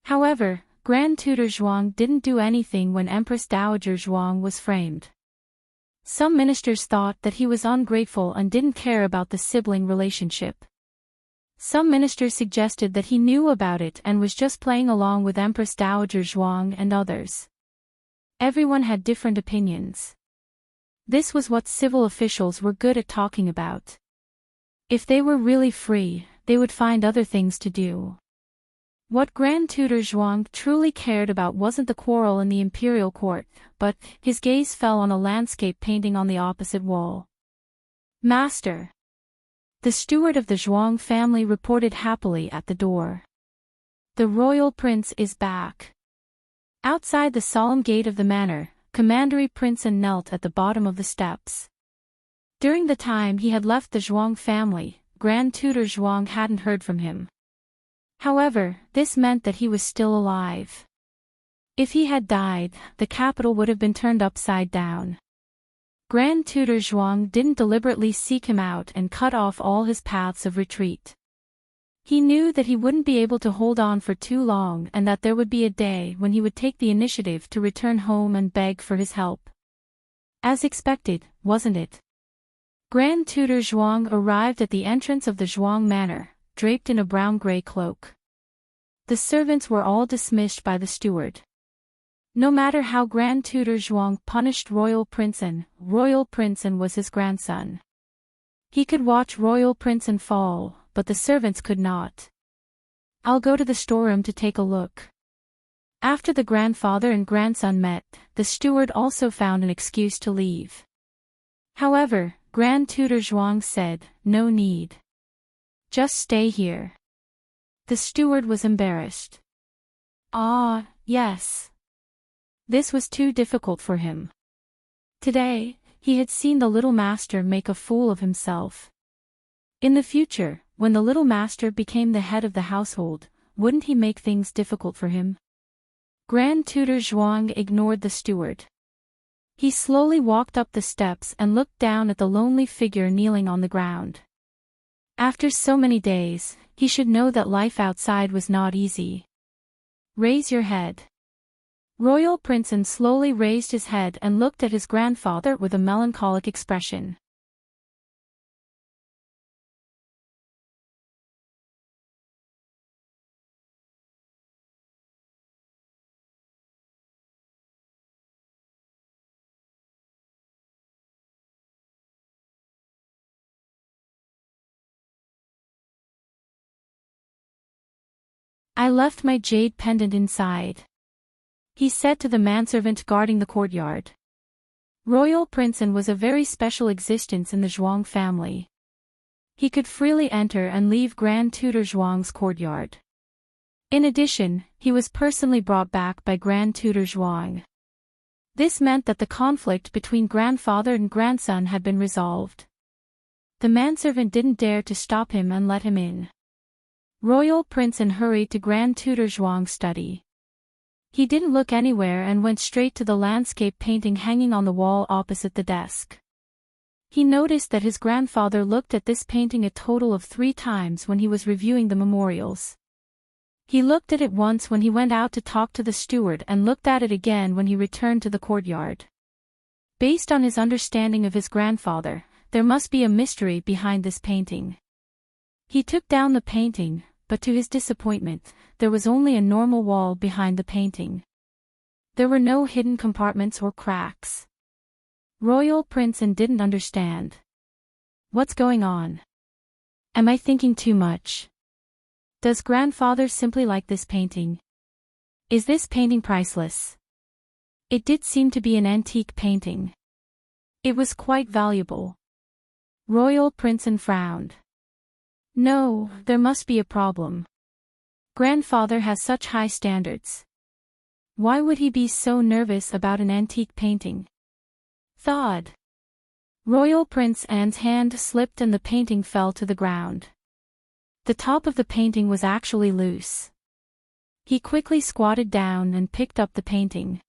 However, Grand Tutor Zhuang didn't do anything when Empress Dowager Zhuang was framed. Some ministers thought that he was ungrateful and didn't care about the sibling relationship. Some ministers suggested that he knew about it and was just playing along with Empress Dowager Zhuang and others. Everyone had different opinions. This was what civil officials were good at talking about. If they were really free, they would find other things to do. What Grand Tutor Zhuang truly cared about wasn't the quarrel in the imperial court, but his gaze fell on a landscape painting on the opposite wall. Master. The steward of the Zhuang family reported happily at the door. The royal prince is back. Outside the solemn gate of the manor, Commandery Prince knelt at the bottom of the steps. During the time he had left the Zhuang family, Grand Tutor Zhuang hadn't heard from him. However, this meant that he was still alive. If he had died, the capital would have been turned upside down. Grand Tutor Zhuang didn't deliberately seek him out and cut off all his paths of retreat. He knew that he wouldn't be able to hold on for too long and that there would be a day when he would take the initiative to return home and beg for his help. As expected, wasn't it? Grand Tutor Zhuang arrived at the entrance of the Zhuang manor, draped in a brown-gray cloak. The servants were all dismissed by the steward. No matter how Grand Tutor Zhuang punished Royal Princeton was his grandson. He could watch Royal Princeton fall, but the servants could not. I'll go to the storeroom to take a look. After the grandfather and grandson met, the steward also found an excuse to leave. However, Grand Tutor Zhuang said, no need. Just stay here. The steward was embarrassed. Ah, yes. This was too difficult for him. Today, he had seen the little master make a fool of himself. In the future, when the little master became the head of the household, wouldn't he make things difficult for him? Grand Tutor Zhuang ignored the steward. He slowly walked up the steps and looked down at the lonely figure kneeling on the ground. After so many days, he should know that life outside was not easy. Raise your head. Royal Princeton slowly raised his head and looked at his grandfather with a melancholic expression. I left my jade pendant inside, he said to the manservant guarding the courtyard. Royal Princeton was a very special existence in the Zhuang family. He could freely enter and leave Grand Tutor Zhuang's courtyard. In addition, he was personally brought back by Grand Tutor Zhuang. This meant that the conflict between grandfather and grandson had been resolved. The manservant didn't dare to stop him and let him in. Royal Princeton hurried to Grand Tutor Zhuang's study. He didn't look anywhere and went straight to the landscape painting hanging on the wall opposite the desk. He noticed that his grandfather looked at this painting a total of 3 times when he was reviewing the memorials. He looked at it once when he went out to talk to the steward and looked at it again when he returned to the courtyard. Based on his understanding of his grandfather, there must be a mystery behind this painting. He took down the painting, but to his disappointment, there was only a normal wall behind the painting. There were no hidden compartments or cracks. Royal Prince didn't understand. What's going on? Am I thinking too much? Does grandfather simply like this painting? Is this painting priceless? It did seem to be an antique painting. It was quite valuable. Royal Prince frowned. No, there must be a problem. Grandfather has such high standards. Why would he be so nervous about an antique painting? Thawed. Royal Prince Anne's hand slipped and the painting fell to the ground. The top of the painting was actually loose. He quickly squatted down and picked up the painting.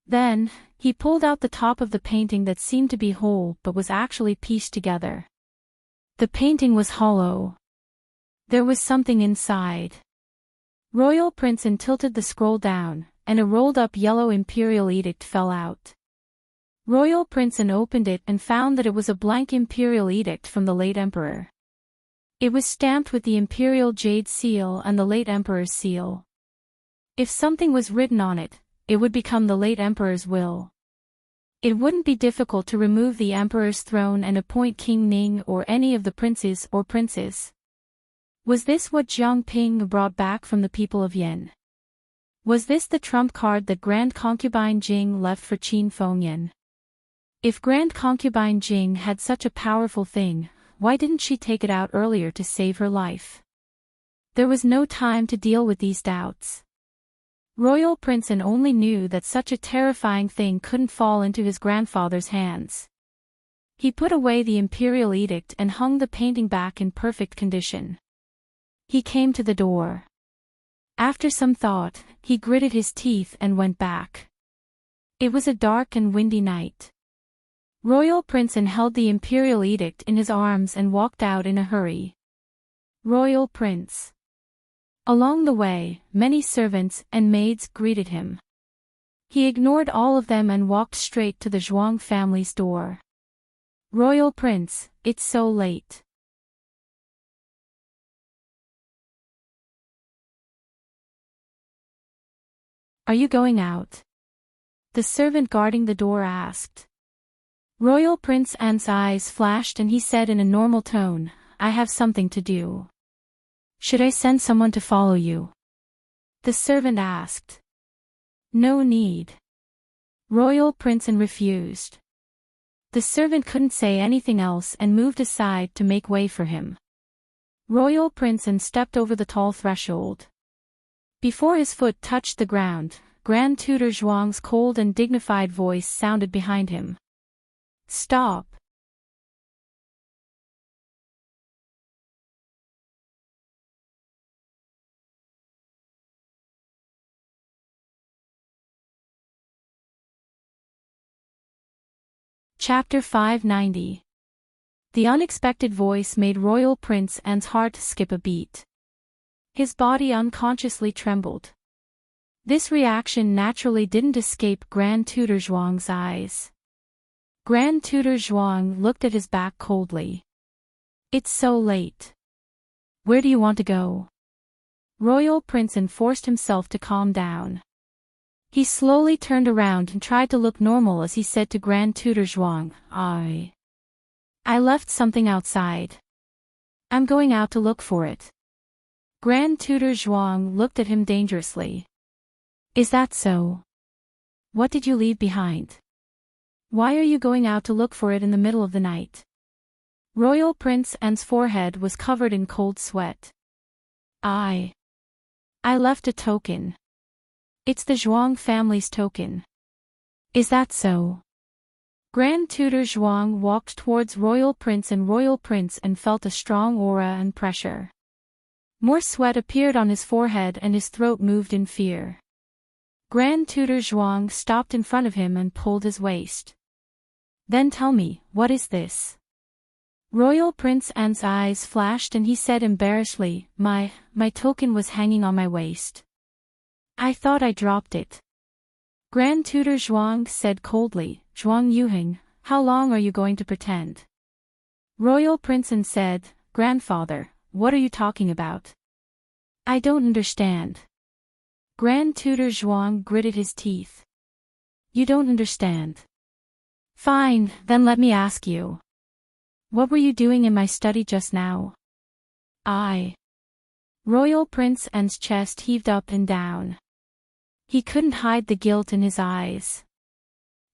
Then, he pulled out the top of the painting that seemed to be whole but was actually pieced together. The painting was hollow. There was something inside. Royal Prince tilted the scroll down, and a rolled-up yellow imperial edict fell out. Royal Prince opened it and found that it was a blank imperial edict from the late emperor. It was stamped with the imperial jade seal and the late emperor's seal. If something was written on it, it would become the late emperor's will. It wouldn't be difficult to remove the emperor's throne and appoint King Ning or any of the princes or princes. Was this what Jiang Ping brought back from the people of Yen? Was this the trump card that Grand Concubine Jing left for Qin Fengyan? If Grand Concubine Jing had such a powerful thing, why didn't she take it out earlier to save her life? There was no time to deal with these doubts. Royal Prince only knew that such a terrifying thing couldn't fall into his grandfather's hands. He put away the imperial edict and hung the painting back in perfect condition. He came to the door. After some thought, he gritted his teeth and went back. It was a dark and windy night. Royal Prince held the imperial edict in his arms and walked out in a hurry. Royal Prince. Along the way, many servants and maids greeted him. He ignored all of them and walked straight to the Zhuang family's door. Royal Prince, it's so late. Are you going out? The servant guarding the door asked. Royal Prince Anne's eyes flashed and he said in a normal tone, I have something to do. Should I send someone to follow you? The servant asked. No need. Royal Prince refused. The servant couldn't say anything else and moved aside to make way for him. Royal Prince stepped over the tall threshold. Before his foot touched the ground, Grand Tutor Zhuang's cold and dignified voice sounded behind him. Stop. Chapter 590. The unexpected voice made Royal Prince Anne's heart skip a beat. His body unconsciously trembled. This reaction naturally didn't escape Grand Tutor Zhuang's eyes. Grand Tutor Zhuang looked at his back coldly. It's so late. Where do you want to go? Royal Prince forced himself to calm down. He slowly turned around and tried to look normal as he said to Grand Tutor Zhuang, I left something outside. I'm going out to look for it. Grand Tutor Zhuang looked at him dangerously. Is that so? What did you leave behind? Why are you going out to look for it in the middle of the night? Royal Prince Anne's forehead was covered in cold sweat. I left a token. It's the Zhuang family's token. Is that so? Grand Tutor Zhuang walked towards Royal Prince and felt a strong aura and pressure. More sweat appeared on his forehead and his throat moved in fear. Grand Tutor Zhuang stopped in front of him and pulled his waist. Then tell me, what is this? Royal Prince Anne's eyes flashed and he said embarrassedly, My token was hanging on my waist. I thought I dropped it. Grand Tutor Zhuang said coldly, Zhuang Yuheng, how long are you going to pretend? Royal Prince said, Grandfather, what are you talking about? I don't understand. Grand Tutor Zhuang gritted his teeth. You don't understand. Fine, then let me ask you. What were you doing in my study just now? Royal Prince's chest heaved up and down. He couldn't hide the guilt in his eyes.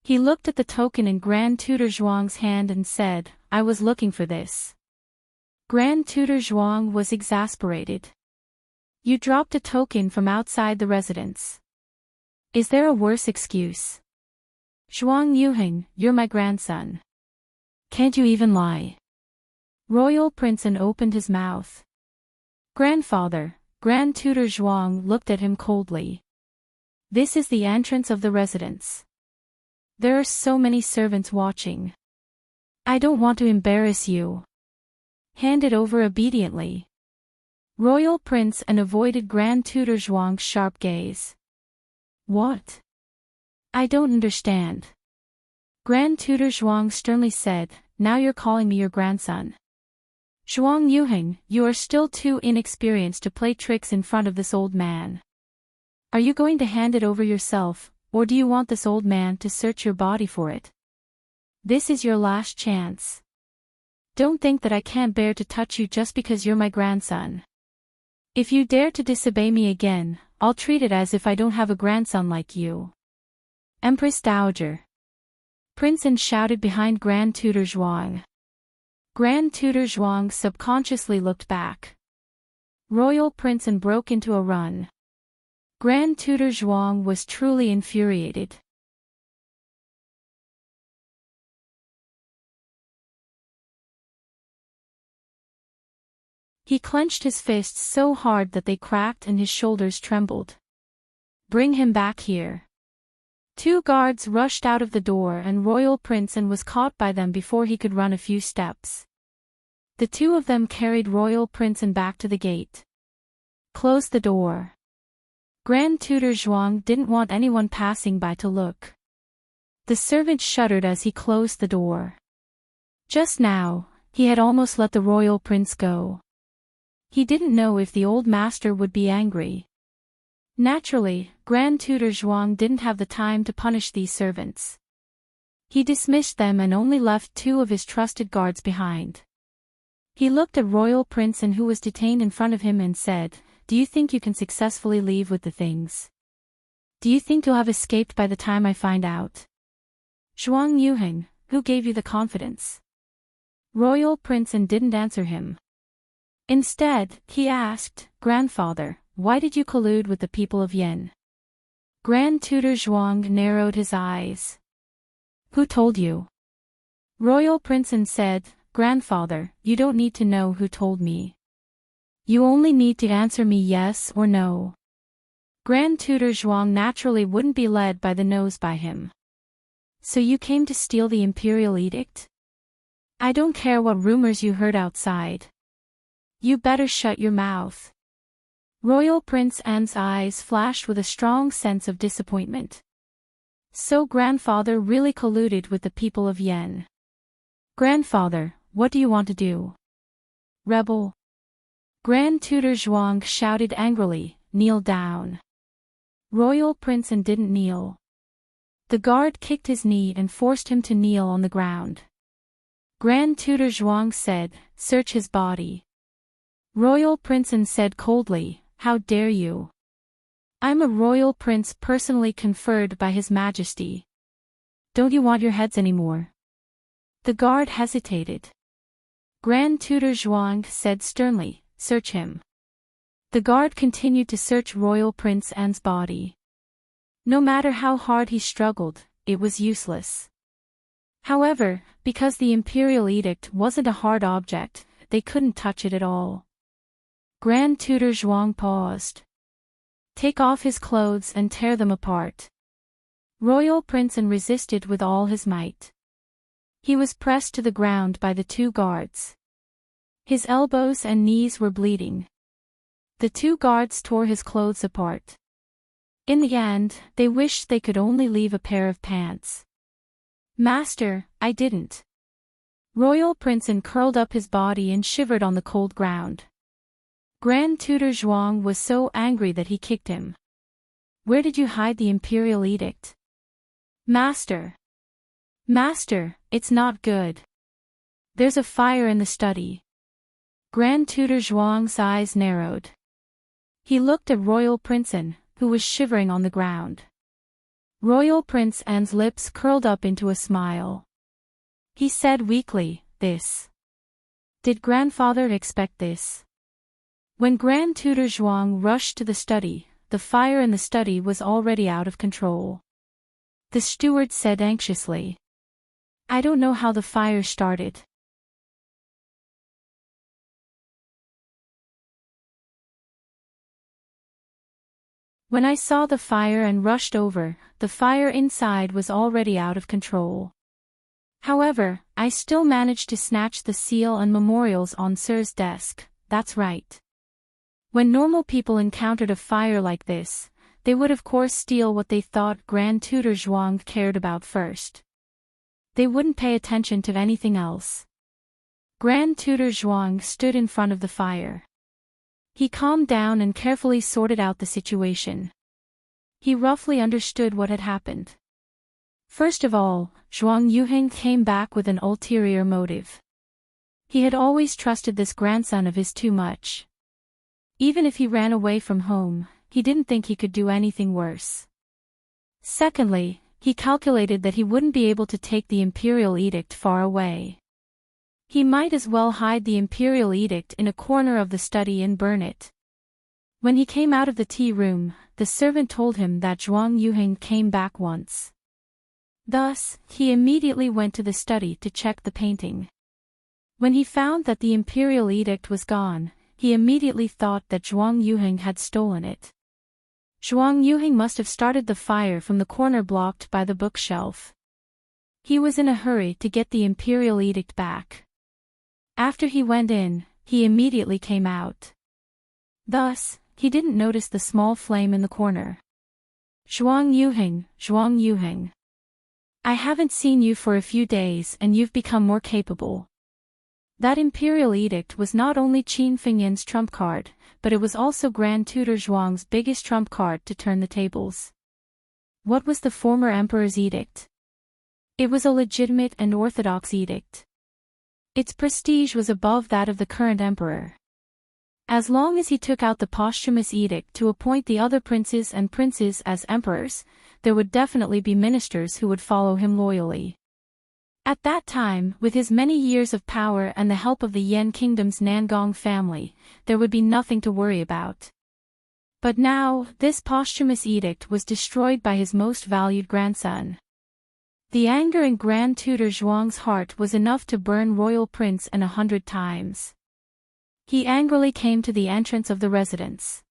He looked at the token in Grand Tutor Zhuang's hand and said, I was looking for this. Grand Tutor Zhuang was exasperated. You dropped a token from outside the residence. Is there a worse excuse? Zhuang Yuheng, you're my grandson. Can't you even lie? Royal Prince opened his mouth. Grandfather, Grand Tutor Zhuang looked at him coldly. This is the entrance of the residence. There are so many servants watching. I don't want to embarrass you. Hand it over obediently. Royal Prince avoided Grand Tutor Zhuang's sharp gaze. What? I don't understand. Grand Tutor Zhuang sternly said, now you're calling me your grandson. Zhuang Yuheng, you are still too inexperienced to play tricks in front of this old man. Are you going to hand it over yourself, or do you want this old man to search your body for it? This is your last chance. Don't think that I can't bear to touch you just because you're my grandson. If you dare to disobey me again, I'll treat it as if I don't have a grandson like you. Empress Dowager. Prince shouted behind Grand Tutor Zhuang. Grand Tutor Zhuang subconsciously looked back. Royal Prince broke into a run. Grand Tutor Zhuang was truly infuriated. He clenched his fists so hard that they cracked and his shoulders trembled. Bring him back here. 2 guards rushed out of the door and Royal Prince was caught by them before he could run a few steps. The 2 of them carried Royal Prince back to the gate. Close the door. Grand Tutor Zhuang didn't want anyone passing by to look. The servant shuddered as he closed the door. Just now, he had almost let the Royal Prince go. He didn't know if the old master would be angry. Naturally, Grand Tutor Zhuang didn't have the time to punish these servants. He dismissed them and only left 2 of his trusted guards behind. He looked at Royal Prince who was detained in front of him and said, Do you think you can successfully leave with the things? Do you think you'll have escaped by the time I find out? Zhuang Yuheng, who gave you the confidence? Royal Prince didn't answer him. Instead, he asked, Grandfather, why did you collude with the people of Yen? Grand Tutor Zhuang narrowed his eyes. Who told you? Royal Prince said, Grandfather, you don't need to know who told me. You only need to answer me yes or no. Grand Tutor Zhuang naturally wouldn't be led by the nose by him. So you came to steal the imperial edict? I don't care what rumors you heard outside. You better shut your mouth. Royal Prince An's eyes flashed with a strong sense of disappointment. So grandfather really colluded with the people of Yen. Grandfather, what do you want to do? Rebel. Grand Tutor Zhuang shouted angrily, kneel down. Royal Prince didn't kneel. The guard kicked his knee and forced him to kneel on the ground. Grand Tutor Zhuang said, search his body. Royal Prince said coldly, how dare you? I'm a royal prince personally conferred by His Majesty. Don't you want your heads anymore? The guard hesitated. Grand Tutor Zhuang said sternly, search him. The guard continued to search Royal Prince An's body. No matter how hard he struggled, it was useless. However, because the imperial edict wasn't a hard object, they couldn't touch it at all. Grand Tutor Zhuang paused. Take off his clothes and tear them apart. Royal Prince resisted with all his might. He was pressed to the ground by the 2 guards. His elbows and knees were bleeding. The 2 guards tore his clothes apart. In the end, they wished they could only leave a pair of pants. Master, I didn't. Royal Princeton curled up his body and shivered on the cold ground. Grand Tutor Zhuang was so angry that he kicked him. Where did you hide the imperial edict? Master. Master, it's not good. There's a fire in the study. Grand Tutor Zhuang's eyes narrowed. He looked at Royal Princeton, who was shivering on the ground. Royal Prince Anne's lips curled up into a smile. He said weakly, "This. Did grandfather expect this?" When Grand Tutor Zhuang rushed to the study, the fire in the study was already out of control. The steward said anxiously, "I don't know how the fire started." When I saw the fire and rushed over, the fire inside was already out of control. However, I still managed to snatch the seal and memorials on Sir's desk. That's right. When normal people encountered a fire like this, they would of course steal what they thought Grand Tutor Zhuang cared about first. They wouldn't pay attention to anything else. Grand Tutor Zhuang stood in front of the fire. He calmed down and carefully sorted out the situation. He roughly understood what had happened. First of all, Zhuang Yuheng came back with an ulterior motive. He had always trusted this grandson of his too much. Even if he ran away from home, he didn't think he could do anything worse. Secondly, he calculated that he wouldn't be able to take the imperial edict far away. He might as well hide the imperial edict in a corner of the study and burn it. When he came out of the tea room, the servant told him that Zhuang Yuheng came back once. Thus, he immediately went to the study to check the painting. When he found that the imperial edict was gone, he immediately thought that Zhuang Yuheng had stolen it. Zhuang Yuheng must have started the fire from the corner blocked by the bookshelf. He was in a hurry to get the imperial edict back. After he went in, he immediately came out. Thus, he didn't notice the small flame in the corner. Zhuang Yuheng. I haven't seen you for a few days and you've become more capable. That imperial edict was not only Qin Fengyan's trump card, but it was also Grand Tutor Zhuang's biggest trump card to turn the tables. What was the former emperor's edict? It was a legitimate and orthodox edict. Its prestige was above that of the current emperor. As long as he took out the posthumous edict to appoint the other princes and princes as emperors, there would definitely be ministers who would follow him loyally. At that time, with his many years of power and the help of the Yan Kingdom's Nangong family, there would be nothing to worry about. But now, this posthumous edict was destroyed by his most valued grandson. The anger in Grand Tutor Zhuang's heart was enough to burn Royal Prince An 100 times. He angrily came to the entrance of the residence.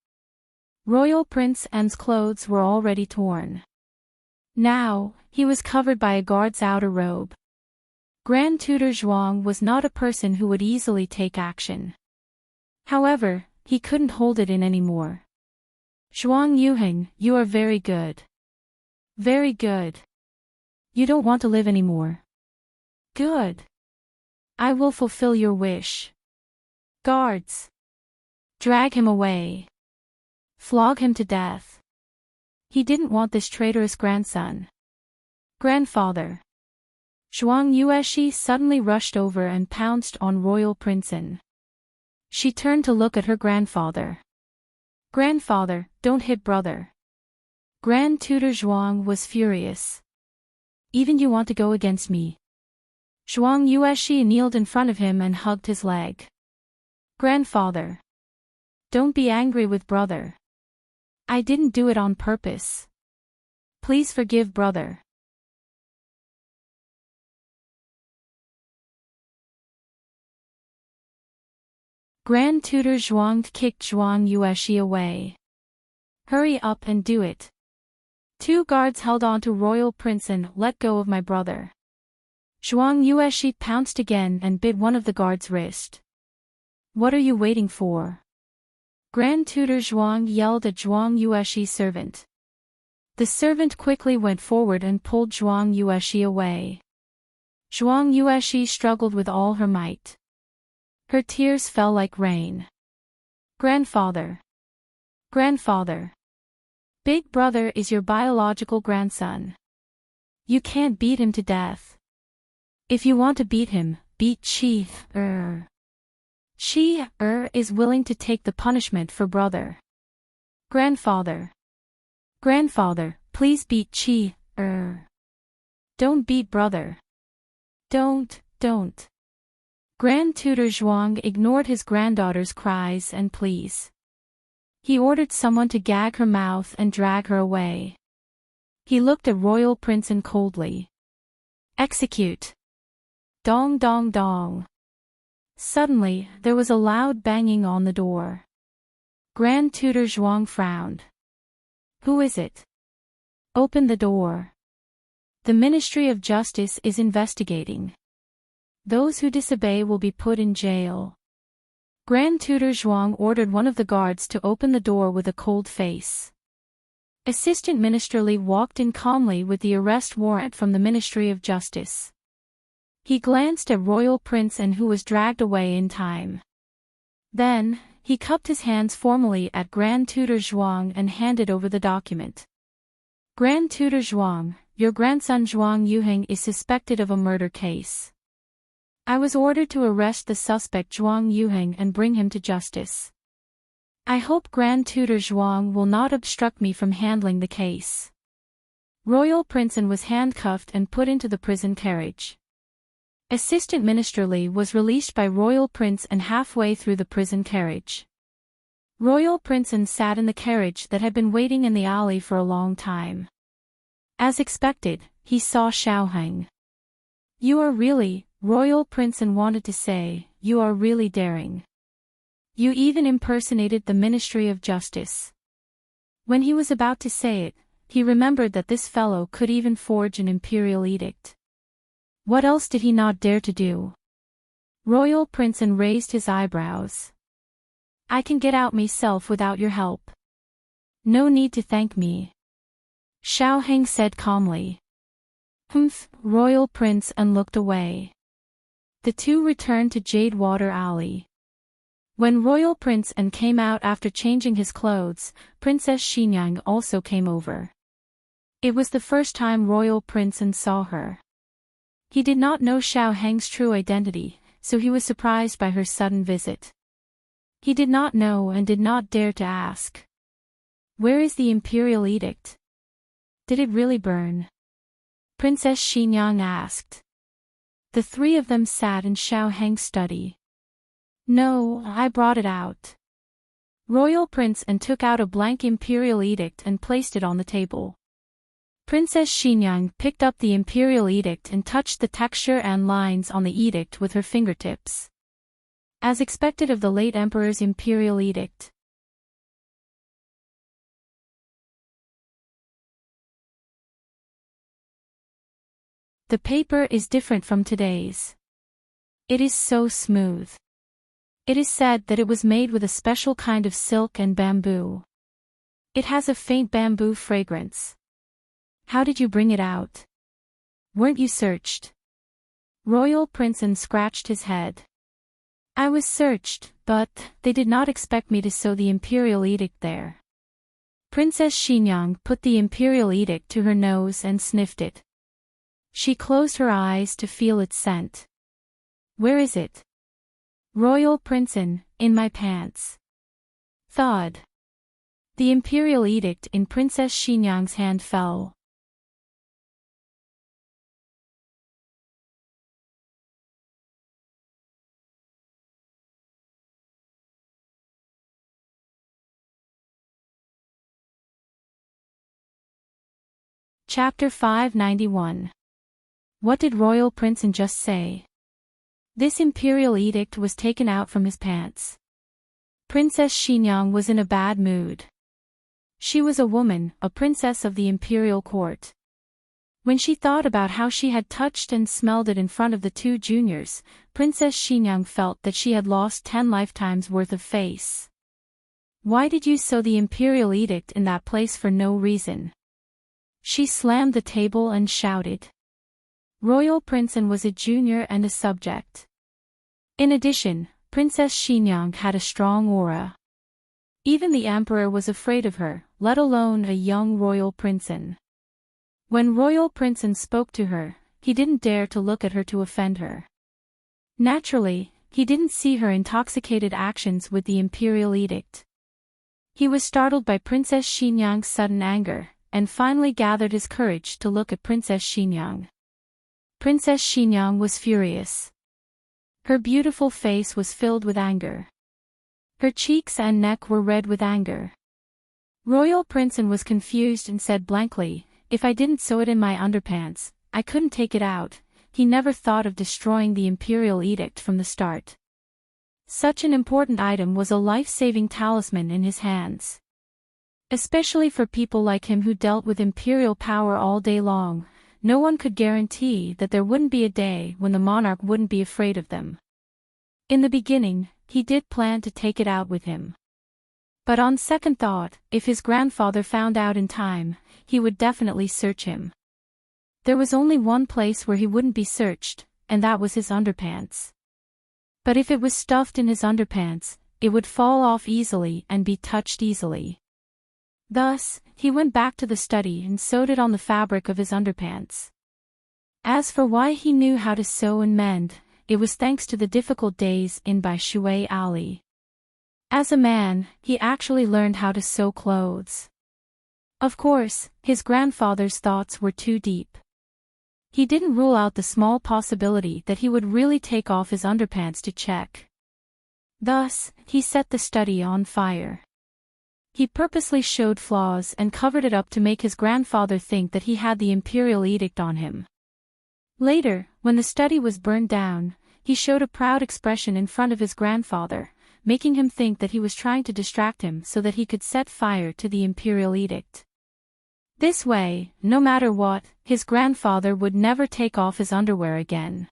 Royal Prince An's clothes were already torn. Now, he was covered by a guard's outer robe. Grand Tutor Zhuang was not a person who would easily take action. However, he couldn't hold it in anymore. Zhuang Yuheng, you are very good. Very good. You don't want to live anymore. Good. I will fulfill your wish. Guards. Drag him away. Flog him to death. He didn't want this traitorous grandson. Grandfather. Zhuang Yueshi suddenly rushed over and pounced on Royal Princeton. She turned to look at her grandfather. Grandfather, don't hit brother. Grand Tutor Zhuang was furious. Even you want to go against me? Zhuang Yueshi kneeled in front of him and hugged his leg. Grandfather. Don't be angry with brother. I didn't do it on purpose. Please forgive brother. Grand Tutor Zhuang kicked Zhuang Yueshi away. Hurry up and do it. 2 guards held on to Royal Prince and let go of my brother. Zhuang Yueshi pounced again and bit one of the guard's wrist. What are you waiting for? Grand Tutor Zhuang yelled at Zhuang Yueshi's servant. The servant quickly went forward and pulled Zhuang Yueshi away. Zhuang Yueshi struggled with all her might. Her tears fell like rain. Grandfather. Grandfather. Big brother is your biological grandson. You can't beat him to death. If you want to beat him, beat Qi. Qi is willing to take the punishment for brother. Grandfather. Grandfather, please beat Qi. Don't beat brother. Don't. Grand Tutor Zhuang ignored his granddaughter's cries and pleas. He ordered someone to gag her mouth and drag her away. He looked at Royal Princeton coldly. Execute. Dong dong dong. Suddenly, there was a loud banging on the door. Grand Tutor Zhuang frowned. Who is it? Open the door. The Ministry of Justice is investigating. Those who disobey will be put in jail. Grand Tutor Zhuang ordered one of the guards to open the door with a cold face. Assistant Minister Li walked in calmly with the arrest warrant from the Ministry of Justice. He glanced at Royal Prince and who was dragged away in time. Then, he cupped his hands formally at Grand Tutor Zhuang and handed over the document. Grand Tutor Zhuang, your grandson Zhuang Yuheng is suspected of a murder case. I was ordered to arrest the suspect Zhuang Yuheng and bring him to justice. I hope Grand Tutor Zhuang will not obstruct me from handling the case. Royal Princeton was handcuffed and put into the prison carriage. Assistant Minister Li was released by Royal Prince and halfway through the prison carriage. Royal Princeton sat in the carriage that had been waiting in the alley for a long time. As expected, he saw Xiaoheng. You are really, Royal Princeton wanted to say, you are really daring. You even impersonated the Ministry of Justice. When he was about to say it, he remembered that this fellow could even forge an imperial edict. What else did he not dare to do? Royal Princeton raised his eyebrows. I can get out myself without your help. No need to thank me. Xiaoheng said calmly. Royal Princeton looked away. The two returned to Jadewater Alley. When Royal Princeton came out after changing his clothes, Princess Xinyang also came over. It was the first time Royal Princeton saw her. He did not know Xiaoheng's true identity, so he was surprised by her sudden visit. He did not know and did not dare to ask. Where is the imperial edict? Did it really burn? Princess Xinyang asked. The three of them sat in Xiaoheng's study. No, I brought it out. Royal Princeton took out a blank imperial edict and placed it on the table. Princess Xinyang picked up the imperial edict and touched the texture and lines on the edict with her fingertips. As expected of the late emperor's imperial edict. The paper is different from today's. It is so smooth. It is said that it was made with a special kind of silk and bamboo. It has a faint bamboo fragrance. How did you bring it out? Weren't you searched? Royal Princeton scratched his head. I was searched, but they did not expect me to sew the imperial edict there. Princess Xinyang put the imperial edict to her nose and sniffed it. She closed her eyes to feel its scent. Where is it? Royal Princeton, in my pants. Thud. The imperial edict in Princess Xinyang's hand fell. Chapter 591. What did Royal Princeton just say? This imperial edict was taken out from his pants. Princess Xinyang was in a bad mood. She was a woman, a princess of the imperial court. When she thought about how she had touched and smelled it in front of the two juniors, Princess Xinyang felt that she had lost 10 lifetimes worth of face. Why did you sew the imperial edict in that place for no reason? She slammed the table and shouted. Royal Princeton was a junior and a subject. In addition, Princess Xinyang had a strong aura. Even the emperor was afraid of her, let alone a young royal princeton. When Royal Princeton spoke to her, he didn't dare to look at her to offend her. Naturally, he didn't see her intoxicated actions with the imperial edict. He was startled by Princess Xinyang's sudden anger, and finally gathered his courage to look at Princess Xinyang. Princess Xinyang was furious. Her beautiful face was filled with anger. Her cheeks and neck were red with anger. Royal Princeton was confused and said blankly, "If I didn't sew it in my underpants, I couldn't take it out." He never thought of destroying the imperial edict from the start. Such an important item was a life-saving talisman in his hands. Especially for people like him who dealt with imperial power all day long, no one could guarantee that there wouldn't be a day when the monarch wouldn't be afraid of them. In the beginning, he did plan to take it out with him. But on second thought, if his grandfather found out in time, he would definitely search him. There was only one place where he wouldn't be searched, and that was his underpants. But if it was stuffed in his underpants, it would fall off easily and be touched easily. Thus, he went back to the study and sewed it on the fabric of his underpants. As for why he knew how to sew and mend, it was thanks to the difficult days in Bai Shui Alley. As a man, he actually learned how to sew clothes. Of course, his grandfather's thoughts were too deep. He didn't rule out the small possibility that he would really take off his underpants to check. Thus, he set the study on fire. He purposely showed flaws and covered it up to make his grandfather think that he had the imperial edict on him. Later, when the study was burned down, he showed a proud expression in front of his grandfather, making him think that he was trying to distract him so that he could set fire to the imperial edict. This way, no matter what, his grandfather would never take off his underwear again.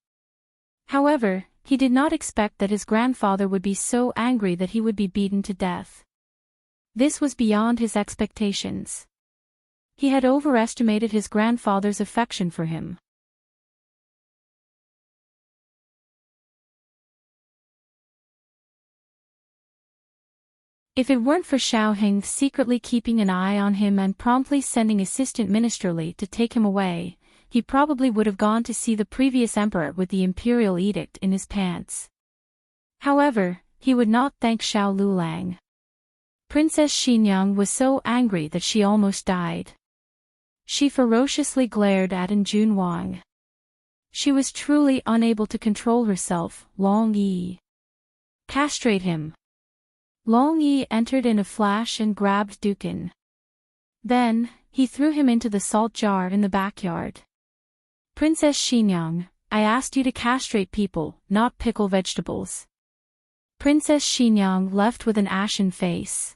However, he did not expect that his grandfather would be so angry that he would be beaten to death. This was beyond his expectations. He had overestimated his grandfather's affection for him. If it weren't for Xiao Heng secretly keeping an eye on him and promptly sending assistant Minister Li to take him away, he probably would have gone to see the previous emperor with the imperial edict in his pants. However, he would not thank Xiao Lulang. Princess Xinyang was so angry that she almost died. She ferociously glared at Jun Wang. She was truly unable to control herself. Long Yi. Castrate him. Long Yi entered in a flash and grabbed Dukan. Then, he threw him into the salt jar in the backyard. Princess Xinyang, I asked you to castrate people, not pickle vegetables. Princess Xinyang left with an ashen face.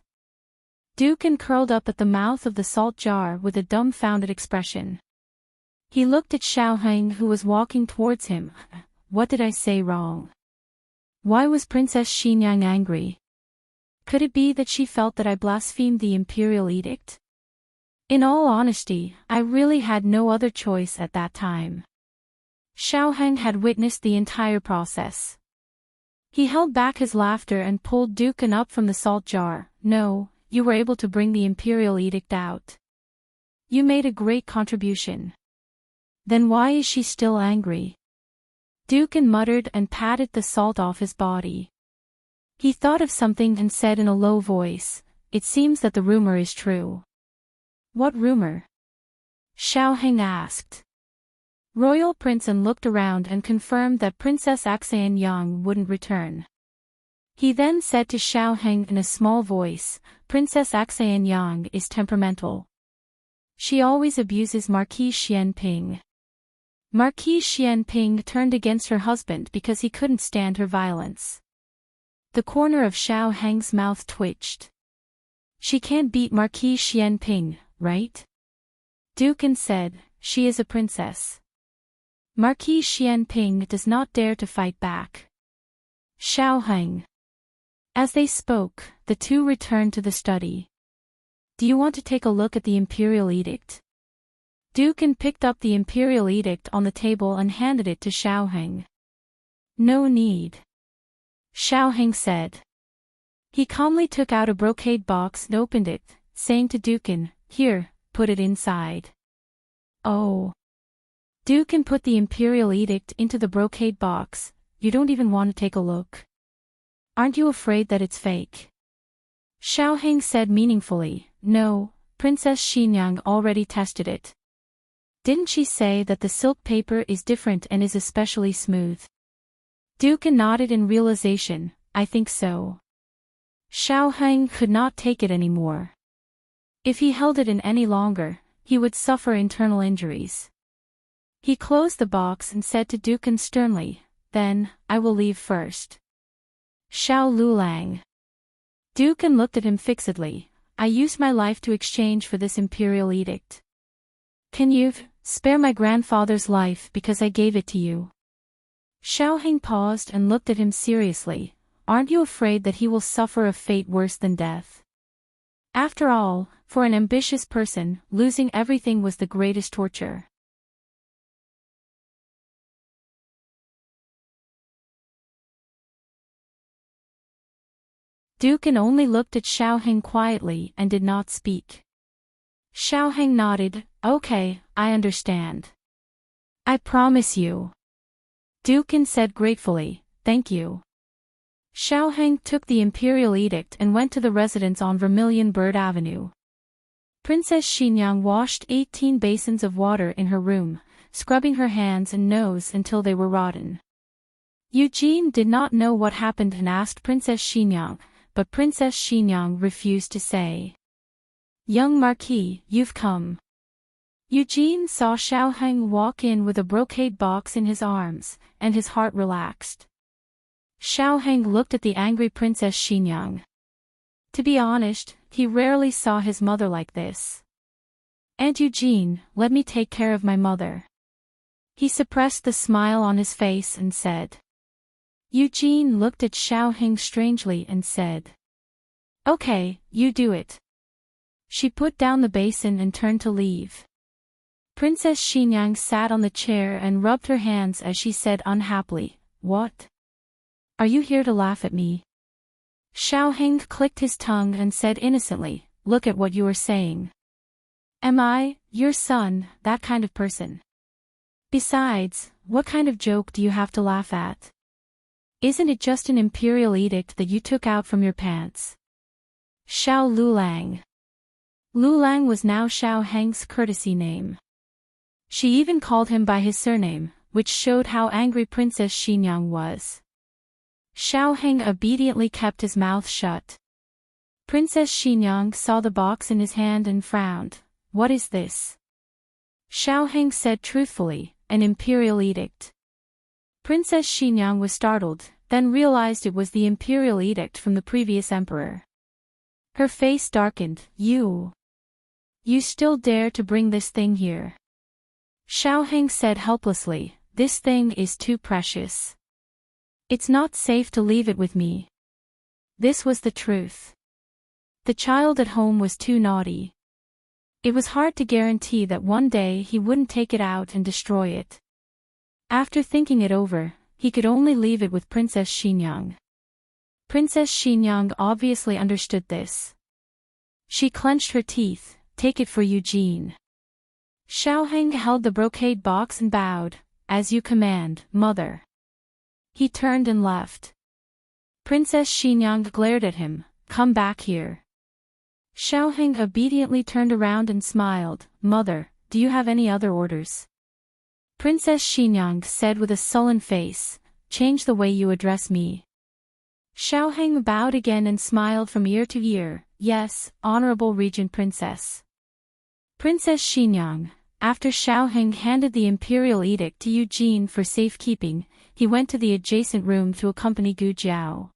Dukan curled up at the mouth of the salt jar with a dumbfounded expression. He looked at Xiao Heng who was walking towards him. What did I say wrong? Why was Princess Xinyang angry? Could it be that she felt that I blasphemed the imperial edict? In all honesty, I really had no other choice at that time. Xiao Heng had witnessed the entire process. He held back his laughter and pulled Dukan up from the salt jar. No, you were able to bring the imperial edict out. You made a great contribution. Then why is she still angry? Dukan muttered and patted the salt off his body. He thought of something and said in a low voice, it seems that the rumor is true. What rumor? Xiao Heng asked. Royal Princeton looked around and confirmed that Princess Axayan Yang wouldn't return. He then said to Xiao Heng in a small voice, Princess Axayan Yang is temperamental. She always abuses Marquis Xianping. Marquis Xianping turned against her husband because he couldn't stand her violence. The corner of Xiao Heng's mouth twitched. She can't beat Marquis Xianping, right? Dukan said, she is a princess. Marquis Xianping does not dare to fight back. Xiao Heng. As they spoke, the two returned to the study. Do you want to take a look at the imperial edict? Dukan picked up the imperial edict on the table and handed it to Xiaoheng. No need. Xiaoheng said. He calmly took out a brocade box and opened it, saying to Dukan, "Here, put it inside." Oh. Dukan put the imperial edict into the brocade box. You don't even want to take a look? Aren't you afraid that it's fake? Xiaoheng said meaningfully, "No, Princess Xinyang already tested it. Didn't she say that the silk paper is different and is especially smooth?" Dukan nodded in realization, "I think so." Xiaoheng could not take it anymore. If he held it in any longer, he would suffer internal injuries. He closed the box and said to Dukan sternly, "Then, I will leave first." Xiao Lulang. Dukan looked at him fixedly. "I used my life to exchange for this imperial edict. Can you spare my grandfather's life because I gave it to you?" Xiaoheng paused and looked at him seriously. "Aren't you afraid that he will suffer a fate worse than death? After all, for an ambitious person, losing everything was the greatest torture." Dukan only looked at Xiaoheng quietly and did not speak. Xiaoheng nodded, "Okay, I understand. I promise you." Dukan said gratefully, "Thank you." Xiaoheng took the imperial edict and went to the residence on Vermilion Bird Avenue. Princess Xinyang washed 18 basins of water in her room, scrubbing her hands and nose until they were rotten. Eugene did not know what happened and asked Princess Xinyang, but Princess Xinyang refused to say. "Young Marquis, you've come." Eugene saw Xiaoheng walk in with a brocade box in his arms, and his heart relaxed. Xiaoheng looked at the angry Princess Xinyang. To be honest, he rarely saw his mother like this. "Aunt Eugene, let me take care of my mother." He suppressed the smile on his face and said. Eugene looked at Xiaoheng strangely and said. "Okay, you do it." She put down the basin and turned to leave. Princess Xinyang sat on the chair and rubbed her hands as she said unhappily, "What? Are you here to laugh at me?" Xiaoheng clicked his tongue and said innocently, "Look at what you are saying. Am I, your son, that kind of person? Besides, what kind of joke do you have to laugh at? Isn't it just an imperial edict that you took out from your pants?" Xiao Lulang. Lulang was now Xiaoheng's courtesy name. She even called him by his surname, which showed how angry Princess Xinyang was. Xiaoheng obediently kept his mouth shut. Princess Xinyang saw the box in his hand and frowned. "What is this?" Xiaoheng said truthfully, "An imperial edict." Princess Xinyang was startled, then realized it was the imperial edict from the previous emperor. Her face darkened. You still dare to bring this thing here?" Xiaoheng said helplessly, "This thing is too precious. It's not safe to leave it with me." This was the truth. The child at home was too naughty. It was hard to guarantee that one day he wouldn't take it out and destroy it. After thinking it over, he could only leave it with Princess Xinyang. Princess Xinyang obviously understood this. She clenched her teeth. "Take it for Eugene." Xiaoheng held the brocade box and bowed. "As you command, mother." He turned and left. Princess Xinyang glared at him. "Come back here." Xiaoheng obediently turned around and smiled. "Mother, do you have any other orders?" Princess Xinyang said with a sullen face, "Change the way you address me." Xiaoheng bowed again and smiled from ear to ear. "Yes, Honorable Regent Princess." Princess Xinyang. After Xiaoheng handed the imperial edict to Eugene for safekeeping, he went to the adjacent room to accompany Gu Jiao.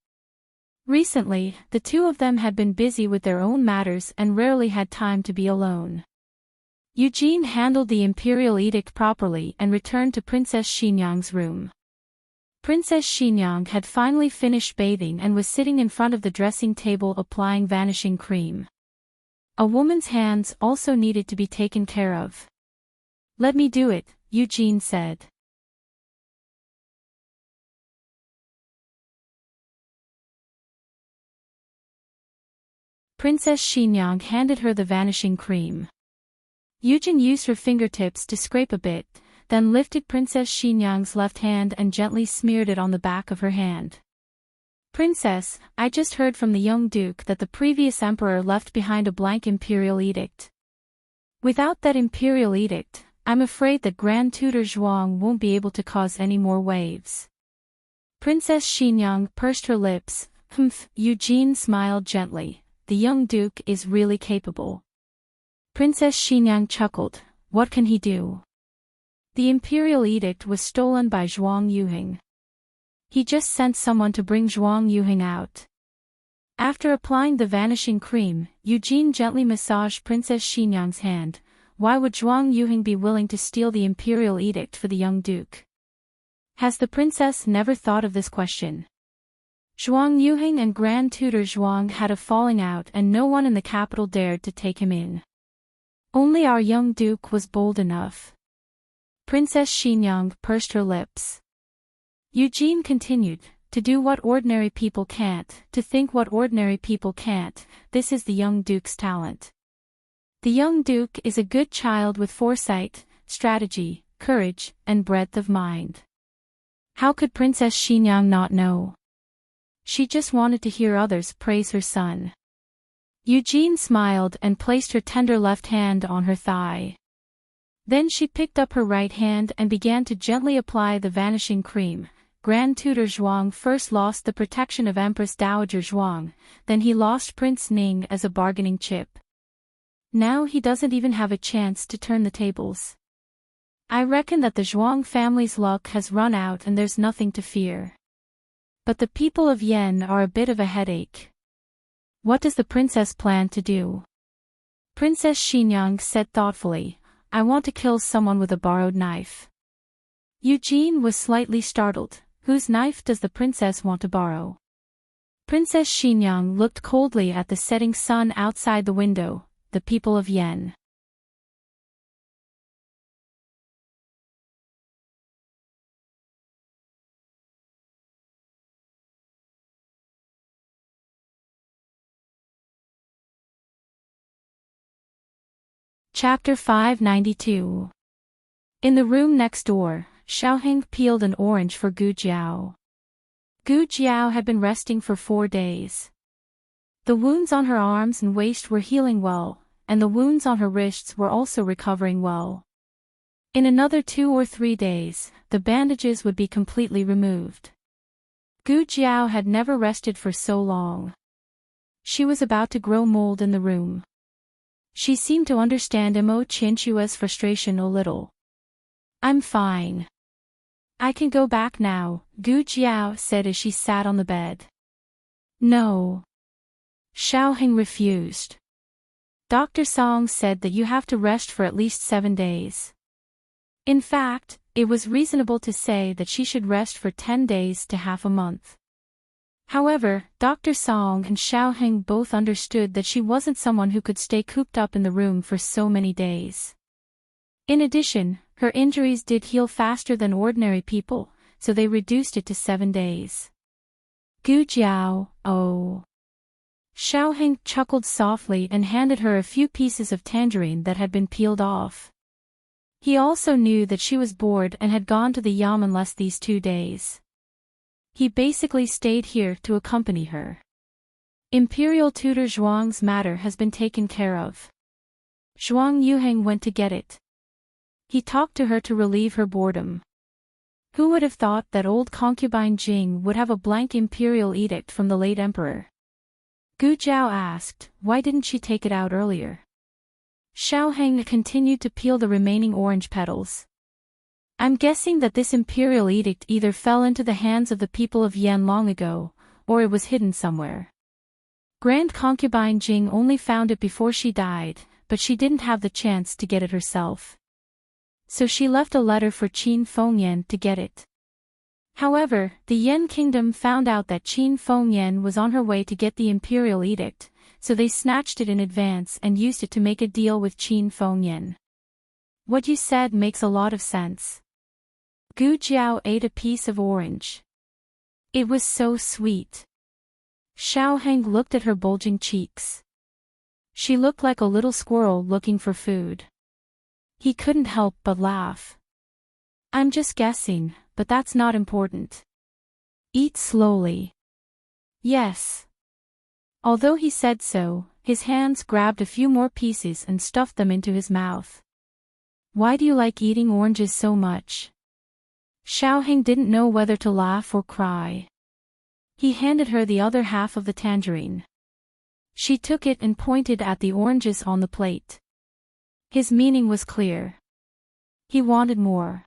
Recently, the two of them had been busy with their own matters and rarely had time to be alone. Eugene handled the imperial edict properly and returned to Princess Xinyang's room. Princess Xinyang had finally finished bathing and was sitting in front of the dressing table applying vanishing cream. A woman's hands also needed to be taken care of. Let me do it, Eugene said. Princess Xinyang handed her the vanishing cream. Eugene used her fingertips to scrape a bit, then lifted Princess Xinyang's left hand and gently smeared it on the back of her hand. Princess, I just heard from the young duke that the previous emperor left behind a blank imperial edict. Without that imperial edict, I'm afraid that Grand Tutor Zhuang won't be able to cause any more waves. Princess Xinyang pursed her lips. Humph, Eugene smiled gently. The young duke is really capable. Princess Xinyang chuckled. What can he do? The imperial edict was stolen by Zhuang Yuheng. He just sent someone to bring Zhuang Yuheng out. After applying the vanishing cream, Eugene gently massaged Princess Xinyang's hand. Why would Zhuang Yuheng be willing to steal the imperial edict for the young duke? Has the princess never thought of this question? Zhuang Yuheng and Grand Tutor Zhuang had a falling out and no one in the capital dared to take him in. Only our young duke was bold enough. Princess Xinyang pursed her lips. Eugene continued, to do what ordinary people can't, to think what ordinary people can't, this is the young duke's talent. The young duke is a good child with foresight, strategy, courage, and breadth of mind. How could Princess Xinyang not know? She just wanted to hear others praise her son. Eugene smiled and placed her tender left hand on her thigh. Then she picked up her right hand and began to gently apply the vanishing cream. Grand Tutor Zhuang first lost the protection of Empress Dowager Zhuang, then he lost Prince Ning as a bargaining chip. Now he doesn't even have a chance to turn the tables. I reckon that the Zhuang family's luck has run out and there's nothing to fear. But the people of Yen are a bit of a headache. What does the princess plan to do? Princess Xinyang said thoughtfully, I want to kill someone with a borrowed knife. Eugene was slightly startled. Whose knife does the princess want to borrow? Princess Xinyang looked coldly at the setting sun outside the window. The people of Yen. Chapter 592. In the room next door, Xiaoheng peeled an orange for Gu Jiao. Gu Jiao had been resting for 4 days. The wounds on her arms and waist were healing well, and the wounds on her wrists were also recovering well. In another 2 or 3 days, the bandages would be completely removed. Gu Jiao had never rested for so long. She was about to grow mold in the room. She seemed to understand Mo Qinchua's frustration a little. I'm fine. I can go back now, Gu Jiao said as she sat on the bed. No. Xiaoheng refused. Dr. Song said that you have to rest for at least 7 days. In fact, it was reasonable to say that she should rest for 10 days to half a month. However, Dr. Song and Xiaoheng both understood that she wasn't someone who could stay cooped up in the room for so many days. In addition, her injuries did heal faster than ordinary people, so they reduced it to 7 days. Gu Jiao, oh. Xiaoheng chuckled softly and handed her a few pieces of tangerine that had been peeled off. He also knew that she was bored and had gone to the yamen less these 2 days. He basically stayed here to accompany her. Imperial Tutor Zhuang's matter has been taken care of. Zhuang Yuheng went to get it. He talked to her to relieve her boredom. Who would have thought that old concubine Jing would have a blank imperial edict from the late emperor? Gu Jiao asked, why didn't she take it out earlier? Xiaoheng continued to peel the remaining orange petals. I'm guessing that this imperial edict either fell into the hands of the people of Yen long ago, or it was hidden somewhere. Grand concubine Jing only found it before she died, but she didn't have the chance to get it herself. So she left a letter for Qin Fengyan to get it. However, the Yen kingdom found out that Qin Fengyan was on her way to get the imperial edict, so they snatched it in advance and used it to make a deal with Qin Fengyan. What you said makes a lot of sense. Gu Jiao ate a piece of orange. It was so sweet. Xiao Heng looked at her bulging cheeks. She looked like a little squirrel looking for food. He couldn't help but laugh. I'm just guessing, but that's not important. Eat slowly. Yes. Although he said so, his hands grabbed a few more pieces and stuffed them into his mouth. Why do you like eating oranges so much? Xiao Heng didn't know whether to laugh or cry. He handed her the other half of the tangerine. She took it and pointed at the oranges on the plate. His meaning was clear. He wanted more.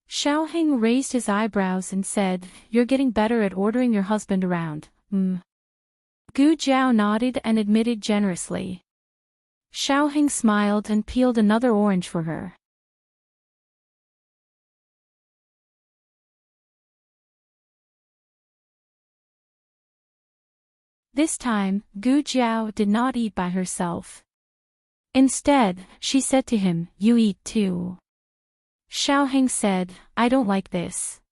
Xiao Heng raised his eyebrows and said, "You're getting better at ordering your husband around, Gu Jiao nodded and admitted generously. Xiao Heng smiled and peeled another orange for her. This time, Gu Jiao did not eat by herself. Instead, she said to him, "You eat too." Xiao Heng said, "I don't like this."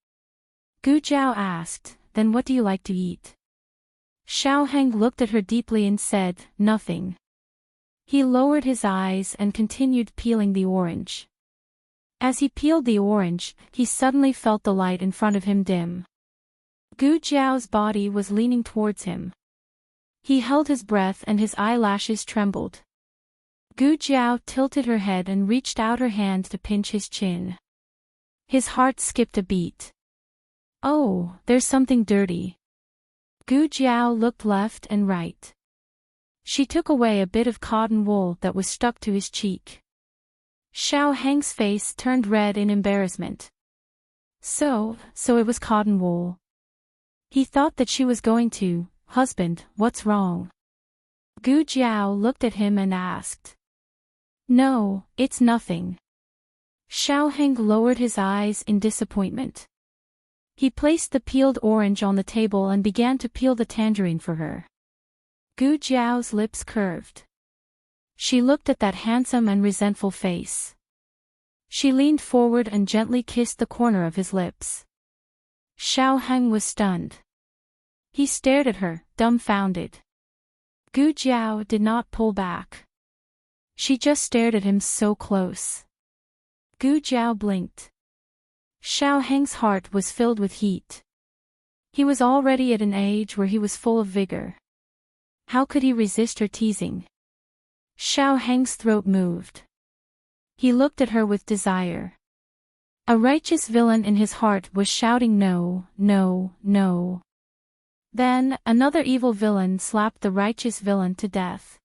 Gu Jiao asked, "Then what do you like to eat?" Xiao Heng looked at her deeply and said, "Nothing." He lowered his eyes and continued peeling the orange. As he peeled the orange, he suddenly felt the light in front of him dim. Gu Jiao's body was leaning towards him. He held his breath and his eyelashes trembled. Gu Jiao tilted her head and reached out her hand to pinch his chin. His heart skipped a beat. "Oh, there's something dirty." Gu Jiao looked left and right. She took away a bit of cotton wool that was stuck to his cheek. Xiao Heng's face turned red in embarrassment. So it was cotton wool. He thought that she was going to, "Husband, what's wrong?" Gu Jiao looked at him and asked. "No, it's nothing." Xiao Heng lowered his eyes in disappointment. He placed the peeled orange on the table and began to peel the tangerine for her. Gu Jiao's lips curved. She looked at that handsome and resentful face. She leaned forward and gently kissed the corner of his lips. Xiao Heng was stunned. He stared at her, dumbfounded. Gu Jiao did not pull back. She just stared at him so close. Gu Jiao blinked. Xiao Heng's heart was filled with heat. He was already at an age where he was full of vigor. How could he resist her teasing? Xiao Heng's throat moved. He looked at her with desire. A righteous villain in his heart was shouting no, no, no. Then, another evil villain slapped the righteous villain to death.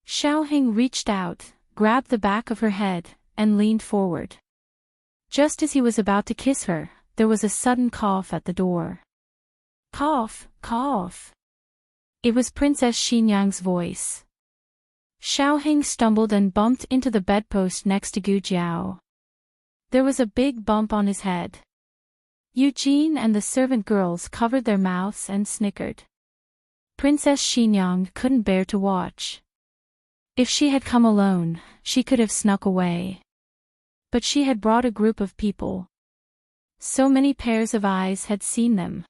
Xiao Heng reached out, grabbed the back of her head, and leaned forward. Just as he was about to kiss her, there was a sudden cough at the door. Cough, cough. It was Princess Xinyang's voice. Xiao Heng stumbled and bumped into the bedpost next to Gu Jiao. There was a big bump on his head. Eugene and the servant girls covered their mouths and snickered. Princess Xinyang couldn't bear to watch. If she had come alone, she could have snuck away. But she had brought a group of people. So many pairs of eyes had seen them.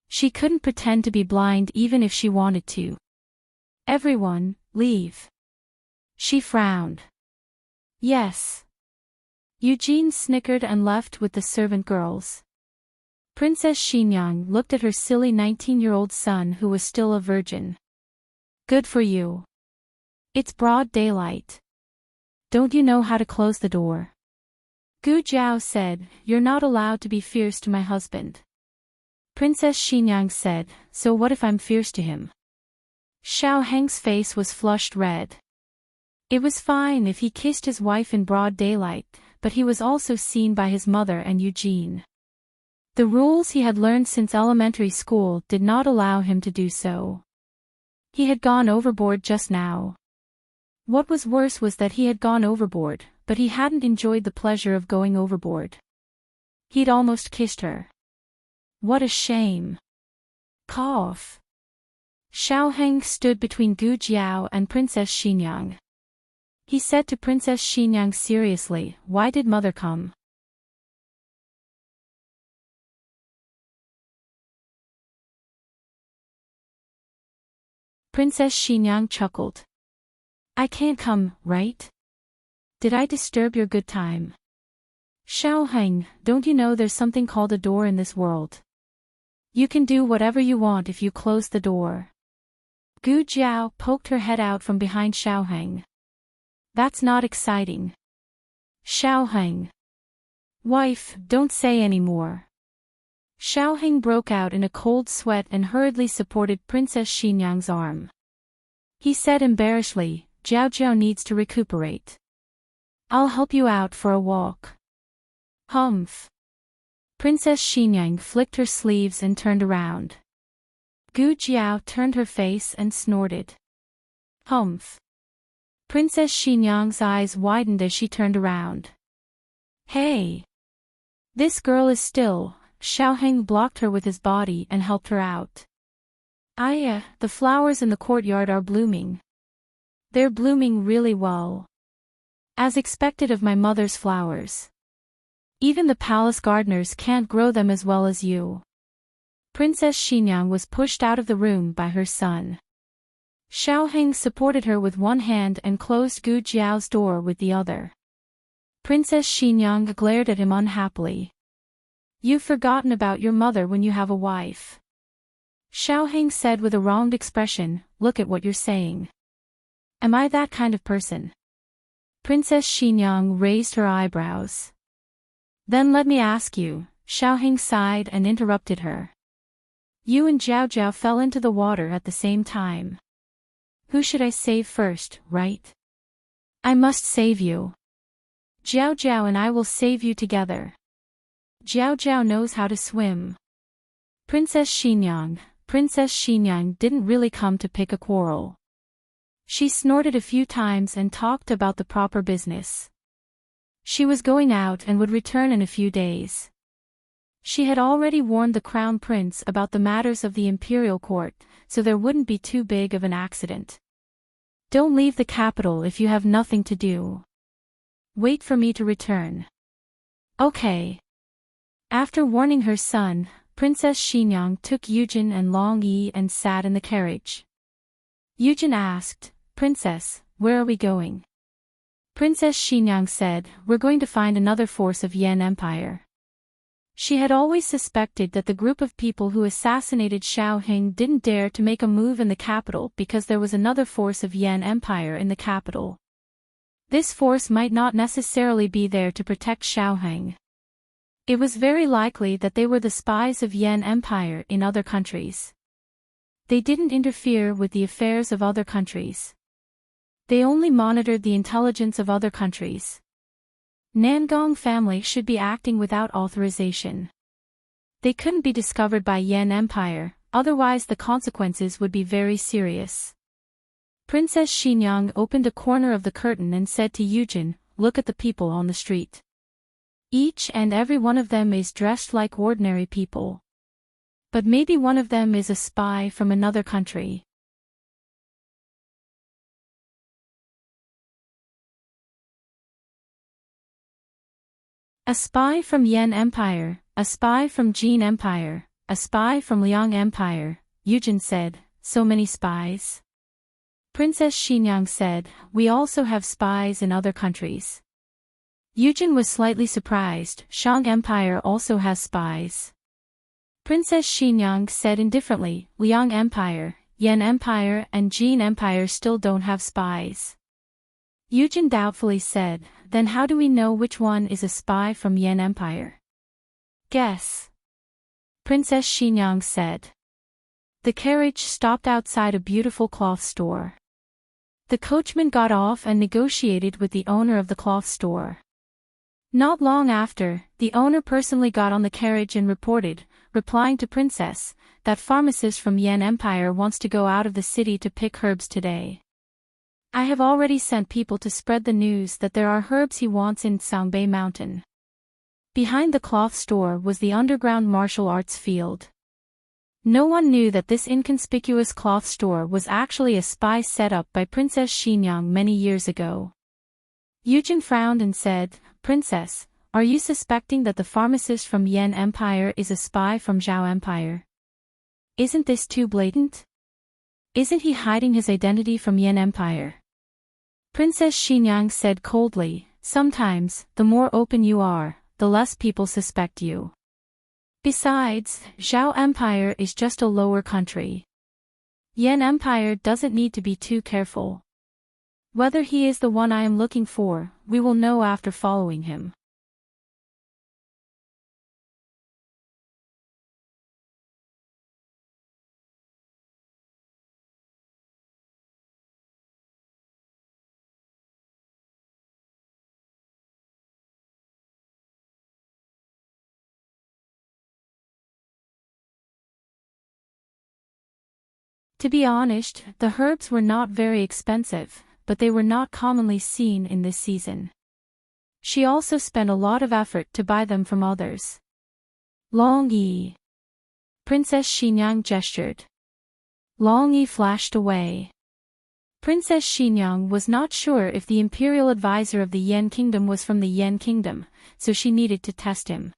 She couldn't pretend to be blind even if she wanted to. "Everyone, leave." She frowned. "Yes." Eugene snickered and left with the servant girls. Princess Xinyang looked at her silly 19-year-old son who was still a virgin. "Good for you. It's broad daylight. Don't you know how to close the door?" Gu Jiao said, "You're not allowed to be fierce to my husband." Princess Xinyang said, "So what if I'm fierce to him?" Xiao Heng's face was flushed red. It was fine if he kissed his wife in broad daylight, but he was also seen by his mother and Eugene. The rules he had learned since elementary school did not allow him to do so. He had gone overboard just now. What was worse was that he had gone overboard, but he hadn't enjoyed the pleasure of going overboard. He'd almost kissed her. What a shame. Cough. Xiao Heng stood between Gu Jiao and Princess Xinyang. He said to Princess Xinyang seriously, "Why did mother come?" Princess Xinyang chuckled. "I can't come, right? Did I disturb your good time?" "Xiaoheng, don't you know there's something called a door in this world? You can do whatever you want if you close the door." Gu Jiao poked her head out from behind Xiaoheng. "That's not exciting." "Xiaoheng. Wife, don't say any more." Xiaoheng broke out in a cold sweat and hurriedly supported Princess Xinyang's arm. He said embarrassedly, "Jiao Jiao needs to recuperate. I'll help you out for a walk." "Humph." Princess Xinyang flicked her sleeves and turned around. Gu Jiao turned her face and snorted. "Humph." Princess Xinyang's eyes widened as she turned around. "Hey! This girl is still." Xiaoheng blocked her with his body and helped her out. The flowers in the courtyard are blooming. They're blooming really well. As expected of my mother's flowers. Even the palace gardeners can't grow them as well as you." Princess Xinyang was pushed out of the room by her son. Xiaoheng supported her with one hand and closed Gu Jiao's door with the other. Princess Xinyang glared at him unhappily. "You've forgotten about your mother when you have a wife." Xiaoheng said with a wronged expression, "Look at what you're saying. Am I that kind of person?" Princess Xinyang raised her eyebrows. "Then let me ask you," Xiaoheng sighed and interrupted her. "You and Jiao Jiao fell into the water at the same time. Who should I save first, right?" "I must save you. Jiao Jiao and I will save you together. Jiao Jiao knows how to swim." Princess Xinyang didn't really come to pick a quarrel. She snorted a few times and talked about the proper business. She was going out and would return in a few days. She had already warned the Crown Prince about the matters of the imperial court, so there wouldn't be too big of an accident. "Don't leave the capital if you have nothing to do. Wait for me to return." "Okay." After warning her son, Princess Xinyang took Yujin and Long Yi and sat in the carriage. Yujin asked, "Princess, where are we going?" Princess Xinyang said, "We're going to find another force of Yan Empire." She had always suspected that the group of people who assassinated Xiaoheng didn't dare to make a move in the capital because there was another force of Yan Empire in the capital. This force might not necessarily be there to protect Xiaoheng. It was very likely that they were the spies of Yan Empire in other countries. They didn't interfere with the affairs of other countries. They only monitored the intelligence of other countries. Nangong family should be acting without authorization. They couldn't be discovered by Yan Empire, otherwise the consequences would be very serious. Princess Xinyang opened a corner of the curtain and said to Yujin, "Look at the people on the street. Each and every one of them is dressed like ordinary people. But maybe one of them is a spy from another country." A spy from Yan Empire, a spy from Jin Empire, a spy from Liang Empire, Yujin said, "So many spies?" Princess Xinyang said, "We also have spies in other countries." Yujin was slightly surprised. Shang Empire also has spies. Princess Xinyang said indifferently, "Liang Empire, Yan Empire and Jin Empire still don't have spies." Yujin doubtfully said, "Then how do we know which one is a spy from Yan Empire?" "Guess." Princess Xinyang said. The carriage stopped outside a beautiful cloth store. The coachman got off and negotiated with the owner of the cloth store. Not long after, the owner personally got on the carriage and reported, replying to Princess, that pharmacist from Yan Empire wants to go out of the city to pick herbs today. I have already sent people to spread the news that there are herbs he wants in Songbei Mountain. Behind the cloth store was the underground martial arts field. No one knew that this inconspicuous cloth store was actually a spy set up by Princess Xinyang many years ago. Yujin frowned and said, Princess, are you suspecting that the pharmacist from Yan Empire is a spy from Zhao Empire? Isn't this too blatant? Isn't he hiding his identity from Yan Empire? Princess Xinyang said coldly, sometimes, the more open you are, the less people suspect you. Besides, Zhao Empire is just a lower country. Yan Empire doesn't need to be too careful. Whether he is the one I am looking for, we will know after following him. To be honest, the herbs were not very expensive, but they were not commonly seen in this season. She also spent a lot of effort to buy them from others. Long Yi. Princess Xinyang gestured. Long Yi flashed away. Princess Xinyang was not sure if the imperial advisor of the Yan Kingdom was from the Yan Kingdom, so she needed to test him.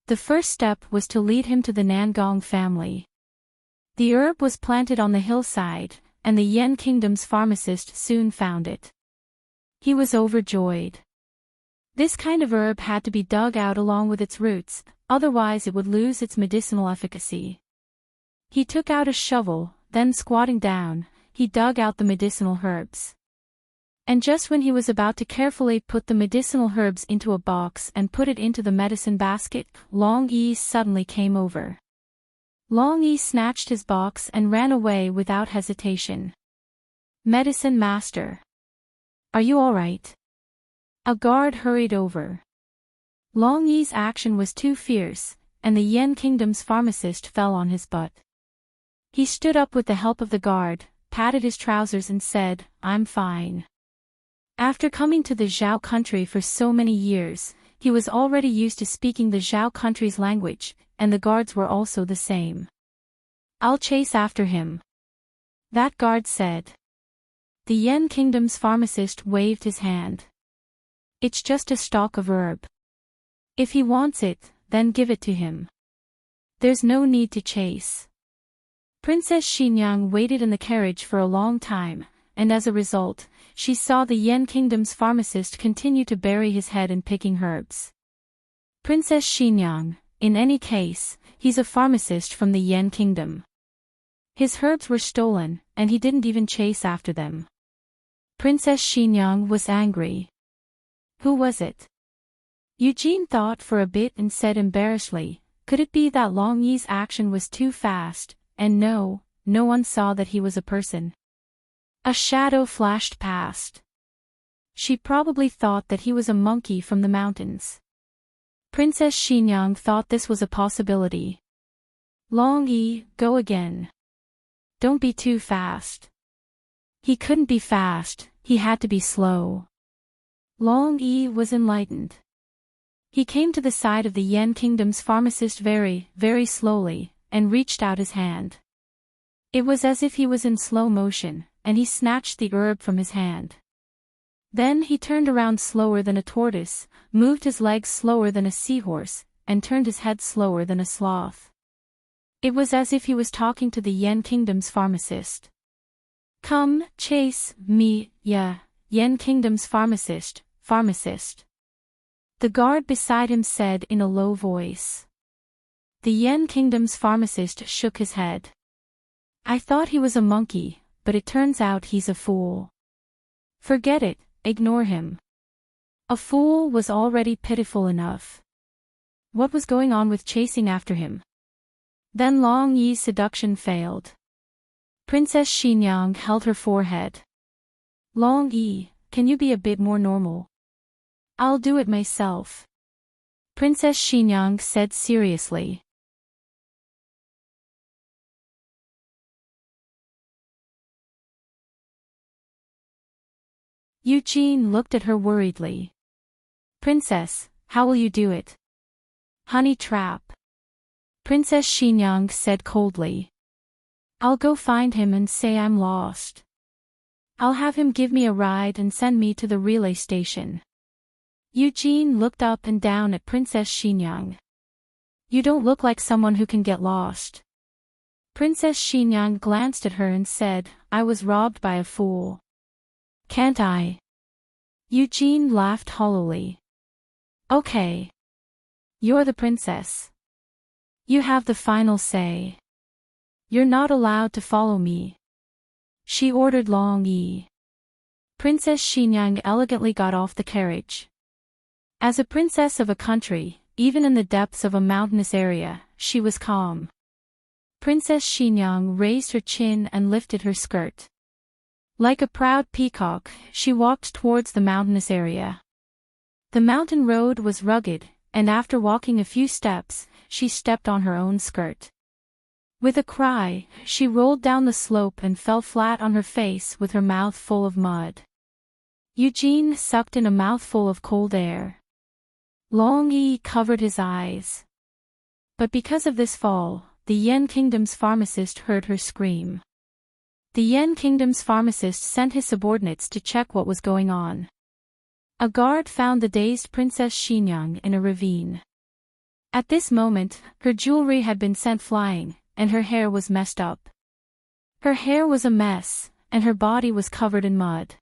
The first step was to lead him to the Nangong family. The herb was planted on the hillside, and the Yan Kingdom's pharmacist soon found it. He was overjoyed. This kind of herb had to be dug out along with its roots, otherwise it would lose its medicinal efficacy. He took out a shovel, then squatting down, he dug out the medicinal herbs. And just when he was about to carefully put the medicinal herbs into a box and put it into the medicine basket, Long Yi suddenly came over. Long Yi snatched his box and ran away without hesitation. Medicine Master. Are you all right? A guard hurried over. Long Yi's action was too fierce, and the Yan Kingdom's pharmacist fell on his butt. He stood up with the help of the guard, patted his trousers and said, I'm fine. After coming to the Zhao country for so many years, he was already used to speaking the Zhao country's language, and the guards were also the same. I'll chase after him. That guard said. The Yan Kingdom's pharmacist waved his hand. It's just a stalk of herb. If he wants it, then give it to him. There's no need to chase. Princess Xinyang waited in the carriage for a long time, and as a result, she saw the Yan Kingdom's pharmacist continue to bury his head in picking herbs. Princess Xinyang, in any case, he's a pharmacist from the Yan Kingdom. His herbs were stolen, and he didn't even chase after them. Princess Xinyang was angry. Who was it? Eugene thought for a bit and said embarrassedly, could it be that Long Yi's action was too fast, and no one saw that he was a person? A shadow flashed past. She probably thought that he was a monkey from the mountains. Princess Xinyang thought this was a possibility. Long Yi, go again. Don't be too fast. He couldn't be fast, he had to be slow. Long Yi was enlightened. He came to the side of the Yan Kingdom's pharmacist very, very slowly, and reached out his hand. It was as if he was in slow motion, and he snatched the herb from his hand. Then he turned around slower than a tortoise, moved his legs slower than a seahorse, and turned his head slower than a sloth. It was as if he was talking to the Yan Kingdom's pharmacist. Come, chase me, yeah, Yan Kingdom's pharmacist. The guard beside him said in a low voice. The Yan Kingdom's pharmacist shook his head. I thought he was a monkey, but it turns out he's a fool. Forget it. Ignore him. A fool was already pitiful enough. What was going on with chasing after him? Then Long Yi's seduction failed. Princess Xinyang held her forehead. Long Yi, can you be a bit more normal? I'll do it myself. Princess Xinyang said seriously. Eugene looked at her worriedly. Princess, how will you do it? Honey trap. Princess Xinyang said coldly. I'll go find him and say I'm lost. I'll have him give me a ride and send me to the relay station. Eugene looked up and down at Princess Xinyang. You don't look like someone who can get lost. Princess Xinyang glanced at her and said, I was robbed by a fool. Can't I? Eugene laughed hollowly. Okay. You're the princess. You have the final say. You're not allowed to follow me, she ordered Long Yi. Princess Xinyang elegantly got off the carriage. As a princess of a country, even in the depths of a mountainous area, she was calm. Princess Xinyang raised her chin and lifted her skirt. Like a proud peacock, she walked towards the mountainous area. The mountain road was rugged, and after walking a few steps, she stepped on her own skirt. With a cry, she rolled down the slope and fell flat on her face with her mouth full of mud. Eugene sucked in a mouthful of cold air. Long Yi covered his eyes. But because of this fall, the Yen Kingdom's pharmacist heard her scream. The Yen Kingdom's pharmacist sent his subordinates to check what was going on. A guard found the dazed Princess Xinyang in a ravine. At this moment, her jewelry had been sent flying, and her hair was messed up. Her hair was a mess, and her body was covered in mud.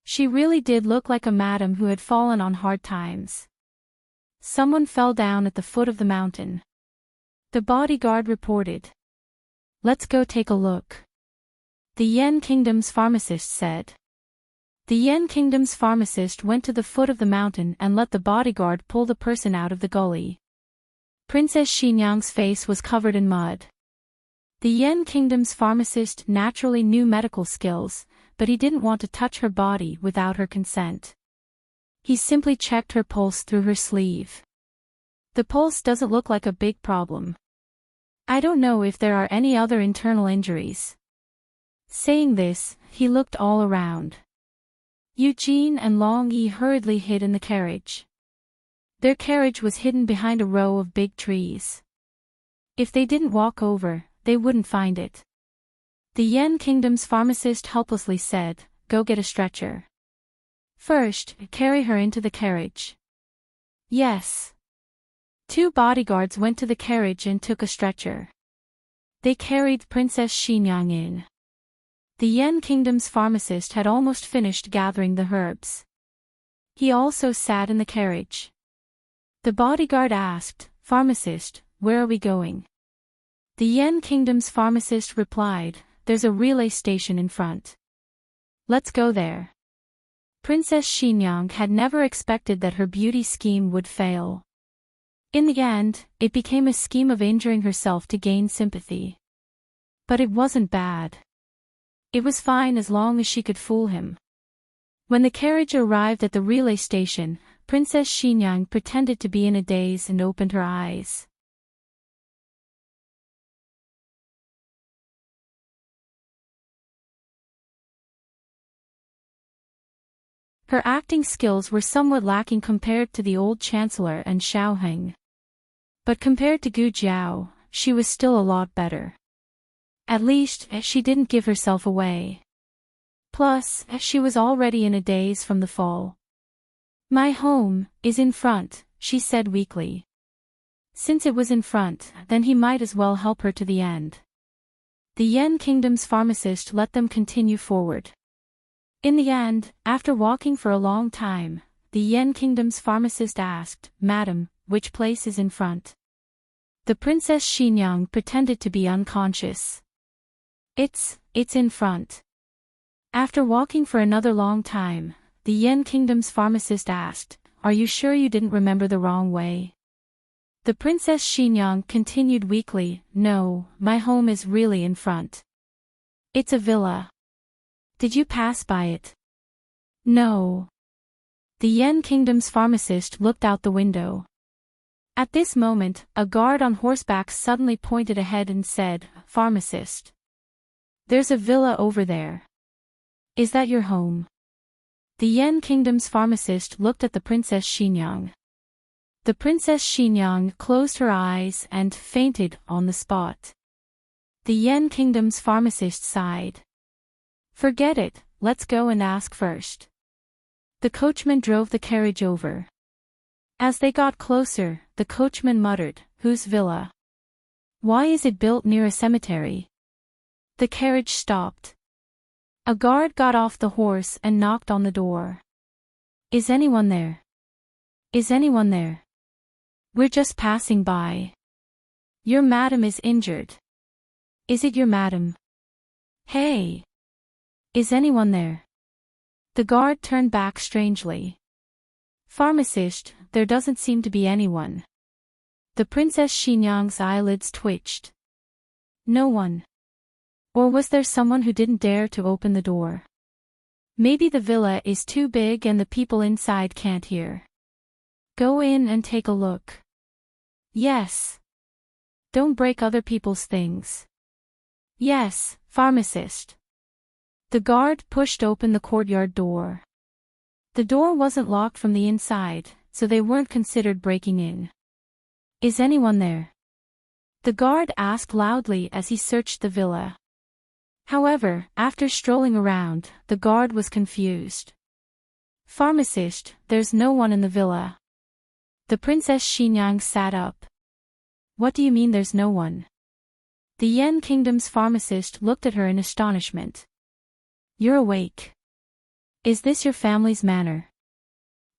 She really did look like a madam who had fallen on hard times. Someone fell down at the foot of the mountain. The bodyguard reported. Let's go take a look. The Yen Kingdom's pharmacist said. The Yen Kingdom's pharmacist went to the foot of the mountain and let the bodyguard pull the person out of the gully. Princess Xinyang's face was covered in mud. The Yen Kingdom's pharmacist naturally knew medical skills, but he didn't want to touch her body without her consent. He simply checked her pulse through her sleeve. The pulse doesn't look like a big problem. I don't know if there are any other internal injuries. Saying this, he looked all around. Eugene and Long Yi hurriedly hid in the carriage. Their carriage was hidden behind a row of big trees. If they didn't walk over, they wouldn't find it. The Yen Kingdom's pharmacist helplessly said, Go get a stretcher. First, carry her into the carriage. Yes. 2 bodyguards went to the carriage and took a stretcher. They carried Princess Xinyang in. The Yen Kingdom's pharmacist had almost finished gathering the herbs. He also sat in the carriage. The bodyguard asked, Pharmacist, where are we going? The Yen Kingdom's pharmacist replied, There's a relay station in front. Let's go there. Princess Xinyang had never expected that her beauty scheme would fail. In the end, it became a scheme of injuring herself to gain sympathy. But it wasn't bad. It was fine as long as she could fool him. When the carriage arrived at the relay station, Princess Xinyang pretended to be in a daze and opened her eyes. Her acting skills were somewhat lacking compared to the old Chancellor and Xiaoheng. But compared to Gu Jiao, she was still a lot better. At least, she didn't give herself away. Plus, she was already in a daze from the fall. My home is in front, she said weakly. Since it was in front, then he might as well help her to the end. The Yen Kingdom's pharmacist let them continue forward. In the end, after walking for a long time, the Yen Kingdom's pharmacist asked, Madam, which place is in front? The Princess Xinyang pretended to be unconscious. It's in front. After walking for another long time, the Yen Kingdom's pharmacist asked, Are you sure you didn't remember the wrong way? The Princess Xinyang continued weakly, No, my home is really in front. It's a villa. Did you pass by it? No. The Yen Kingdom's pharmacist looked out the window. At this moment, a guard on horseback suddenly pointed ahead and said, Pharmacist. There's a villa over there. Is that your home? The Yen Kingdom's pharmacist looked at the Princess Xinyang. The Princess Xinyang closed her eyes and fainted on the spot. The Yen Kingdom's pharmacist sighed. Forget it, let's go and ask first. The coachman drove the carriage over. As they got closer, the coachman muttered, "Whose villa? Why is it built near a cemetery?" The carriage stopped. A guard got off the horse and knocked on the door. "Is anyone there? Is anyone there? We're just passing by. Your madam is injured." "Is it your madam? Hey! Is anyone there?" The guard turned back strangely. "Pharmacist, there doesn't seem to be anyone." The Princess Xinyang's eyelids twitched. No one. Or was there someone who didn't dare to open the door? Maybe the villa is too big and the people inside can't hear. Go in and take a look. Yes. Don't break other people's things. Yes, pharmacist. The guard pushed open the courtyard door. The door wasn't locked from the inside, so they weren't considered breaking in. "Is anyone there?" the guard asked loudly as he searched the villa. However, after strolling around, the guard was confused. "Pharmacist, there's no one in the villa." The Princess Xinyang sat up. "What do you mean there's no one?" The Yen Kingdom's pharmacist looked at her in astonishment. "You're awake. Is this your family's manor?"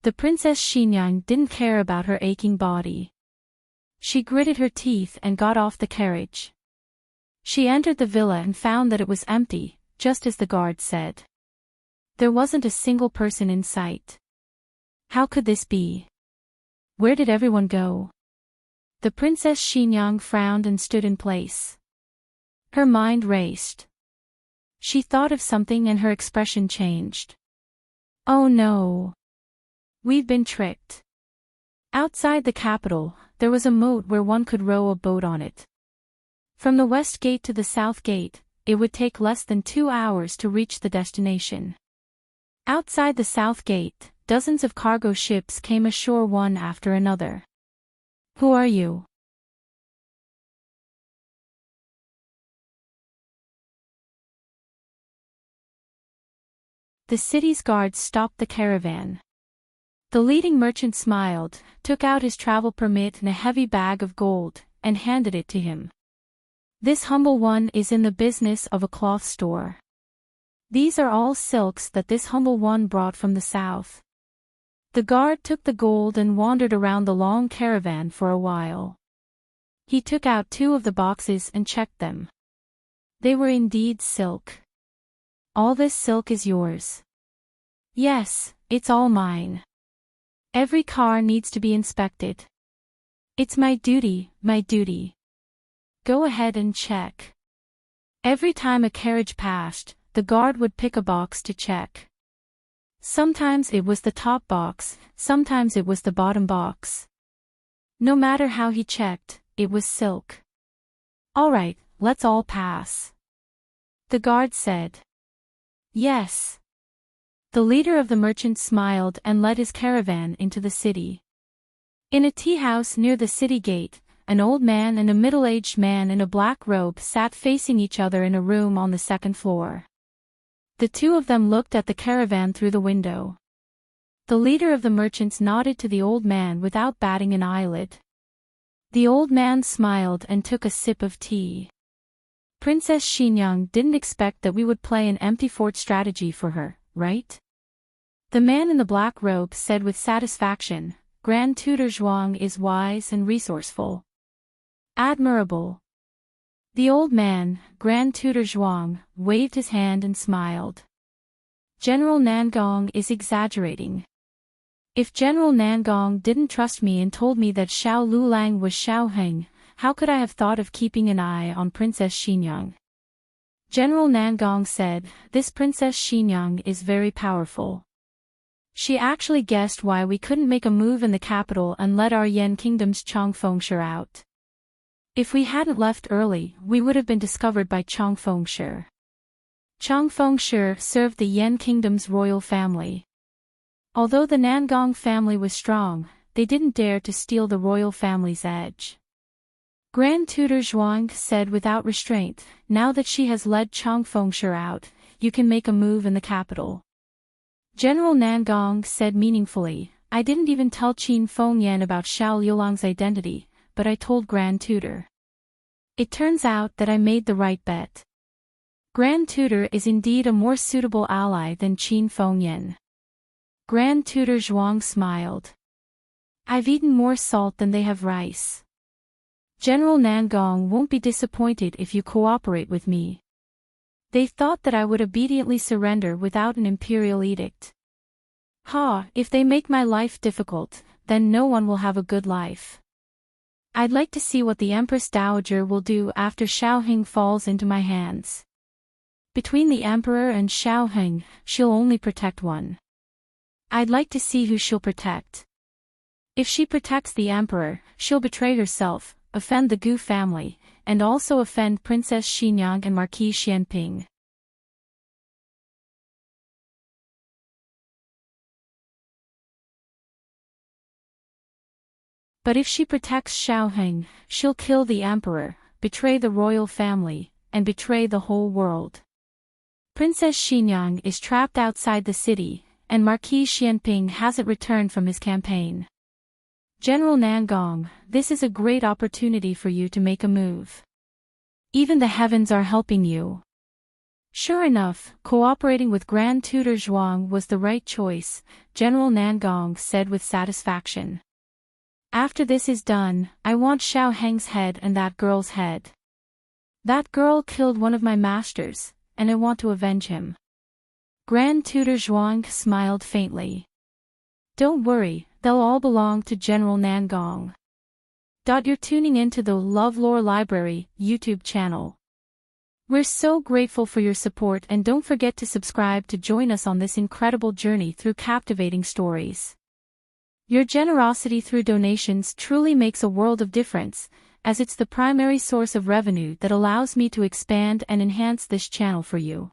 The Princess Xinyang didn't care about her aching body. She gritted her teeth and got off the carriage. She entered the villa and found that it was empty, just as the guard said. There wasn't a single person in sight. How could this be? Where did everyone go? The Princess Xinyang frowned and stood in place. Her mind raced. She thought of something and her expression changed. Oh no! We've been tricked. Outside the capital, there was a moat where one could row a boat on it. From the west gate to the south gate, it would take less than 2 hours to reach the destination. Outside the south gate, dozens of cargo ships came ashore one after another. Who are you? The city's guards stopped the caravan. The leading merchant smiled, took out his travel permit and a heavy bag of gold, and handed it to him. This humble one is in the business of a cloth store. These are all silks that this humble one brought from the south. The guard took the gold and wandered around the long caravan for a while. He took out 2 of the boxes and checked them. They were indeed silk. All this silk is yours. Yes, it's all mine. Every car needs to be inspected. It's my duty, my duty. Go ahead and check. Every time a carriage passed, the guard would pick a box to check. Sometimes it was the top box, sometimes it was the bottom box. No matter how he checked, it was silk. All right, let's all pass. The guard said. Yes. The leader of the merchants smiled and led his caravan into the city. In a tea house near the city gate, an old man and a middle-aged man in a black robe sat facing each other in a room on the 2nd floor. The 2 of them looked at the caravan through the window. The leader of the merchants nodded to the old man without batting an eyelid. The old man smiled and took a sip of tea. Princess Xinyang didn't expect that we would play an empty fort strategy for her, right? The man in the black robe said with satisfaction, Grand Tutor Zhuang is wise and resourceful. Admirable. The old man, Grand Tutor Zhuang, waved his hand and smiled. General Nangong is exaggerating. If General Nangong didn't trust me and told me that Xiao Lulang was Xiao Heng, how could I have thought of keeping an eye on Princess Xinyang? General Nangong said, this Princess Xinyang is very powerful. She actually guessed why we couldn't make a move in the capital and let our Yen Kingdom's Chong Fengshi out. If we hadn't left early, we would have been discovered by Chong Fengshi. Chong Fengshi served the Yen Kingdom's royal family. Although the Nangong family was strong, they didn't dare to steal the royal family's edge. Grand Tutor Zhuang said without restraint, now that she has led Chong Fengshi out, you can make a move in the capital. General Nangong said meaningfully, I didn't even tell Qin Fengyan about Xiao Liulang's identity, but I told Grand Tutor. It turns out that I made the right bet. Grand Tutor is indeed a more suitable ally than Qin Fengyan. Grand Tutor Zhuang smiled. I've eaten more salt than they have rice. General Nangong won't be disappointed if you cooperate with me. They thought that I would obediently surrender without an imperial edict. If they make my life difficult, then no one will have a good life. I'd like to see what the Empress Dowager will do after Xiaoheng falls into my hands. Between the Emperor and Xiaoheng, she'll only protect one. I'd like to see who she'll protect. If she protects the Emperor, she'll betray herself, offend the Gu family, and also offend Princess Xinyang and Marquis Xianping. But if she protects Xiaoheng, she'll kill the Emperor, betray the royal family, and betray the whole world. Princess Xinyang is trapped outside the city, and Marquis Xianping hasn't returned from his campaign. General Nangong, this is a great opportunity for you to make a move. Even the heavens are helping you. Sure enough, cooperating with Grand Tutor Zhuang was the right choice, General Nangong said with satisfaction. After this is done, I want Xiaoheng's head and that girl's head. That girl killed one of my masters, and I want to avenge him. Grand Tutor Zhuang smiled faintly. Don't worry, they'll all belong to General Nangong. You're tuning into the LoveLore Library YouTube channel. We're so grateful for your support, and don't forget to subscribe to join us on this incredible journey through captivating stories. Your generosity through donations truly makes a world of difference, as it's the primary source of revenue that allows me to expand and enhance this channel for you.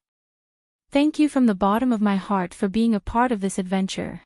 Thank you from the bottom of my heart for being a part of this adventure.